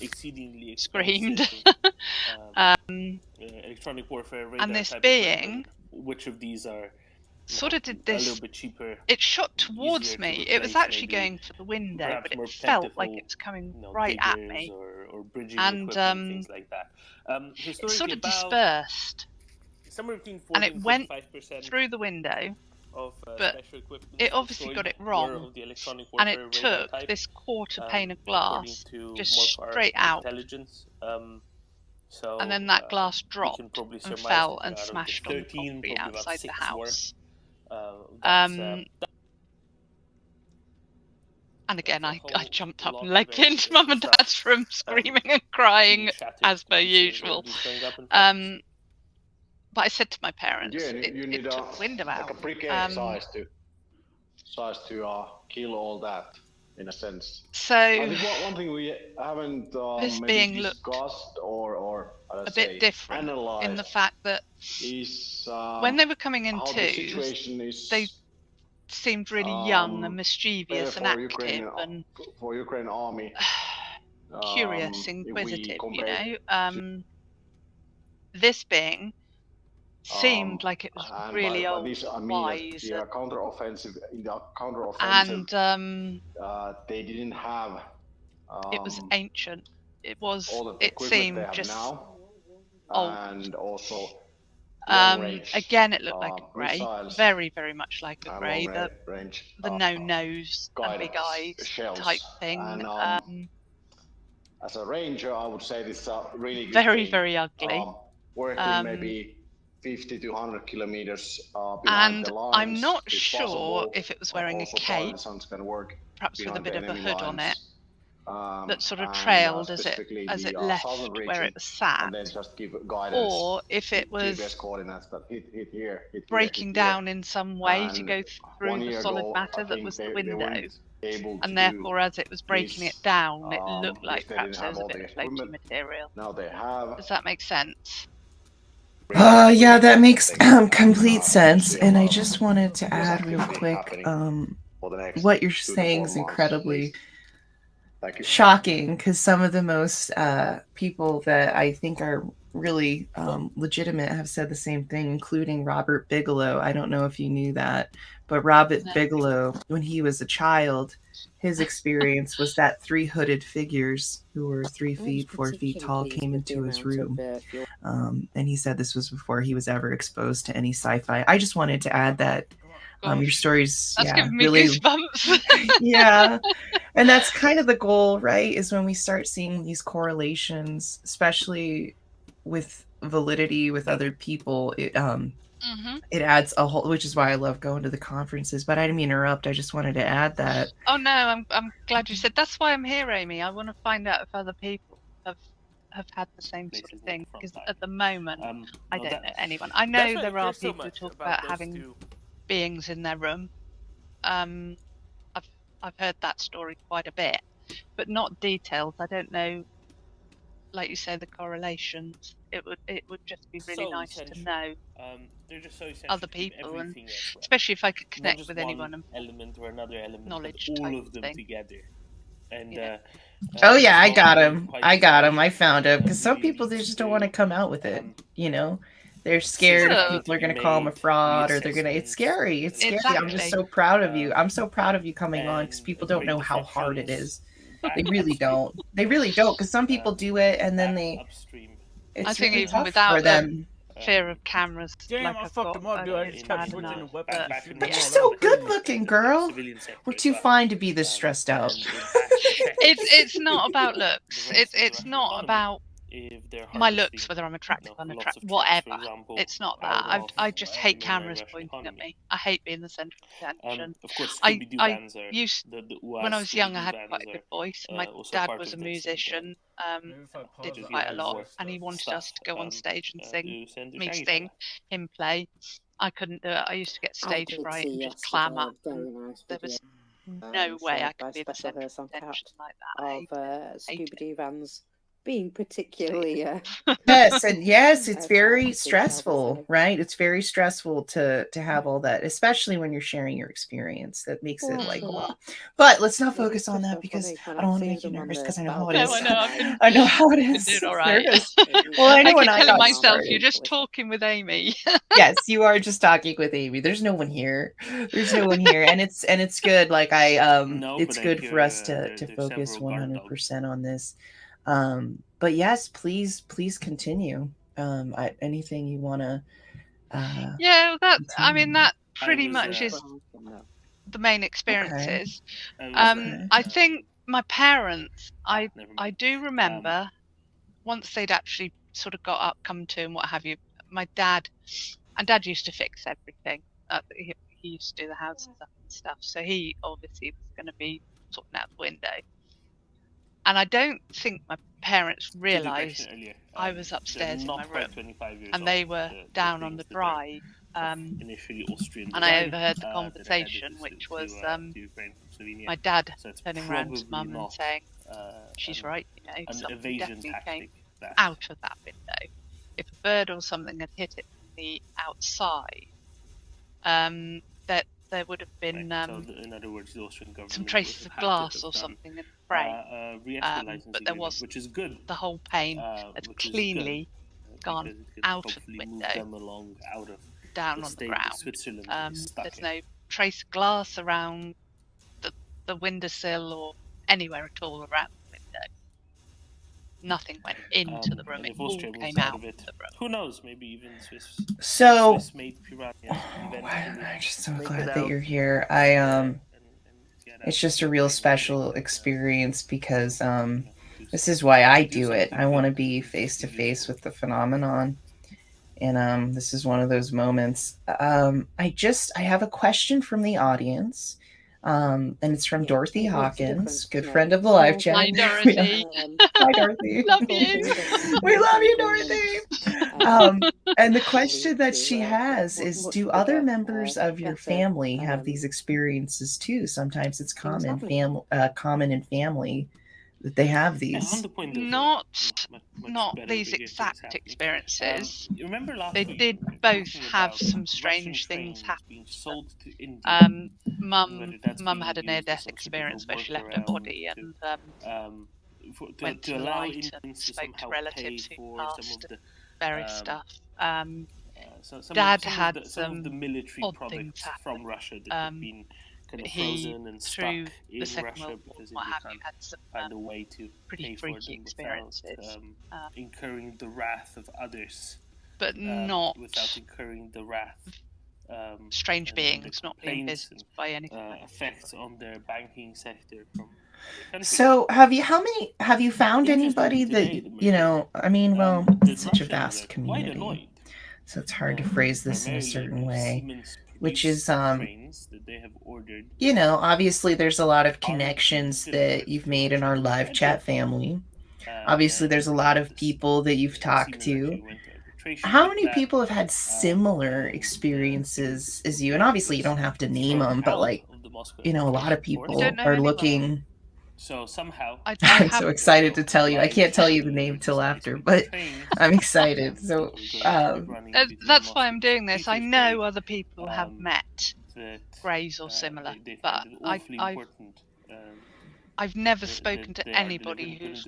exceedingly screamed. expensive, electronic warfare radar And this type being equipment, which of these are sort of did a this. little bit cheaper. It shot towards easier to me. It was replace, actually maybe, going for the window, perhaps but it more felt like plentiful, it was coming you know, right at diggers me. or bridging And equipment, things like that. it Historically, sort of about dispersed, somewhere between 40 and it went 45% through the window. of But special equipment it obviously got it wrong, of the electronic and warfare it radar took type, this quarter pane of according glass to just Morfar straight out, intelligence. So and then that glass we dropped can probably and surmise fell that, and out of the smashed on the 13, concrete probably about outside the 6 house. were. And again, I jumped up and legged into Mum and Dad's room, screaming and crying as per usual. But I said to my parents, Yeah, you it need took the window out. like a brigade size to kill all that, in a sense. So I think one thing we haven't this maybe being discussed or a bit different analyzed in the fact that is when they were coming in how the twos, situation is, they seemed really young and mischievous and active and for Ukraine army. curious, if we inquisitive, you compare know. This being seemed like it was and really by old, this I mean wise, the counteroffensive. In the counteroffensive, and they didn't have. it was ancient. It was. All the It equipment seemed they have just now, old. and also long range, again, it looked like a grey, missiles, very, very much like a grey. long range, The no nose and big eyes shells. type thing. And, as a ranger, I would say this is a really good very, thing. very ugly. Working maybe 50 to 100 kilometers behind and the lines. I'm not if sure possible. if it was wearing a Also, cape, partisans can work perhaps with a behind bit the of a enemy hood on it, lines. that sort of And, trailed as specifically it the, left southern where region, it was sat, and then just give guidance, or if it was GPS coordinates that hit here, hit breaking here, down in some way to And go 1 through the year solid ago, matter I that think was the they window, weren't able to and therefore as it was breaking this, it down, it looked if like they perhaps didn't there have was a all bit the of floaty equipment. material. Now they have. Does that make sense? Yeah, that makes complete sense. And I just wanted to add real quick, what you're saying is incredibly shocking, because some of the most people that I think are really legitimate have said the same thing, including Robert Bigelow. I don't know if you knew that, but Robert Bigelow, when he was a child, his experience was that 3 hooded figures who were 3 feet, 4 feet tall came into his room. And he said this was before he was ever exposed to any sci-fi. I just wanted to add that your stories, That's giving me really, goosebumps. yeah. And that's kind of the goal, right? Is when we start seeing these correlations, especially with validity with other people, it it adds a whole, which is why I love going to the conferences. But I didn't mean to interrupt. I just wanted to add that. Oh no, I'm glad you said. That's why I'm here, Amy. I want to find out if other people have had the same sort of thing, because at the moment I don't know anyone. I know there are people who talk about having beings in their room. I've heard that story quite a bit, but not details. I don't know, like you say, the correlations. It would just be really nice to know they're just so other people, and especially if I could connect with anyone and element or another element, knowledge all type of them thing. together. And oh yeah, I got him. I found him, because some people, they just don't want to come out with it. You know, they're scared if people are going to call them a fraud, or they're going to. It's scary. It's scary. I'm just so proud of you. I'm so proud of you coming on, because people don't know how hard it is. They really don't. They really don't, because some people do it and then they. It's I think really even tough without for them. fear of cameras, Damn, like I I've fucked got, him up, dude. I it's just kept bad switching enough, the weapons. But you're so good looking, girl. We're too fine to be this stressed out. It's not about looks. It's not about if they're my harvesting, looks, whether I'm attractive, lots of unattractive, trucks, whatever. for example, It's not out that. of I just hate the cameras Russian pointing at economy. me. I hate being the centre of attention. Of course, I Scooby-Doo vans are used the when I UAS was young, I Scooby-Doo had vans quite a good are voice. My also dad part was a of this. musician, Maybe if I pause did it, quite I a can lot, say and he stuff. wanted us to go on stage and sing, to send to me Shaggy sing, Fella. him play. I couldn't do it. I used to get I stage did fright see and just yesterday clam a up. very And nice there video was no way I shared by could be the Special centre of Hairs on attention Cat like that. I of hate it. Scooby-Doo vans being particularly Yes, and yes, it's very talkative, shall we stressful, say. right? It's very stressful to have all that, especially when you're sharing your experience. That makes it For like a sure. lot. But let's not But focus it's on just that so because funny when I don't I've want to seen make you them on nervous the because I know how it balcony is. No, I know. I've been, I know how it been is. doing all It's right. nervous. Well, I know I when keep I telling got myself, started. you're just talking with Amy. Yes, you are just talking with Amy. There's no one here. There's no one here, and it's good. Like No, it's but I good hear for us to there's focus several guard dogs. 100% on this. But yes, please continue. Anything you want to Yeah, that I continue. mean that I pretty was, much is No. the main Okay. experiences. Okay. I think my parents, never I mind. do remember once they'd actually sort of got up, come to, and what have you. My dad, and Dad used to fix everything. He used to do the houses up and stuff, so he obviously was going to be sorting out the window. And I don't think my parents To the question realised earlier, I was they're upstairs in my not quite room, 25 years and they old. were The down on things the that are drive. initially Austrian And I design, overheard the that are headed conversation, to, which to, was to Ukraine from Slovenia. my dad So it's turning around to probably Mum and not saying, "She's right, you know, an something evasion definitely came tactic. That out of that window. If a bird or something had hit it from the outside, that there would have been so in other words, the Austrian government some traces of glass or something in the frame. re-entry license But there agreement, was which is good. the whole pane had Which is cleanly good, gone because it could out of the hopefully move window, them along out of down the on the state ground. of Switzerland that is stuck There's in. no trace of glass around the windowsill or anywhere at all around the window. Nothing went into the room. And It if all Austria moves came out out of it, of the room. who knows? Maybe even So Swiss-made piranhas eventually I'm just so make it glad that out. you're here. It's just a real special experience because this is why I do it. I want to be face to face with the phenomenon. And this is one of those moments. I have a question from the audience. And it's from Dorothy Hawkins, good friend of the live chat. Hi, Dorothy. Hi, Dorothy. Love you. We love you, Dorothy. And the question that she has is, do other members of your family have these experiences too? Sometimes it's common in family that they have these. Not these exact experiences. Remember last they week did we were both talking have about some Russian strange things trains happen. being sold to India, Mum being had a used near-death as some sort of experience a where she left her workaround body and went to to the allow light Indians and to spoke somehow to relatives pay who for passed some of the various stuff. some Dad of had some of the military odd products things happen. from Russia that had been kind of He, frozen and stuck through in the Second Russia World War, because what they have you, can't had some find a way to pretty pay for freaky them experiences. without incurring the wrath of others, but not without incurring the wrath. Strange and beings, the not being complaints visited by anything. effects on their banking sector from other countries. So have you found anybody that I mean, well, it's such a vast community, so it's hard to phrase this in a certain way, which is trains that they have ordered. Obviously there's a lot of connections that you've made in our live chat family. Obviously there's a lot of people that you've talked to. How many people have had similar experiences as you? And obviously you don't have to name them, but like, a lot of people are looking. So somehow I'm so excited to tell you. I can't tell you the name till after, but I'm excited. So that's why I'm doing this. I know other people have met Greys or similar, but I've never spoken to anybody who's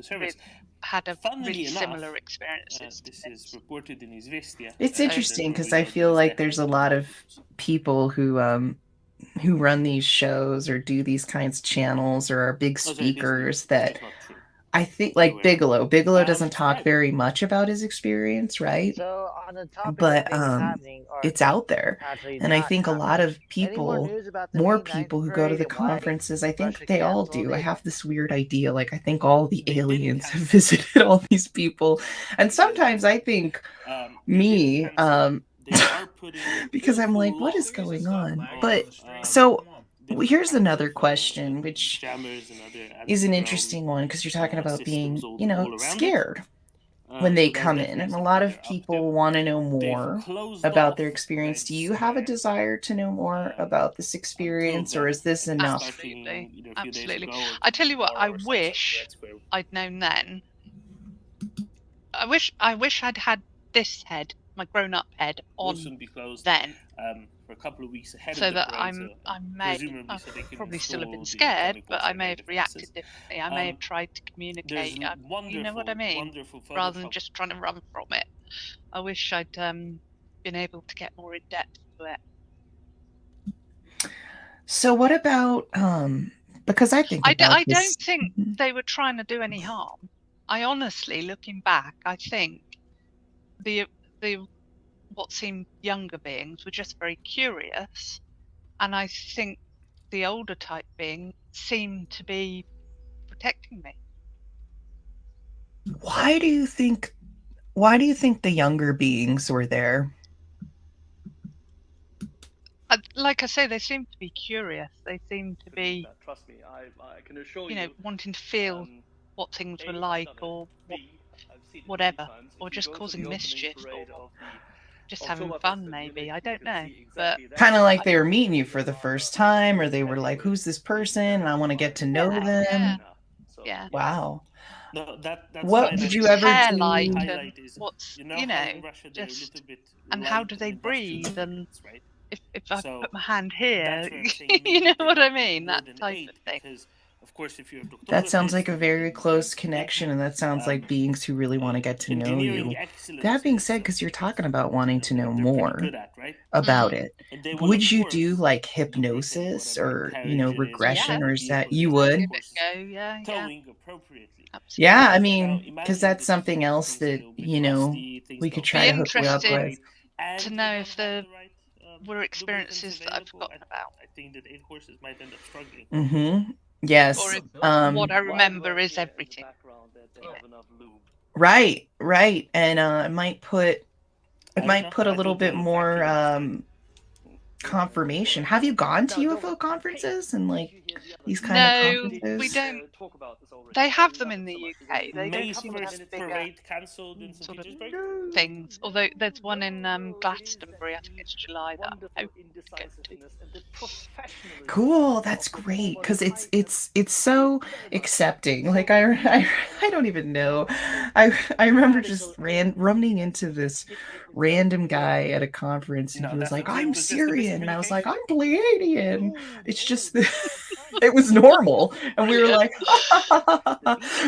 had a really similar experiences. This is reported in Izvestia. It's interesting because I feel like there's a lot of people who run these shows or do these kinds of channels or are big speakers that I think like Bigelow doesn't talk right. very much about his experience, right? So on the topic But of things happening, or it's out there. actually And I not think a lot happening. of Any more people, news about the more May 9th people who go to parade the and why conferences, I think Russia they all canceled do. I it? have this weird idea. Like, I think all the aliens have visited all these people. And sometimes I think me, because I'm like, what is going on? But so here's another question, which jammers and other is an anti-drone, interesting one, because you're talking about being, systems all you know, around it. scared when they come in. And a lot of people want to know more about their experience. Do you have a desire to know more about this experience, or is this enough? Absolutely. Absolutely. I tell you what, I wish I'd known then. I wish I'd had this head, my grown-up head, on soon be closed then. For a couple of weeks ahead So of the that parade. I probably still have been scared, but I may have reacted differently. I may have tried to communicate. You know what I mean? Rather than just trying to run from it. I wish I'd been able to get more in depth to it. So what about because I think I about don't this. think they were trying to do any harm. I honestly, looking back, I think the what seemed younger beings were just very curious, and I think the older type being seemed to be protecting me. Why do you think the younger beings were there? Like I say, they seem to be curious. They seem to be, trust me, I can assure you know, wanting to feel what things were like, or whatever, or just causing mischief, or just having fun, maybe. I don't know, but Kind of like they were meeting you for the first time, or they were like, "Who's this person? And I want to get to know them." Yeah. Wow. No, that's What did you ever hair do? like, and what's how you know, in Russia they're a just little bit and how light do on they industrial breathe, and standards, right? if I So put my hand here, that's where I'm saying you know maybe they what I might be mean, more that than type 8, of thing. because of course if you're a That sounds like a doctologist, very close connection, and that sounds like beings who really want to get to know engineering you. excellence That being is said, because you're talking about wanting to know they're pretty more good at, right? about it, And they will, would of you course, do like lubricate hypnosis whatever or, you know, carriage it is, regression, or or the is that vehicle you is, would? Give it a go, yeah. towing appropriately. Yeah, I Now, mean, because imagine that's the something else things a that, little bit you know, rusty, things we could don't try Be to hook you up interested with. to know if there were experiences that I've forgotten about. I think that 8 horses might end up struggling. Mm-hmm. Yes. Or if what I remember is everything. Right, right. And it might put a little bit more confirmation. Have you gone to UFO conferences and like these kind of No, conferences? we don't. They have them in the UK. They May don't seem to have 1st bigger parade cancelled in St. sort of Petersburg. things. Although there's one in Glastonbury, I think it's July, that I'm hoping to go to. Cool, that's great, because it's so accepting. Like I don't even know. I remember just running into this random guy at a conference, and he was like, "I'm Syrian," and I was like, "I'm Pleiadian." It's just it was normal, and we were like,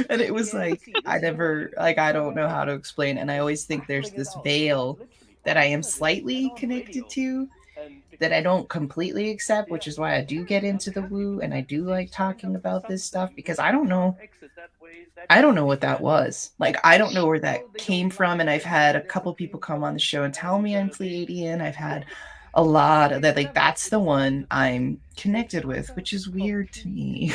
and it was like I don't know how to explain. And I always think there's this veil that I am slightly connected to, that I don't completely accept, which is why I do get into the woo and I do like talking about this stuff, because I don't know what that was. Like, I don't know where that came from, and I've had a couple people come on the show and tell me I'm Pleiadian. I've had a lot of that, like that's the one I'm connected with, which is weird to me.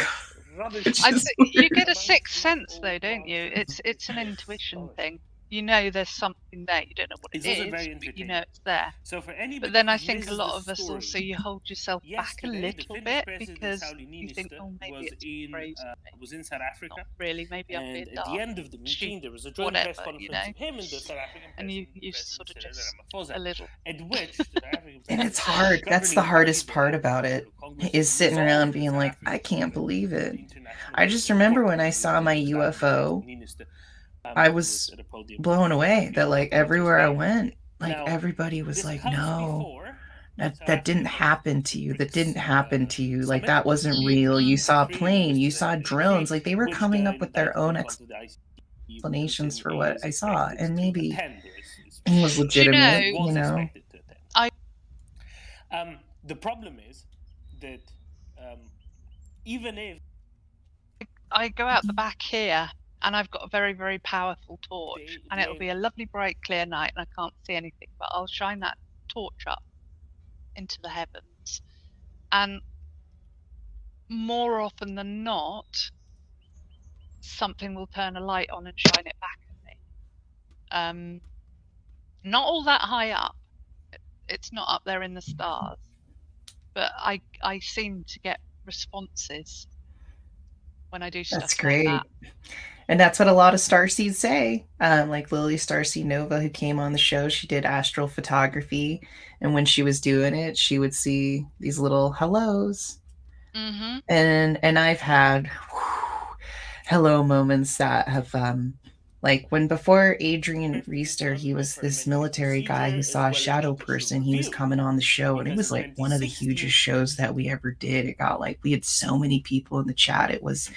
You get a sixth sense, though, don't you? It's an intuition thing. You know there's something there. You don't know what it It's also is, very but you know it's there. So for anybody But then I who think a misses lot the of us story, also, you hold yourself back a yesterday, the little Finnish bit president, because Sauli you think, Niinistö, oh, maybe was it's in crazy. was in South Africa. Not really, maybe I'm being And dark. at the end of the meeting, there was a joint whatever, press conference you know? of him and the South African and president. you sort of Cyril just Ramaphosa, a little. at which the South African And it's president hard. said, That's the "Governing hardest body part that about it, Congress is sitting resolved around the being South like, African I can't position believe at it. the International I just Labour remember Court." when I And saw my President UFO, Niinistö, I who was at a podium blown away that like everywhere I saying. went, like Now, everybody was this like, comes no, before that didn't happen to you. That didn't happen to you. Like summit, that wasn't real. You saw a three plane, members you to saw that drones. decree, Like they were which coming the up with their own indictment onto the ICC explanations Putin for what is I saw, expected and to maybe attend, or it was Do you legitimate, know? you know. expected to attend. The problem is that even if I go out the back here and I've got a very, very powerful torch, and it'll be a lovely, bright, clear night, and I can't see anything, but I'll shine that torch up into the heavens, and more often than not, something will turn a light on and shine it back at me. Not all that high up. It's not up there in the stars, but I seem to get responses when I do stuff That's like great. that. And that's what a lot of starseeds say. Like Lily Starseed Nova, who came on the show, she did astral photography, and when she was doing it, she would see these little hellos. Mm-hmm. And I've had hello moments that have like when before Adrian Reister, he was this military guy who saw a shadow person. He was coming on the show, and it was like one of the hugest shows that we ever did. It got like, we had so many people in the chat. It was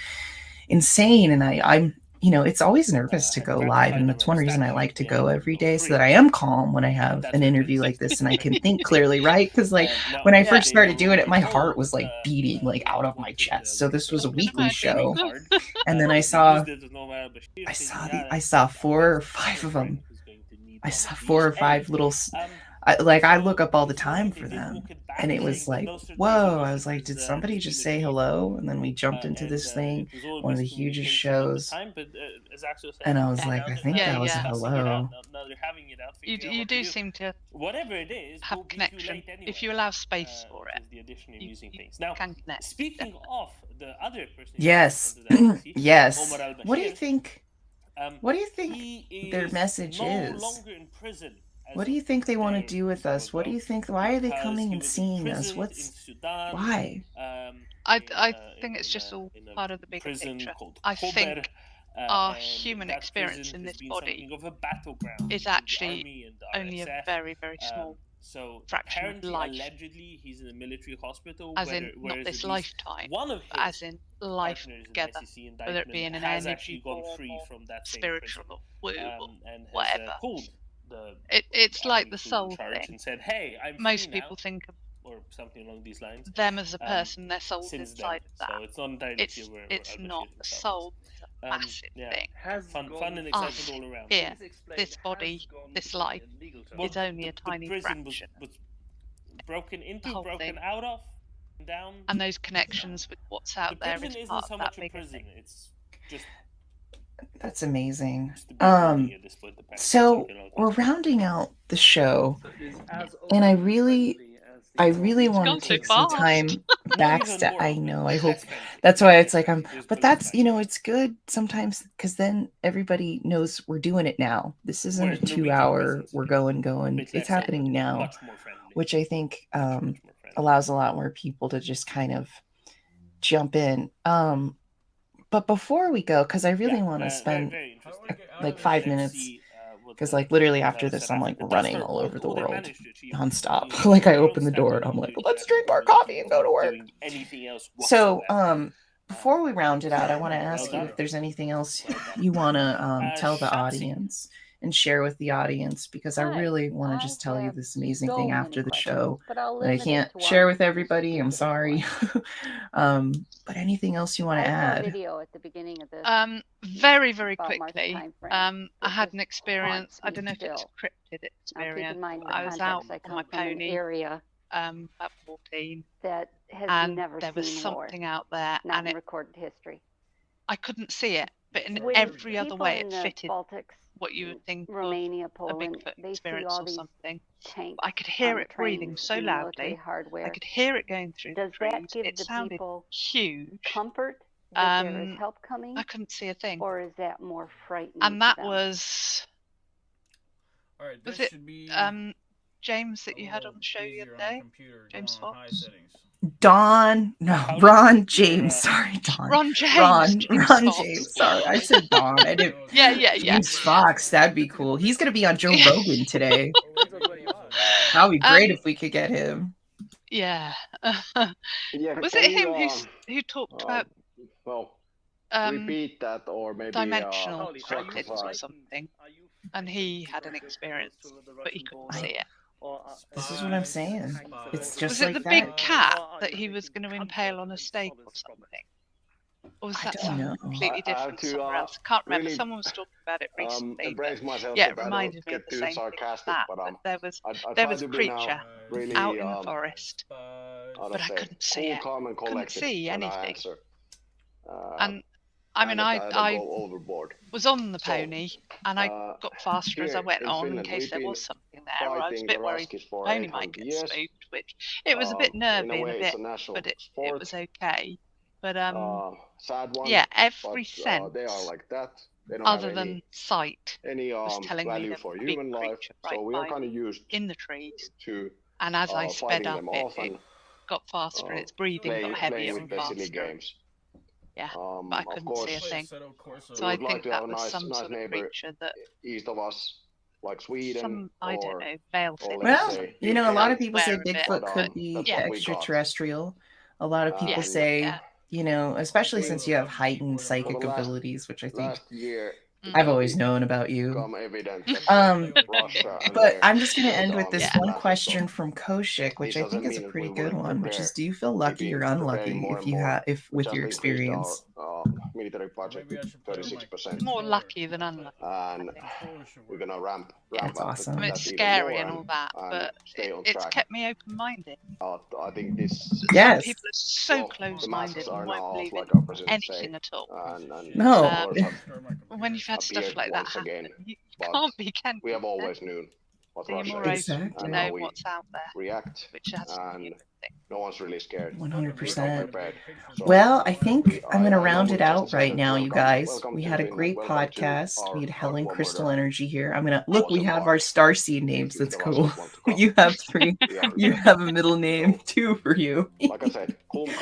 insane. And I'm, you know, it's always nervous to go live, and that's one reason I like to go every day, so that I am calm when I have an interview like this and I can think clearly, right? Because like when I first started doing it, my heart was like beating like out of my chest. So this was a weekly show, and then I saw 4 or 5 of them. I saw 4 or 5 little. I look up all the time for them, and it was like, whoa. I was like, did somebody just say hello? And then we jumped into this thing, one of the hugest shows, and I was like, I think that was a hello. You do seem to whatever it is have connection if you allow space for it. You can connect. Speaking of the other person, yes, yes. What do you think? What do you think their message is? What do you think they want to do with us? What do you think? Why are they coming and seeing us? Why? I think it's just all part of the bigger picture. I think our human experience in this body is actually only a very, very small fraction of life. Allegedly, he's in a military hospital. As in, not this lifetime, but as in life together, whether it be in an energy form or spiritual or woo or whatever. It's like the soul thing. And said, "Hey, I'm most free people now," think of or something along these lines. Them as a person, their soul's inside of that. So it's not entirely it's not a soul. It's a massive thing. Fun and excitement all around. Here, this body, this life, is only a tiny fraction. Was broken into, broken out of, down. And those connections with what's out there is part of that bigger thing. It's just. That's amazing. So we're rounding out the show, and I really want to take some time backstage. I know. I hope that's why it's like but that's, you know, it's good sometimes, because then everybody knows we're doing it now. This isn't a 2-hour. We're going. It's happening now, which I think allows a lot more people to just kind of jump in. But before we go, because I really want to spend like 5 minutes, because like literally after this, I'm like running all over the world nonstop. Like I open the door and I'm like, let's drink our coffee and go to work. So before we round it out, I want to ask you if there's anything else you want to tell the audience and share with the audience, because I really want to just tell you this amazing thing after the show that I can't share with everybody. I'm sorry. But anything else you want to add? Video at the beginning of this. Very, very quickly. I had an experience. I don't know if it's a cryptid experience. I was out on my pony. Area. About 14. That has and never there was seen something war, out there, not and in recorded history. I couldn't see it, but in When every other people way, in it the fitted Baltics, what you would think Romania, of Poland, a Bigfoot they see experience all or these something. tanks I could hear on it breathing trains so and military loudly. hardware. I could hear it going through Does the trees. that give It the sounded people huge. comfort that there is help coming? I couldn't see a thing. Or is that more frightening? And that to them? was. All right, Was this it should be James that you had on the show the other day? James Fox. Ron James. Sorry, Don. Ron James. Ron Fox. James. Sorry, I said Don. I didn't. Yeah. James Fox. That'd be cool. He's gonna be on Joe Rogan today. That would be great if we could get him. Yeah. Yeah, Was can it you, him who talked about repeat that, or maybe dimensional clarify? cryptids or something? And he had an experience, but he couldn't see it. This is what I'm saying. It's just Was it like the that. big cat that he was going to impale on a stake or something? Or was I that don't something know. completely I have different to somewhere else? I can't remember. really Someone was talking about it recently. But embrace myself yeah, that it I don't reminded me of get the too same thing as sarcastic, that. but But I there try was a to be now creature really out in the forest, how to but I say, couldn't see cool, it. calm, and Couldn't collected see when I anything. answer. And I mean, and that I don't I go overboard. was on the So, pony, and I got faster as I here went in on in Finland, case we've there been was something there. Or I was a fighting the bit worried Ruskies the for pony might 800 get years. spooked, which it was a bit In a nervy and way, a it's bit, a national but it sport. was okay. But Sad one. yeah, but every sense they are like that. They don't other have than sight any was telling me value there for was a big human life. creature So right we are by kind of me used in the trees. to And as I sped fighting up, them it off and got faster, and its breathing got heavier playing with and the silly faster. games. Yeah, but I couldn't see a thing. So we I would like think to have that a was nice some nice sort of neighbor creature that east of us, like Sweden, some, I don't or know, veil or thing. let's Well, say you know, a UK. lot of people say Aware of it, Bigfoot But could be that's what we got. extraterrestrial. A lot of people And say, you know, especially think since you have heightened for the psychic abilities, which I think last year, I've always known about you. become evident that Russia and But their I'm just going to state end with army this is one massive. question from Koshik, which This I think doesn't is a mean pretty we good wouldn't one, which prepare. is, do you feel We've lucky been or preparing unlucky more if and you more, have, if which with has your increased experience? our military budget to 36%. More lucky than unlucky. And we're gonna ramp That's up awesome. I mean, that it's even scary more and all that, and but stay on it's track. kept me open-minded. I think this. Some Yes. people are so Well, the close-minded masks and are won't now off, believe like in our president say, anything at all. and No. colors have When you've had stuff appeared like that once happen, again. you But can't be, can we you? have always known what So you're Russia more is open to Exactly. and how know we what's out there, react, which has to be a and good thing. no one's really scared. 100%. Prepared. So Well, I think I'm going to I round it normally out just say right that now, you welcome guys. We to had a Finland, great welcome to podcast. our We had Helen Aqua Crystal Murder Energy here. I'm gonna look. We awesome have park. our starseed names. If That's the cool. Russians want to come, You have 3. we are You there. have a middle name too for you. Like I said, cool,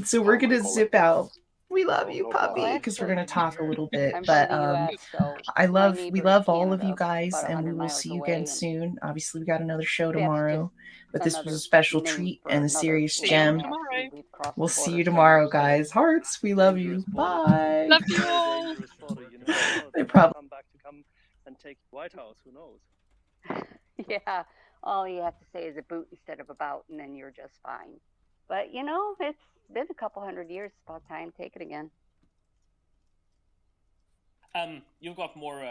So we're calm, gonna and zip collected. out. We love So, you, no puppy, problem. because we're gonna talk a little bit. I'm But from the US, so we my love neighbor's all of Canada, you guys, about and we 100 will miles see you away, again and soon. Obviously, we got another show that's just tomorrow, but this was another a special name treat for and the another serious See you all gem. tomorrow. we've crossed We'll the see border you somewhere, tomorrow, so guys. Hearts, we love you. Dangerous border. Bye. Love you Very all. dangerous border. You never know. They They might probably. come back to come and take White House. Who knows? yeah, all you have to say is a boot instead of a bout, and then you're just fine. But you know, it's been a couple hundred years. It's about time to take it again. You've got more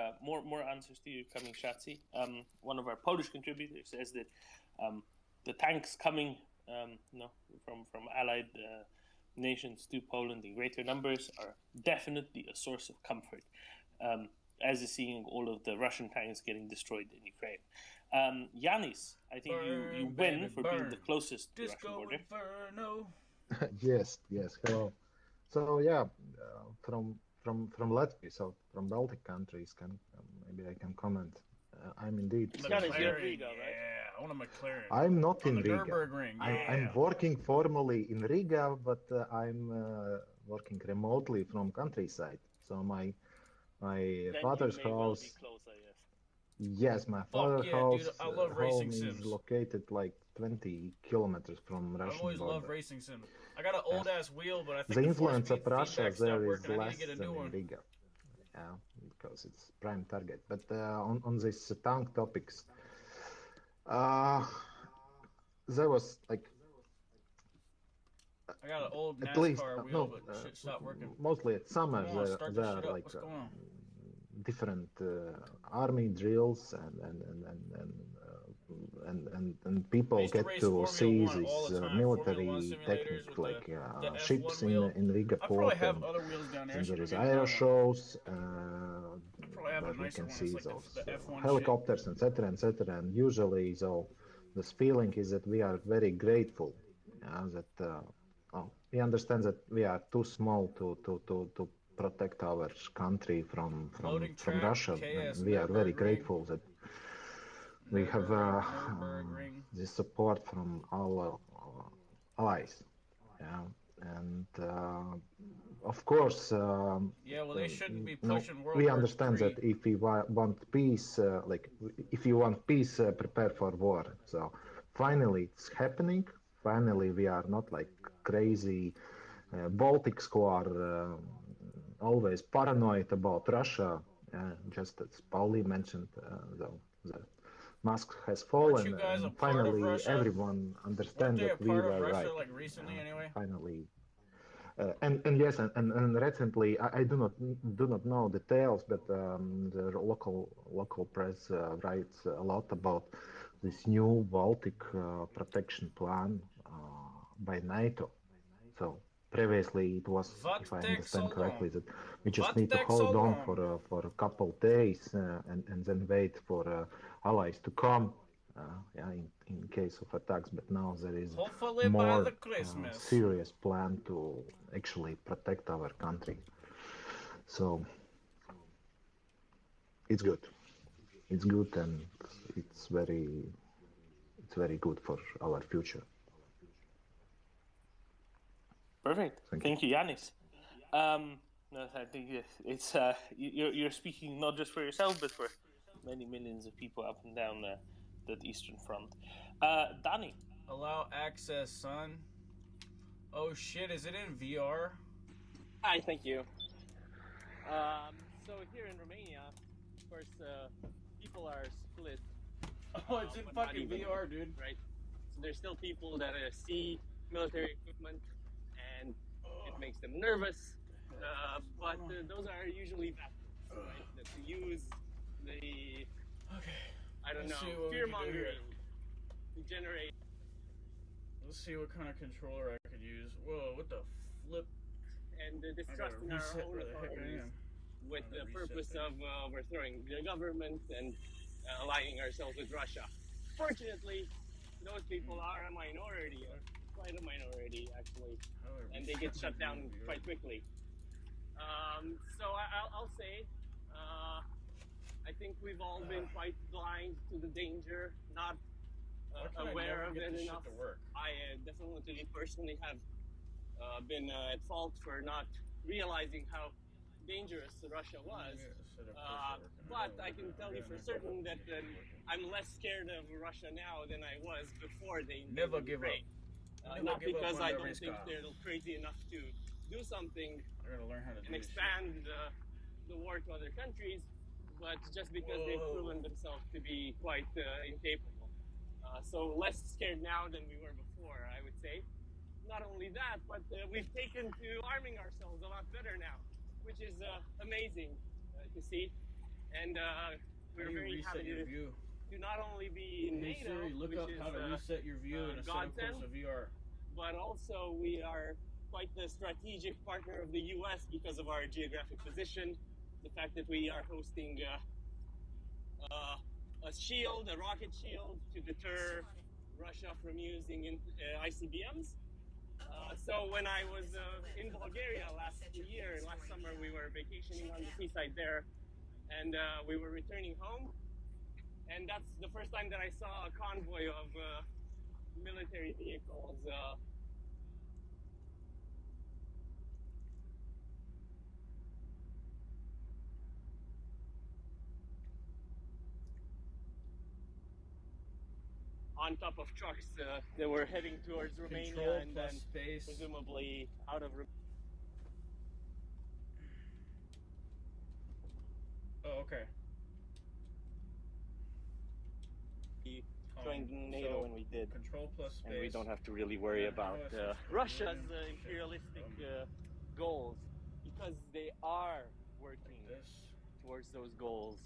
answers to you coming, Shatsi. One of our Polish contributors says that the tanks coming, from allied nations to Poland in greater numbers are definitely a source of comfort, as is seeing all of the Russian tanks getting destroyed in Ukraine. Yanis, I think you win for being the closest to the Russian border. Yes. Hello. So yeah, from Latvia, so from Baltic countries, maybe I can comment. I'm indeed. Yanis, you're in Riga, right? Yeah, I want a McLaren. I'm not on in the Riga. Nürburgring, I'm working formally in Riga, but I'm working remotely from countryside. So my Then father's you may well house. be closer, yes. Yes, my father's yeah, house dude, I love home racing is sims. located like 20 kilometers from I Russian always border. love racing sims. I got an old ass wheel, but I think The the influence of force Russia feedback's there not is working. I need less to get a than new in one. Riga, yeah, because it's prime target. But on this tank topics, there was like I got an old at least NASCAR wheel, no, but shit stopped working. mostly at summer Come on, start there this are shit up. like What's going on? different army drills and people used to get race to Formula see 1 all this the time. military Formula 1 simulators technique with like the ships F1 wheel. in Riga I port, probably have and other wheels down there. I then should there is go get air another one. shows Probably have a where we nicer can one. see It's like those the F1 helicopters, etc., etc. And usually, so this feeling is that we are very grateful that we understand that we are too small to protect our country from Russia. And we are very grateful that we have this support from our allies. Yeah, and of course, Yeah, well, they shouldn't be no, pushing World we War understand III. that if we want peace, like if you want peace, prepare for war. So finally, it's happening. Finally, we are not like crazy Baltics who are always paranoid about Russia. Just as Pauli mentioned, the mask has fallen, guys a and part of finally Russia? everyone understands Weren't they that a we part of were Russia, right. like, recently, anyway? Finally, And yes, and recently I do not know details, but the local press writes a lot about this new Baltic protection plan by NATO. So previously it was, if I understand correctly, that we just need to hold on for a couple of days and then wait for allies to come. Yeah, in case of attacks, but now there is Hopefully more by the Christmas. serious plan to actually protect our country. So it's good. It's good, and it's very good for our future. Perfect. Thank you, Yanis. No, I think it's you're speaking not just for yourself, but for many millions of people up and down that Eastern Front. Danny. Allow access, son. Oh shit, is it in VR? Hi, thank you. So here in Romania, of course, people are split. Oh, it's in but not fucking evenly, VR, dude. Right? So there's still people that see military equipment and it makes them nervous. But those are usually veterans, right? That use the, I don't Let's see know, what we fear can do here. mongering to generate. Let's see what kind of controller I could use. Whoa, what the flip? And distrusting our own authorities with the purpose of overthrowing the government and aligning ourselves with Russia. Fortunately, those people are a minority, or quite a minority actually, and they get shut down quite quickly. So I'll say, I think we've all been quite blind to the danger, not aware of it enough. I definitely personally have been at fault for not realizing how dangerous Russia was. But I can tell you for certain that I'm less scared of Russia now than I was before they Never invaded give Ukraine. up. Not give up because on I the don't risk think off. they're crazy enough to do something I gotta learn how to do and this expand the war to other countries, but just because they've proven themselves to be quite incapable. So less scared now than we were before, I would say. Not only that, but we've taken to arming ourselves a lot better now, which is amazing to see. And we're very happy to not only be in Hey NATO, Siri, look which up is how to reset your view in a setup godsend, course of VR. but also we are quite the strategic partner of the U.S. because of our geographic position, the fact that we are hosting a shield, a rocket shield, to deter Russia from using ICBMs. So when I was in Bulgaria last summer, we were vacationing on the seaside there, and we were returning home, and that's the first time that I saw a convoy of military vehicles. On top of trucks that were heading towards Romania and then presumably out of Oh, okay. joined NATO when we did. Control plus space. And we don't have to really worry about Russia's imperialistic goals, because they are working towards those goals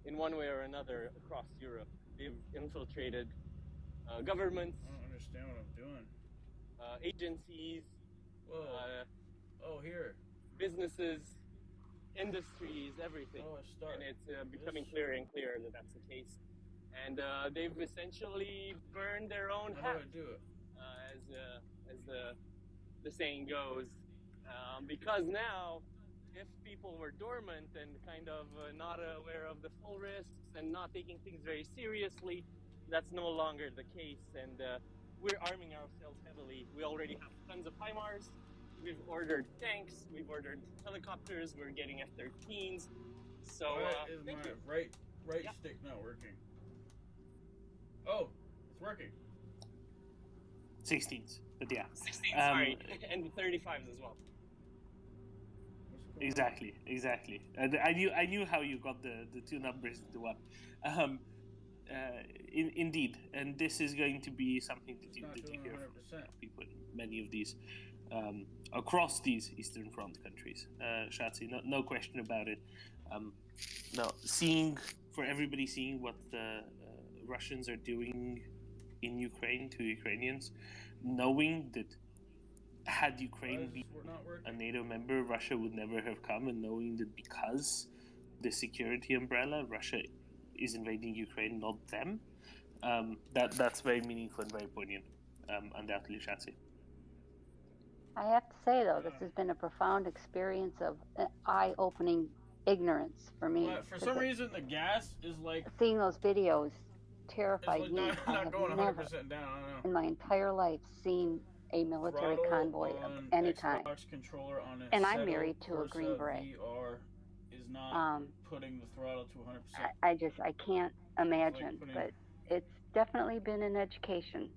in one way or another across Europe. They've infiltrated governments. I don't understand what I'm doing. Agencies. Here. Businesses, industries, everything. And it's becoming clearer and clearer that that's the case. And they've essentially burned their own hat. How do I do it? As the saying goes, because now, if people were dormant and kind of not aware of the full risks and not taking things very seriously, that's no longer the case. And we're arming ourselves heavily. We already have tons of HIMARS. We've ordered tanks. We've ordered helicopters. We're getting F-13s. So why is my right stick not working? Oh, it's working. 16s, but yeah. 16, sorry, and 35s as well. Exactly. And I knew how you got the two numbers into one. Indeed, and this is going to be something that you hear from people in many of these across these Eastern Front countries. Shatsi, no question about it. Now, for everybody seeing what the Russians are doing in Ukraine to Ukrainians, knowing that had Ukraine been a NATO member, Russia would never have come, and knowing that because the security umbrella, Russia is invading Ukraine, not them, that's very meaningful and very poignant, undoubtedly, Shatsi. I have to say, though, this has been a profound experience of eye-opening ignorance for me. But for some reason, the gas is like seeing those videos terrified it's me. like I not have going never 100% down. I don't know. in my entire life seen a military Throttle convoy of on any Xbox kind. controller on a And I'm Seto married to a Green Corsa Beret. VR is not putting the throttle to 100%. I can't imagine, but it's definitely been an education.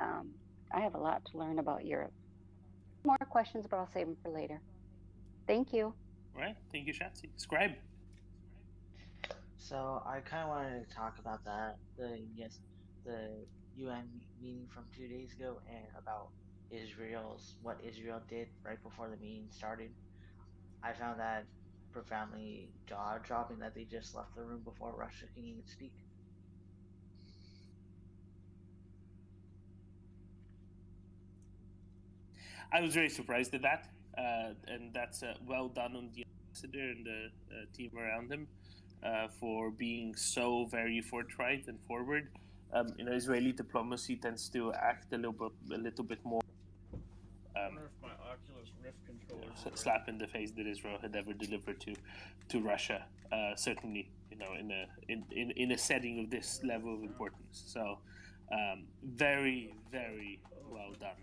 I have a lot to learn about Europe. More questions, but I'll save them for later. Thank you. All right, thank you, Shatsi. Scribe. So I kind of wanted to talk about that, the UN meeting from 2 days ago, and about what Israel did right before the meeting started. I found that profoundly jaw-dropping that they just left the room before Russia can even speak. I was very surprised at that, and that's well done on the ambassador and the team around him for being so very forthright and forward. Israeli diplomacy tends to act a little bit more. I wonder if my Oculus Rift controller Slap in the face that Israel had ever delivered to Russia. Certainly, in a setting of this level of importance. So, very, very well done.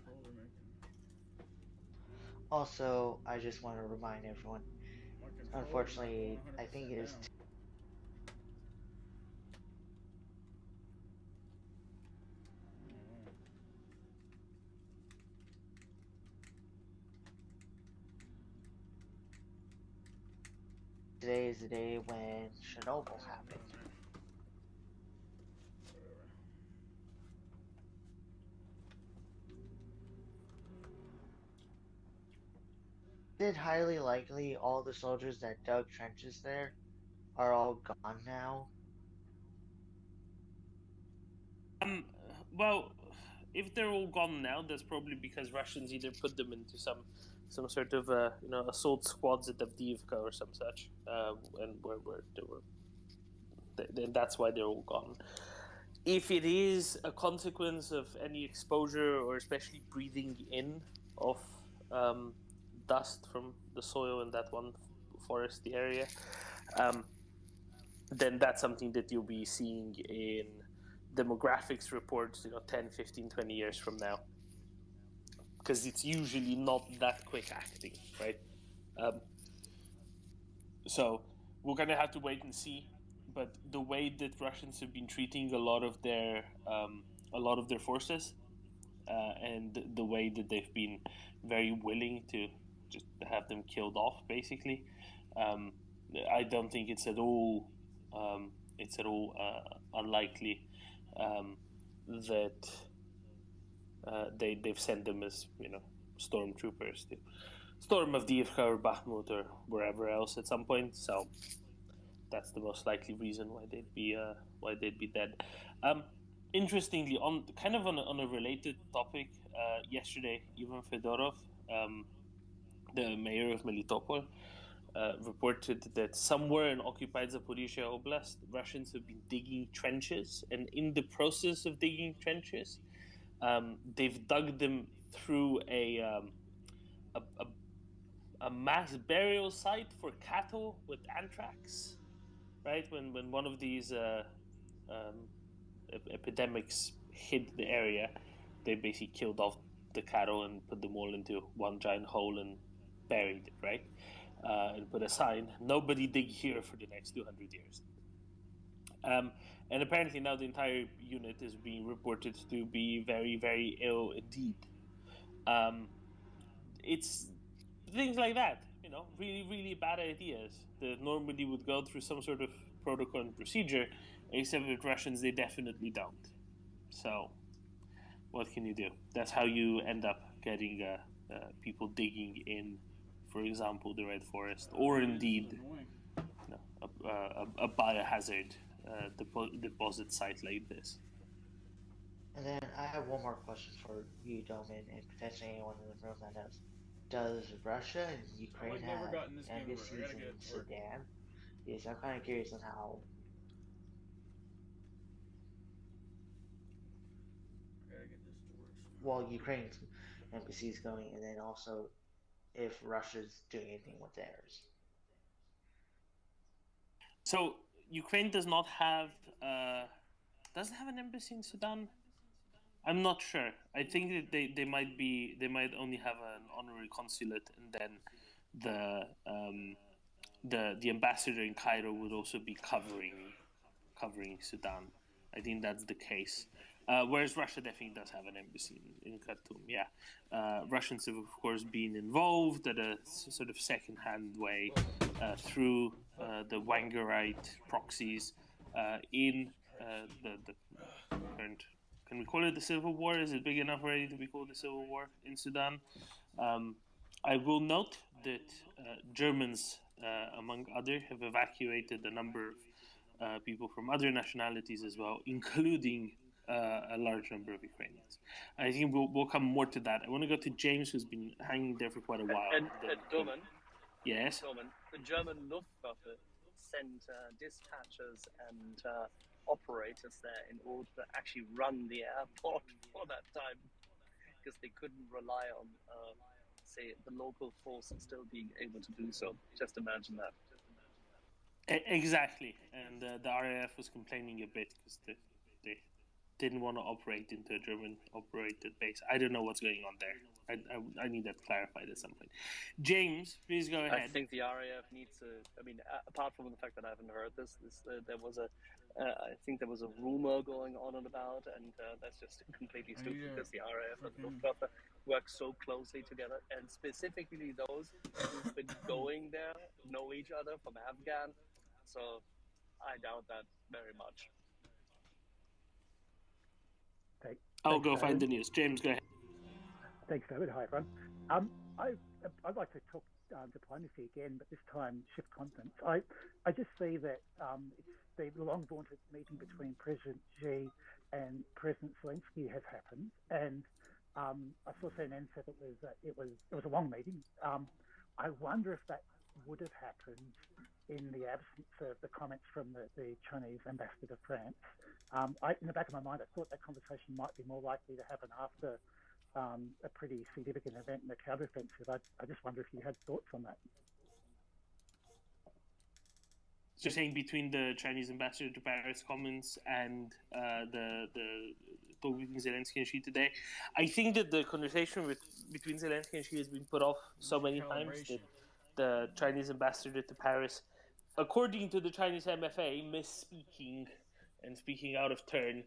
Also, I just want to remind everyone, unfortunately, I think it is today is the day when Chernobyl happened. Is it highly likely all the soldiers that dug trenches there are all gone now? Well, if they're all gone now, that's probably because Russians either put them into some sort of assault squads at Avdiivka or some such, and where they were. Then that's why they're all gone. If it is a consequence of any exposure or especially breathing in of dust from the soil in that one foresty area, then that's something that you'll be seeing in demographics reports 10, 15, 20 years from now, because it's usually not that quick acting, right? So we're gonna have to wait and see, but the way that Russians have been treating a lot of their forces and the way that they've been very willing to just have them killed off, basically, I don't think it's at all unlikely that they've sent them as stormtroopers to storm Avdiivka or Bakhmut or wherever else at some point. So that's the most likely reason why they'd be dead. Interestingly, on a related topic, yesterday, Ivan Fedorov, the mayor of Melitopol, reported that somewhere in occupied Zaporizhia Oblast, Russians have been digging trenches, and in the process of digging trenches, they've dug them through a mass burial site for cattle with anthrax. Right, when one of these epidemics hit the area, they basically killed off the cattle and put them all into one giant hole and buried it, right? And put a sign, nobody dig here for the next 200 years. And apparently now the entire unit is being reported to be very, very ill indeed. It's things like that, really, really bad ideas that normally would go through some sort of protocol and procedure, except with Russians, they definitely don't. So, what can you do? That's how you end up getting people digging in, for example, the Red Forest, or indeed a biohazard deposit site like this. And then I have one more question for you, Doman, and potentially anyone in the room that knows. Does Russia and Ukraine have embassies in Sudan? Yes, I'm kind of curious on how. Well, Ukraine's embassy is going, and then also if Russia's doing anything with theirs. So Ukraine does not have doesn't have an embassy in Sudan. I'm not sure. I think that they might only have an honorary consulate, and then the ambassador in Cairo would also be covering Sudan. I think that's the case. Whereas Russia definitely does have an embassy in Khartoum. Yeah, Russians have of course been involved at a sort of second-hand way through the Wangerite proxies in the current. Can we call it the civil war? Is it big enough already to be called the civil war in Sudan? I will note that Germans, among others, have evacuated a number of people from other nationalities as well, including a large number of Ukrainians. I think we'll come more to that. I want to go to James, who's been hanging there for quite a while. And Doman, yes? Doman, the German Luftwaffe sent dispatchers and operators there in order to actually run the airport for that time, because they couldn't rely on, say, the local forces still being able to do so. Just imagine that. Exactly, and the RAF was complaining a bit because they didn't want to operate into a German-operated base. I don't know what's going on there. I need that clarified at some point. James, please go ahead. I think the RAF needs to. I mean, apart from the fact that I haven't heard this there was a. I think there was a rumor going on and about, and that's just completely stupid because the RAF and the Luftwaffe work so closely together, and specifically those who've been going there know each other from Afghan. So I doubt that very much. I'll go find the news. James, go ahead. Thanks, David. Hi, everyone. I'd like to talk diplomacy again, but this time shift continents. I just see that it's the long vaunted meeting between President Xi and President Zelensky has happened, and I saw CNN said it was a long meeting. I wonder if that would have happened in the absence of the comments from the Chinese ambassador to France. In the back of my mind, I thought that conversation might be more likely to happen after a pretty significant event in the counteroffensive. I just wonder if you had thoughts on that. So you're saying between the Chinese ambassador to Paris comments and the talk between Zelensky and Xi today, I think that the conversation between Zelensky and Xi has been put off so many times that the Chinese ambassador to Paris, according to the Chinese MFA, misspeaking and speaking out of turn,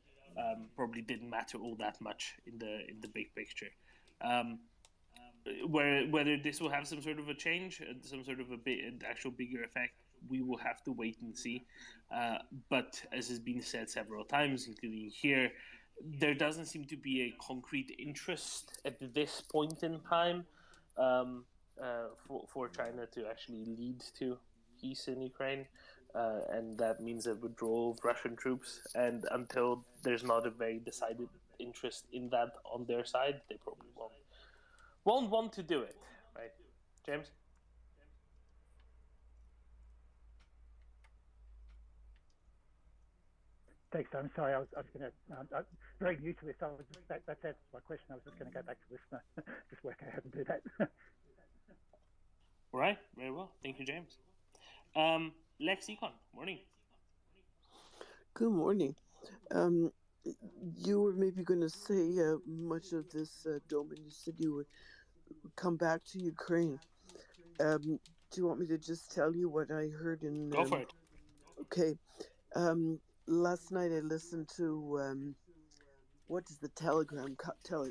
probably didn't matter all that much in the big picture. Whether this will have some sort of a change, some sort of an actual bigger effect, we will have to wait and see. But as has been said several times, including here, there doesn't seem to be a concrete interest at this point in time for China to actually lead to peace in Ukraine. And that means a withdrawal of Russian troops. And until there's not a very decided interest in that on their side, they probably won't want to do it, right, James? Thanks, I'm sorry. I was going to. I'm very new to this. That's my question. I was just going to go back to listener, just work out how to do that. All right, very well. Thank you, James. Lexicon, morning. Good morning. You were maybe going to say much of this, Doman. You said you would come back to Ukraine. Do you want me to just tell you what I heard in... Go for it. Okay. Last night I listened to, what does the Telegraph call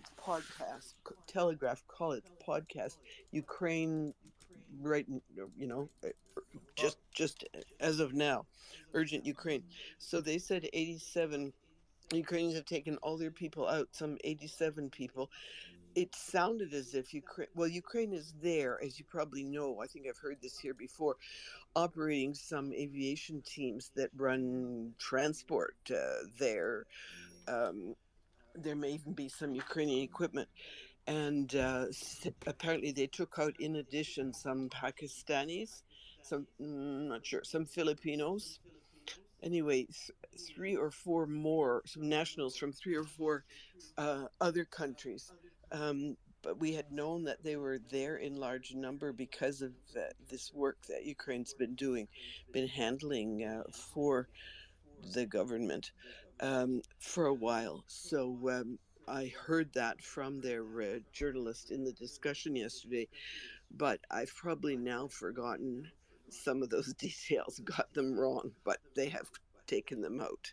it? Podcast. Ukraine, right, just as of now, urgent Ukraine. So they said 87 Ukrainians have taken all their people out, some 87 people. it sounded as if Ukraine is there, as you probably know. I think I've heard this here before, operating some aviation teams that run transport there. There may even be some Ukrainian equipment. And apparently they took out, in addition, some Pakistanis, some, not sure, some Filipinos. Anyway, 3 or 4 more, some nationals from 3 or 4 other countries. But we had known that they were there in large number because of this work that Ukraine's been doing, been handling for the government for a while. So I heard that from their journalist in the discussion yesterday, but I've probably now forgotten some of those details, got them wrong, but they have taken them out.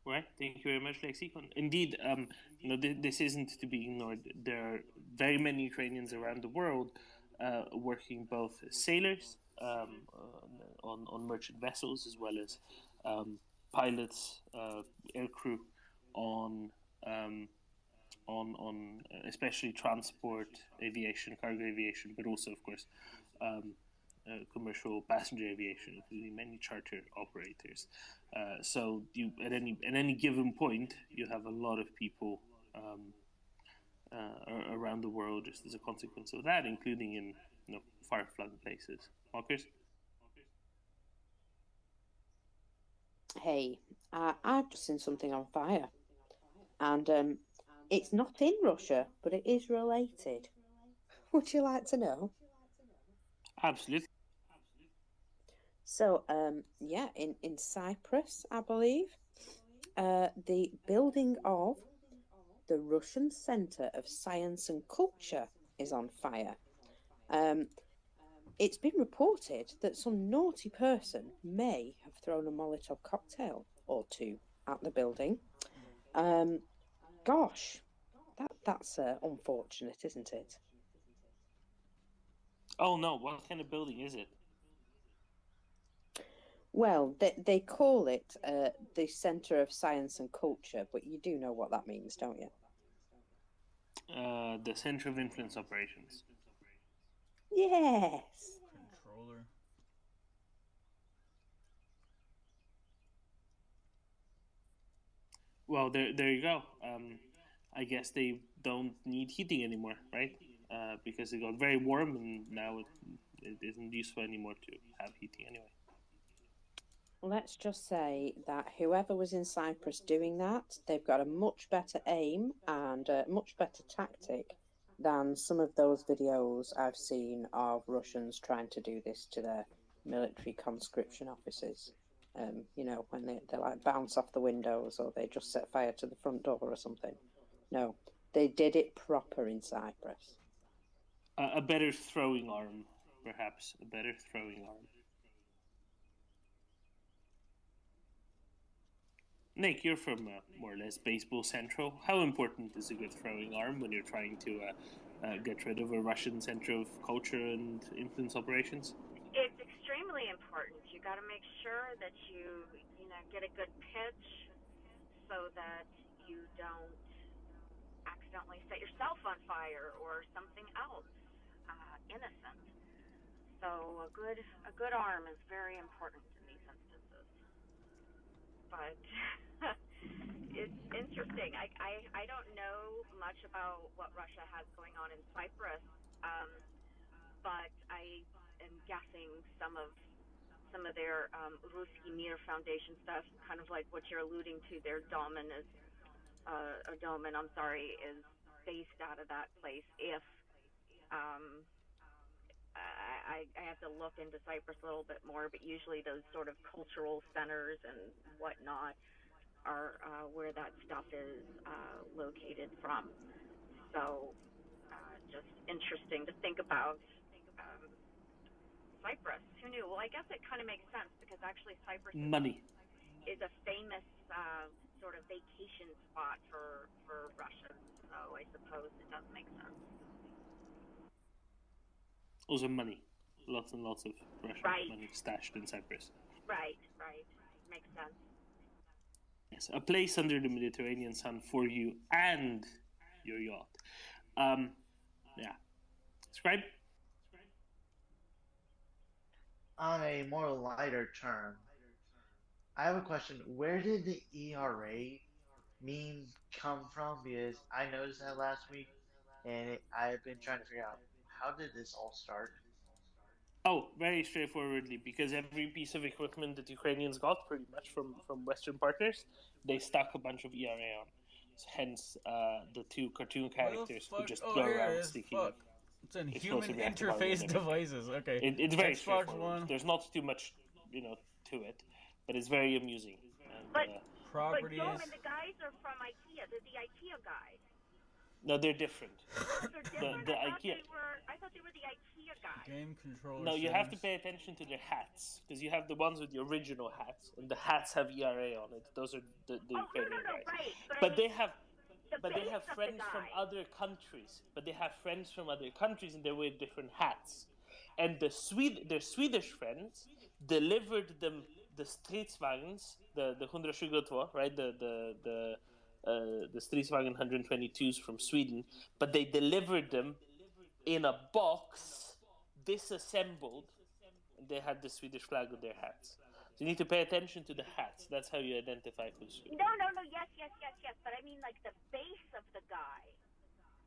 Right. Thank you very much, Lexicon. Indeed, this isn't to be ignored. There are very many Ukrainians around the world working both as sailors on merchant vessels, as well as pilots, aircrew on especially transport, aviation, cargo aviation, but also, of course, commercial passenger aviation, including many charter operators. So you at any given point, you have a lot of people around the world just as a consequence of that, including in far-flung places. Marcus? Hey, I've just seen something on fire, and it's not in Russia, but it is related. Would you like to know? Absolutely. So, yeah, in Cyprus, I believe, the building of the Russian Center of Science and Culture is on fire. It's been reported that some naughty person may have thrown a Molotov cocktail or two at the building. Gosh, that's unfortunate, isn't it? Oh no! What kind of building is it? Well, they call it the Center of Science and Culture, but you do know what that means, don't you? The Center of Influence Operations. Yes. Controller. Well, there you go. I guess they don't need heating anymore, right? Because it got very warm, and now it isn't useful anymore to have heating anyway. Let's just say that whoever was in Cyprus doing that, they've got a much better aim and a much better tactic than some of those videos I've seen of Russians trying to do this to their military conscription officers. When they like bounce off the windows, or they just set fire to the front door or something. No, they did it proper in Cyprus. A better throwing arm, perhaps. A better throwing arm. Nick, you're from more or less Baseball Central. How important is a good throwing arm when you're trying to get rid of a Russian center of culture and influence operations? It's extremely important. You got to make sure that you get a good pitch so that you don't accidentally set yourself on fire or something else innocent. So a good arm is very important in these instances. But it's interesting. I don't know much about what Russia has going on in Cyprus, but I am guessing some of their Ruski Mir Foundation stuff, kind of like what you're alluding to. Their Domen is based out of that place. If I have to look into Cyprus a little bit more, but usually those sort of cultural centers and whatnot are where that stuff is located from. So just interesting to think about Cyprus. Who knew? Well, I guess it kind of makes sense because actually Cyprus is a famous sort of vacation spot for Russians. So I suppose it does make sense. Also money. Lots and lots of Russian money stashed in Cyprus. Right. Makes sense. Yes, a place under the Mediterranean sun for you and your yacht. Yeah. Scribe? On a more lighter term, I have a question. Where did the ERA meme come from? Because I noticed that last week, and I've been trying to figure out how did this all start. Oh, very straightforwardly, because every piece of equipment that Ukrainians got, pretty much from Western partners, they stuck a bunch of ERA on. So hence, the two cartoon characters who just go around sticking up. It's in human interface devices. Okay. It's very Xbox straightforward. One. There's not too much, to it, but it's very amusing. And, But properties. Doman, the guys are from IKEA. They're the IKEA guys. No, they're different. They're different. The I thought IKEA. I thought they were the IKEA guys. Game controller. No, you have to pay attention to their hats, because you have the ones with the original hats, and the hats have ERA on it. Those are the Ukrainian guys. Right. But they have of friends the from guy. other countries. But they have friends from other countries, and they wear different hats. And their Swedish friends delivered them the Stridsvagns, the 122, right? The Stridsvagn 122s from Sweden, but they delivered them in a box, disassembled, and they had the Swedish flag on their hats. So you need to pay attention to the hats. That's how you identify who's who. No. Yes. But I mean, like the base of the guy.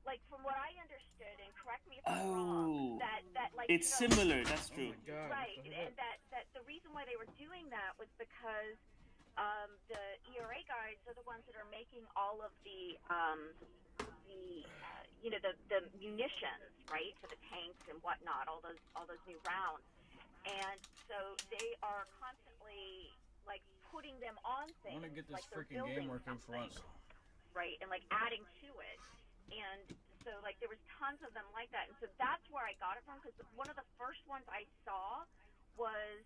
Like from what I understood, and correct me if I'm wrong, that like it's similar. That's true. Oh my God, right, and that the reason why they were doing that was because the ERA guys are the ones that are making all of the munitions, right, for the tanks and whatnot, all those new rounds, and so they are constantly like putting them on things. I want to get this like freaking game working for once. Right, and like adding to it. And so, like, there was tons of them like that. And so that's where I got it from, because one of the first ones I saw was,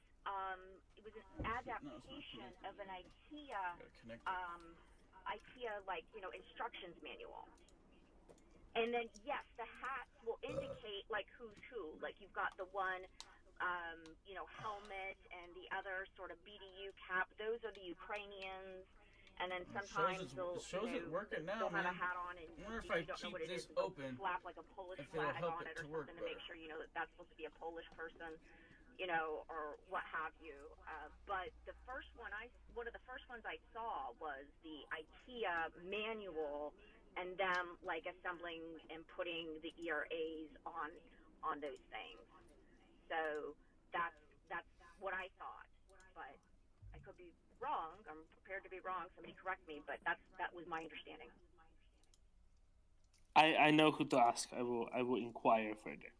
it was an adaptation of an IKEA, like, instructions manual. And then, yes, the hats will indicate, like, who's who. Like, you've got the one, helmet, and the other sort of BDU cap. Those are the Ukrainians. And then sometimes they'll have a hat on and you don't know what it is. They'll slap like a Polish flag on it or something to make sure you know that that's supposed to be a Polish person, or what have you. But the first one one of the first ones I saw was the IKEA manual and them like assembling and putting the ERAs on those things. So that's what I thought, but I could be wrong. I'm prepared to be wrong. Somebody correct me, but that was my understanding. I know who to ask. I will inquire further.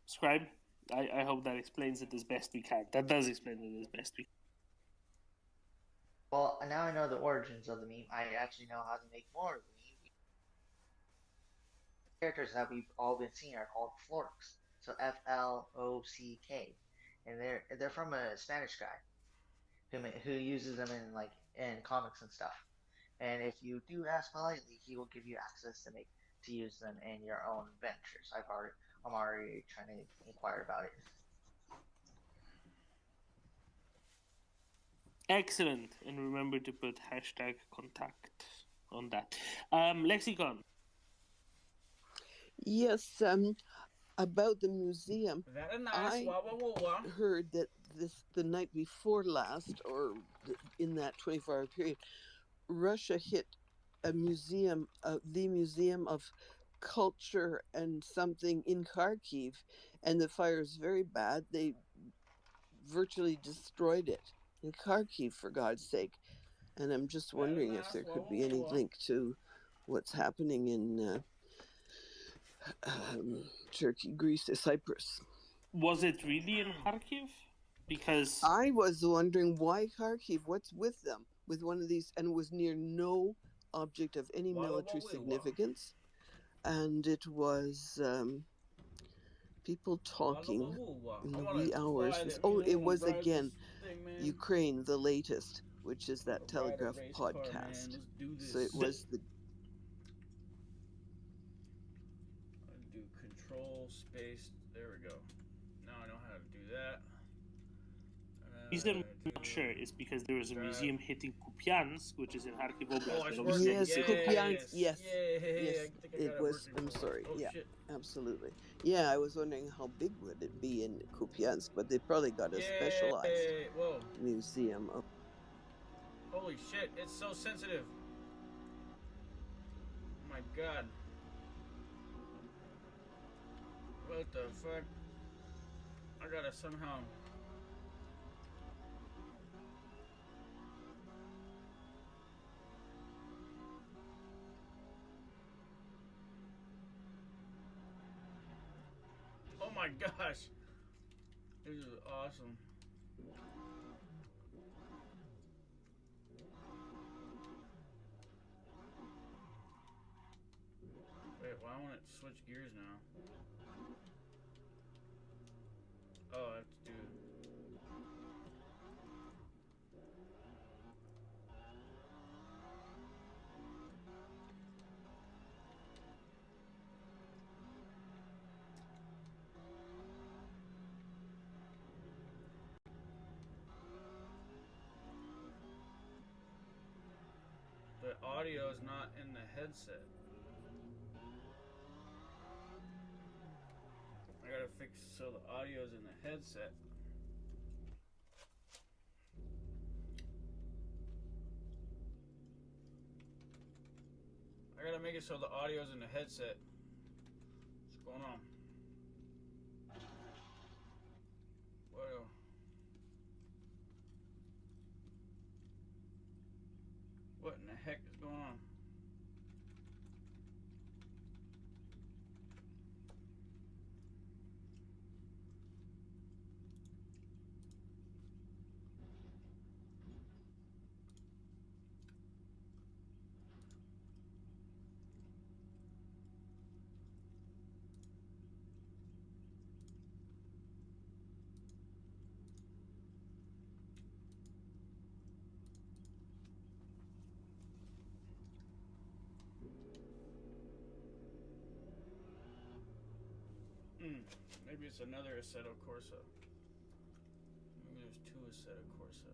Scribe, I hope that explains it as best we can. That does explain it as best we can. Well, now I know the origins of the meme. I actually know how to make more of the meme. The characters that we've all been seeing are called florks. So Flock, and they're from a Spanish guy who uses them in comics and stuff. And if you do ask politely, he will give you access to use them in your own ventures. I'm already trying to inquire about it. Excellent, and remember to put #contact on that. Lexicon. Yes, about the museum. I heard that the night before last, or in that 24-hour period, Russia hit a museum, the Museum of Culture and something in Kharkiv, and the fire is very bad. They virtually destroyed it in Kharkiv, for God's sake. And I'm just wondering if there could be any link to what's happening in Turkey, Greece, or Cyprus. Was it really in Kharkiv? Because I was wondering why Kharkiv. What's with them? With one of these, and it was near no object of any military significance, and it was people talking in the wee hours. It was again Ukraine, the latest, which is that Telegraph podcast. So it was the. Do control space. There we go. Now I know how to do that. reason I'm not sure is because there was a museum hitting Kupiansk, which is in Kharkiv Oblast. and Yes, Kupiansk. Yes, Yay. yes, I think I it got it was. working I'm well. sorry. Oh, Yeah, shit. absolutely. Yeah, I was wondering how big would it be in Kupiansk, but they probably got a specialized Yay. Whoa. museum of. Holy shit, it's so sensitive. Oh my god. What the fuck? I gotta somehow... Oh my gosh. This is awesome. Wait, why won't it switch gears now? Oh, I have to do... The audio is not in the headset. I gotta fix so the audio is in the headset. I gotta make it so the audio's in the headset. What's going on? Whoa. What in the heck is going on? Maybe it's another Assetto Corsa. Maybe there's two Assetto Corsa.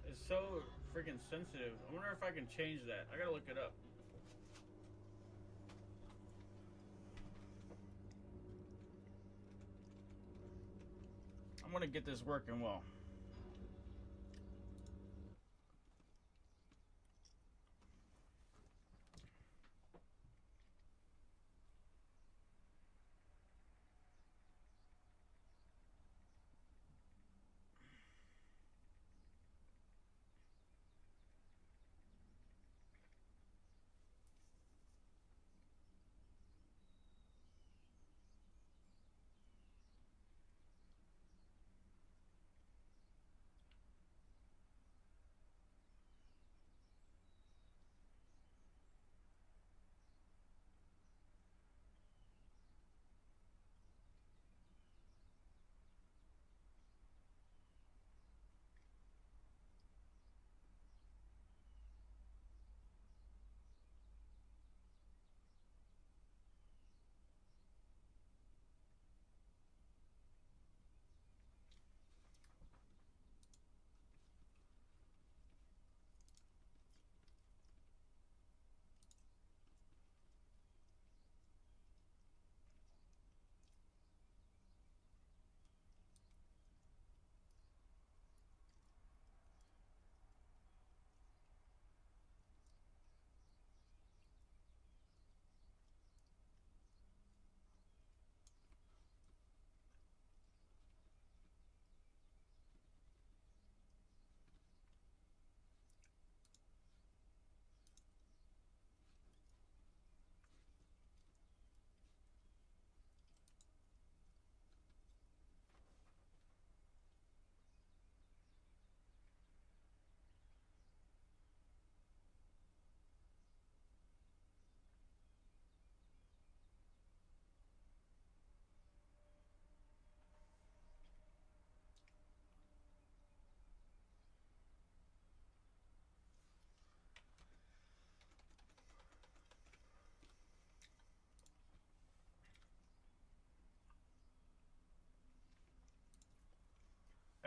It's so freaking sensitive. I wonder if I can change that. I gotta look it up. I'm gonna get this working well.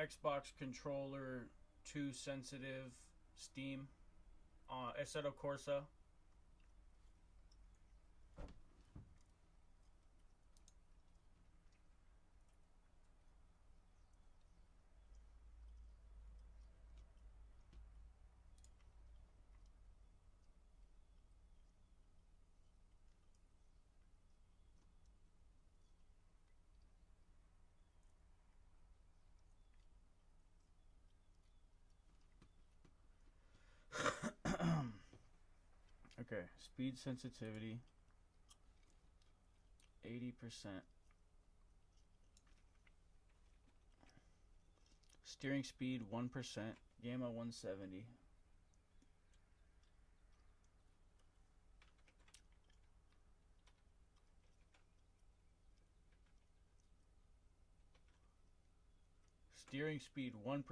Xbox controller 2 sensitive Steam Assetto Corsa. Okay, speed sensitivity 80%. Steering speed 1%, gamma 170. Steering speed 1%.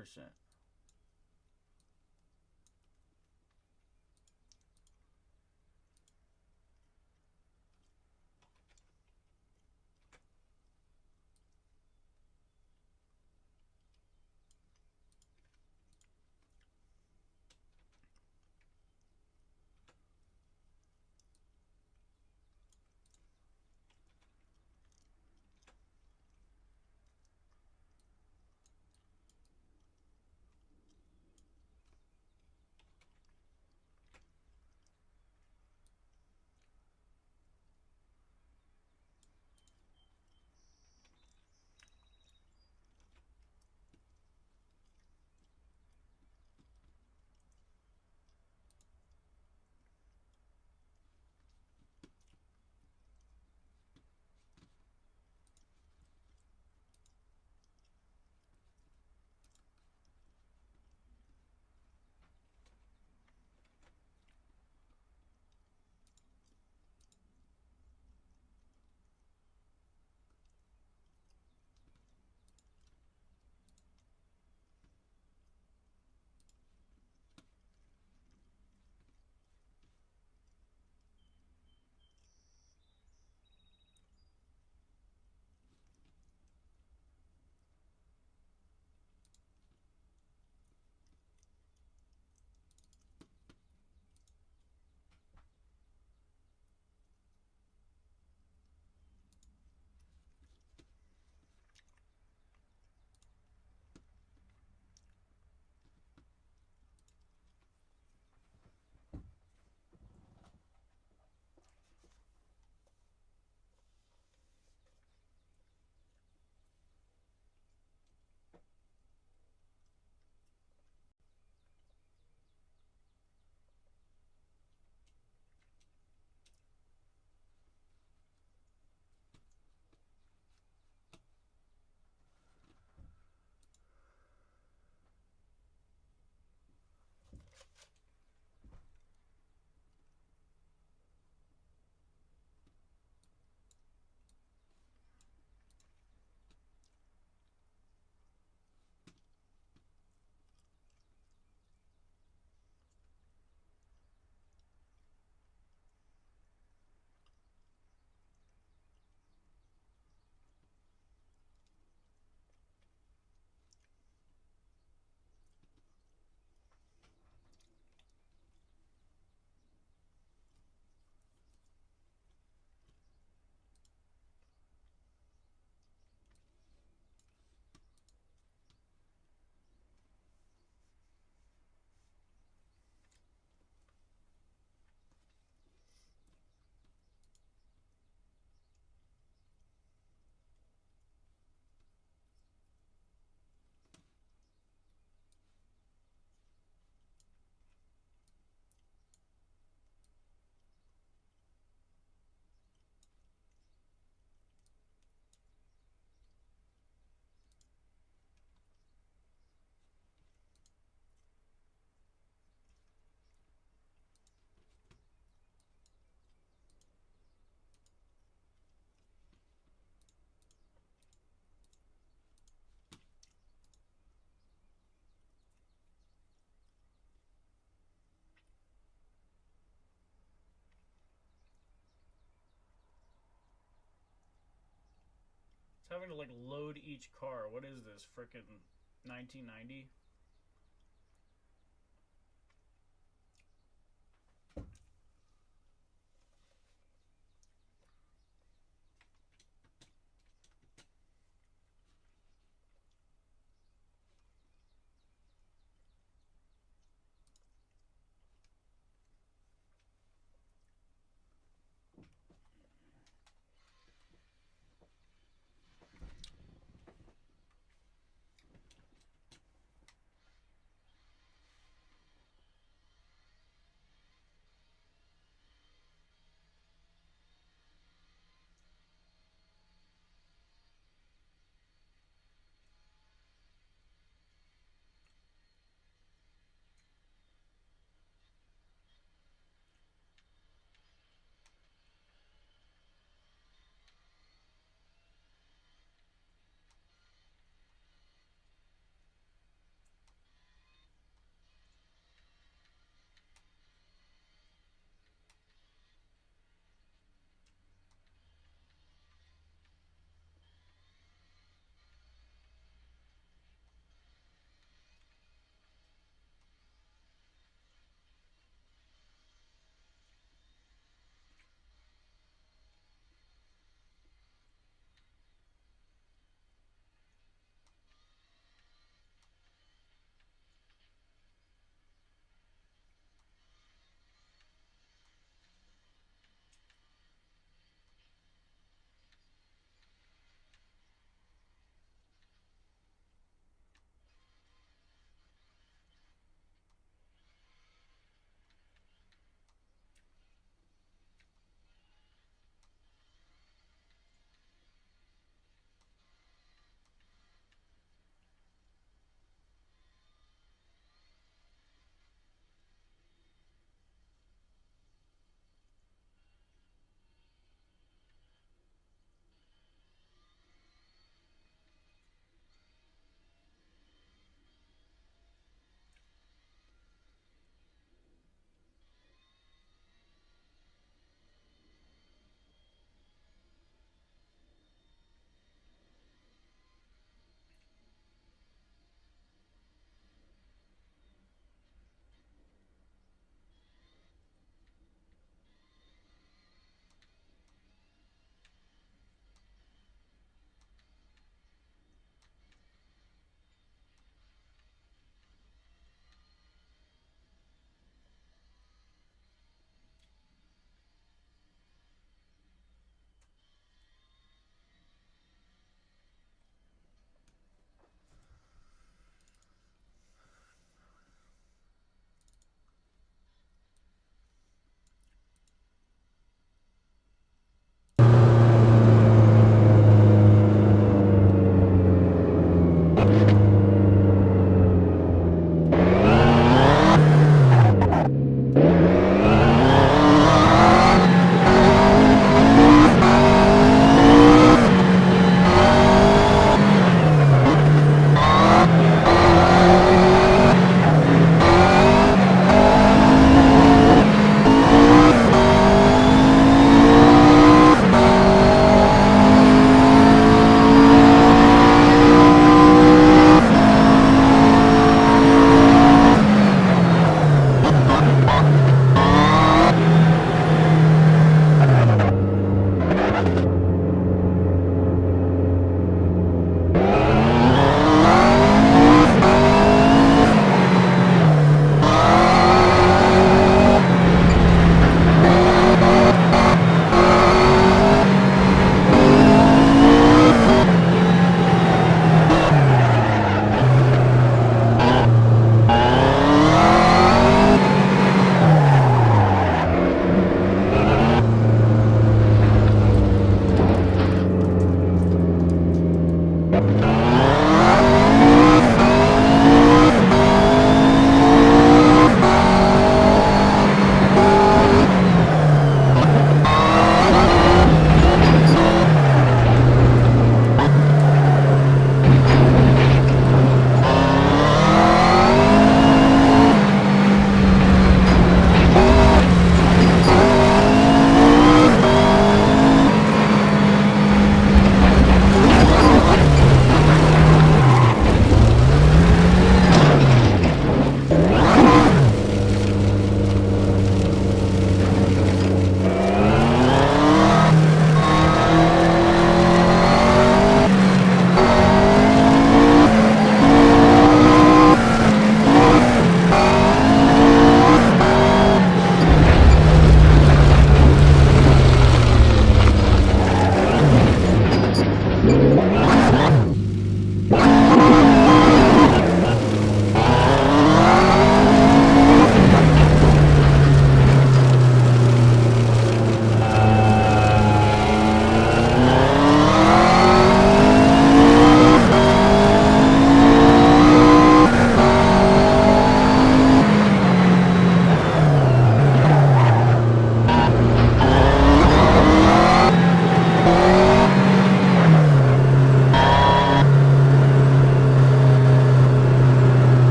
It's having to like load each car. What is this frickin'? 1990.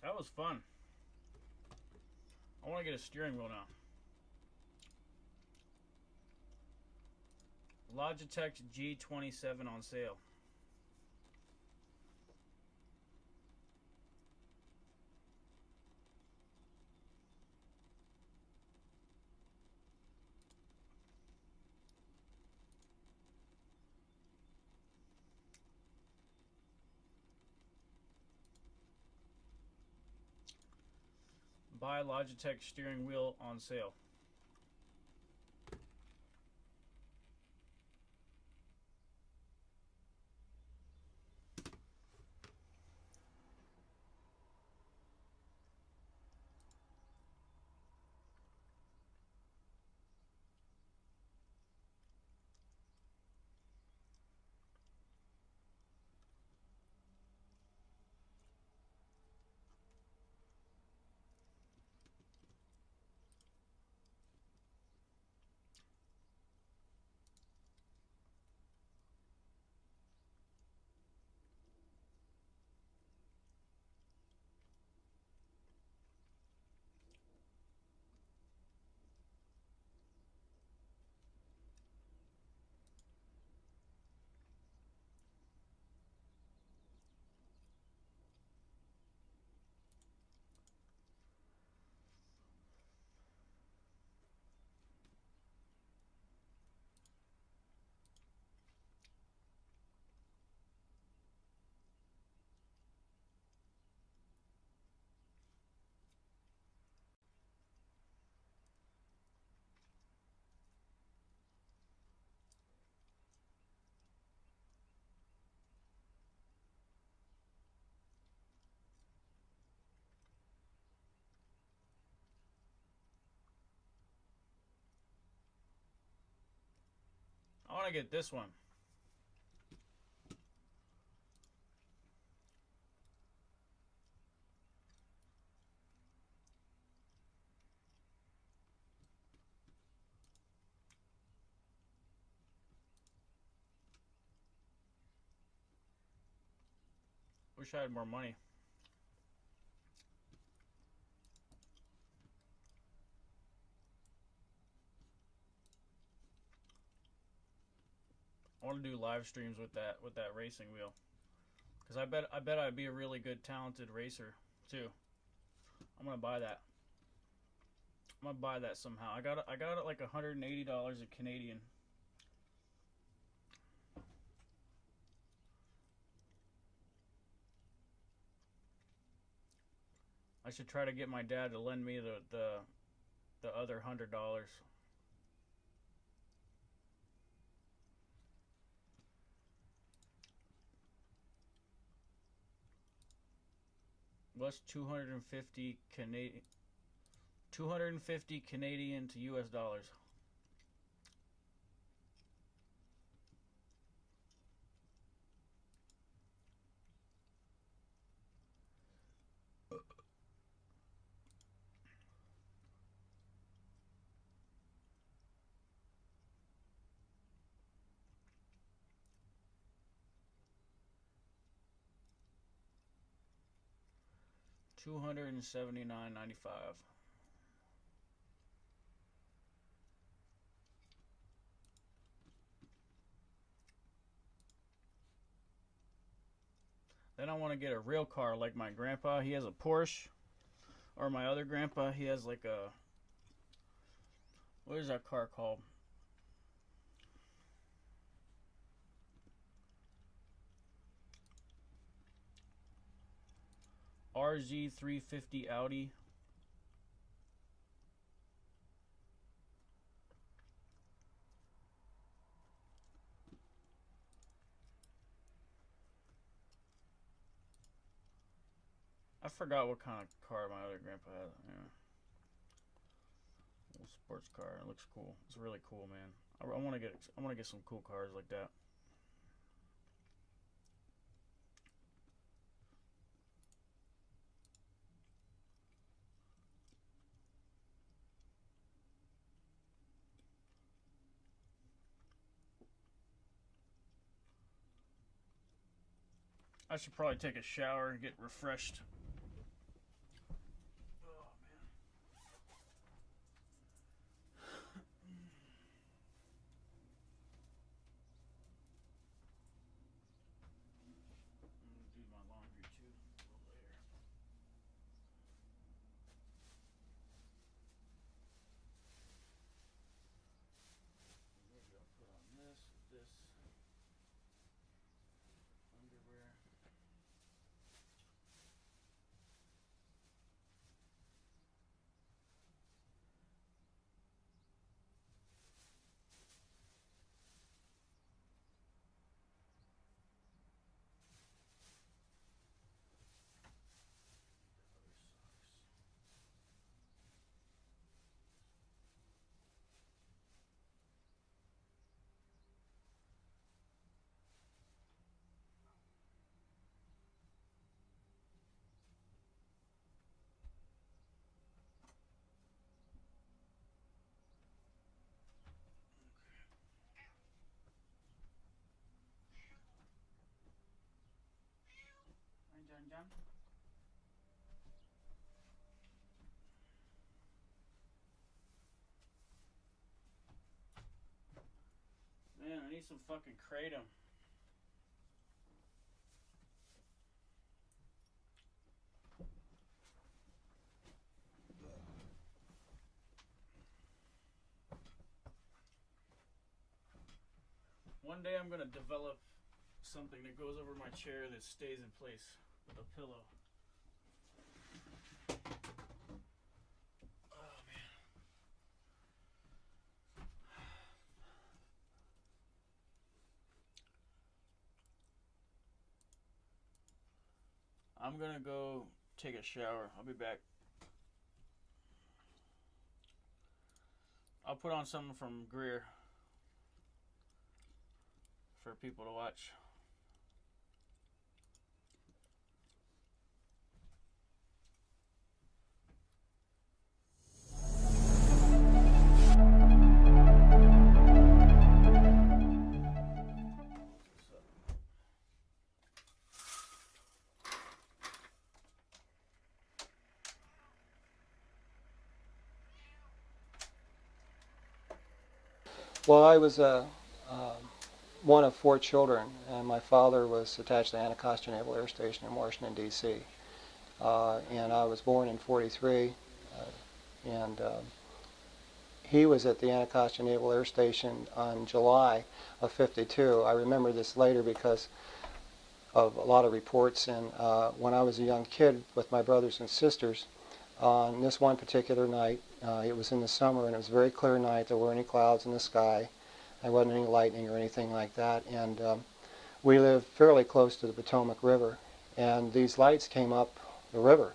That was fun. I want to get a steering wheel now. Logitech G27 on sale. Buy Logitech steering wheel on sale. I want to get this one. Wish I had more money. I want to do live streams with that racing wheel, because I bet I'd be a really good talented racer too. I'm gonna buy that. I'm gonna buy that somehow. I got it like $180 a Canadian. I should try to get my dad to lend me the other $100. What's 250 Canadian? 250 Canadian to US dollars. $279.95. Then I want to get a real car like my grandpa. He has a Porsche. Or my other grandpa, he has like a... What is that car called? RZ350 Audi. I forgot what kind of car my other grandpa had. Yeah. Little sports car. It looks cool. It's really cool, man. I want to get some cool cars like that. I should probably take a shower and get refreshed. need some fucking kratom. One day I'm gonna develop something that goes over my chair that stays in place with a pillow. Oh man. I'm gonna go take a shower. I'll be back. I'll put on something from Greer for people to watch. Well, I was one of 4 children, and my father was attached to Anacostia Naval Air Station in Washington, D.C. And I was born in '43, and he was at the Anacostia Naval Air Station on July of '52. I remember this later because of a lot of reports, and when I was a young kid with my brothers and sisters, on this one particular night, it was in the summer and it was a very clear night. There weren't any clouds in the sky. There wasn't any lightning or anything like that. And we lived fairly close to the Potomac River. And these lights came up the river.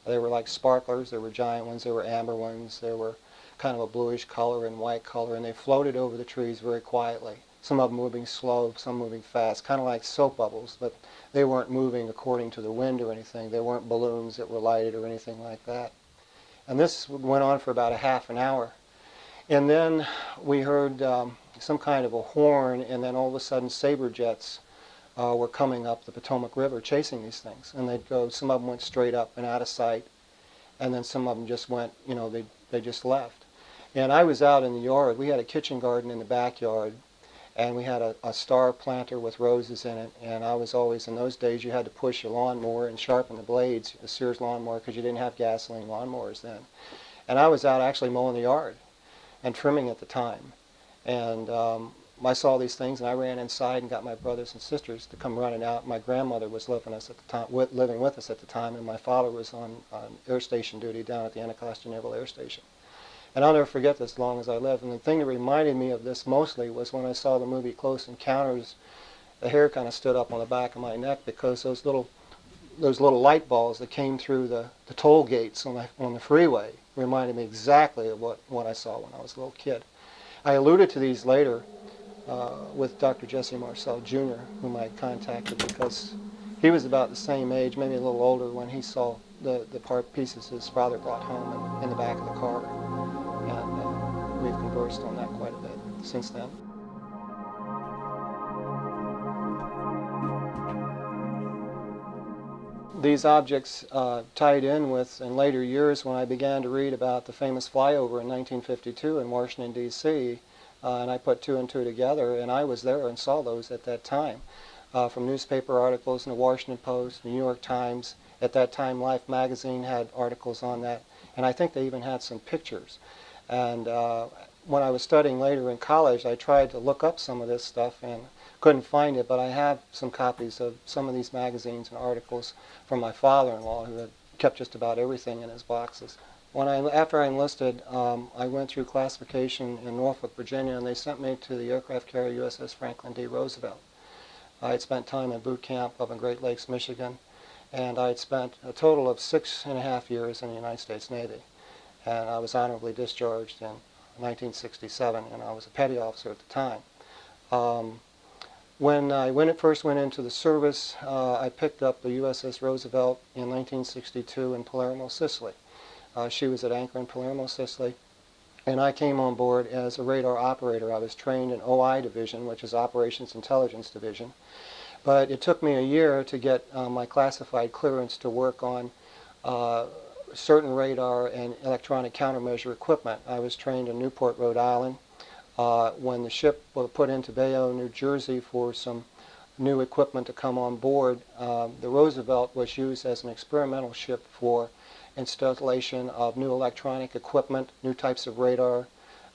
They were like sparklers. There were giant ones. There were amber ones. There were kind of a bluish color and white color. And they floated over the trees very quietly. Some of them moving slow, some moving fast, kind of like soap bubbles. But they weren't moving according to the wind or anything. They weren't balloons that were lighted or anything like that. And this went on for about a half an hour. And then we heard some kind of a horn, and then all of a sudden saber jets were coming up the Potomac River chasing these things. And they'd go, some of them went straight up and out of sight, and then some of them just went, you know, they just left. And I was out in the yard. We had a kitchen garden in the backyard, and we had a star planter with roses in it. And I was always, in those days, you had to push your lawnmower and sharpen the blades, the Sears lawnmower, because you didn't have gasoline lawnmowers then. And I was out actually mowing the yard and trimming at the time. And I saw these things, and I ran inside and got my brothers and sisters to come running out. My grandmother was living with us at the time, and my father was on air station duty down at the Anacostia Naval Air Station. And I'll never forget this as long as I live. And the thing that reminded me of this mostly was when I saw the movie Close Encounters, the hair kind of stood up on the back of my neck because those little light balls that came through the toll gates on the freeway reminded me exactly of what I saw when I was a little kid. I alluded to these later with Dr. Jesse Marcel Jr., whom I contacted because he was about the same age, maybe a little older, when he saw the pieces his father brought home in the back of the car. And we've conversed on that quite a bit since then. These objects tied in with, in later years, when I began to read about the famous flyover in 1952 in Washington, D.C., and I put 2 and 2 together, and I was there and saw those at that time. From newspaper articles in the Washington Post, the New York Times. At that time, Life magazine had articles on that, and I think they even had some pictures. And when I was studying later in college, I tried to look up some of this stuff and couldn't find it, but I have some copies of some of these magazines and articles from my father-in-law, who had kept just about everything in his boxes. After I enlisted, I went through classification in Norfolk, Virginia, and they sent me to the aircraft carrier USS Franklin D. Roosevelt. I had spent time in boot camp up in Great Lakes, Michigan, and I had spent a total of 6.5 years in the United States Navy. And I was honorably discharged in 1967, and I was a petty officer at the time. When I first went into the service, I picked up the USS Roosevelt in 1962 in Palermo, Sicily. She was at anchor in Palermo, Sicily, and I came on board as a radar operator. I was trained in OI Division, which is Operations Intelligence Division, but it took me a year to get my classified clearance to work on certain radar and electronic countermeasure equipment. I was trained in Newport, Rhode Island, When the ship was put into Bayonne, New Jersey for some new equipment to come on board, the Roosevelt was used as an experimental ship for installation of new electronic equipment, new types of radar,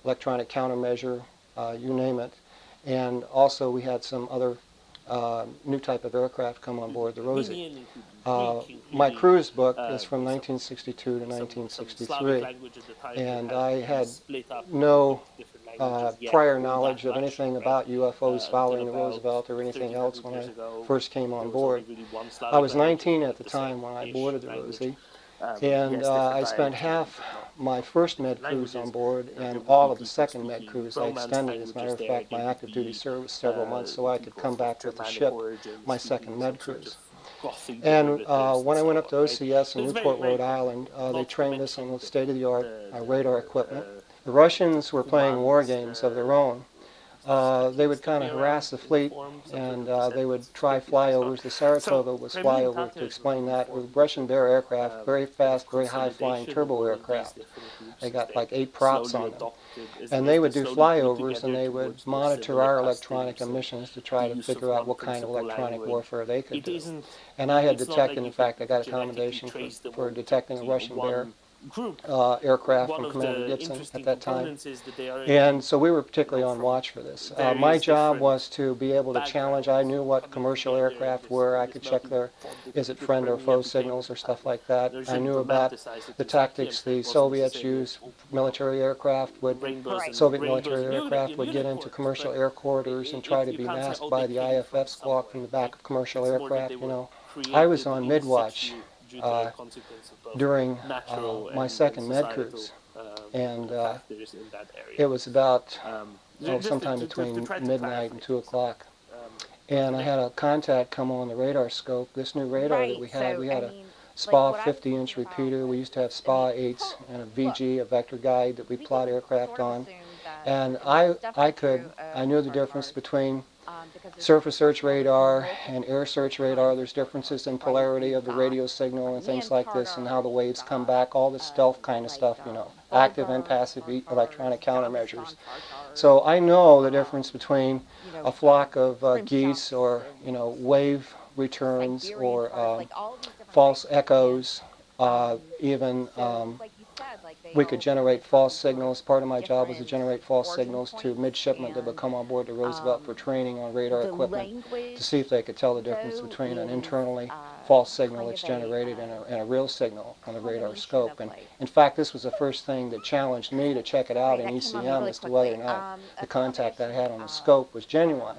electronic countermeasure, you name it. And also we had some other new type of aircraft come on board the Rosie. My cruise book is from 1962 to 1963, and I had no prior knowledge of anything about UFOs following the Roosevelt or anything else when I first came on board. I was 19 at the time when I boarded the Rosie, and I spent half my first med cruise on board and all of the second med cruise. I extended, as a matter of fact, my active duty service several months so I could come back with the ship, my second med cruise. And when I went up to OCS in Newport, Rhode Island, they trained us on state-of-the-art radar equipment. The Russians were playing war games of their own. They would kind of harass the fleet, and they would try flyovers. The Saratoga was flyover, to explain that. Russian Bear aircraft, very fast, very high-flying turbo aircraft. They got like 8 props on them. And they would do flyovers, and they would monitor our electronic emissions to try to figure out what kind of electronic warfare they could do. And I had detected, in fact, I got a commendation for detecting a Russian Bear aircraft from Commander Gibson at that time. And so we were particularly on watch for this. My job was to be able to challenge. I knew what commercial aircraft were. I could check their, is it friend or foe signals or stuff like that. I knew about the tactics the Soviets used. Military aircraft would, Soviet military aircraft would get into commercial air corridors and try to be masked by the IFF squawk from the back of commercial aircraft, you know. I was on mid-watch during my second med cruise, and it was about sometime between midnight and 2 o'clock, and I had a contact come on the radar scope. This new radar that we had, a SPA 50-inch repeater. We used to have SPA 8s and a VG, a vector guide that we plot aircraft on, and I knew the difference between surface search radar and air search radar. There's differences in polarity of the radio signal and things like this, and how the waves come back, all this stealth kind of stuff, you know, active and passive electronic countermeasures. So I know the difference between a flock of geese, or, you know, wave returns, or false echoes, even we could generate false signals. Part of my job was to generate false signals to midshipmen that would come on board the Roosevelt for training on radar equipment to see if they could tell the difference between an internally false signal that's generated and a real signal on the radar scope. And in fact, this was the first thing that challenged me to check it out in ECM as to whether or not the contact I had on the scope was genuine.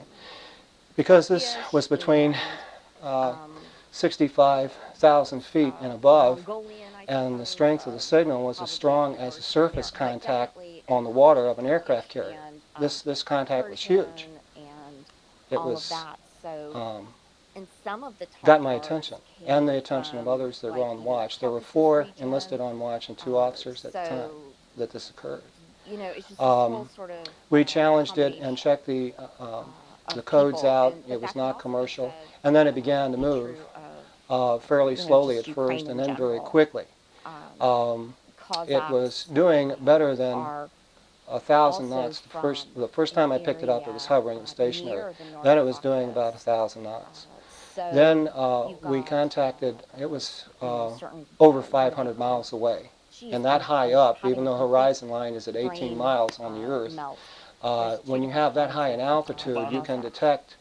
Because this was between 65,000 feet and above, and the strength of the signal was as strong as the surface contact on the water of an aircraft carrier. This contact was huge. It was got my attention, and the attention of others that were on watch. There were 4 enlisted on watch and 2 officers at the time that this occurred. We challenged it and checked the codes out. It was not commercial, and then it began to move fairly slowly at first, and then very quickly. It was doing better than 1,000 knots. The first time I picked it up, it was hovering, it was stationary. Then it was doing about 1,000 knots. Then we contacted, it was over 500 miles away. And that high up, even though horizon line is at 18 miles on the Earth, when you have that high in altitude, you can detect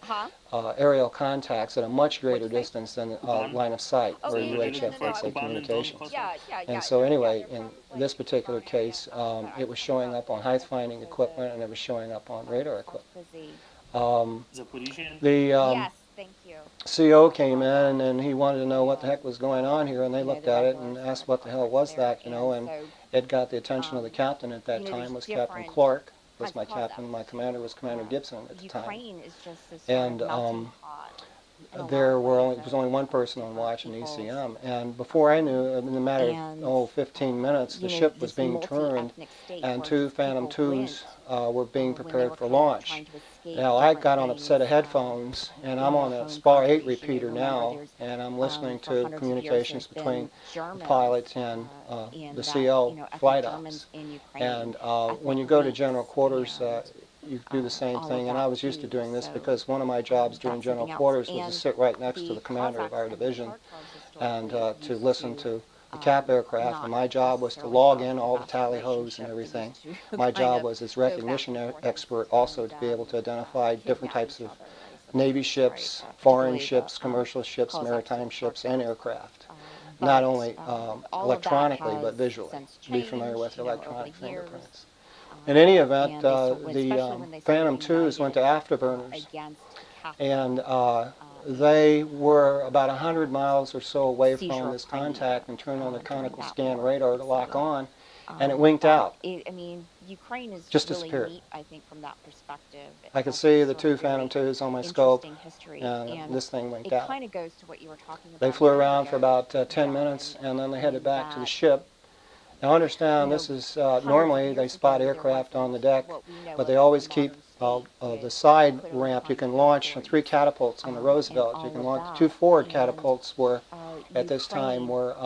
aerial contacts at a much greater distance than line of sight, or UHF, let's say, communications. And so anyway, in this particular case, it was showing up on height-finding equipment, and it was showing up on radar equipment. The CO came in, and he wanted to know what the heck was going on here, and they looked at it and asked what the hell was that, you know, and it got the attention of the captain at that time, was Captain Clark. Was my captain. My commander was Commander Gibson at the time. And there was only 1 person on watch in ECM. And before I knew, in a matter of 15 minutes, the ship was being turned, and 2 Phantom IIs were being prepared for launch. Now, I got on a set of headphones, and I'm on a SPA 8 repeater now, and I'm listening to communications between the pilot and the CO flight ops. And when you go to general quarters you do the same thing. And I was used to doing this because one of my jobs during general quarters was to sit right next to the commander of our division and to listen to the cap aircraft. And my job was to log in all the tally hos and everything. My job was as recognition expert also to be able to identify different types of Navy ships, foreign ships, commercial ships, maritime ships, and aircraft. Not only electronically, but visually. Be familiar with electronic fingerprints. In any event, the Phantom IIs went to afterburners, and they were about 100 miles or so away from this contact and turned on the conical scan radar to lock on, and it winked out. I mean, Ukraine is Just really disappeared. neat, I think, from that perspective. I could see the two Phantom IIs on my scope, and this thing winked out. It kind of goes to what you were talking about. They flew around for about 10 minutes, and then they headed back to the ship. Now understand, this is normally they spot aircraft on the deck, but they always keep the side ramp. You can launch 3 catapults on the Roosevelt. You can launch 2 forward catapults were at this time were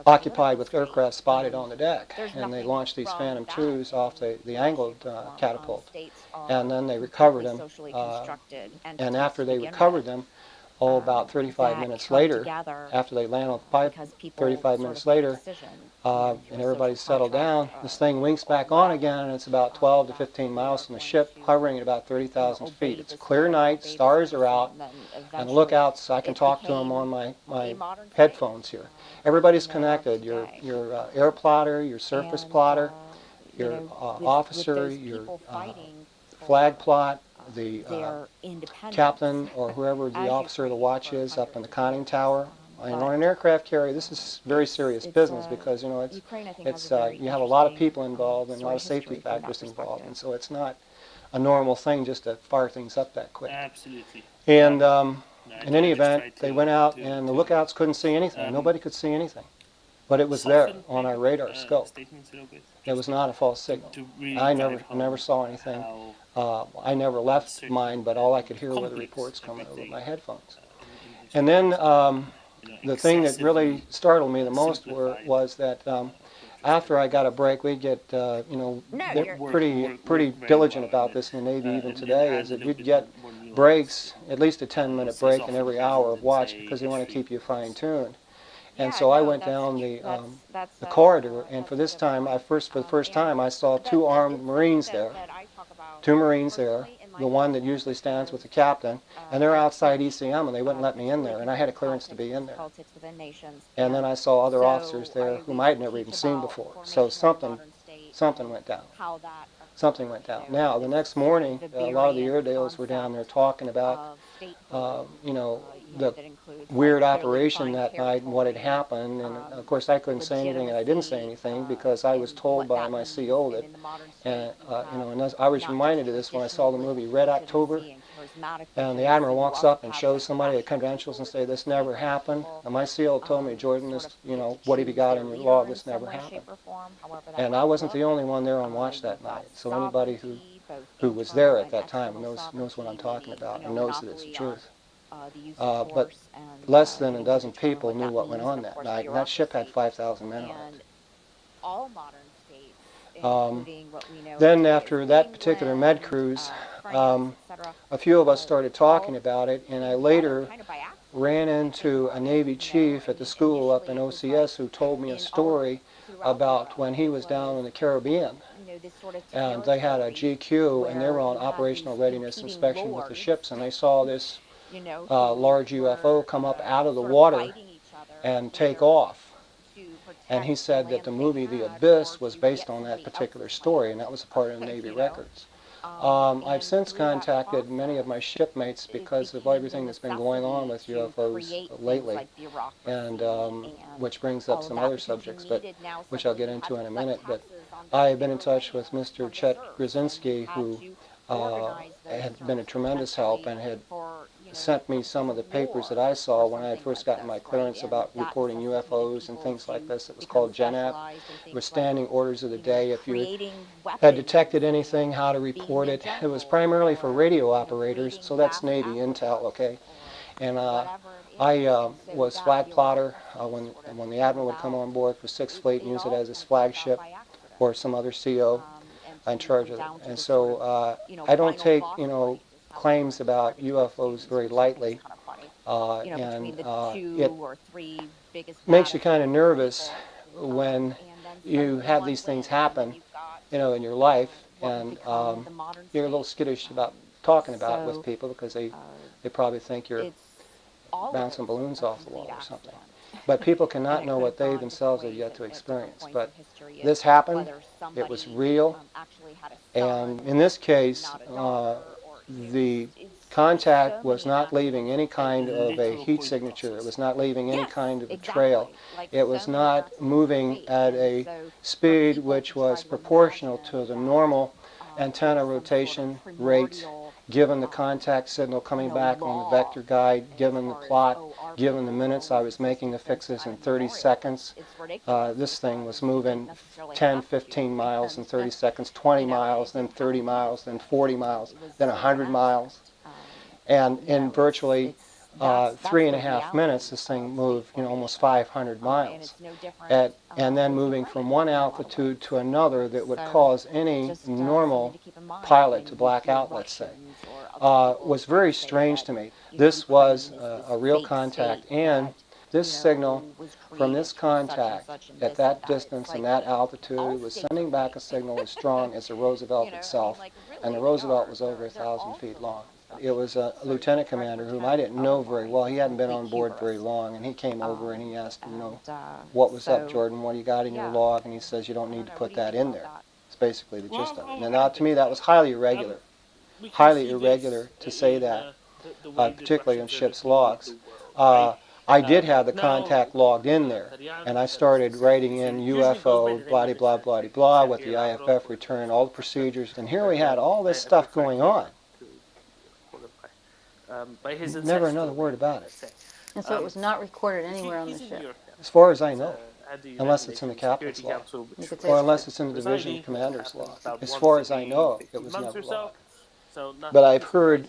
occupied with aircraft spotted on the deck, and they launched these Phantom IIs off the angled catapult, and then they recovered them. And after they recovered them, about 35 minutes later, after they land on the pipe, 35 minutes later, and everybody's settled down, this thing winks back on again, and it's about 12 to 15 miles from the ship, hovering at about 30,000 feet. It's a clear night, stars are out, and the lookouts, I can talk to them on my headphones here. Everybody's connected, your air plotter, your surface plotter, your officer, your flag plot, the captain or whoever the officer of the watch is up in the conning tower. And on an aircraft carrier, this is very serious business because, you know, it's you have a lot of people involved and a lot of safety factors involved, and so it's not a normal thing just to fire things up that quick. Absolutely. And in any event, they went out and the lookouts couldn't see anything. Nobody could see anything. But it was there on our radar scope. It was not a false signal. I never saw anything. I never left mine, but all I could hear were the reports coming over my headphones. And then the thing that really startled me the most was that after I got a break, we'd get, you know, they're pretty diligent about this in the Navy even today, is that you'd get breaks, at least a 10-minute break in every hour of watch because they want to keep you fine-tuned. And so I went down the corridor, and for this time, for the first time, I saw 2 armed Marines there. 2 Marines there, the one that usually stands with the captain, and they're outside ECM, and they wouldn't let me in there, and I had a clearance to be in there. And then I saw other officers there whom I had never even seen before. So something went down. Something went down. Now, the next morning, a lot of the Airedales were down there talking about, you know, the weird operation that night and what had happened. And of course, I couldn't say anything, and I didn't say anything because I was told by my CO that, you know, and I was reminded of this when I saw the movie Red October. And the admiral walks up and shows somebody at credentials and say, "This never happened." And my CO told me, "Jordan, this, you know, what have you got in your log? This never happened." And I wasn't the only one there on watch that night. So anybody who was there at that time knows what I'm talking about and knows that it's the truth. But less than a dozen people knew what went on that night, and that ship had 5,000 men on it. Then after that particular med cruise, a few of us started talking about it, and I later ran into a Navy chief at the school up in OCS who told me a story about when he was down in the Caribbean. And they had a GQ, and they were on operational readiness inspection with the ships, and they saw this large UFO come up out of the water and take off. And he said that the movie The Abyss was based on that particular story, and that was a part of the Navy records. I've since contacted many of my shipmates because of everything that's been going on with UFOs lately, and which brings up some other subjects, but which I'll get into in a minute. But I have been in touch with Mr. Chet Grzinski, who had been a tremendous help and had sent me some of the papers that I saw when I had first gotten my clearance about reporting UFOs and things like this. It was called GenApp. It was standing orders of the day. If you had detected anything, how to report it. It was primarily for radio operators, so that's Navy intel, okay? And I was flag plotter when the Admiral would come on board for 6th Fleet and use it as his flagship or some other CO. in charge of it. And so I don't take, claims about UFOs very lightly. And it makes you kind of nervous when you have these things happen, in your life, and you're a little skittish about talking about it with people because they probably think you're bouncing balloons off the wall or something. But people cannot know what they themselves have yet to experience. But this happened, it was real, and in this case, the contact was not leaving any kind of a heat signature. It was not leaving any kind of a trail. It was not moving at a speed which was proportional to the normal antenna rotation rate, given the contact signal coming back on the vector guide, given the plot, given the minutes I was making the fixes in 30 seconds. This thing was moving 10, 15 miles in 30 seconds, 20 miles, then 30 miles, then 40 miles, then 100 miles. And in virtually 3.5 minutes, this thing moved, almost 500 miles. And then moving from one altitude to another that would cause any normal pilot to black out, let's say, was very strange to me. This was a real contact, and this signal from this contact at that distance and that altitude was sending back a signal as strong as the Roosevelt itself, and the Roosevelt was over 1,000 feet long. It was a lieutenant commander whom I didn't know very well. He hadn't been on board very long, and he came over and he asked, what was up, Jordan? What do you got in your log? And he says, you don't need to put that in there. It's basically the gist of it. And now, to me, that was highly irregular. Highly irregular to say that, particularly in ship's logs. I did have the contact logged in there, and I started writing in UFO, blah, blah, blah, blah, what the IFF returned, all the procedures, and here we had all this stuff going on. Never another word about it. And so it was not recorded anywhere on the ship? As far as I know, unless it's in the captain's log, or unless it's in the division commander's log. As far as I know, it was never logged. But I've heard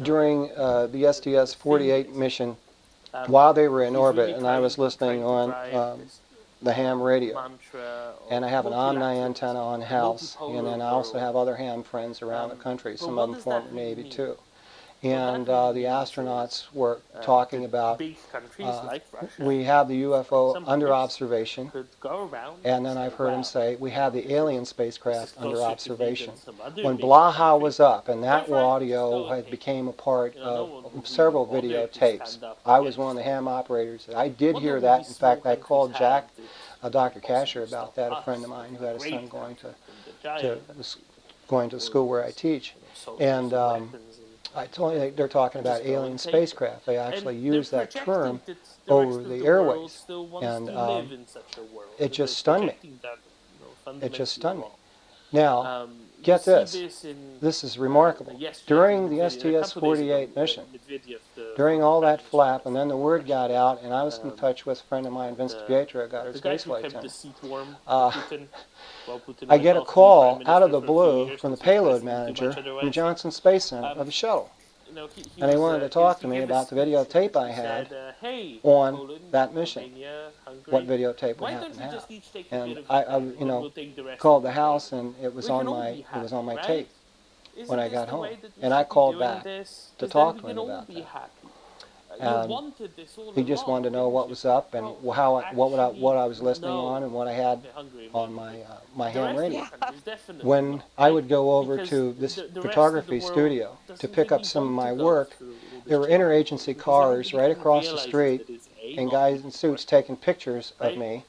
during the STS-48 mission, while they were in orbit, and I was listening on the ham radio, and I have an Omni antenna on house, and then I also have other ham friends around the country, some of them former Navy too. And the astronauts were talking about, we have the UFO under observation, and then I've heard him say, we have the alien spacecraft under observation. When Blaha was up, and that audio had became a part of several videotapes, I was one of the ham operators. I did hear that. In fact, I called Jack, Dr. Casher, about that, a friend of mine who had a son going to school where I teach. And I told you they're talking about alien spacecraft. They actually use that term over the airways, and it just stunned me. It just stunned me. Now, get this. This is remarkable. During the STS-48 mission, during all that flap, and then the word got out, and I was in touch with a friend of mine, Vince DiPietro, got his spaceflight center. I get a call out of the blue from the payload manager from Johnson Space Center of the shuttle. And they wanted to talk to me about the videotape I had on that mission, what videotape we happened to have. And I called the house, and it was on my tape when I got home. And I called back to talk to him about that. And he just wanted to know what was up and what I was listening on and what I had on my ham radio. When I would go over to this photography studio to pick up some of my work, there were interagency cars right across the street and guys in suits taking pictures of me.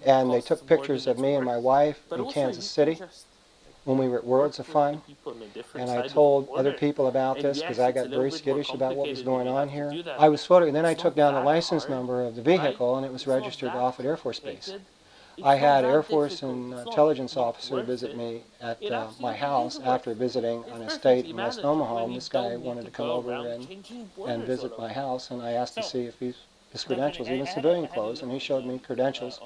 And they took pictures of me and my wife in Kansas City when we were at Worlds of Fun, and I told other people about this because I got very skittish about what was going on here. I was and then I took down the license number of the vehicle, and it was registered to Offutt Air Force Base. I had Air Force and intelligence officer visit me at my house after visiting an estate in West Omaha. And this guy wanted to come over and visit my house, and I asked to see if his credentials, even civilian clothes, and he showed me credentials,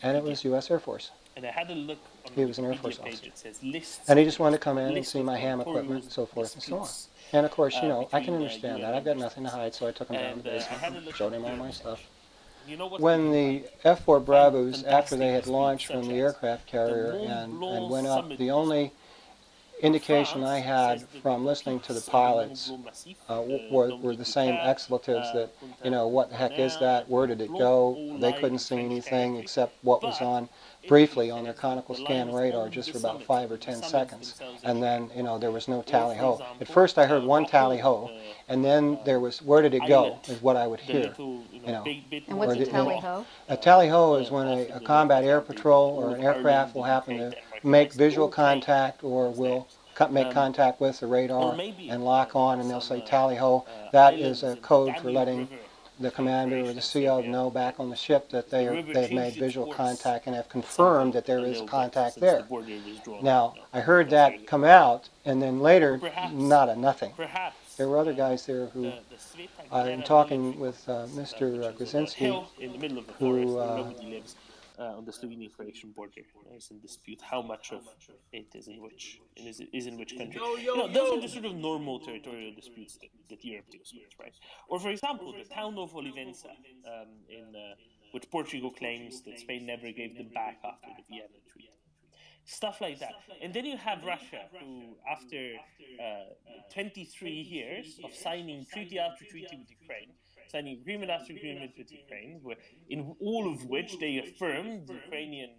and it was U.S. Air Force. And I had a look on he was an Air Force page. officer. It says lists, and he just wanted to come in and see my ham equipment and so forth and so on. And of course, I can understand that. I've got nothing to hide, so I took him down to the basement and showed him all my stuff. when the F-4 Bravos, after they had launched from the aircraft carrier and went up, the only indication I had from listening to the pilots were the same expletives that, you know, what the heck is that? Where did it go? They couldn't see anything except what was on briefly on their conical scan radar just for about 5 or 10 seconds. And then, you know, there was no tally-ho. At first I heard one tally-ho, and then there was, where did it go, is what I would hear. You know. And what's a tally-ho? A tally-ho is when a combat air patrol or an aircraft will happen to make visual contact or will make contact with the radar and lock on, and they'll say tally-ho. That is a code for letting the commander or the CO know back on the ship that they've made visual contact and have confirmed that there is contact there. Now, I heard that come out, and then later, nothing. There were other guys there who, I'm talking with Mr. Grzinski, In the middle of the forest where nobody lives, on the Slovenian-Croatian border. There's in dispute how much of it is in which country. Those are the sort of normal territorial disputes that Europe deals with, right? Or, for example, the town of Olivença, which Portugal claims that Spain never gave them back after the Vienna Treaty. Stuff like that. And then you have Russia, who, after 23 years of signing treaty after treaty with Ukraine, signing agreement after agreement with Ukraine, in all of which they affirmed Ukrainian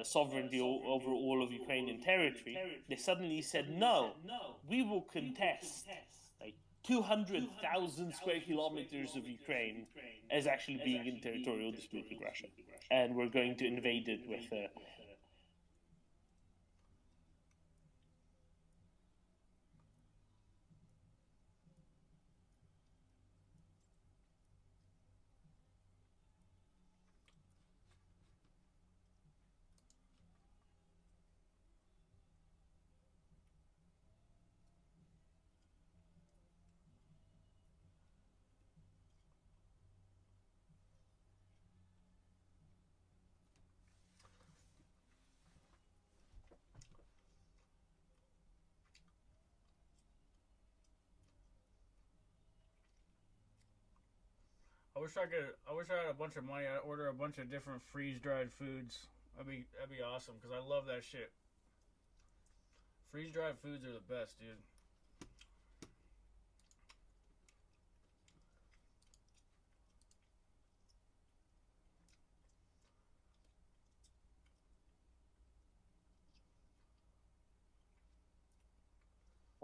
sovereignty over all of Ukrainian territory, they suddenly said, no, we will contest like 200,000 square kilometers of Ukraine as actually being in territorial dispute with Russia. And we're going to invade it with... I wish I had a bunch of money. I'd order a bunch of different freeze-dried foods. That'd be awesome because I love that shit. Freeze-dried foods are the best, dude.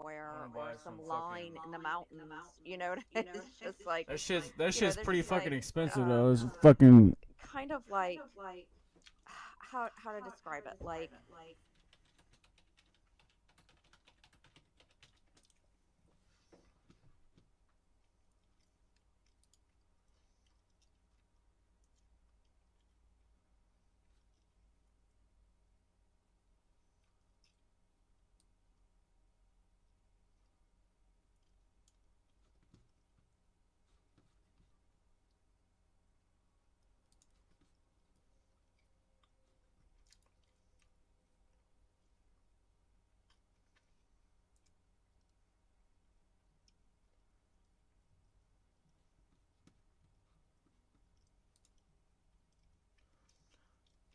Or some line in the mountains, you know. It's just like that shit's pretty fucking like, expensive though. It's fucking kind of like how to describe it, like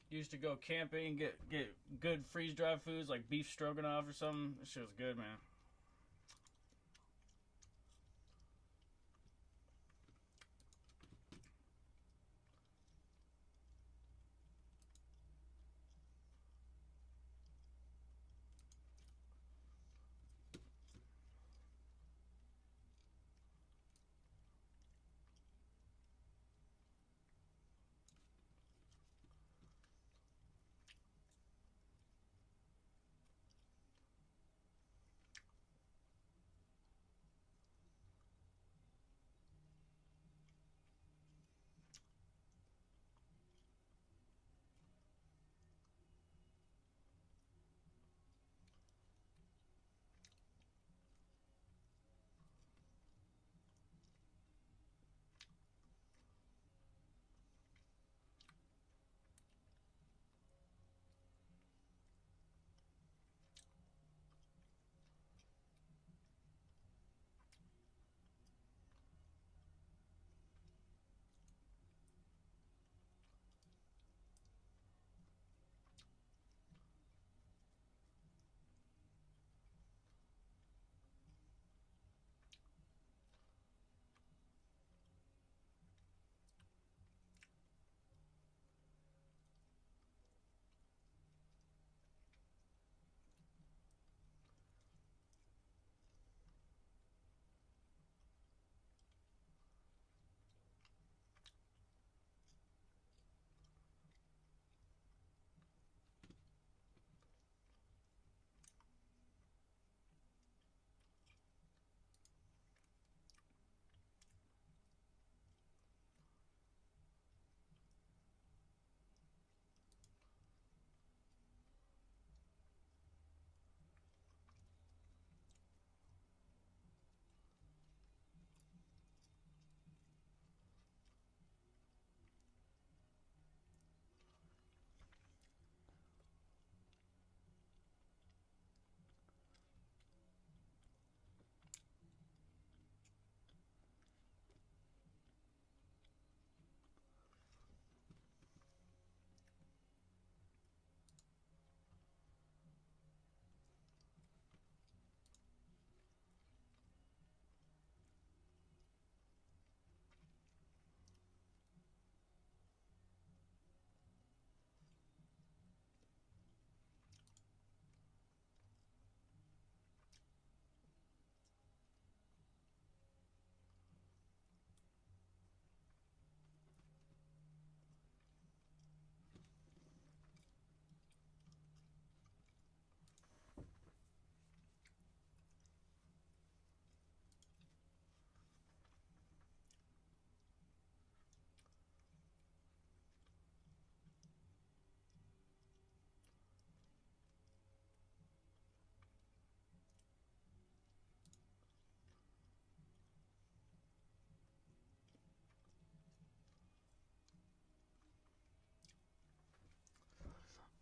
used to go camping, get good freeze-dried foods like beef stroganoff or something. That shit was good, man.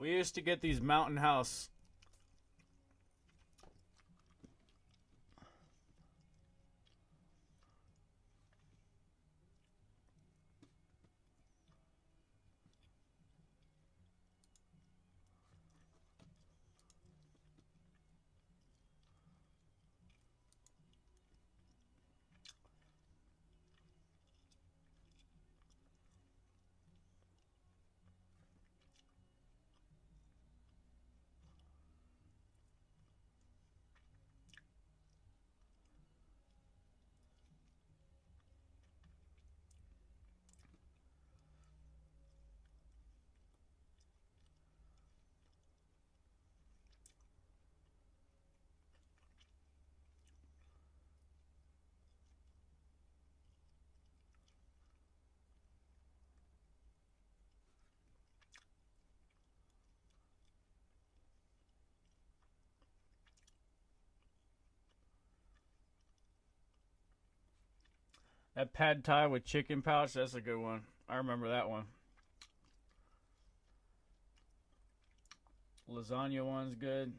We used to get these mountain house. That pad thai with chicken pouch, that's a good one. I remember that one. Lasagna one's good.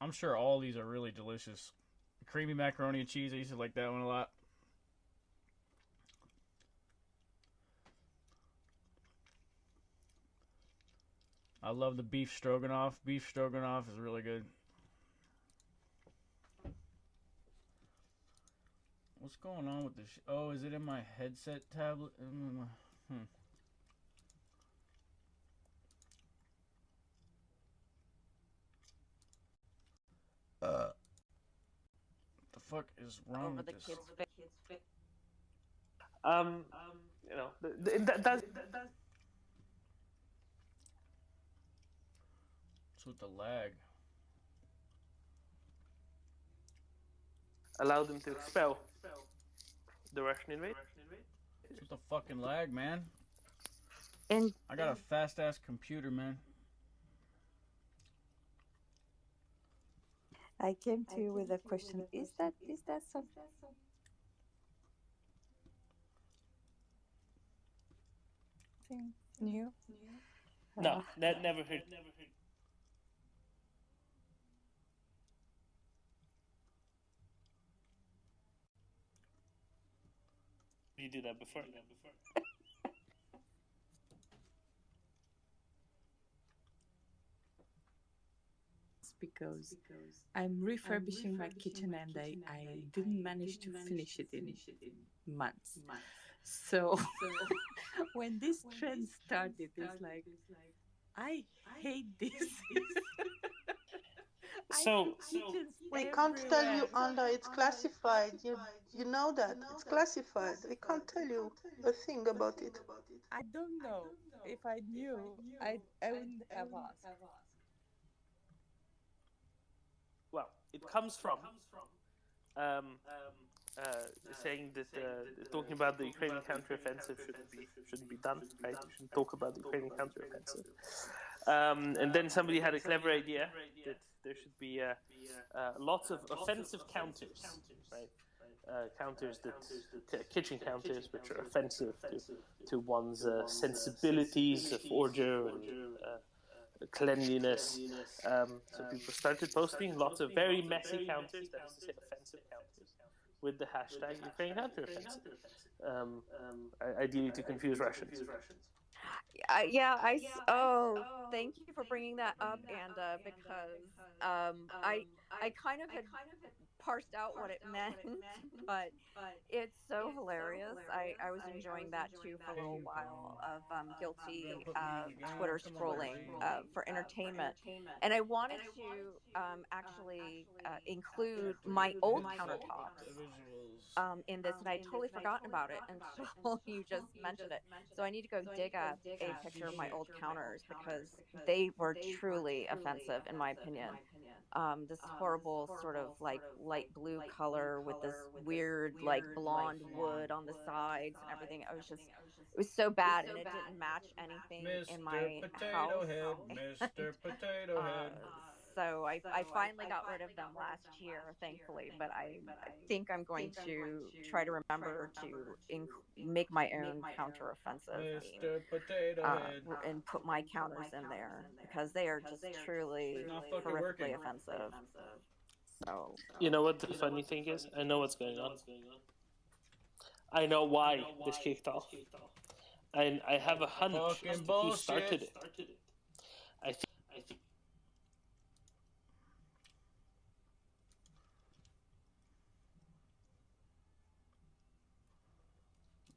I'm sure all these are really delicious. Creamy macaroni and cheese, I used to like that one a lot. I love the beef stroganoff. Beef stroganoff is really good. What's going on with this? Oh, is it in my headset tablet? The fuck is wrong with this? You know, that's What's with the lag? Allow them to expel the Russian invaders. What's with the fucking lag, man? And I got a fast ass computer, man. I came to you with a question. Is that something new? No, that never heard. You did that before. Because I'm refurbishing my kitchen and I didn't manage to finish it in months. So when this trend started, it's like, I hate this. So we can't tell you, Anda. It's classified. You know that it's classified. We can't tell you a thing about it. I don't know. If I knew, I wouldn't have asked. Well, it comes from saying that talking about the Ukrainian counteroffensive shouldn't be done, right? You shouldn't talk about the Ukrainian counteroffensive. And then somebody had a clever idea that there should be lots of offensive counters, right? Counters that kitchen counters, which are offensive to one's sensibilities of order and cleanliness. So people started posting lots of very messy counters, that is to say offensive counters, with the hashtag Ukraine counteroffensive, ideally to confuse Russians. Thank you for bringing that up, Anda, because I kind of had parsed out what it meant, but it's so hilarious. I was enjoying that too for a little while of guilty Twitter scrolling for entertainment, and I wanted to actually include my old countertops in this, and I'd totally forgotten about it until you just mentioned it. So I need to go dig up a picture of my old counters because they were truly offensive, in my opinion. This horrible sort of like light blue color with this weird like blonde wood on the sides and everything. It was so bad, and it didn't match anything in my house. Mr. Potato Head. So I finally got rid of them last year, thankfully. But I think I'm going to try to remember to make my own counteroffensive Mr. Potato Head. and put my counters in there because they are just truly horrifically offensive. So you know what the funny thing is? I know what's going on. I know why this kicked off. And I have a hunch as to who started it. I think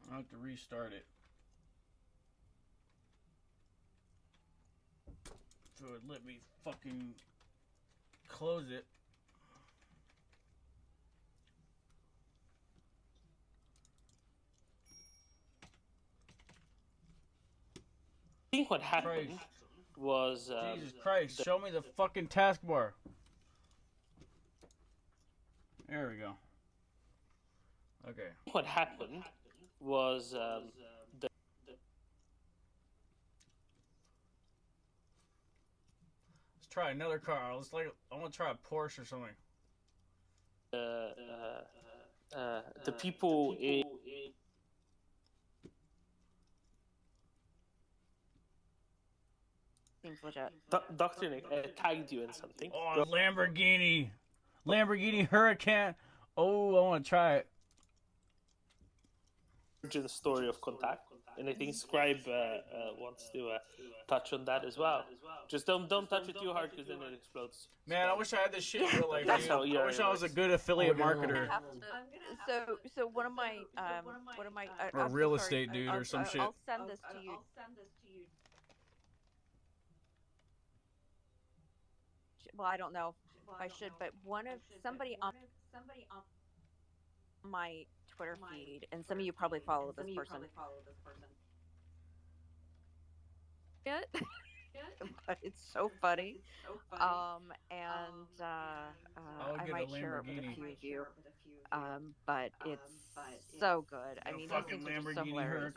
I'll have to restart it. So it let me fucking close it. I think what happened was Jesus Christ, show me the fucking taskbar. There we go. Okay. What happened was let's try another car. I want to try a Porsche or something. the people in seems legit. Dr. Nick tagged you in something. Oh, Lamborghini Huracan. Oh, I want to try it. Origin story of contact, and I think Scribe wants to touch on that as well. Just don't touch it too hard because then it explodes. Man, I wish I had this shit in real life. That's how I wish I was a good affiliate marketer. So one of my or a real estate dude or some shit. I'll send this to you. Well, I don't know if I should, but somebody on my Twitter feed, and some of you probably follow this person. But it's so funny. And I might share it with a few of you. But it's so good. I mean, these things are just so hilarious.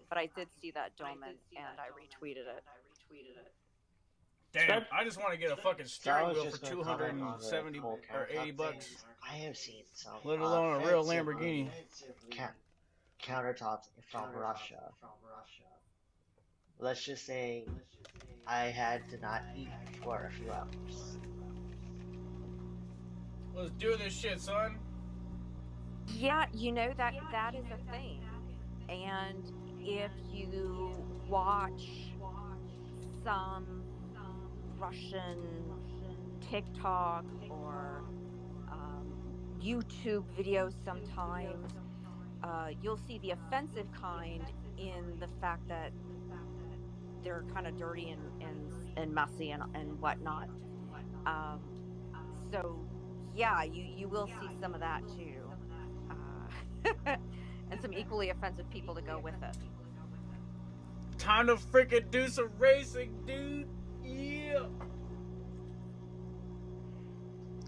But I did see that dome and I retweeted it. Damn, I just want to get a fucking steering wheel for 270 or 80 bucks. I have seen some. Let alone a real Lamborghini. Countertops from Russia. Let's just say I had to not eat for a few hours. Let's do this shit, son. Yeah, you know that is a thing. And if you watch some Russian TikTok or YouTube videos sometimes, you'll see the offensive kind in the fact that they're kind of dirty and messy and whatnot. So yeah, you will see some of that too, and some equally offensive people to go with it. Time to freaking do some racing, dude. Yeah.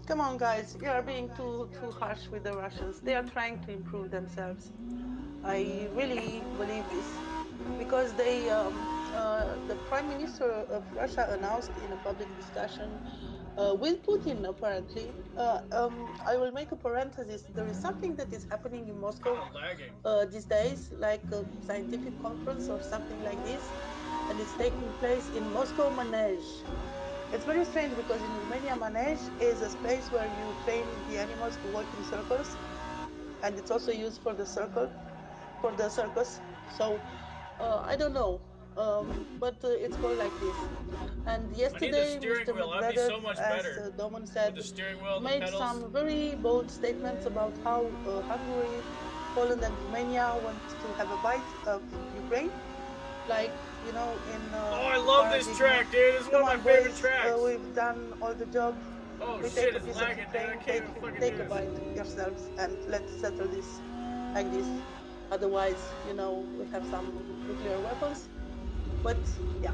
Come on, guys, you are being too harsh with the Russians. They are trying to improve themselves. I really believe this because the Prime Minister of Russia announced in a public discussion with Putin, apparently. I will make a parenthesis. There is something that is happening in Moscow these days, like a scientific conference or something like this, and it's taking place in Moscow Manege. It's very strange because in Romania, Manege is a space where you train the animals to walk in circles, and it's also used for the circus. So I don't know, but it's called like this. And yesterday, Mr. Medvedev, as Doman said, made some very bold statements about how Hungary, Poland, and Romania want to have a bite of Ukraine, like, you know, in oh, I love this track, dude. It's one of my favorite tracks. We've done all the job. Oh we shit, it's lagging, dude. I can't even fucking take a bite yourselves and let's settle this like this. Otherwise, you know, we have some nuclear weapons. But yeah.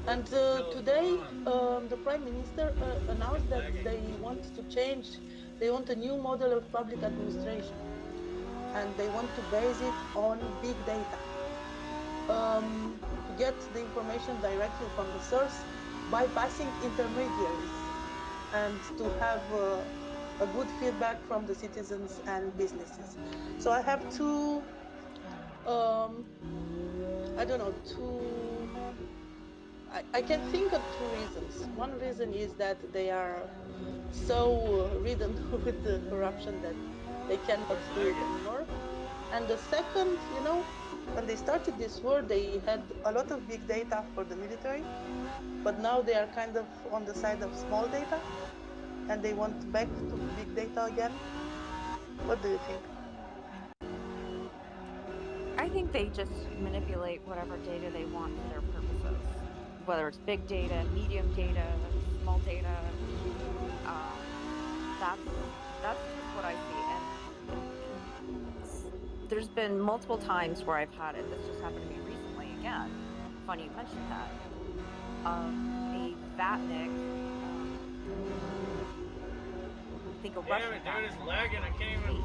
And today, the Prime Minister announced that they want to change. They want a new model of public administration, and they want to base it on big data. To get the information directly from the source, bypassing intermediaries. and to have a good feedback from the citizens and businesses. So I have two, I don't know, I can think of two reasons. One reason is that they are so ridden with the corruption that they cannot do it anymore. And the second, you know, when they started this war, they had a lot of big data for the military, but now they are kind of on the side of small data, and they want back to big data again. What do you think? I think they just manipulate whatever data they want for their purposes, whether it's big data, medium data, small data. That's just what I see. And there's been multiple times where I've had it. This just happened to me recently again. Funny you mentioned that. A Vatnik, I think a Russian Damn it, dude, it's lagging. I can't even.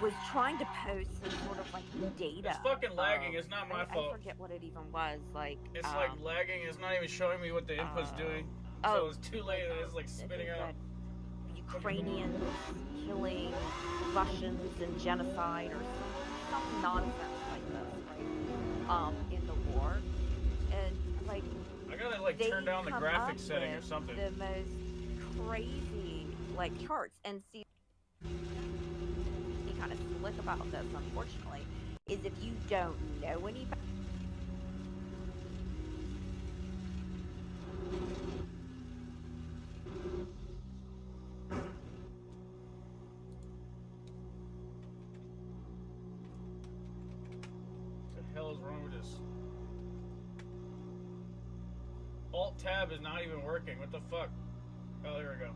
Was trying to post some sort of like data. It's fucking lagging. It's not my fault. I forget what it even was. Like it's like lagging. It's not even showing me what the input's doing. So it's too late. It's like spitting out. Ukrainians killing Russians and genocide or some nonsense like this, right? In the war, and like I gotta like turn down the graphics setting or something. The most crazy like charts and see. Kind of slick about this, unfortunately, is if you don't know any. What the hell is wrong with this? Alt tab is not even working. What the fuck? Oh, there we go.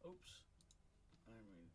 Oops. I mean,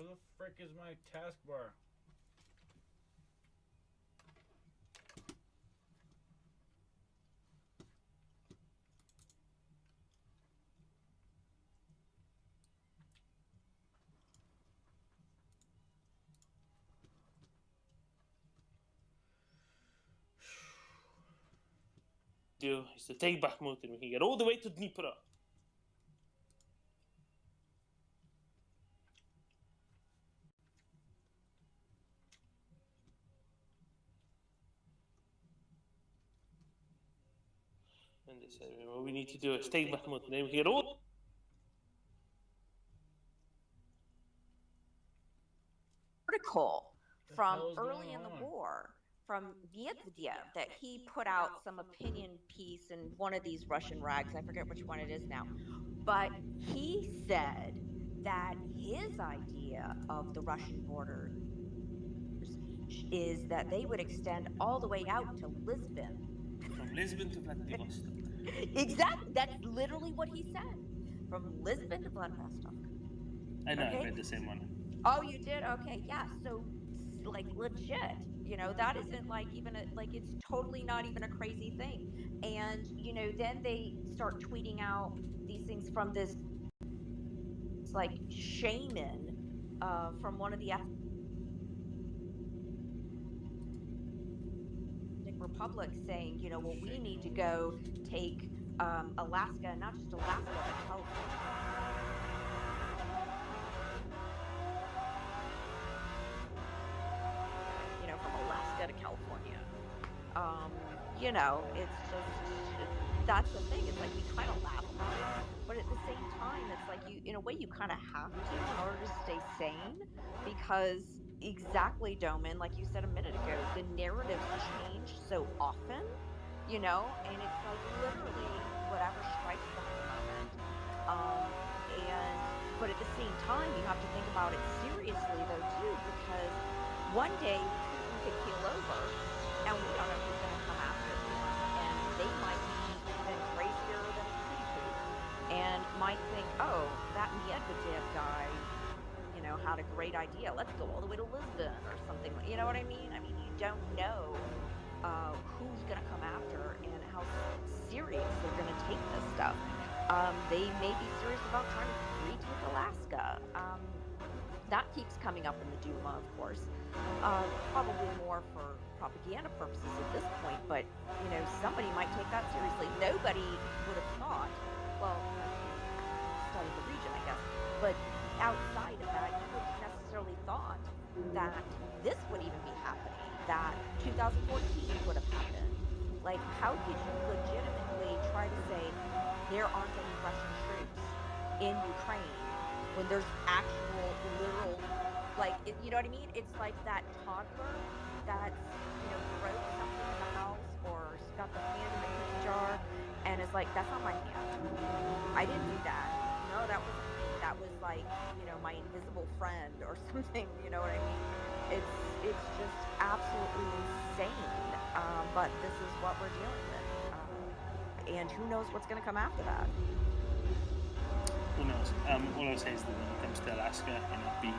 Where the frick is my taskbar? Is to take Bakhmut and we can get all the way to Dnipro. And they said, what we need to do is take Bakhmut and then we can get all. Article from early in the war from Medvedev that he put out some opinion piece in one of these Russian rags. I forget which one it is now. But he said that his idea of the Russian borders is that they would extend all the way out to Lisbon. From Lisbon to Vladivostok. Exactly. That's literally what he said. From Lisbon to Vladivostok. I know, Okay. I read the same one. Oh, you did? Okay, yeah. So, like, legit, you know, that isn't like even it's totally not even a crazy thing. And, you know, then they start tweeting out these things from this, like, shaman from one of the ethnic republics saying, you know, well, we need to go take Alaska, not just Alaska, but California. You know, from Alaska to California. You know, it's just, that's the thing. It's like we kind of laugh about it, but at the same time, it's like you, in a way, you kind of have to in order to stay sane, because exactly, Doman, like you said a minute ago, the narratives change so often, you know, and it's like literally whatever strikes them at the moment. But at the same time, you have to think about it seriously, though, too, because one day Putin could keel over, and we don't know who's going to come after him, and they might be even crazier than Putin, and might think, oh, that Medvedev guy, you know, had a great idea. Let's go all the way to Lisbon or something. You know what I mean? I mean, you don't know who's going to come after and how serious they're going to take this stuff. They may be serious about trying to retake Alaska. That keeps coming up in the Duma, of course. Probably more for propaganda purposes at this point, but, you know, somebody might take that seriously. Nobody would have thought, well, study the region, I guess, but outside of that, you wouldn't necessarily thought that this would even be happening, that 2014 would have happened. Like, how could you legitimately try to say there aren't any Russian troops in Ukraine when there's actual, literal, like, you know what I mean? It's like that toddler that's, you know, broke something in the house or got the hand in the cookie jar and is like, that's not my hand. I didn't do that. No, that wasn't me. That was like, you know, my invisible friend or something, you know what I mean? It's just absolutely insane. But this is what we're dealing with. And who knows what's going to come after that? Who knows? All I'll say is that when it comes to Alaska and it being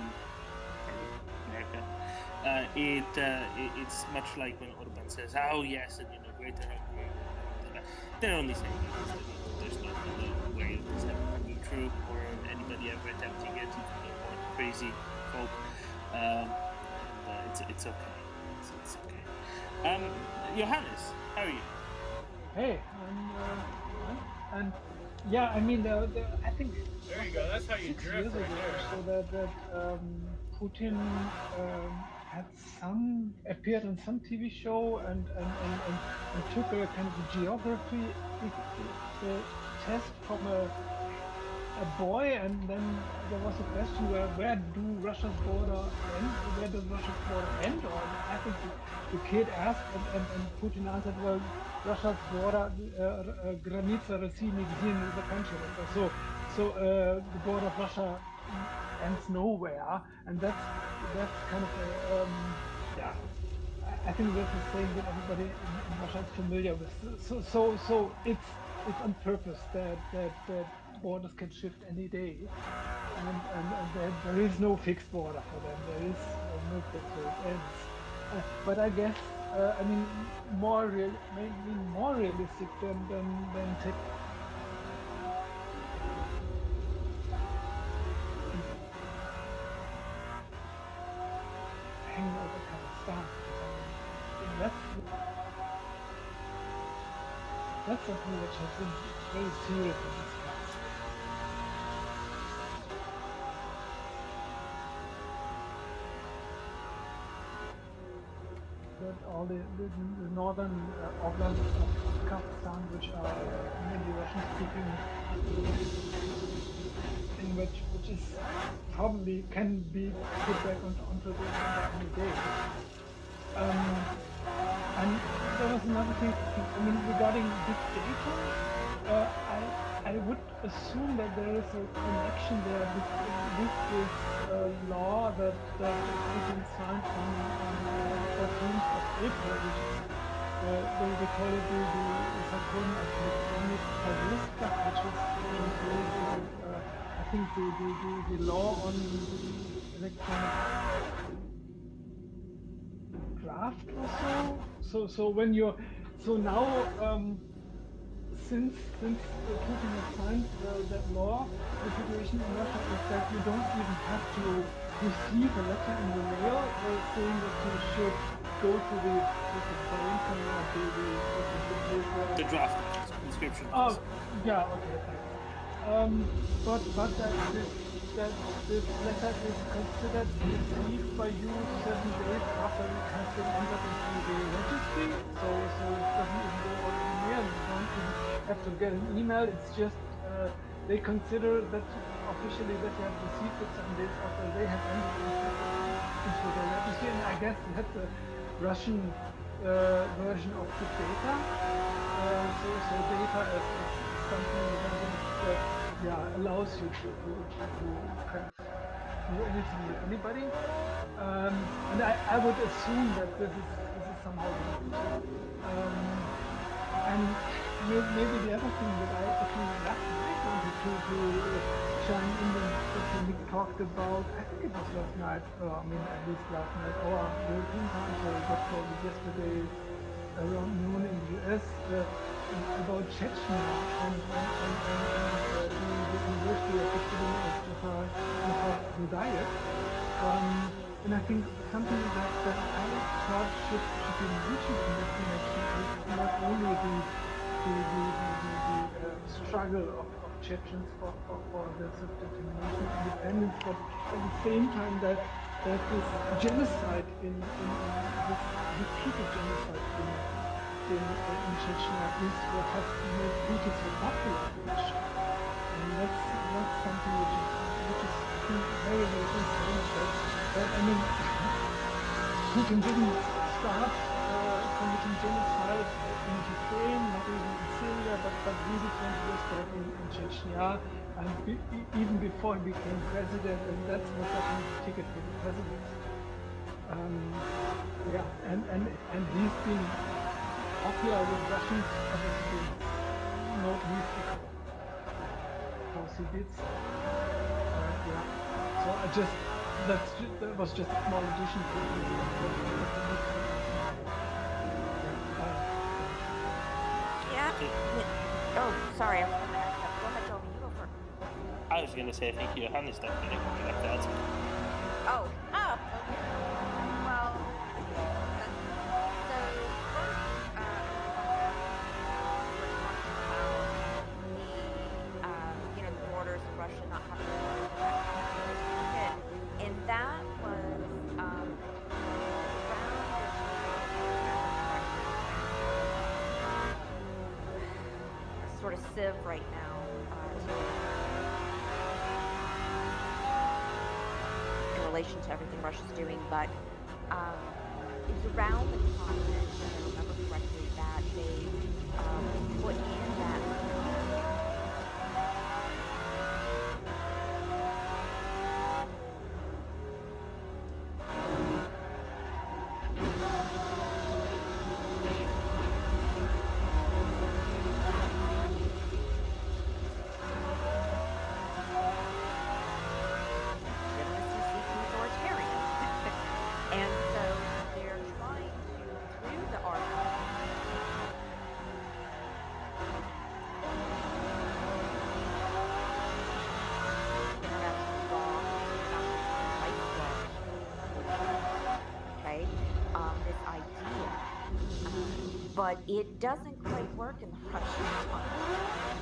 part of America, it's much like when Orban says, "Oh yes, and you know, Greater Hungary." They're only saying it because there's no way of this ever being true or anybody ever attempting it, even the more crazy folk. It's okay. It's okay. Johannes, how are you? Hey, and yeah, I mean, I think there you go. That's how you drift right there. So that Putin had appeared on some TV show and took a kind of a geography test from a boy, and then there was a question where do Russia's border end? Where does Russia's border end? Or I think the kid asked, and Putin answered, well, Russia's border, granica России нигде не заканчивается. So the border of Russia ends nowhere, and that's kind of a, yeah. I think that's a saying that everybody in Russia is familiar with. So it's on purpose that borders can shift any day. and there is no fixed border for them. There is no place where it ends. But I guess I mean maybe more realistic than tech. Hangover kind of stuff. That's something which I think is very serious in this case. That all the northern oblast of Kazakhstan, which are mainly Russian-speaking, in which is probably can be put back onto the any day. And there was another thing. I mean, regarding big data, I would assume that there is a connection there with this law that has been signed on 14th of April, which is they call it the Zakon of Electronic Повестка, which is I think the law on electronic draft or so when you're now since Putin has signed that law, the situation in Russia is that you don't even have to receive a letter in the mail saying that you should go to the the draft inscription. Oh, yeah, okay, thanks. But that this letter is considered received by you 7 days after it has been entered into the registry, so it doesn't even go on email. You don't even have to get an email. It's just they consider that officially that you have received it 7 days after they have entered into the registry, and I guess that's a Russian version of big data. So data is something that allows you to kind of do anything with anybody, and I would assume that this is somehow linked. And maybe the other thing that I actually last night wanted to chime in that we talked about, I think it was last night, I mean at least last night, our European time, so it was probably yesterday around noon in the US, about Chechnya and the University of the diet. And I think something that I thought should be mentioned in that connection is not only the struggle of Chechens for their self-determination and independence, but at the same time that this genocide in this repeated genocide in Chechnya is what has made Putin so popular in Russia. And that's something which is I think very, very concerned that I mean Putin didn't start committing genocide in Ukraine, not even in Syria, but really 20 years back in Chechnya, and even before he became president, and that's what got him the ticket for the presidency. And he's been popular with Russians ever since, not least because he did so. So that was just a small addition to Oh, sorry. Go ahead, Toby. You go first. I was going to say, I think Johannes don't get that. Oh, okay. Well, so first, we're talking about the borders of Russia not having and that was sort of sieve right now in relation to everything Russia's doing, but it was around the time, if I remember correctly, that they put in that but it doesn't quite work in the Russian context,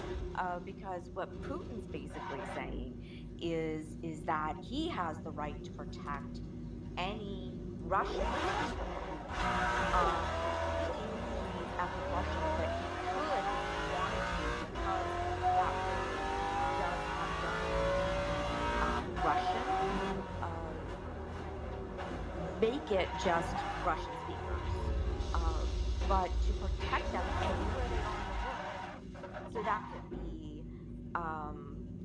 because what Putin's basically saying is that he has the right to protect any Russian people who sees ethnic Russians that he could, if he wanted to, because that word does have definitely Russian, make it just Russian speakers, but to protect them anywhere they are in the world. So that could be,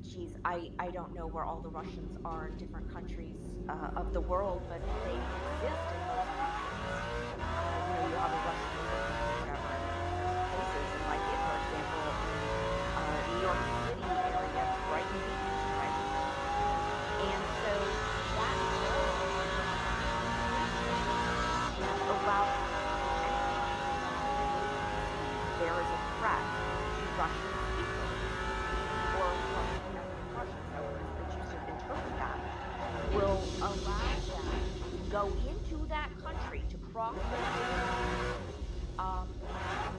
geez, I don't know where all the Russians are in different countries of the world, but they exist in most countries. You have a Russian embassy or whatever in most places, and like for example, New York City area, Brighton Beach, right? And so that allows there is a threat to Russian speakers or ethnic Russians, however it is that you should interpret that, will allow them to go into that country, to cross the border,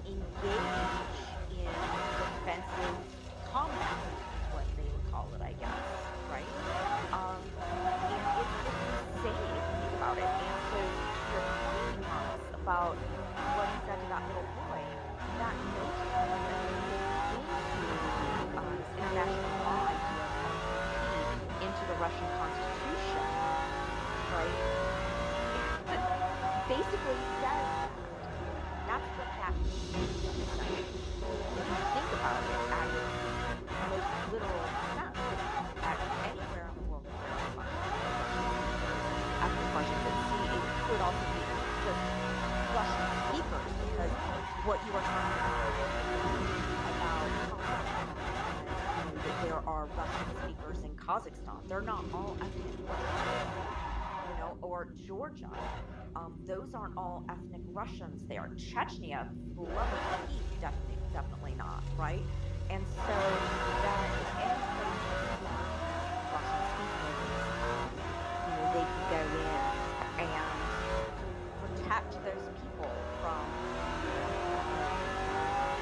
engage in defensive combat, is what they would call it, I guess, right? And it's just insane if you think about it. And so to your point, Thomas, about what he said to that little boy, that notion that they into this international law idea into the Russian Constitution, right? It basically says that's what that means. If you think about it at its most literal sense, at anywhere in the world where there are ethnic Russians, but see, it could also be just Russian speakers, because what you were talking about that there are Russian speakers in Kazakhstan. They're not all ethnic Russians, or Georgia. Those aren't all ethnic Russians. They are Chechnya, love of peace, definitely not, right? And so that any place Russian speakers, they could go in and protect those people from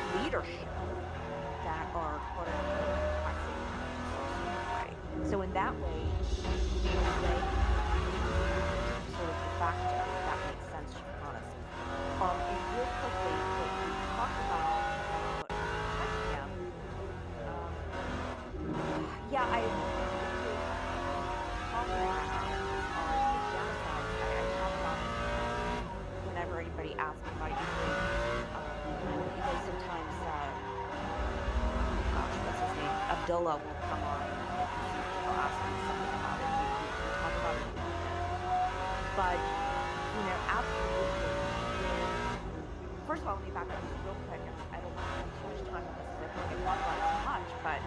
leadership that are quote unquote oppressing them, right? So in that way, sort of de facto, if that makes sense, to be honest. And real quickly, what we talked about Chechnya, yeah, I talk about as far as the genocide. I talk about it whenever anybody asks me about it. Usually, sometimes, gosh, what's his name? Abdullah will come on and he'll ask me something about it. We talk about it. But, absolutely. First of all, let me back up just real quick, and I don't want to spend too much time on this because I think I talk about it too much, but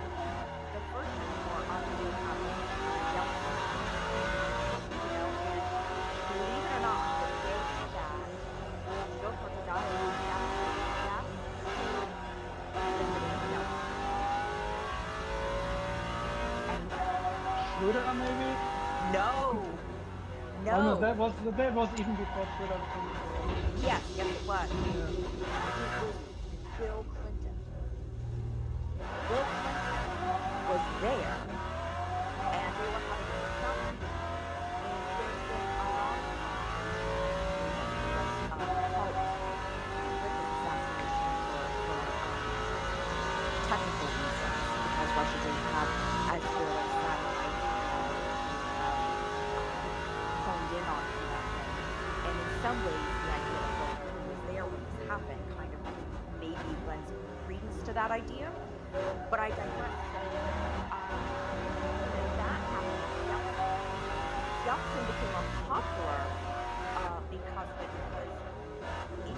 the first thing for obviously happened was jealousy. And believe it or not, the day that Gopher died, Twitter, maybe? No. Oh, no, that was even before Twitter. Yes, it was. Yeah. It was Bill Clinton. Bill Clinton was there, and they were having a discussion. And there's been a lot of help with this assassination for technical reasons, because Russia didn't have as good of satellites honed in on it that way. And in some ways, the idea that Bill Clinton was there when this happened kind of maybe lends credence to that idea. But I digress. So, that happened. Yeltsin became unpopular because it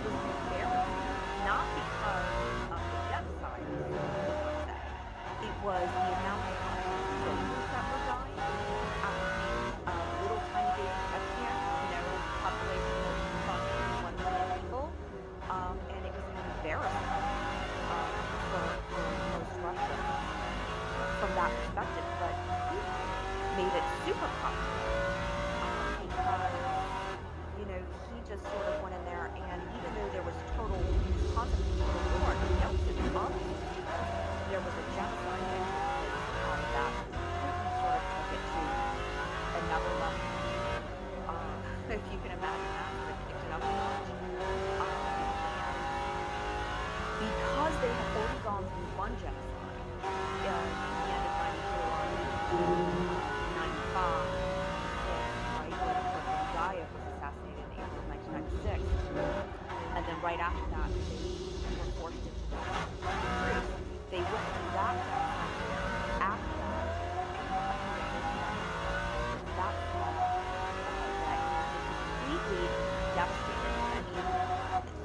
was embarrassing, not because of the genocide, per se. It was the amount of soldiers that were dying after little tiny baby Chechnya, population of approximately 1 million people, and it was an embarrassment for most Russians from that perspective. But Putin made it super popular because he just sort of went in there, and even though there was total one genocide. In the end of 94, 95, 96, right, when Zayev was assassinated in April of 1996. And then right after that, they were forced into Greece. They went through that genocide there. After that, that small that completely devastated. I mean,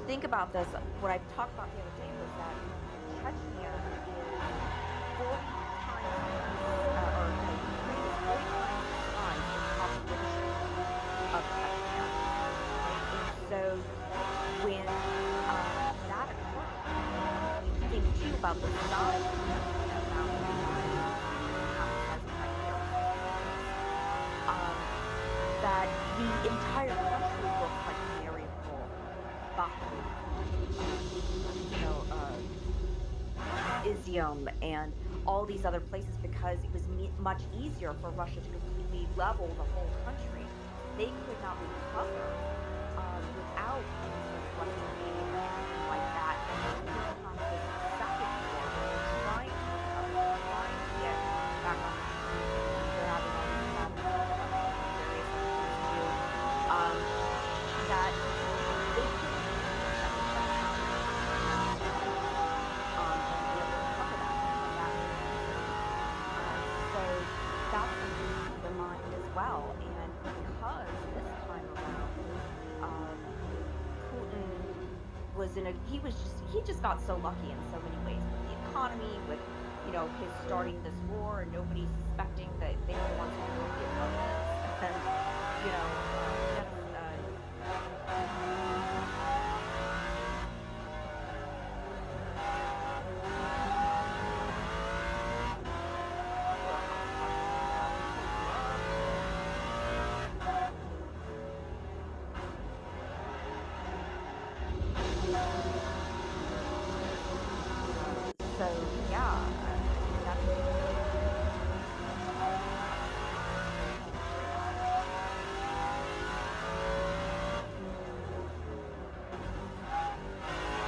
think about this. What I talked about the other day was that Chechnya is 40 times, or Ukraine is 40 times the size of population of Chechnya. Right? And so when that occurred, you think too about the size of Chechnya, about the size of Crimea, that the entire country looks like Mariupol, Bakhmut, Izium, and all these other places, because it was much easier for Russia to completely level the whole country. They could not recover without any sort of Western aid or anything like that. And then here comes this second war where they're trying to recover, they're trying to get back on their feet. They're having all these problems with various other things too. That they couldn't that's something to keep in mind as well. And because this time around, Putin was he just got so lucky in so many ways with the economy, with his starting this war and nobody suspecting that they were the ones who were the opponents, and so yeah, that's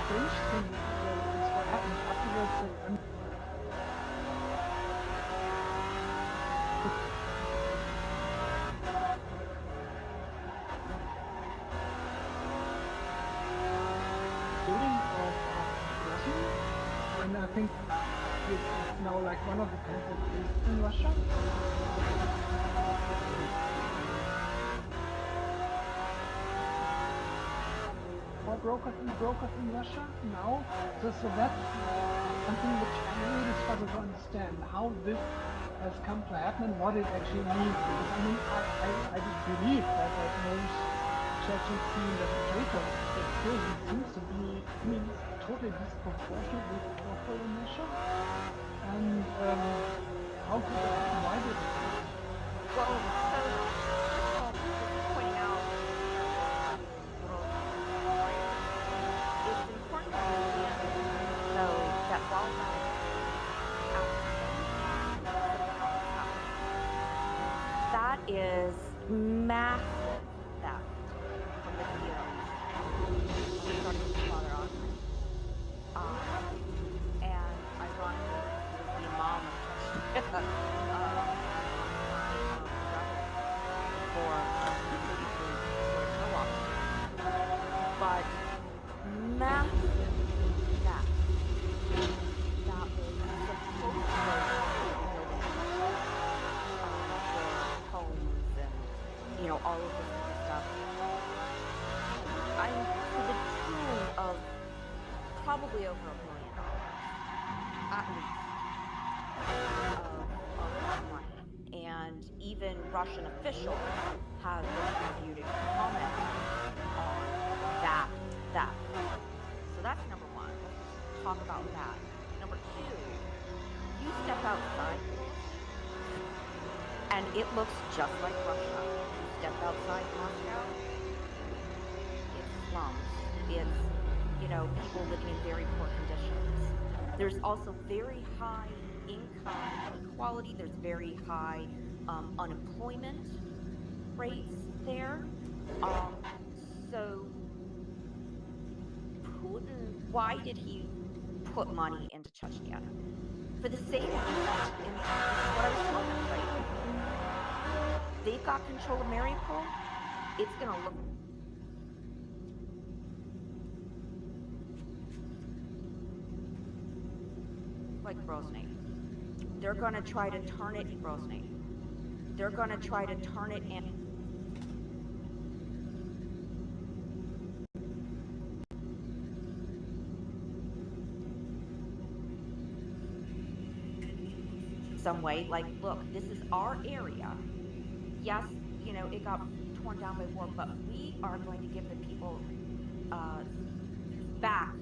interesting is what happened afterwards. Building of Rosny, and I think it's now like one of the countries in Russia. Brokers in Russia now, so that's something which I really struggle to understand how this has come to happen and what it actually means. Because I mean, I did believe that knows Churchill seen as a traitor, but still he seems to be, I mean, totally disproportionately powerful in Russia. And how could that happen? Why did it happen? well, so first of all, just pointing out it's important to understand, though, that while that is at the same time that is massive theft from the POs, starting with his father Andre. And ironically, he was the imam of for but massive theft that was supposed to go to building for homes and all of this kind of stuff. I'm to the tune of probably over $1 million, at least, of money. And even Russian officials have been interviewed and commented on that. So that's number one. Let's talk about that. Number two, you step outside and it looks just like Russia. You step outside Moscow, it's slums. It's, people living in very poor conditions. There's also very high income inequality. There's very high unemployment rates there. So Putin, why did he put money into Chechnya for the same reason. And this is what I was telling everybody. They've got control of Mariupol. It's going to look like Grozny. They're going to try to turn it in Grozny. They're going to try to turn it in some way. Like, look, this is our area. Yes, you know, it got torn down by war, but we are going to give the people back,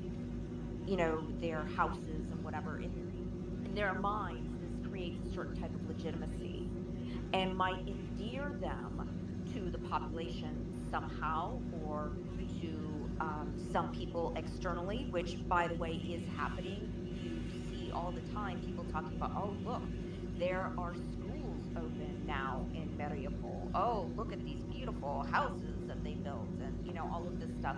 you know, their houses and whatever. In their minds, this creates a certain type of legitimacy and might endear them to the population somehow, or to some people externally, which, by the way, is happening. You see all the time people talking about, oh, look, there are schools open now in Mariupol. Oh, look at these beautiful houses that they built, and, you know, all of this stuff.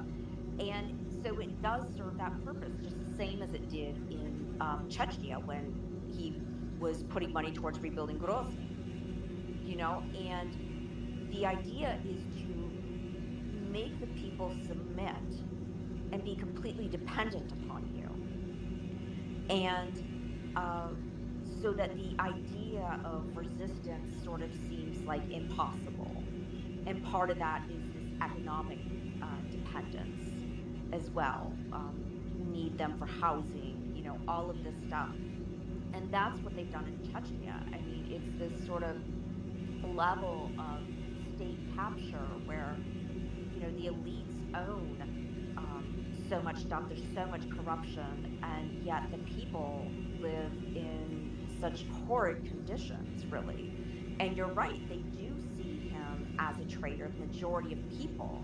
And so it does serve that purpose, just the same as it did in Chechnya when he was putting money towards rebuilding Grozny, you know. And the idea is to make the people submit and be completely dependent upon you. And so that the idea of resistance sort of seems like impossible. And part of that is this economic dependence as well. Need them for housing, you know, all of this stuff. And that's what they've done in Chechnya. I mean, it's this sort of level of state capture where, you know, the elites own so much stuff. There's so much corruption, and yet the people live in such horrid conditions, really. And you're right, they do see him as a traitor, the majority of people.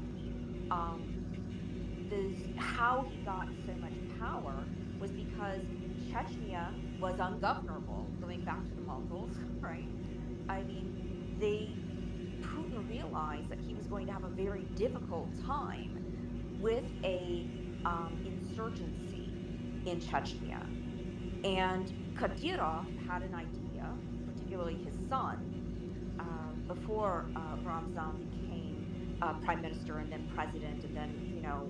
How he got so much power was because Chechnya was ungovernable, going back to the Mongols, right? I mean, Putin realized that he was going to have a very difficult time with a insurgency in Chechnya. And Kadyrov had an idea, particularly his son, before Ramzan became prime minister and then president and then, you know,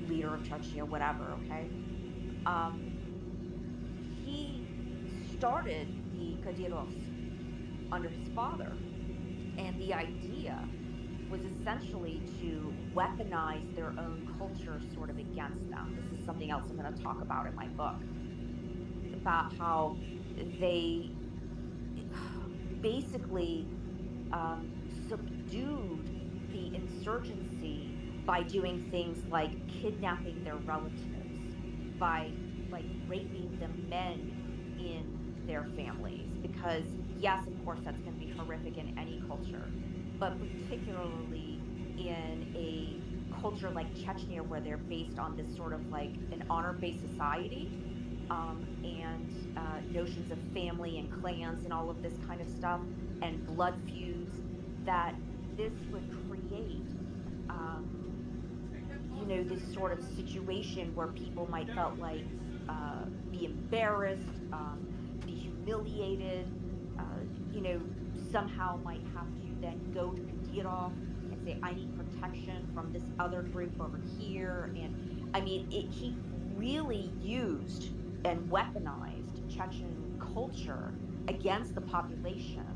leader of Chechnya, whatever, okay? He started the Kadyrovs under his father. And the idea was essentially to weaponize their own culture sort of against them. This is something else I'm going to talk about in my book, about how they basically subdued the insurgency by doing things like kidnapping their relatives, by like raping the men in their families, because yes, of course, that's going to be horrific in any culture, but particularly in a culture like Chechnya, where they're based on this sort of like an honor-based society, and notions of family and clans and all of this kind of stuff, and blood feuds, that this would create, you know, this sort of situation where people might felt like be embarrassed, be humiliated, you know, somehow might have to then go to Kadyrov and say, I need protection from this other group over here. And I mean, he really used and weaponized Chechen culture against the population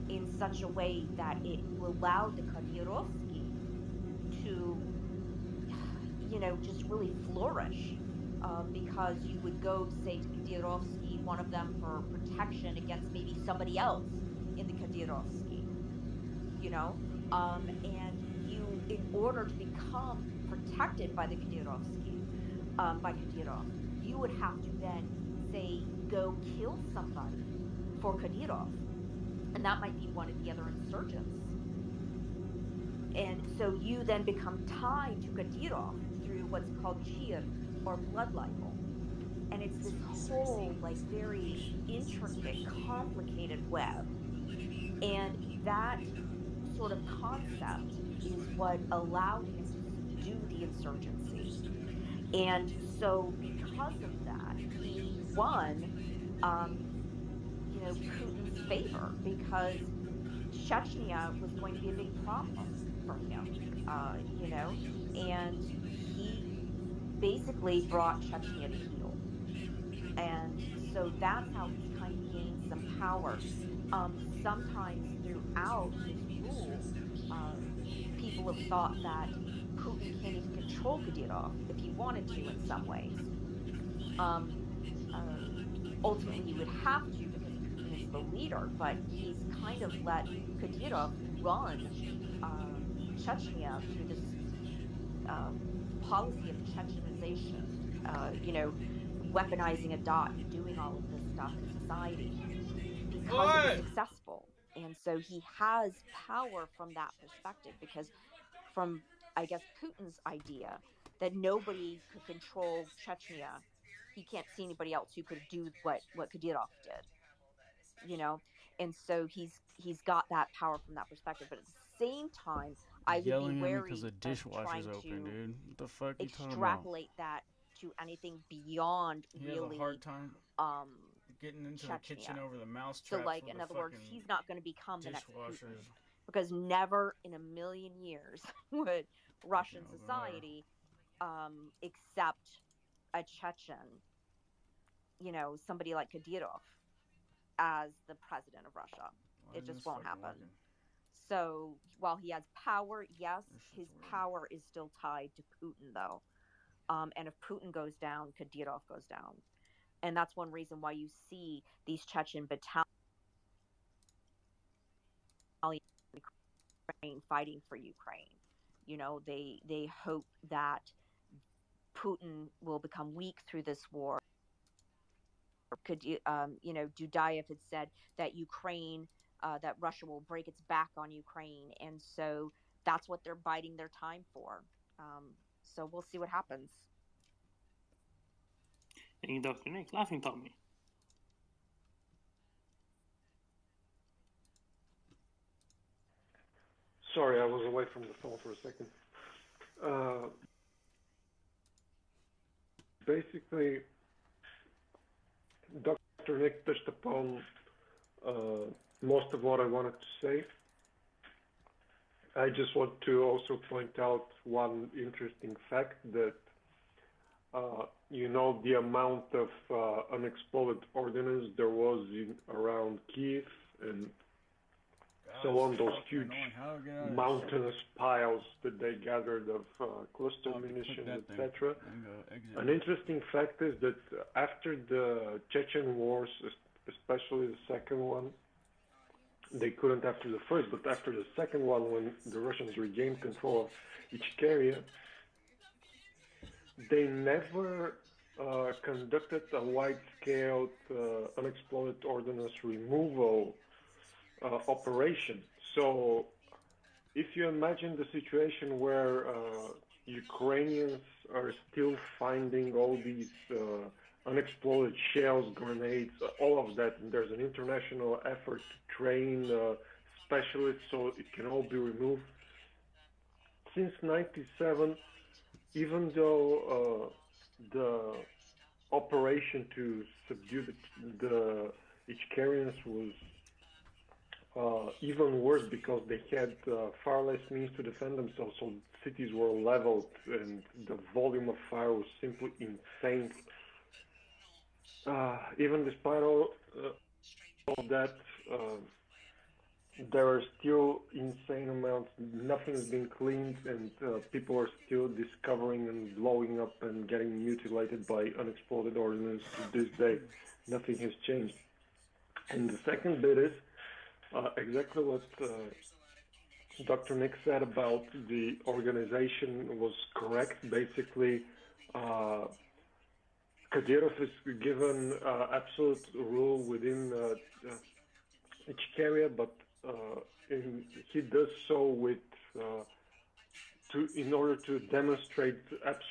in such a way that it allowed the Kadyrovsky to, you know, just really flourish, because you would go, say, to Kadyrovsky, one of them, for protection against maybe somebody else in the Kadyrovsky, you know, and you, in order to become protected by the Kadyrovsky, by Kadyrov, you would have to then, say, go kill somebody for Kadyrov, and that might be one of the other insurgents. And so you then become tied to Kadyrov through what's called chir, or blood libel. And it's this whole, like, very intricate, complicated web. And that sort of concept is what allowed him to subdue the insurgency. And so because because of that, he won, Putin's favor, because Chechnya was going to be a big problem for him, and he basically brought Chechnya to heel. And so that's how he's kind of gained some power. Sometimes throughout his rule, people have thought that Putin can't even control Kadyrov if he wanted to in some ways. Um, Ultimately, he would have to because Putin is the leader, but he's kind of let Kadyrov run Chechnya through this policy of Chechenization, weaponizing a dot and doing all of this stuff in society because it was successful. And so he has power from that perspective, because from, I guess, Putin's idea that nobody could control Chechnya, he can't see anybody else who could do what Kadyrov did, and so he's got that power from that perspective. But at the same time, I would be wary of trying to dude. What the fuck you talking about? extrapolate that to anything beyond He really has a hard time getting into Chechnya. the kitchen over the mouse So, traps. like, with in the other words, fucking he's not going to become the next Putin, dishwashers. because never in a million years would Russian society accept a Chechen, somebody like Kadyrov, as the president of Russia. It just won't happen. So while he has power, yes, his power is still tied to Putin, though. And if Putin goes down, Kadyrov goes down. And that's one reason why you see these Chechen battalions fighting for Ukraine. They hope that Putin will become weak through this war. Dudayev had said that that Russia will break its back on Ukraine, and so that's what they're biding their time for. So we'll see what happens. Hey, Dr. Nick, laughing Tommy. Sorry, I was away from the phone for a second. Basically, Dr. Nick touched upon most of what I wanted to say. I just want to also point out one interesting fact that, the amount of unexploded ordnance there was around Kiev and so on, those huge mountainous piles that they gathered of cluster munitions, etc. An interesting fact is that after the Chechen wars, especially the second one, they couldn't after the first, but after the second one, when the Russians regained control of Ichkeria, they never conducted a wide-scale unexploded ordnance removal operation. So if you imagine the situation where Ukrainians are still finding all these unexploded shells, grenades, all of that, and there's an international effort to train specialists so it can all be removed. Since '97, even though the operation to subdue the Ichkerians was even worse because they had far less means to defend themselves, so cities were leveled and the volume of fire was simply insane. Even despite all that, there are still insane amounts. Nothing's been cleaned, and people are still discovering and blowing up and getting mutilated by unexploded ordnance to this day. Nothing has changed. And the second bit is exactly what Dr. Nick said about the organization was correct. Basically, Kadyrov is given absolute rule within Ichkeria, but he does so with in order to demonstrate absolute